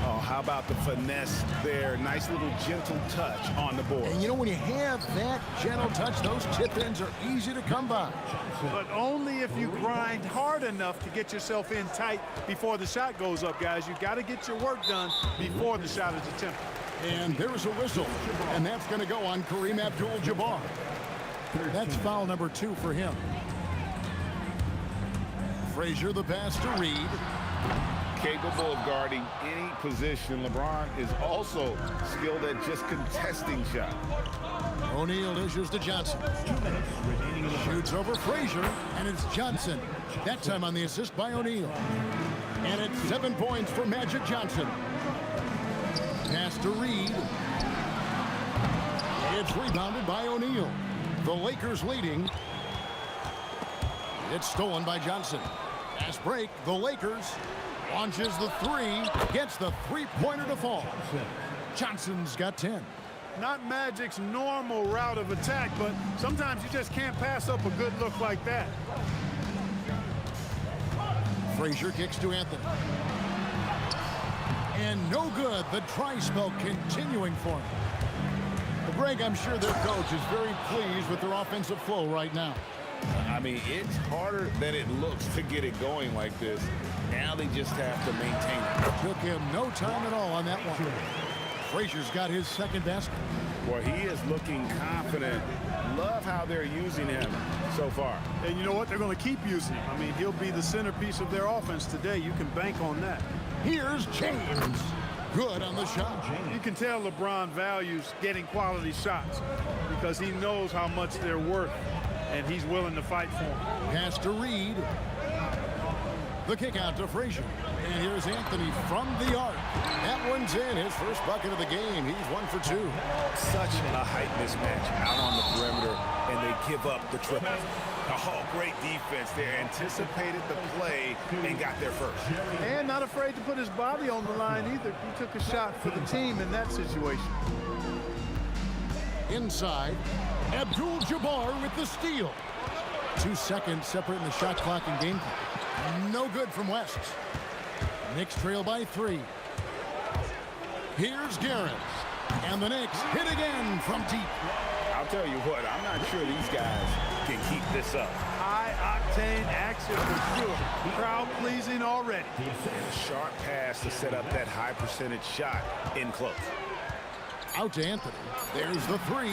Oh, how about the finesse there? Nice little gentle touch on the board. And you know, when you have that gentle touch, those tip-ins are easy to come by. But only if you grind hard enough to get yourself in tight before the shot goes up, guys. You've got to get your work done before the shot is attempted. And there's a whistle, and that's going to go on Kareem Abdul-Jabbar. That's foul number 2 for him. Frazier, the pass to Reed. Capable of guarding any position. LeBron is also skilled at just contesting shots. O'Neal dishes to Johnson. Shoots over Frazier, and it's Johnson. That time on the assist by O'Neal. And it's 7 points for Magic Johnson. Pass to Reed. It's rebounded by O'Neal. The Lakers leading. It's stolen by Johnson. Fast break. The Lakers launches the three. Gets the three-pointer to fall. Johnson's got 10. Not Magic's normal route of attack, but sometimes you just can't pass up a good look like that. Frazier kicks to Anthony. And no good. The try spell continuing for him. Well, Greg, I'm sure their coach is very pleased with their offensive flow right now. I mean, it's harder than it looks to get it going like this. Now they just have to maintain it. Took him no time at all on that one. Frazier's got his second basket. Boy, he is looking confident. Love how they're using him so far. And you know what? They're going to keep using him. I mean, he'll be the centerpiece of their offense today. You can bank on that. Here's James. Good on the shot. You can tell LeBron values getting quality shots because he knows how much they're worth, and he's willing to fight for them. Pass to Reed. The kick out to Frazier. And here's Anthony from the arc. That one's in. His first bucket of the game. He's 1 for 2. Such a height mismatch out on the perimeter, and they give up the triple. Oh, great defense there. Anticipated the play and got there first. And not afraid to put his body on the line either. He took a shot for the team in that situation. Inside, Abdul-Jabbar with the steal. 2 seconds separating the shot clock and game clock. No good from West. Knicks trail by 3. Here's Garrett. And the Knicks hit again from deep. I'll tell you what, I'm not sure these guys can keep this up. High-octane action for sure. Crowd-pleasing already. A sharp pass to set up that high-percentage shot in close. Out to Anthony. There's the 3.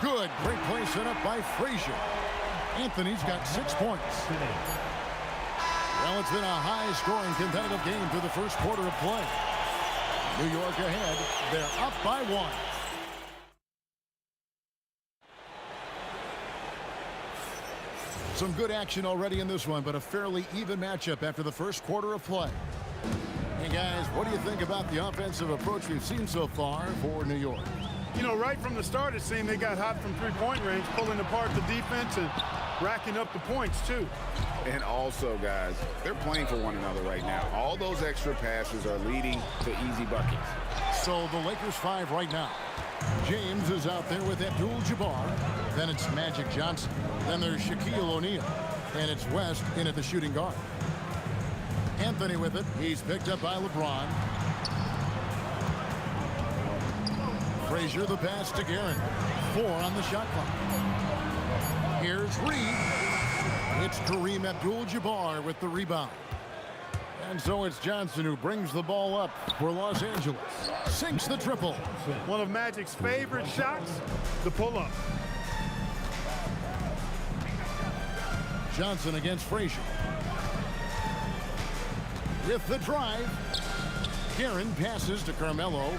Good. Great play set up by Frazier. Anthony's got 6 points. Well, it's been a high-scoring competitive game through the first quarter of play. New York ahead. They're up by 1. Some good action already in this one, but a fairly even matchup after the first quarter of play. Hey, guys, what do you think about the offensive approach we've seen so far for New York? You know, right from the start, it seemed they got hot from three-point range, pulling apart the defense and racking up the points, too. And also, guys, they're playing for one another right now. All those extra passes are leading to easy buckets. So the Lakers 5 right now. James is out there with Abdul-Jabbar. Then it's Magic Johnson. Then there's Shaquille O'Neal. And it's West in at the shooting guard. Anthony with it. He's picked up by LeBron. Frazier the pass to Garrett. 4 on the shot clock. Here's Reed. It's Kareem Abdul-Jabbar with the rebound. And so it's Johnson who brings the ball up for Los Angeles. Sinks the triple. One of Magic's favorite shots, the pull-up. Johnson against Frazier. With the drive. Guerin passes to Carmelo.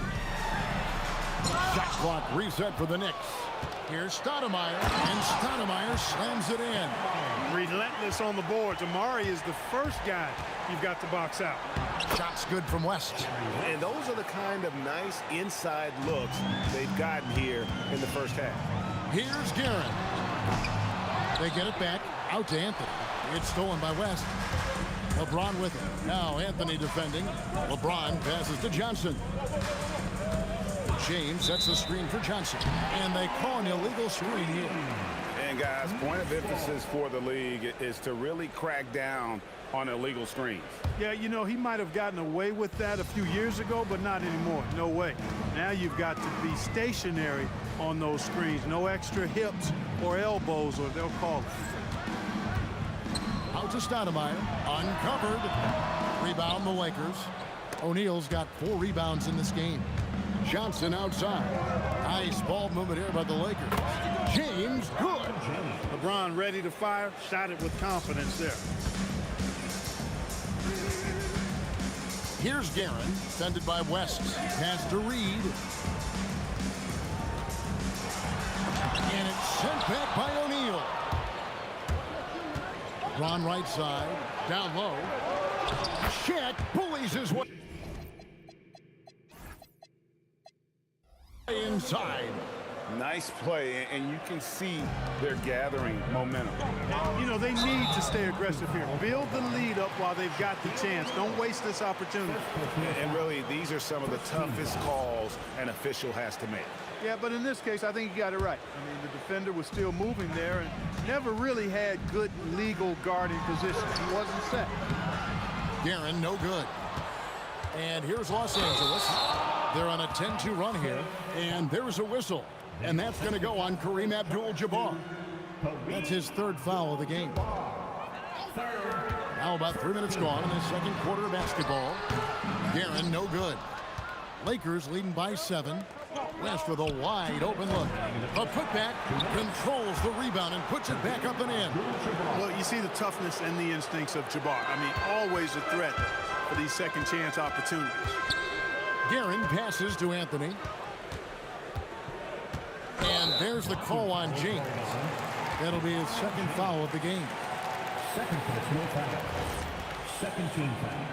Shot clock reset for the Knicks. Here's Stoudemire, and Stoudemire slams it in. Relentless on the boards. Amari is the first guy you've got to box out. Shots good from West. And those are the kind of nice inside looks they've gotten here in the first half. Here's Guerin. They get it back out to Anthony. It's stolen by West. LeBron with it. Now Anthony defending. LeBron passes to Johnson. James sets the screen for Johnson. And they call an illegal screen here. And guys, point of emphasis for the league is to really crack down on illegal screens. Yeah, you know, he might have gotten away with that a few years ago, but not anymore. No way. Now you've got to be stationary on those screens. No extra hips or elbows, or they'll call it. Out to Stoudemire. Uncovered. Rebound the Lakers. O'Neal's got 4 rebounds in this game. Johnson outside. Nice ball movement here by the Lakers. James, good. LeBron ready to fire. Shot it with confidence there. Here's Guerin, defended by West. Pass to Reed. And it's sent back by O'Neal. Ron right side. Down low. Shaq bullies his way inside. Nice play, and you can see they're gathering momentum. You know, they need to stay aggressive here. Build the lead up while they've got the chance. Don't waste this opportunity. And really, these are some of the toughest calls an official has to make. Yeah, but in this case, I think he got it right. I mean, the defender was still moving there and never really had good legal guarding position. He wasn't set. Guerin, no good. And here's Los Angeles. They're on a 10-2 run here, and there's a whistle. And that's going to go on Kareem Abdul-Jabbar. That's his 3rd foul of the game. Now about 3 minutes gone in the second quarter of basketball. Guerin, no good. Lakers leading by 7. West with a wide open look. A putback, controls the rebound and puts it back up and in. Well, you see the toughness and the instincts of Jabbar. I mean, always a threat for these second chance opportunities. Guerin passes to Anthony. And there's the call on James. That'll be his 2nd foul of the game. Second personal foul. Second team foul.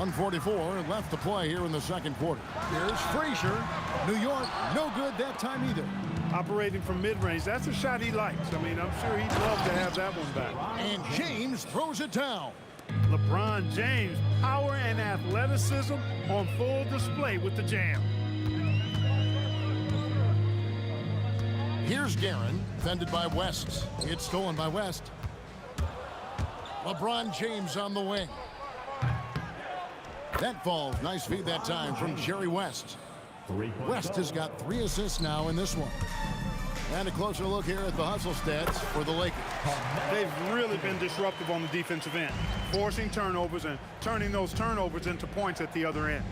1:44 left to play here in the second quarter. Here's Frazier. New York, no good that time either. Operating from mid-range, that's a shot he likes. I mean, I'm sure he'd love to have that one back. And James throws it down. LeBron James, power and athleticism on full display with the jam. Here's Guerin, defended by West. It's stolen by West. LeBron James on the wing. That falls. Nice feed that time from Jerry West. West has got 3 assists now in this one. And a closer look here at the hustle stats for the Lakers. They've really been disruptive on the defensive end, forcing turnovers and turning those turnovers into points at the other end.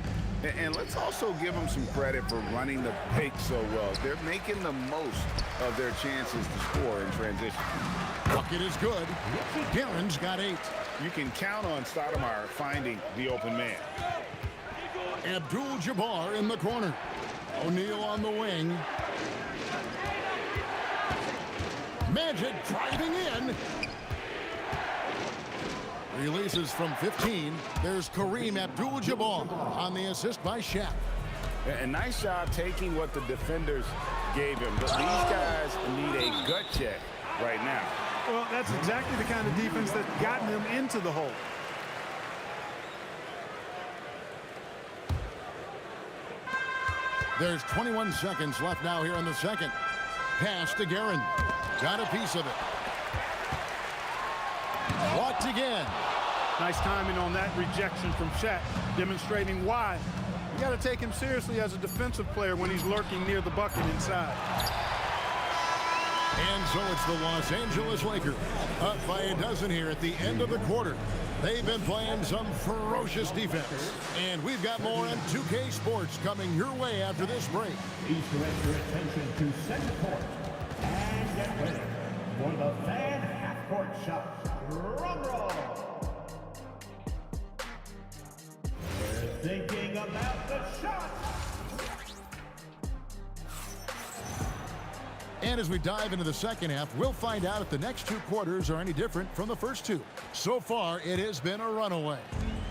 And let's also give them some credit for running the pick so well. They're making the most of their chances to score in transition. Bucket is good. Guerin's got 8. You can count on Stoudemire finding the open man. Abdul-Jabbar in the corner. O'Neal on the wing. Magic driving in. Releases from 15. There's Kareem Abdul-Jabbar on the assist by Shaq. A nice job taking what the defenders gave him. But these guys need a gut check right now. Well, that's exactly the kind of defense that's gotten them into the hole. There's 21 seconds left now here in the second. Pass to Guerin. Got a piece of it. Blocked again. Nice timing on that rejection from Shaq, demonstrating why. You got to take him seriously as a defensive player when he's lurking near the bucket inside. And so it's the Los Angeles Lakers up by a dozen here at the end of the quarter. They've been playing some ferocious defense. And we've got more on 2K Sports coming your way after this break. Please direct your attention to center court and get ready for the fan half-court shot. Drum roll. They're thinking about the shot. And as we dive into the second half, we'll find out if the next two quarters are any different from the first two. So far, it has been a runaway.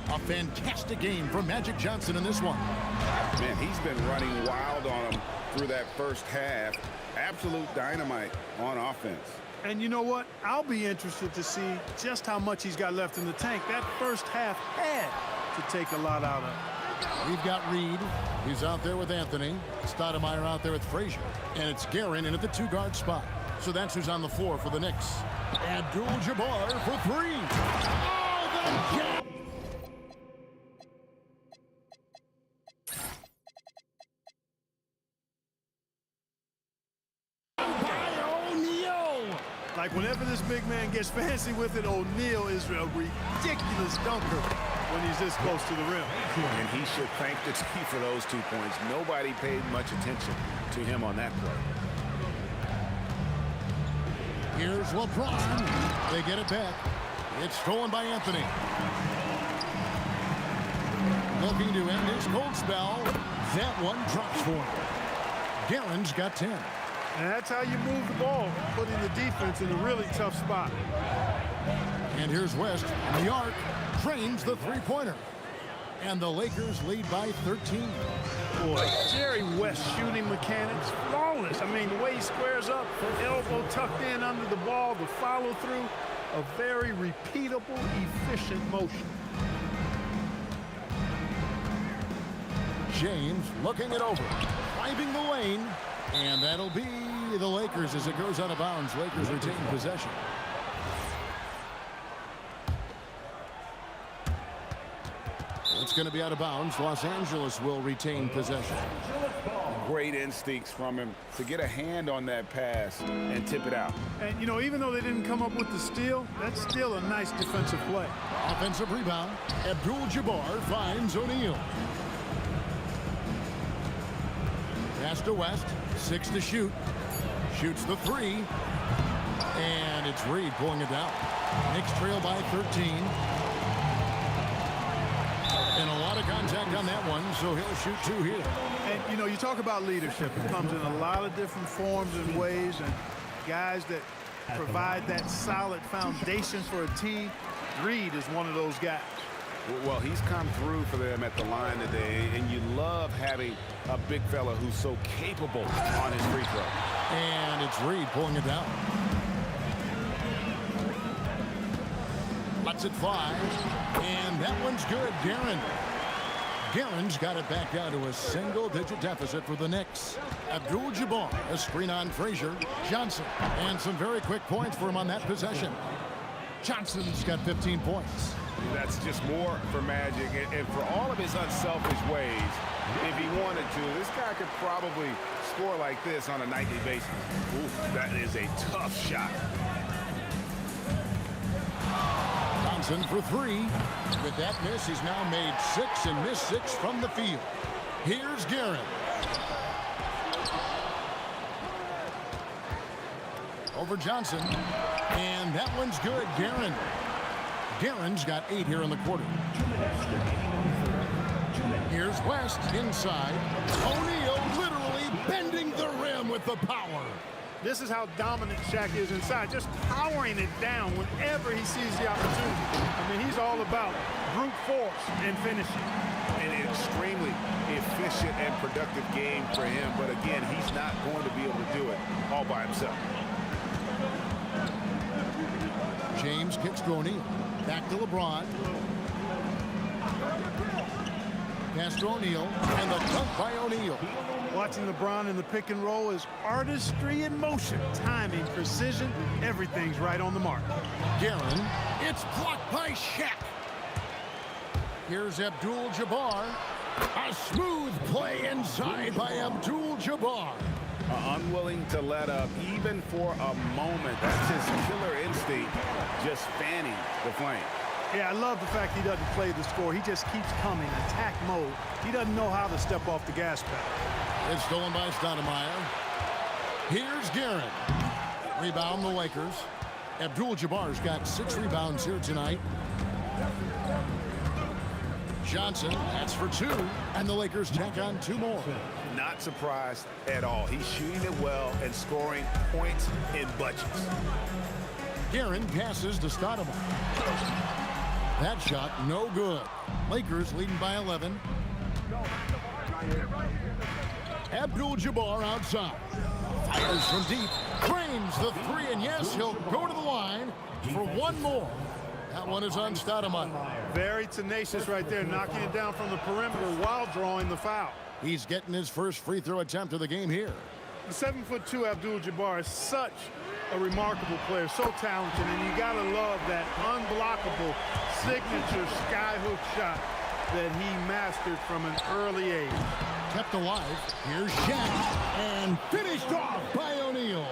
A fantastic game from Magic Johnson in this one. Man, he's been running wild on him through that first half. Absolute dynamite on offense. And you know what? I'll be interested to see just how much he's got left in the tank. That first half had to take a lot out of him. We've got Reed. He's out there with Anthony. Stoudemire out there with Frazier. And it's Guerin in at the two-guard spot. So that's who's on the floor for the Knicks. Abdul-Jabbar for three. Oh, the jam! Like whenever this big man gets fancy with it, O'Neal is a ridiculous dunker when he's this close to the rim. And he should thank the team for those 2 points. Nobody paid much attention to him on that play. Here's LeBron. They get it back. It's stolen by Anthony. Looking to end his cold spell. That one drops for him. Guerin's got 10. And that's how you move the ball, putting the defense in a really tough spot. And here's West on the arc, drains the three-pointer. And the Lakers lead by 13. Boy, Jerry West shooting mechanics, flawless. I mean, the way he squares up, elbow tucked in under the ball, the follow-through, a very repeatable, efficient motion. James looking it over, driving the lane. And that'll be the Lakers as it goes out of bounds. Lakers retain possession. It's going to be out of bounds. Los Angeles will retain possession. Great instincts from him to get a hand on that pass and tip it out. And, you know, even though they didn't come up with the steal, that's still a nice defensive play. Offensive rebound. Abdul-Jabbar finds O'Neal. Pass to West. 6 to shoot. Shoots the three. And it's Reed pulling it down. Knicks trail by 13. And a lot of contact on that one, so he'll shoot 2 here. And, you know, you talk about leadership. It comes in a lot of different forms and ways. And guys that provide that solid foundation for a team, Reed is one of those guys. Well, he's come through for them at the line today, and you love having a big fella who's so capable on his free throw. And it's Reed pulling it down. Lets it fly, and that one's good. Guerin's got it back down to a single-digit deficit for the Knicks. Abdul-Jabbar, a screen on Frazier. Johnson, and some very quick points for him on that possession. Johnson's got 15 points. That's just more for Magic, and for all of his unselfish ways, if he wanted to, this guy could probably score like this on a nightly basis. Ooh, that is a tough shot. Johnson for 3. With that miss, he's now made 6 and missed 6 from the field. Here's Guerin. Over Johnson, and that one's good. Guerin's got 8 here in the quarter. Here's West inside. O'Neal literally bending the rim with the power. This is how dominant Shaq is inside, just powering it down whenever he sees the opportunity. I mean, he's all about brute force and finishing. An extremely efficient and productive game for him, but again, he's not going to be able to do it all by himself. James kicks to O'Neal. Back to LeBron. Pass to O'Neal, and the dunk by O'Neal. Watching LeBron in the pick and roll is artistry in motion. Timing, precision, everything's right on the mark. Guerin, it's blocked by Shaq. Here's Abdul-Jabbar. A smooth play inside by Abdul-Jabbar. unwilling to let up even for a moment. That's his killer instinct, just fanning the flame. Yeah, I love the fact he doesn't play the score. He just keeps coming, attack mode. He doesn't know how to step off the gas pedal. It's stolen by Stoudemire. Here's Guerin. Rebound the Lakers. Abdul-Jabbar's got 6 rebounds here tonight. Johnson, that's for 2, and the Lakers tack on 2 more. Not surprised at all. He's shooting it well and scoring points in bunches. Guerin passes to Stoudemire. That shot, no good. Lakers leading by 11. Abdul-Jabbar outside. Fires from deep. Frames the 3, and yes, he'll go to the line for 1 more. That one is on Stoudemire. Very tenacious right there, knocking it down from the perimeter while drawing the foul. He's getting his first free throw attempt of the game here. The 7'2" Abdul-Jabbar is such a remarkable player, so talented, and you gotta love that unblockable signature skyhook shot that he mastered from an early age. Kept alive. Here's Shaq, and finished off by O'Neal.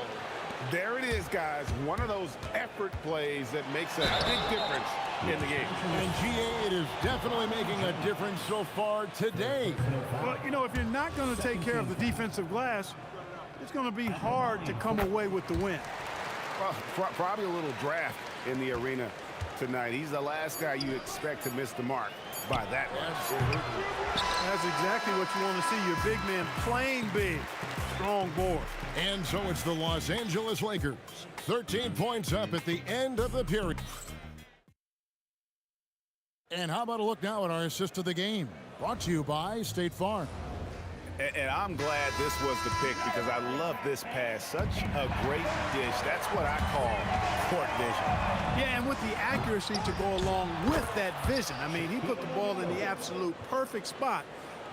There it is, guys. One of those effort plays that makes a big difference in the game. And GA, it is definitely making a difference so far today. Well, you know, if you're not going to take care of the defensive glass, it's going to be hard to come away with the win. Well, probably a little draft in the arena tonight. He's the last guy you expect to miss the mark by that much. That's exactly what you want to see. Your big man playing big. Strong board. And so it's the Los Angeles Lakers. 13 points up at the end of the period. And how about a look now at our assist of the game? Brought to you by State Farm. And I'm glad this was the pick because I love this pass. Such a great dish. That's what I call court vision. Yeah, and with the accuracy to go along with that vision. I mean, he put the ball in the absolute perfect spot.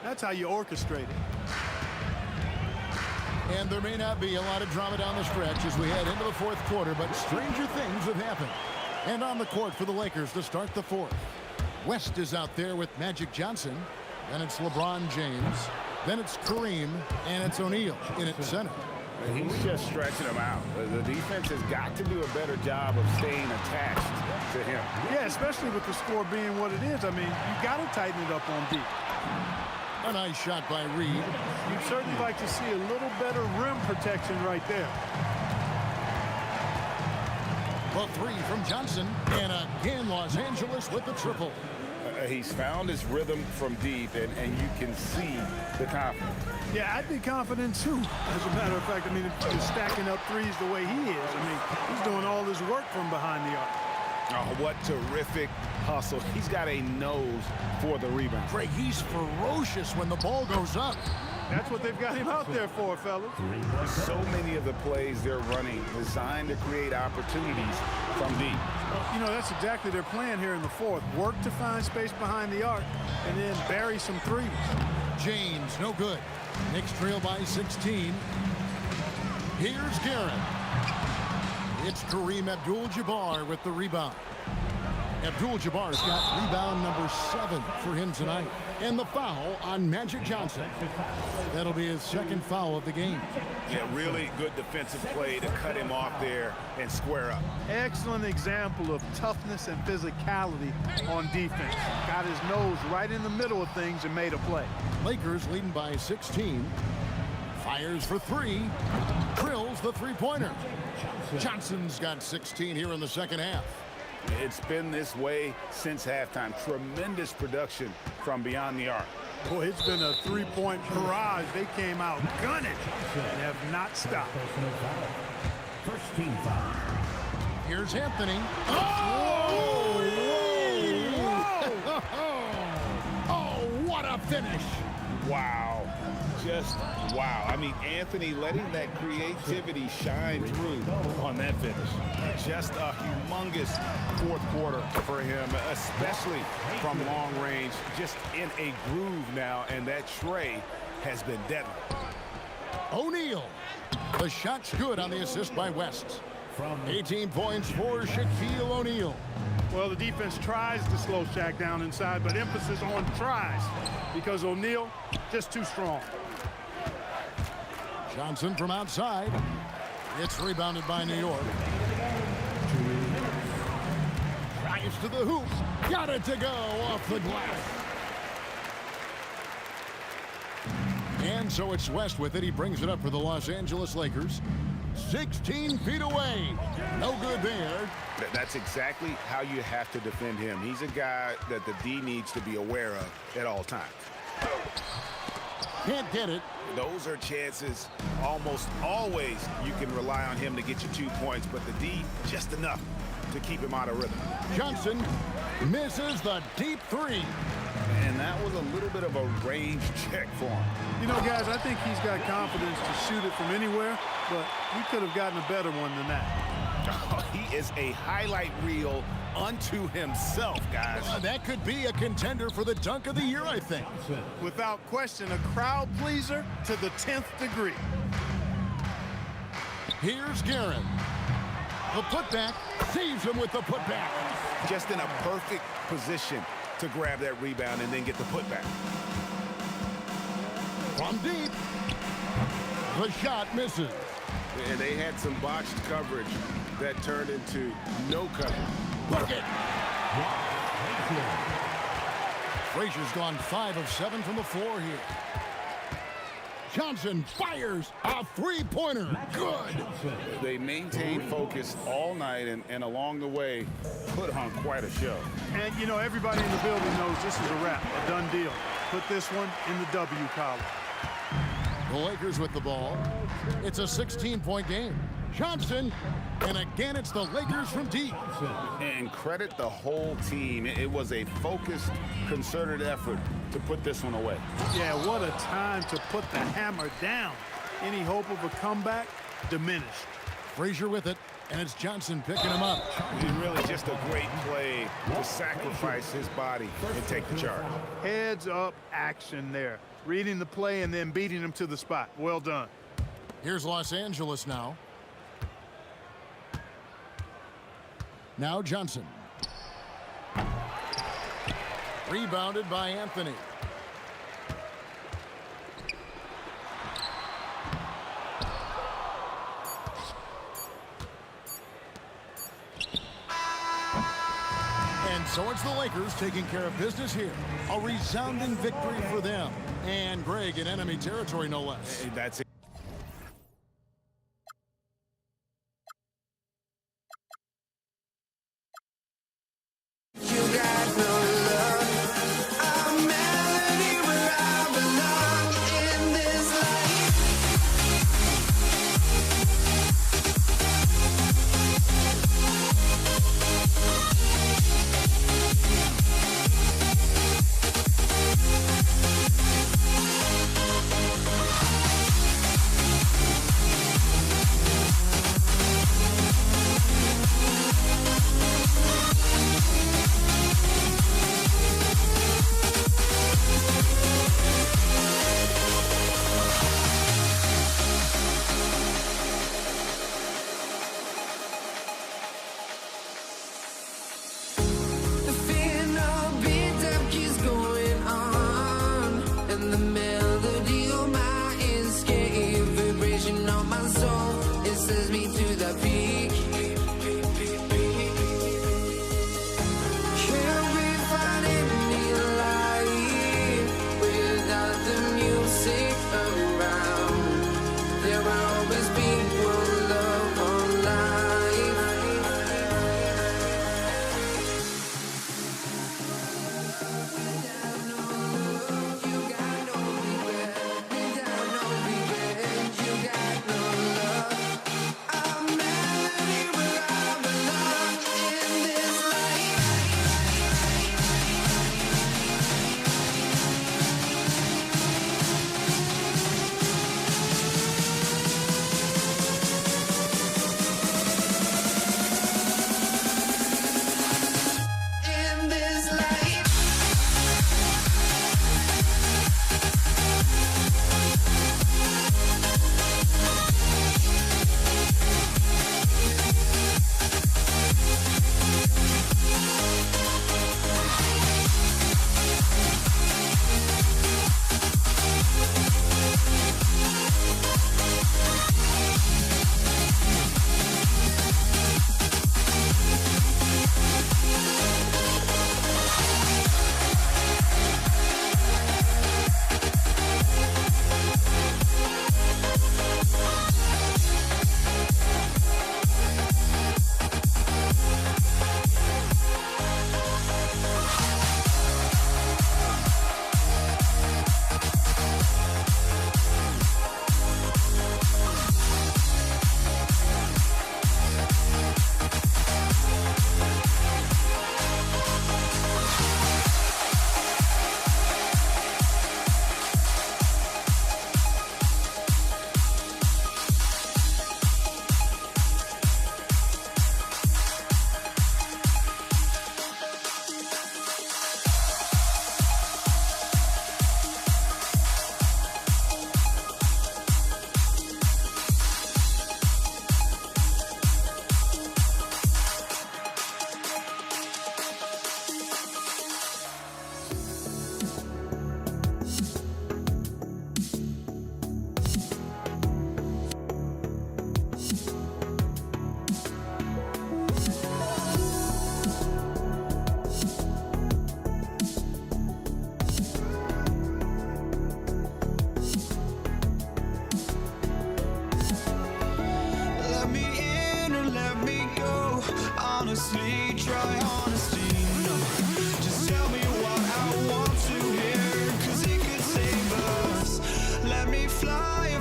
That's how you orchestrate it. And there may not be a lot of drama down the stretch as we head into the 4th quarter, but stranger things have happened. And on the court for the Lakers to start the 4th. West is out there with Magic Johnson. Then it's LeBron James. Then it's Kareem, and it's O'Neal in at center. He's just stretching them out. The defense has got to do a better job of staying attached to him. Yeah, especially with the score being what it is. I mean, you got to tighten it up on deep. A nice shot by Reed. You'd certainly like to see a little better rim protection right there. The 3 from Johnson, and again Los Angeles with the triple. He's found his rhythm from deep, and you can see the confidence. Yeah, I'd be confident too. As a matter of fact, I mean, if he's stacking up threes the way he is, I mean, he's doing all his work from behind the arc. Oh, what terrific hustle. He's got a nose for the rebound. Greg, he's ferocious when the ball goes up. That's what they've got him out there for, fellas. So many of the plays they're running designed to create opportunities from deep. You know, that's exactly their plan here in the 4th. Work to find space behind the arc and then bury some threes. James, no good. Knicks trail by 16. Here's Guerin. It's Kareem Abdul-Jabbar with the rebound. Abdul-Jabbar's got rebound number 7 for him tonight. And the foul on Magic Johnson. That'll be his 2nd foul of the game. Yeah, really good defensive play to cut him off there and square up. Excellent example of toughness and physicality on defense. Got his nose right in the middle of things and made a play. Lakers leading by 16. Fires for 3. Drills the 3-pointer. Johnson's got 16 here in the 2nd half. It's been this way since halftime. Tremendous production from beyond the arc. Boy, it's been a 3-point barrage. They came out gunning and have not stopped. First team foul. Here's Anthony. Oh! Whoa! Oh, what a finish. Wow. Just wow. I mean, Anthony letting that creativity shine through on that finish. Just a humongous 4th quarter for him, especially from long range. Just in a groove now, and that tray has been deadly. O'Neal. The shot's good on the assist by West. 18 points for Shaquille O'Neal. Well, the defense tries to slow Shaq down inside, but emphasis on tries because O'Neal just too strong. Johnson from outside. It's rebounded by New York. Drives to the hoop. Got it to go off the glass. And so it's West with it. He brings it up for the Los Angeles Lakers. 16 feet away. No good there. That's exactly how you have to defend him. He's a guy that the D needs to be aware of at all times. Can't get it. Those are chances almost always you can rely on him to get you 2 points, but the D just enough to keep him out of rhythm. Johnson misses the deep three. And that was a little bit of a range check for him. You know, guys, I think he's got confidence to shoot it from anywhere, but he could have gotten a better one than that. He is a highlight reel unto himself, guys. That could be a contender for the dunk of the year, I think. Without question, a crowd pleaser to the 10th degree. Here's Guerin. The putback saves him with the putback. Just in a perfect position to grab that rebound and then get the putback. From deep. The shot misses. And they had some botched coverage that turned into no coverage. Bucket. Frazier's gone 5 of 7 from the floor here. Johnson fires a three-pointer. Good. They maintained focus all night and along the way put on quite a show. And, you know, everybody in the building knows this is a wrap, a done deal. Put this one in the W column. The Lakers with the ball. It's a 16-point game. Johnson, and again it's the Lakers from deep. And credit the whole team. It was a focused, concerted effort to put this one away. Yeah, what a time to put the hammer down. Any hope of a comeback diminished. Frazier with it, and it's Johnson picking him up. It's really just a great play to sacrifice his body and take the charge. Heads up action there. Reading the play and then beating him to the spot. Well done. Here's Los Angeles now. Now Johnson. Rebounded by Anthony. And so it's the Lakers taking care of business here. A resounding victory for them. And Greg in enemy territory, no less. Hey, that's it.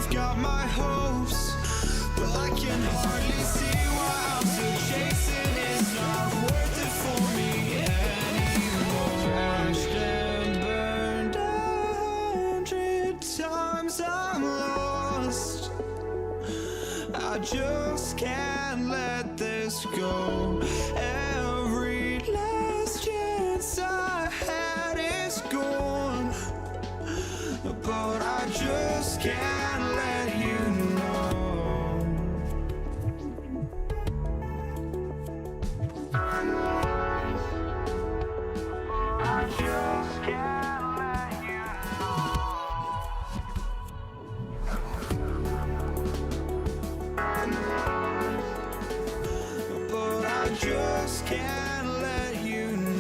I've got my hopes, but I can hardly see why I'm still chasing. It's not worth it for me anymore. Crashed and burned 100 times, I'm lost. I just can't let this go. Every last chance I had is gone, but I just can't let you know. I just can't let you know. But I just can't let you know.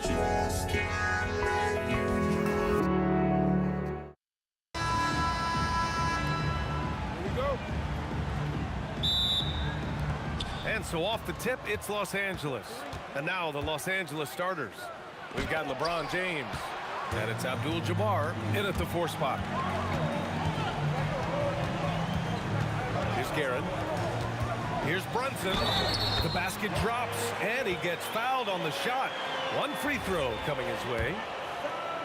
just can't let you know. Here we go. And so off the tip, it's Los Angeles. And now the Los Angeles starters. We've got LeBron James. And it's Abdul-Jabbar in at the 4 spot. Here's Guerin. Here's Brunson. The basket drops, and he gets fouled on the shot. One free throw coming his way.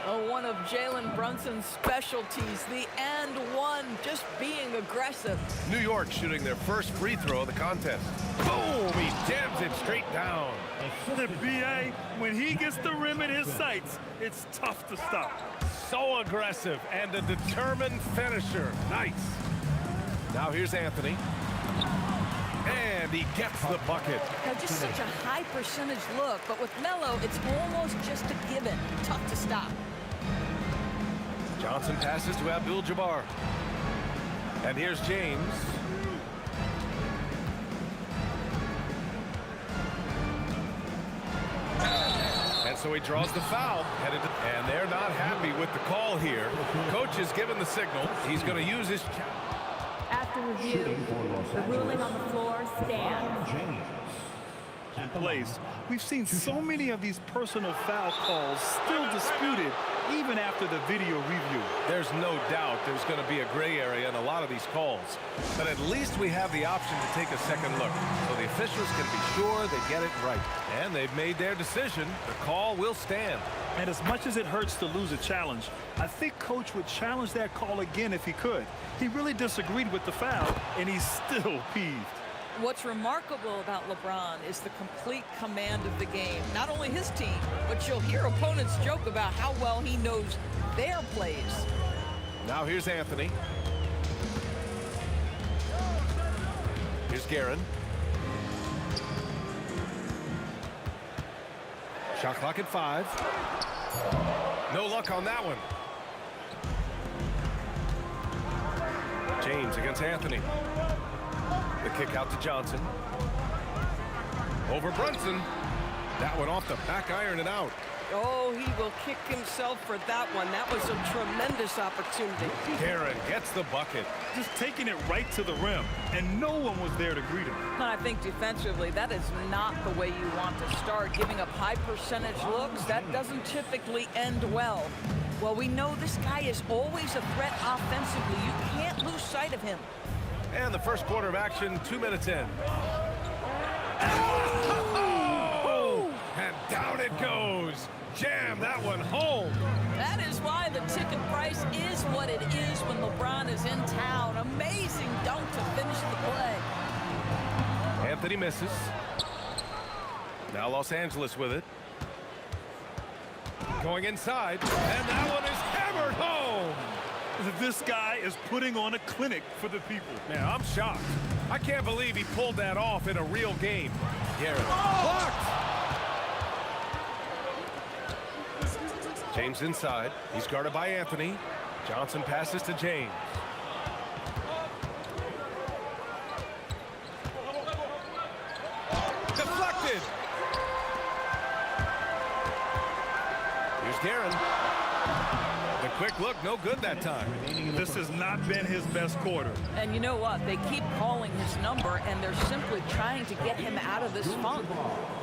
Oh, one of Jalen Brunson's specialties, the and one, just being aggressive. New York shooting their first free throw of the contest. Boom! He jams it straight down. The BA, when he gets the rim in his sights, it's tough to stop. So aggressive and a determined finisher. Nice. Now here's Anthony. And he gets the bucket. Now, just such a high percentage look, but with Melo, it's almost just a given. Tough to stop. Johnson passes to Abdul-Jabbar. And here's James. And so he draws the foul. And they're not happy with the call here. Coach has given the signal. He's going to use his... After review, the ruling on the floor stands. Place. We've seen so many of these personal foul calls still disputed even after the video review. There's no doubt there's going to be a gray area in a lot of these calls. But at least we have the option to take a second look. So the officials can be sure they get it right. And they've made their decision. The call will stand. And as much as it hurts to lose a challenge, I think Coach would challenge that call again if he could. He really disagreed with the foul, and he's still peeved. What's remarkable about LeBron is the complete command of the game. Not only his team, but you'll hear opponents joke about how well he knows their plays. Now here's Anthony. Here's Guerin. Shot clock at 5. No luck on that one. James against Anthony. The kick out to Johnson. Over Brunson. That one off the back iron and out. Oh, he will kick himself for that one. That was a tremendous opportunity. Guerin gets the bucket. Just taking it right to the rim, and no one was there to greet him. And I think defensively, that is not the way you want to start. Giving up high percentage looks, that doesn't typically end well. Well, we know this guy is always a threat offensively. You can't lose sight of him. And the first quarter of action, 2 minutes in. And down it goes. Jam that one home. That is why the ticket price is what it is when LeBron is in town. Amazing dunk to finish the play. Anthony misses. Now Los Angeles with it. Going inside. And that one is hammered home. This guy is putting on a clinic for the people. Man, I'm shocked. I can't believe he pulled that off in a real game. Guerin blocked. James inside. He's guarded by Anthony. Johnson passes to James. Deflected. Here's Guerin. The quick look, no good that time. This has not been his best quarter. And you know what? They keep calling his number, and they're simply trying to get him out of this funk.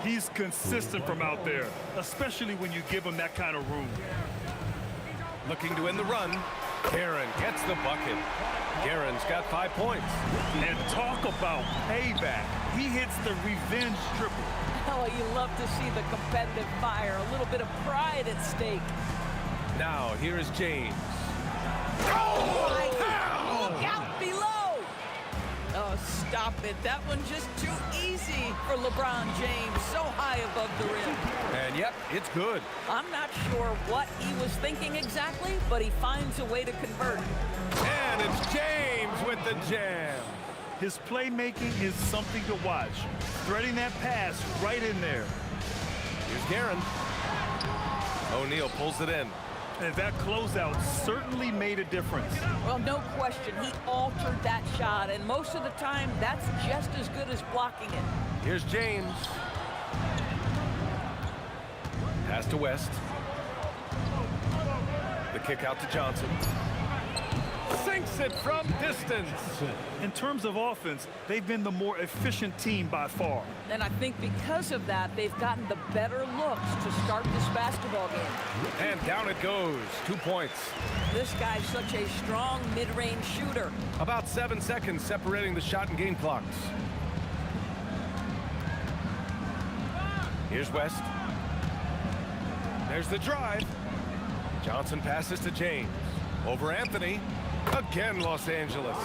He's consistent from out there, especially when you give him that kind of room. Looking to win the run. Guerin gets the bucket. Guerin's got 5 points. And talk about payback. He hits the revenge triple. Oh, you love to see the competitive fire. A little bit of pride at stake. Now, here is James. Oh, look out below. Oh, stop it. That one's just too easy for LeBron James. So high above the rim. And yep, it's good. I'm not sure what he was thinking exactly, but he finds a way to convert. And it's James with the jam. His playmaking is something to watch. Threading that pass right in there. Here's Guerin. O'Neal pulls it in. And that closeout certainly made a difference. Well, no question. He altered that shot, and most of the time, that's just as good as blocking it. Here's James. Pass to West. The kick out to Johnson. Sinks it from distance. In terms of offense, they've been the more efficient team by far. And I think because of that, they've gotten the better looks to start this basketball game. And down it goes. 2 points. This guy's such a strong mid-range shooter. About 7 seconds separating the shot and game clocks. Here's West. There's the drive. Johnson passes to James. Over Anthony. Again, Los Angeles.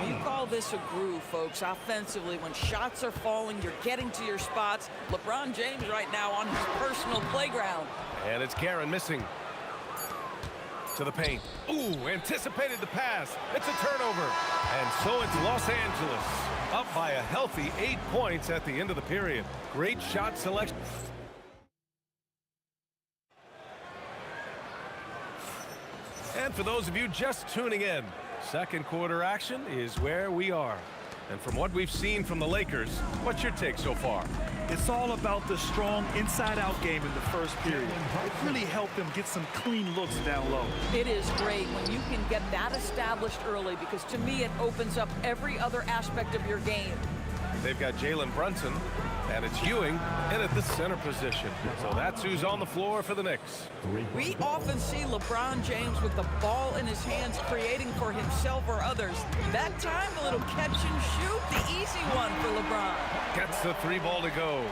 You call this a groove, folks. Offensively, when shots are falling, you're getting to your spots. LeBron James right now on his personal playground. And it's Guerin missing. To the paint. Ooh, anticipated the pass. It's a turnover. And so it's Los Angeles. Up by a healthy 8 points at the end of the period. Great shot selection. And for those of you just tuning in, second quarter action is where we are. And from what we've seen from the Lakers, what's your take so far? It's all about the strong inside-out game in the first period. It really helped them get some clean looks down low. It is great when you can get that established early because to me it opens up every other aspect of your game. They've got Jalen Brunson, and it's Ewing in at the center position. So that's who's on the floor for the Knicks. We often see LeBron James with the ball in his hands creating for himself or others. That time, a little catch and shoot, the easy one for LeBron. Gets the 3 ball to go.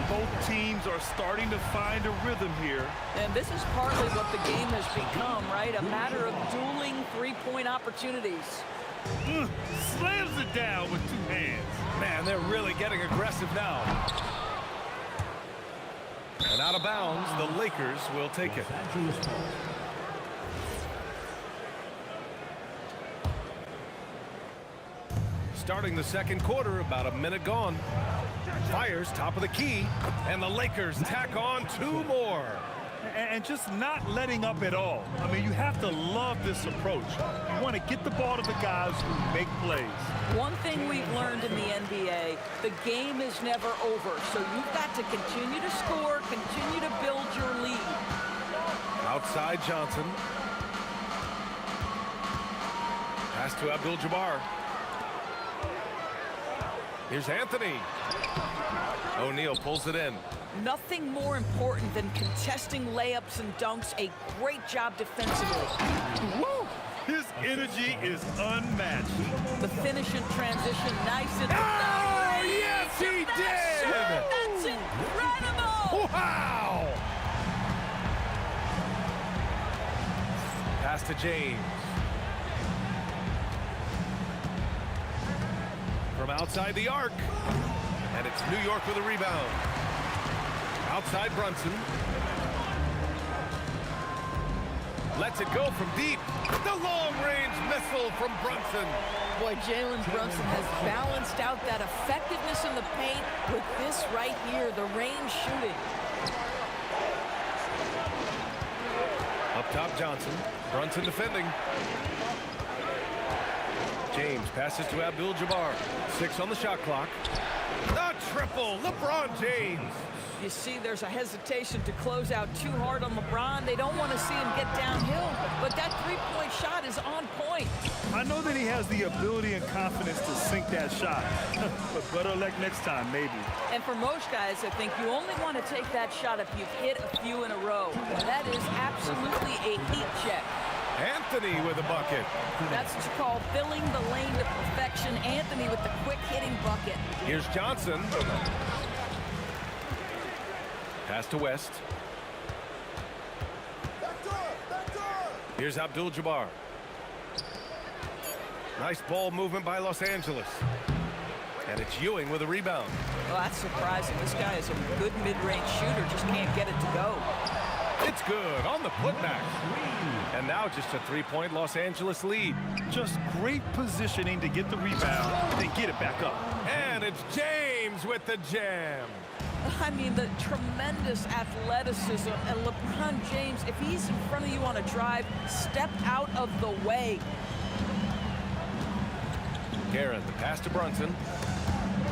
Both teams are starting to find a rhythm here. And this is partly what the game has become, right? A matter of dueling three-point opportunities. Slams it down with 2 hands. Man, they're really getting aggressive now. And out of bounds, the Lakers will take it. Starting the second quarter, about a minute gone. Fires top of the key, and the Lakers tack on 2 more. And just not letting up at all. I mean, you have to love this approach. You want to get the ball to the guys who make plays. One thing we've learned in the NBA, the game is never over. So you've got to continue to score, continue to build your lead. Outside Johnson. Pass to Abdul-Jabbar. Here's Anthony. O'Neal pulls it in. Nothing more important than contesting layups and dunks. A great job defensively. Woo! His energy is unmatched. The finish in transition, nice and... Oh, yes, he did! That's incredible! Wow! Pass to James. From outside the arc. And it's New York with a rebound. Outside Brunson. Lets it go from deep. The long-range missile from Brunson. Boy, Jalen Brunson has balanced out that effectiveness in the paint with this right here, the range shooting. Up top, Johnson. Brunson defending. James passes to Abdul-Jabbar. 6 on the shot clock. The triple, LeBron James. You see there's a hesitation to close out too hard on LeBron. They don't want to see him get downhill, but that three-point shot is on point. I know that he has the ability and confidence to sink that shot, but better luck next time, maybe. And for most guys, I think you only want to take that shot if you've hit a few in a row. That is absolutely a heat check. Anthony with a bucket. That's what you call filling the lane to perfection. Anthony with the quick hitting bucket. Here's Johnson. Pass to West. Here's Abdul-Jabbar. Nice ball movement by Los Angeles. And it's Ewing with a rebound. Well, that's surprising. This guy is a good mid-range shooter, just can't get it to go. It's good on the putback. And now just a 3-point Los Angeles lead. Just great positioning to get the rebound, then get it back up. And it's James with the jam. I mean, the tremendous athleticism. And LeBron James, if he's in front of you on a drive, step out of the way. Garrett, the pass to Brunson.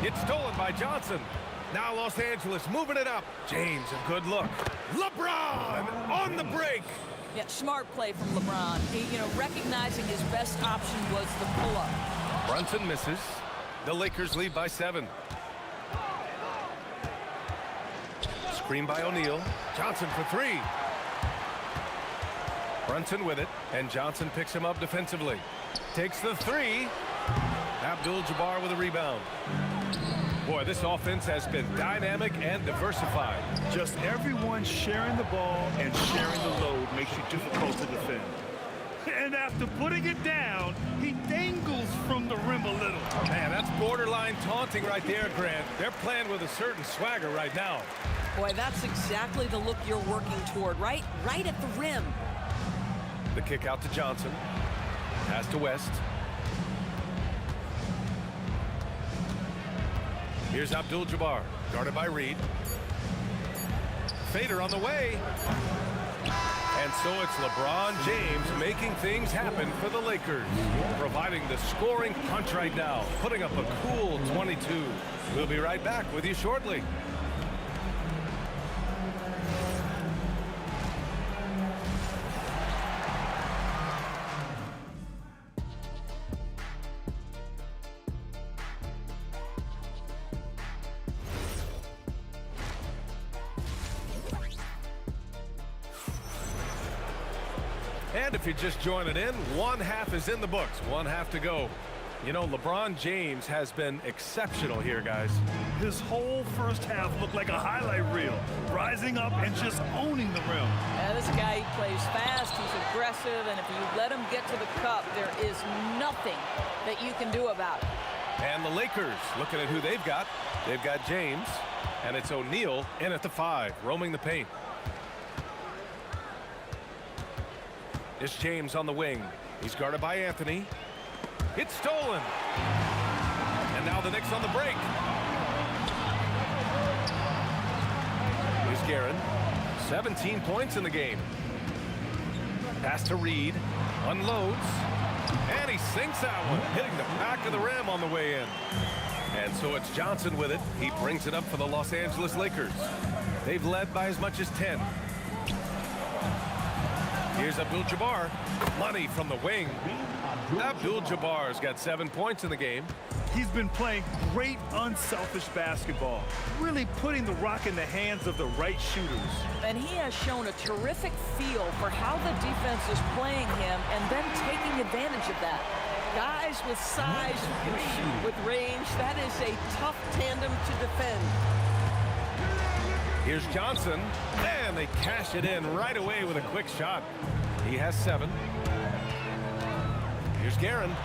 It's stolen by Johnson. Now Los Angeles moving it up. James, a good look. LeBron on the break. Yeah, smart play from LeBron. He, recognizing his best option was the pull-up. Brunson misses. The Lakers lead by 7. Screen by O'Neal. Johnson for 3. Brunson with it, and Johnson picks him up defensively. Takes the 3. Abdul-Jabbar with a rebound. Boy, this offense has been dynamic and diversified. Just everyone sharing the ball and sharing the load makes you difficult to defend. And after putting it down, he dangles from the rim a little. Man, that's borderline taunting right there, Grant. They're playing with a certain swagger right now. Boy, that's exactly the look you're working toward, right at the rim. The kick out to Johnson. Pass to West. Here's Abdul-Jabbar, guarded by Reed. Fader on the way. And so it's LeBron James making things happen for the Lakers, providing the scoring punch right now, putting up a cool 22. We'll be right back with you shortly. And if you're just joining in, one half is in the books, one half to go. You know, LeBron James has been exceptional here, guys. His whole first half looked like a highlight reel, rising up and just owning the rim. Yeah, this guy plays fast, he's aggressive, and if you let him get to the cup, there is nothing that you can do about it. And the Lakers, looking at who they've got James, and it's O'Neal in at the 5, roaming the paint. It's James on the wing. He's guarded by Anthony. It's stolen. And now the Knicks on the break. Here's Guerin. 17 points in the game. Pass to Reed. Unloads. And he sinks that one, hitting the back of the rim on the way in. And so it's Johnson with it. He brings it up for the Los Angeles Lakers. They've led by as much as 10. Here's Abdul-Jabbar. Money from the wing. Abdul-Jabbar's got 7 points in the game. He's been playing great unselfish basketball, really putting the rock in the hands of the right shooters. And he has shown a terrific feel for how the defense is playing him and then taking advantage of that. Guys with size who can shoot with range, that is a tough tandem to defend. Here's Johnson, and they cash it in right away with a quick shot. He has 7. Here's Guerin.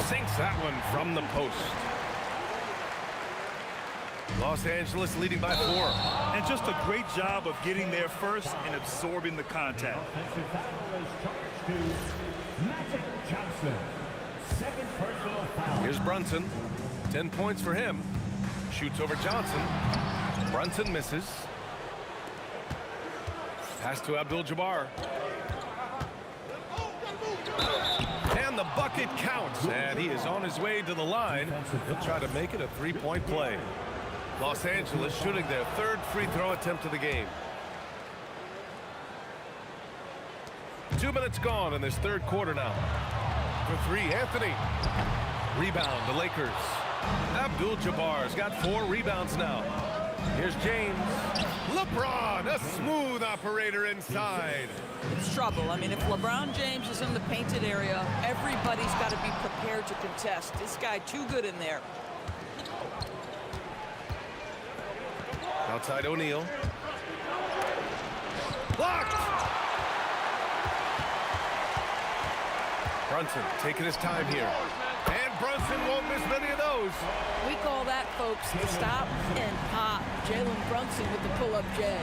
Sinks that one from the post. Los Angeles leading by 4. And just a great job of getting there first and absorbing the contact. Here's Brunson. 10 points for him. Shoots over Johnson. Brunson misses. Pass to Abdul-Jabbar. And the bucket counts. And he is on his way to the line. He'll try to make it a 3-point play. Los Angeles shooting their 3rd free throw attempt of the game. 2 minutes gone in this 3rd quarter now. For 3, Anthony. Rebound, the Lakers. Abdul-Jabbar's got 4 rebounds now. Here's James. LeBron, a smooth operator inside. It's trouble. I mean, if LeBron James is in the painted area, everybody's got to be prepared to contest. This guy too good in there. Outside O'Neal. Blocked! Brunson taking his time here. And Brunson won't miss many of those. We call that, folks, the stop and pop. Jalen Brunson with the pull-up J.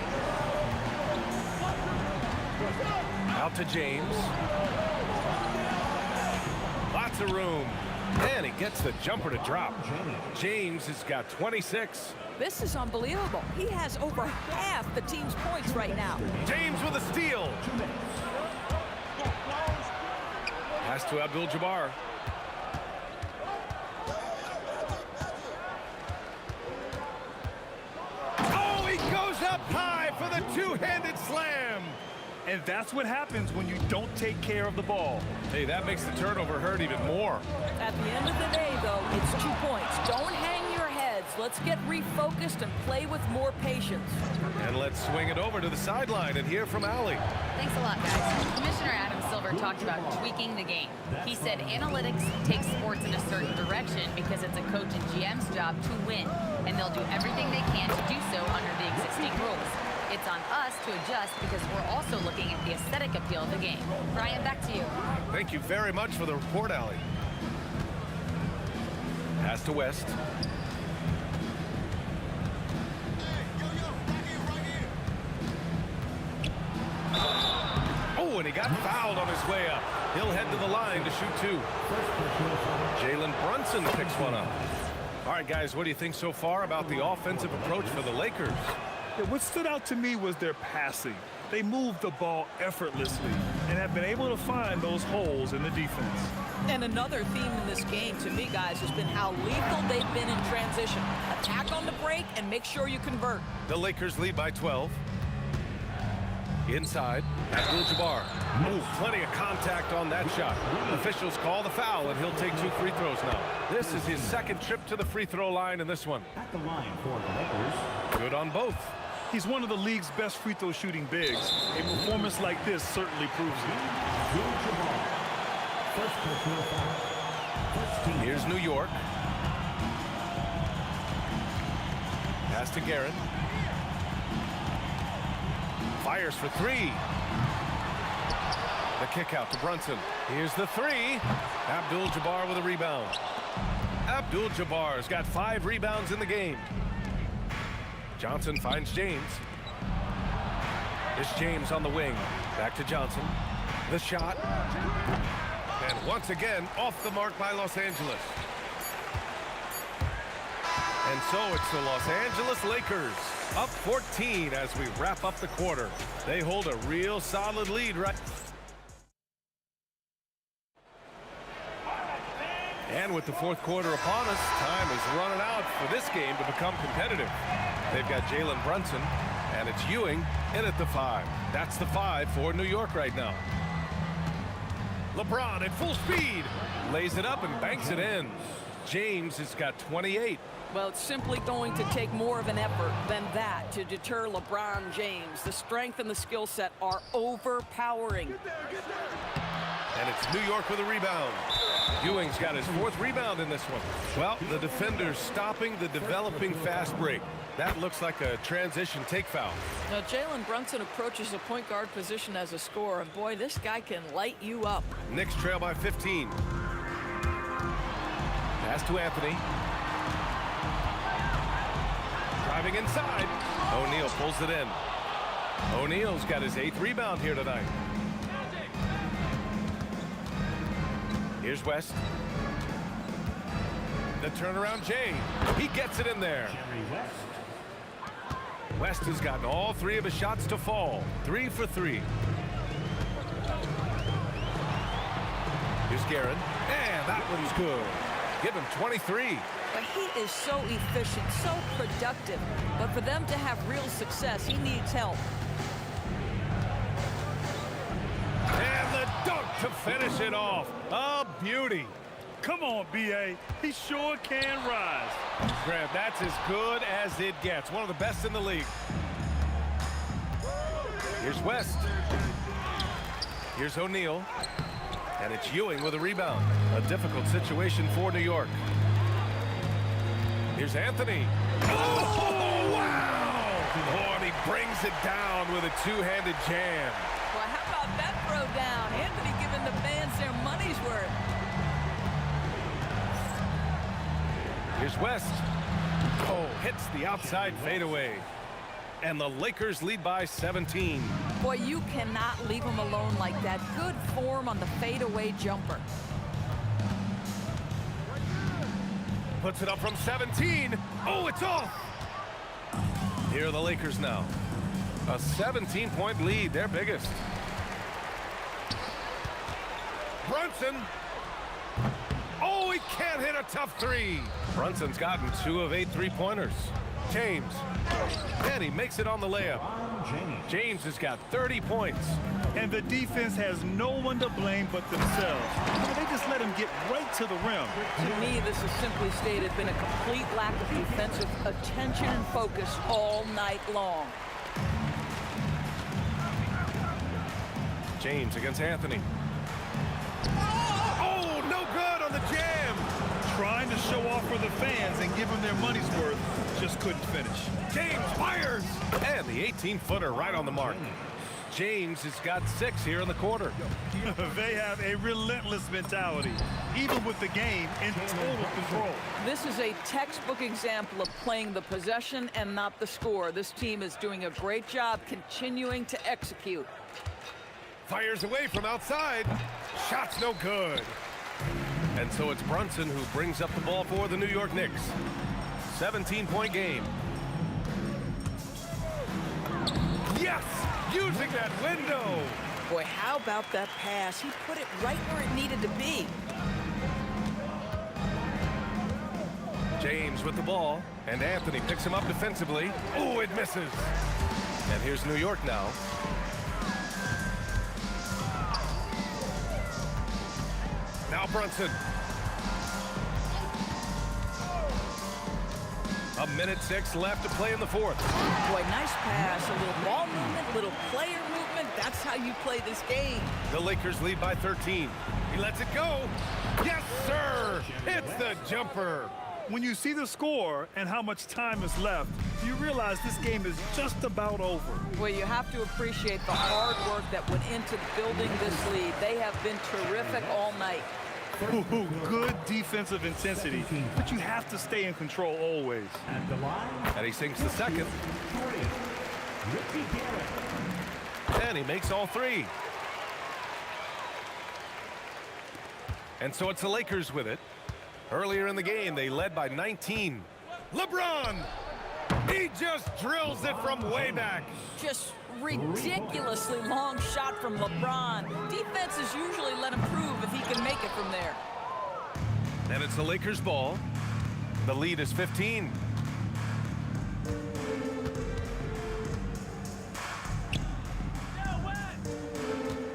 Out to James. Lots of room. And he gets the jumper to drop. James has got 26. This is unbelievable. He has over half the team's points right now. James with a steal. Pass to Abdul-Jabbar. Oh, he goes up high for the two-handed slam. And that's what happens when you don't take care of the ball. Hey, that makes the turnover hurt even more. At the end of the day, though, it's 2 points. Don't hang your heads. Let's get refocused and play with more patience. And let's swing it over to the sideline and hear from Allie. Thanks a lot, guys. Commissioner Adam Silver talked about tweaking the game. He said analytics take sports in a certain direction because it's a coach and GM's job to win, and they'll do everything they can to do so under the existing rules. It's on us to adjust because we're also looking at the aesthetic appeal of the game. Brian, back to you. Thank you very much for the report, Allie. Pass to West. Oh, and he got fouled on his way up. He'll head to the line to shoot 2. Jalen Brunson picks one up. All right, guys, what do you think so far about the offensive approach for the Lakers? Yeah, what stood out to me was their passing. They moved the ball effortlessly and have been able to find those holes in the defense. And another theme in this game to me, guys, has been how lethal they've been in transition. Attack on the break and make sure you convert. The Lakers lead by 12. Inside, Abdul-Jabbar. Oh, plenty of contact on that shot. Officials call the foul, and he'll take 2 free throws now. This is his second trip to the free throw line in this one. At the line for the Lakers. Good on both. He's one of the league's best free throw shooting bigs. A performance like this certainly proves it. First personal foul. First team. Here's New York. Pass to Garrett. Fires for 3. The kick out to Brunson. Here's the 3. Abdul-Jabbar with a rebound. Abdul-Jabbar's got 5 rebounds in the game. Johnson finds James. It's James on the wing. Back to Johnson. The shot. And once again, off the mark by Los Angeles. And so it's the Los Angeles Lakers up 14 as we wrap up the quarter. They hold a real solid lead right. And with the fourth quarter upon us, time is running out for this game to become competitive. They've got Jalen Brunson, and it's Ewing in at the 5. That's the 5 for New York right now. LeBron at full speed, lays it up and banks it in. James has got 28. Well, it's simply going to take more of an effort than that to deter LeBron James. The strength and the skill set are overpowering. And it's New York with a rebound. Ewing's got his 4th rebound in this one. Well, the defender's stopping the developing fast break. That looks like a transition take foul. Now, Jalen Brunson approaches the point guard position as a scorer, and boy, this guy can light you up. Knicks trail by 15. Pass to Anthony. Driving inside. O'Neal pulls it in. O'Neal's got his 8th rebound here tonight. Here's West. The turnaround Jay. He gets it in there. West has gotten all 3 of his shots to fall. 3 for 3. Here's Guerin. And that one's good. Give him 23. But he is so efficient, so productive. But for them to have real success, he needs help. And the dunk to finish it off. A beauty. Come on, B.A. He sure can rise. Grab, that's as good as it gets. One of the best in the league. Here's West. Here's O'Neal. And it's Ewing with a rebound. A difficult situation for New York. Here's Anthony. Oh, wow! Oh, and he brings it down with a 2-handed jam. Well, how about that throw down? Anthony giving the fans their money's worth. Here's West. Oh, hits the outside fadeaway. And the Lakers lead by 17. Boy, you cannot leave him alone like that. Good form on the fadeaway jumper. Puts it up from 17. Oh, it's off. Here are the Lakers now. A 17-point lead, their biggest. Brunson. Oh, he can't hit a tough 3. Brunson's gotten 2 of 8 3-pointers. James. And he makes it on the layup. James has got 30 points. And the defense has no one to blame but themselves. They just let him get right to the rim. To me, this has simply stated been a complete lack of defensive attention and focus all night long. James against Anthony. Oh, no good on the jam. Trying to show off for the fans and give them their money's worth, just couldn't finish. James fires! And the 18-footer right on the mark. James has got 6 here in the quarter. They have a relentless mentality, even with the game in total control. This is a textbook example of playing the possession and not the score. This team is doing a great job continuing to execute. Fires away from outside. Shot's no good. And so it's Brunson who brings up the ball for the New York Knicks. 17-point game. using that window. Boy, how about that pass? He put it right where it needed to be. James with the ball, and Anthony picks him up defensively. Oh, it misses. And here's New York now. Now Brunson. 1:06 left to play in the fourth. Boy, nice pass. A little ball movement, little player movement. That's how you play this game. The Lakers lead by 13. He lets it go. Yes, sir. It's the jumper. When you see the score and how much time is left, you realize this game is just about over. Well, you have to appreciate the hard work that went into building this lead. They have been terrific all night. Ooh, good defensive intensity, but you have to stay in control always. And he sinks the second. And he makes all three. And so it's the Lakers with it. Earlier in the game, they led by 19. LeBron! He just drills it from way back. Just ridiculously long shot from LeBron. Defenses usually let him prove if he can make it from there. And it's the Lakers' ball. The lead is 15.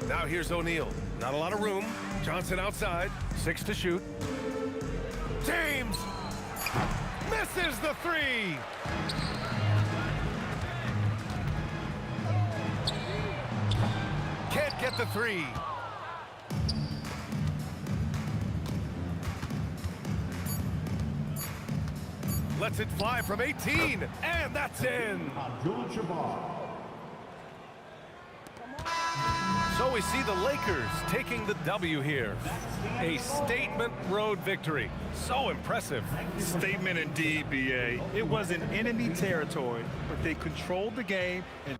Now here's O'Neal. Not a lot of room. Johnson outside. 6 to shoot. James misses the three. Can't get the three. Lets it fly from 18, and that's in. So we see the Lakers taking the W here. A statement road victory. So impressive. Statement indeed, B.A. It was in enemy territory, but they controlled the game and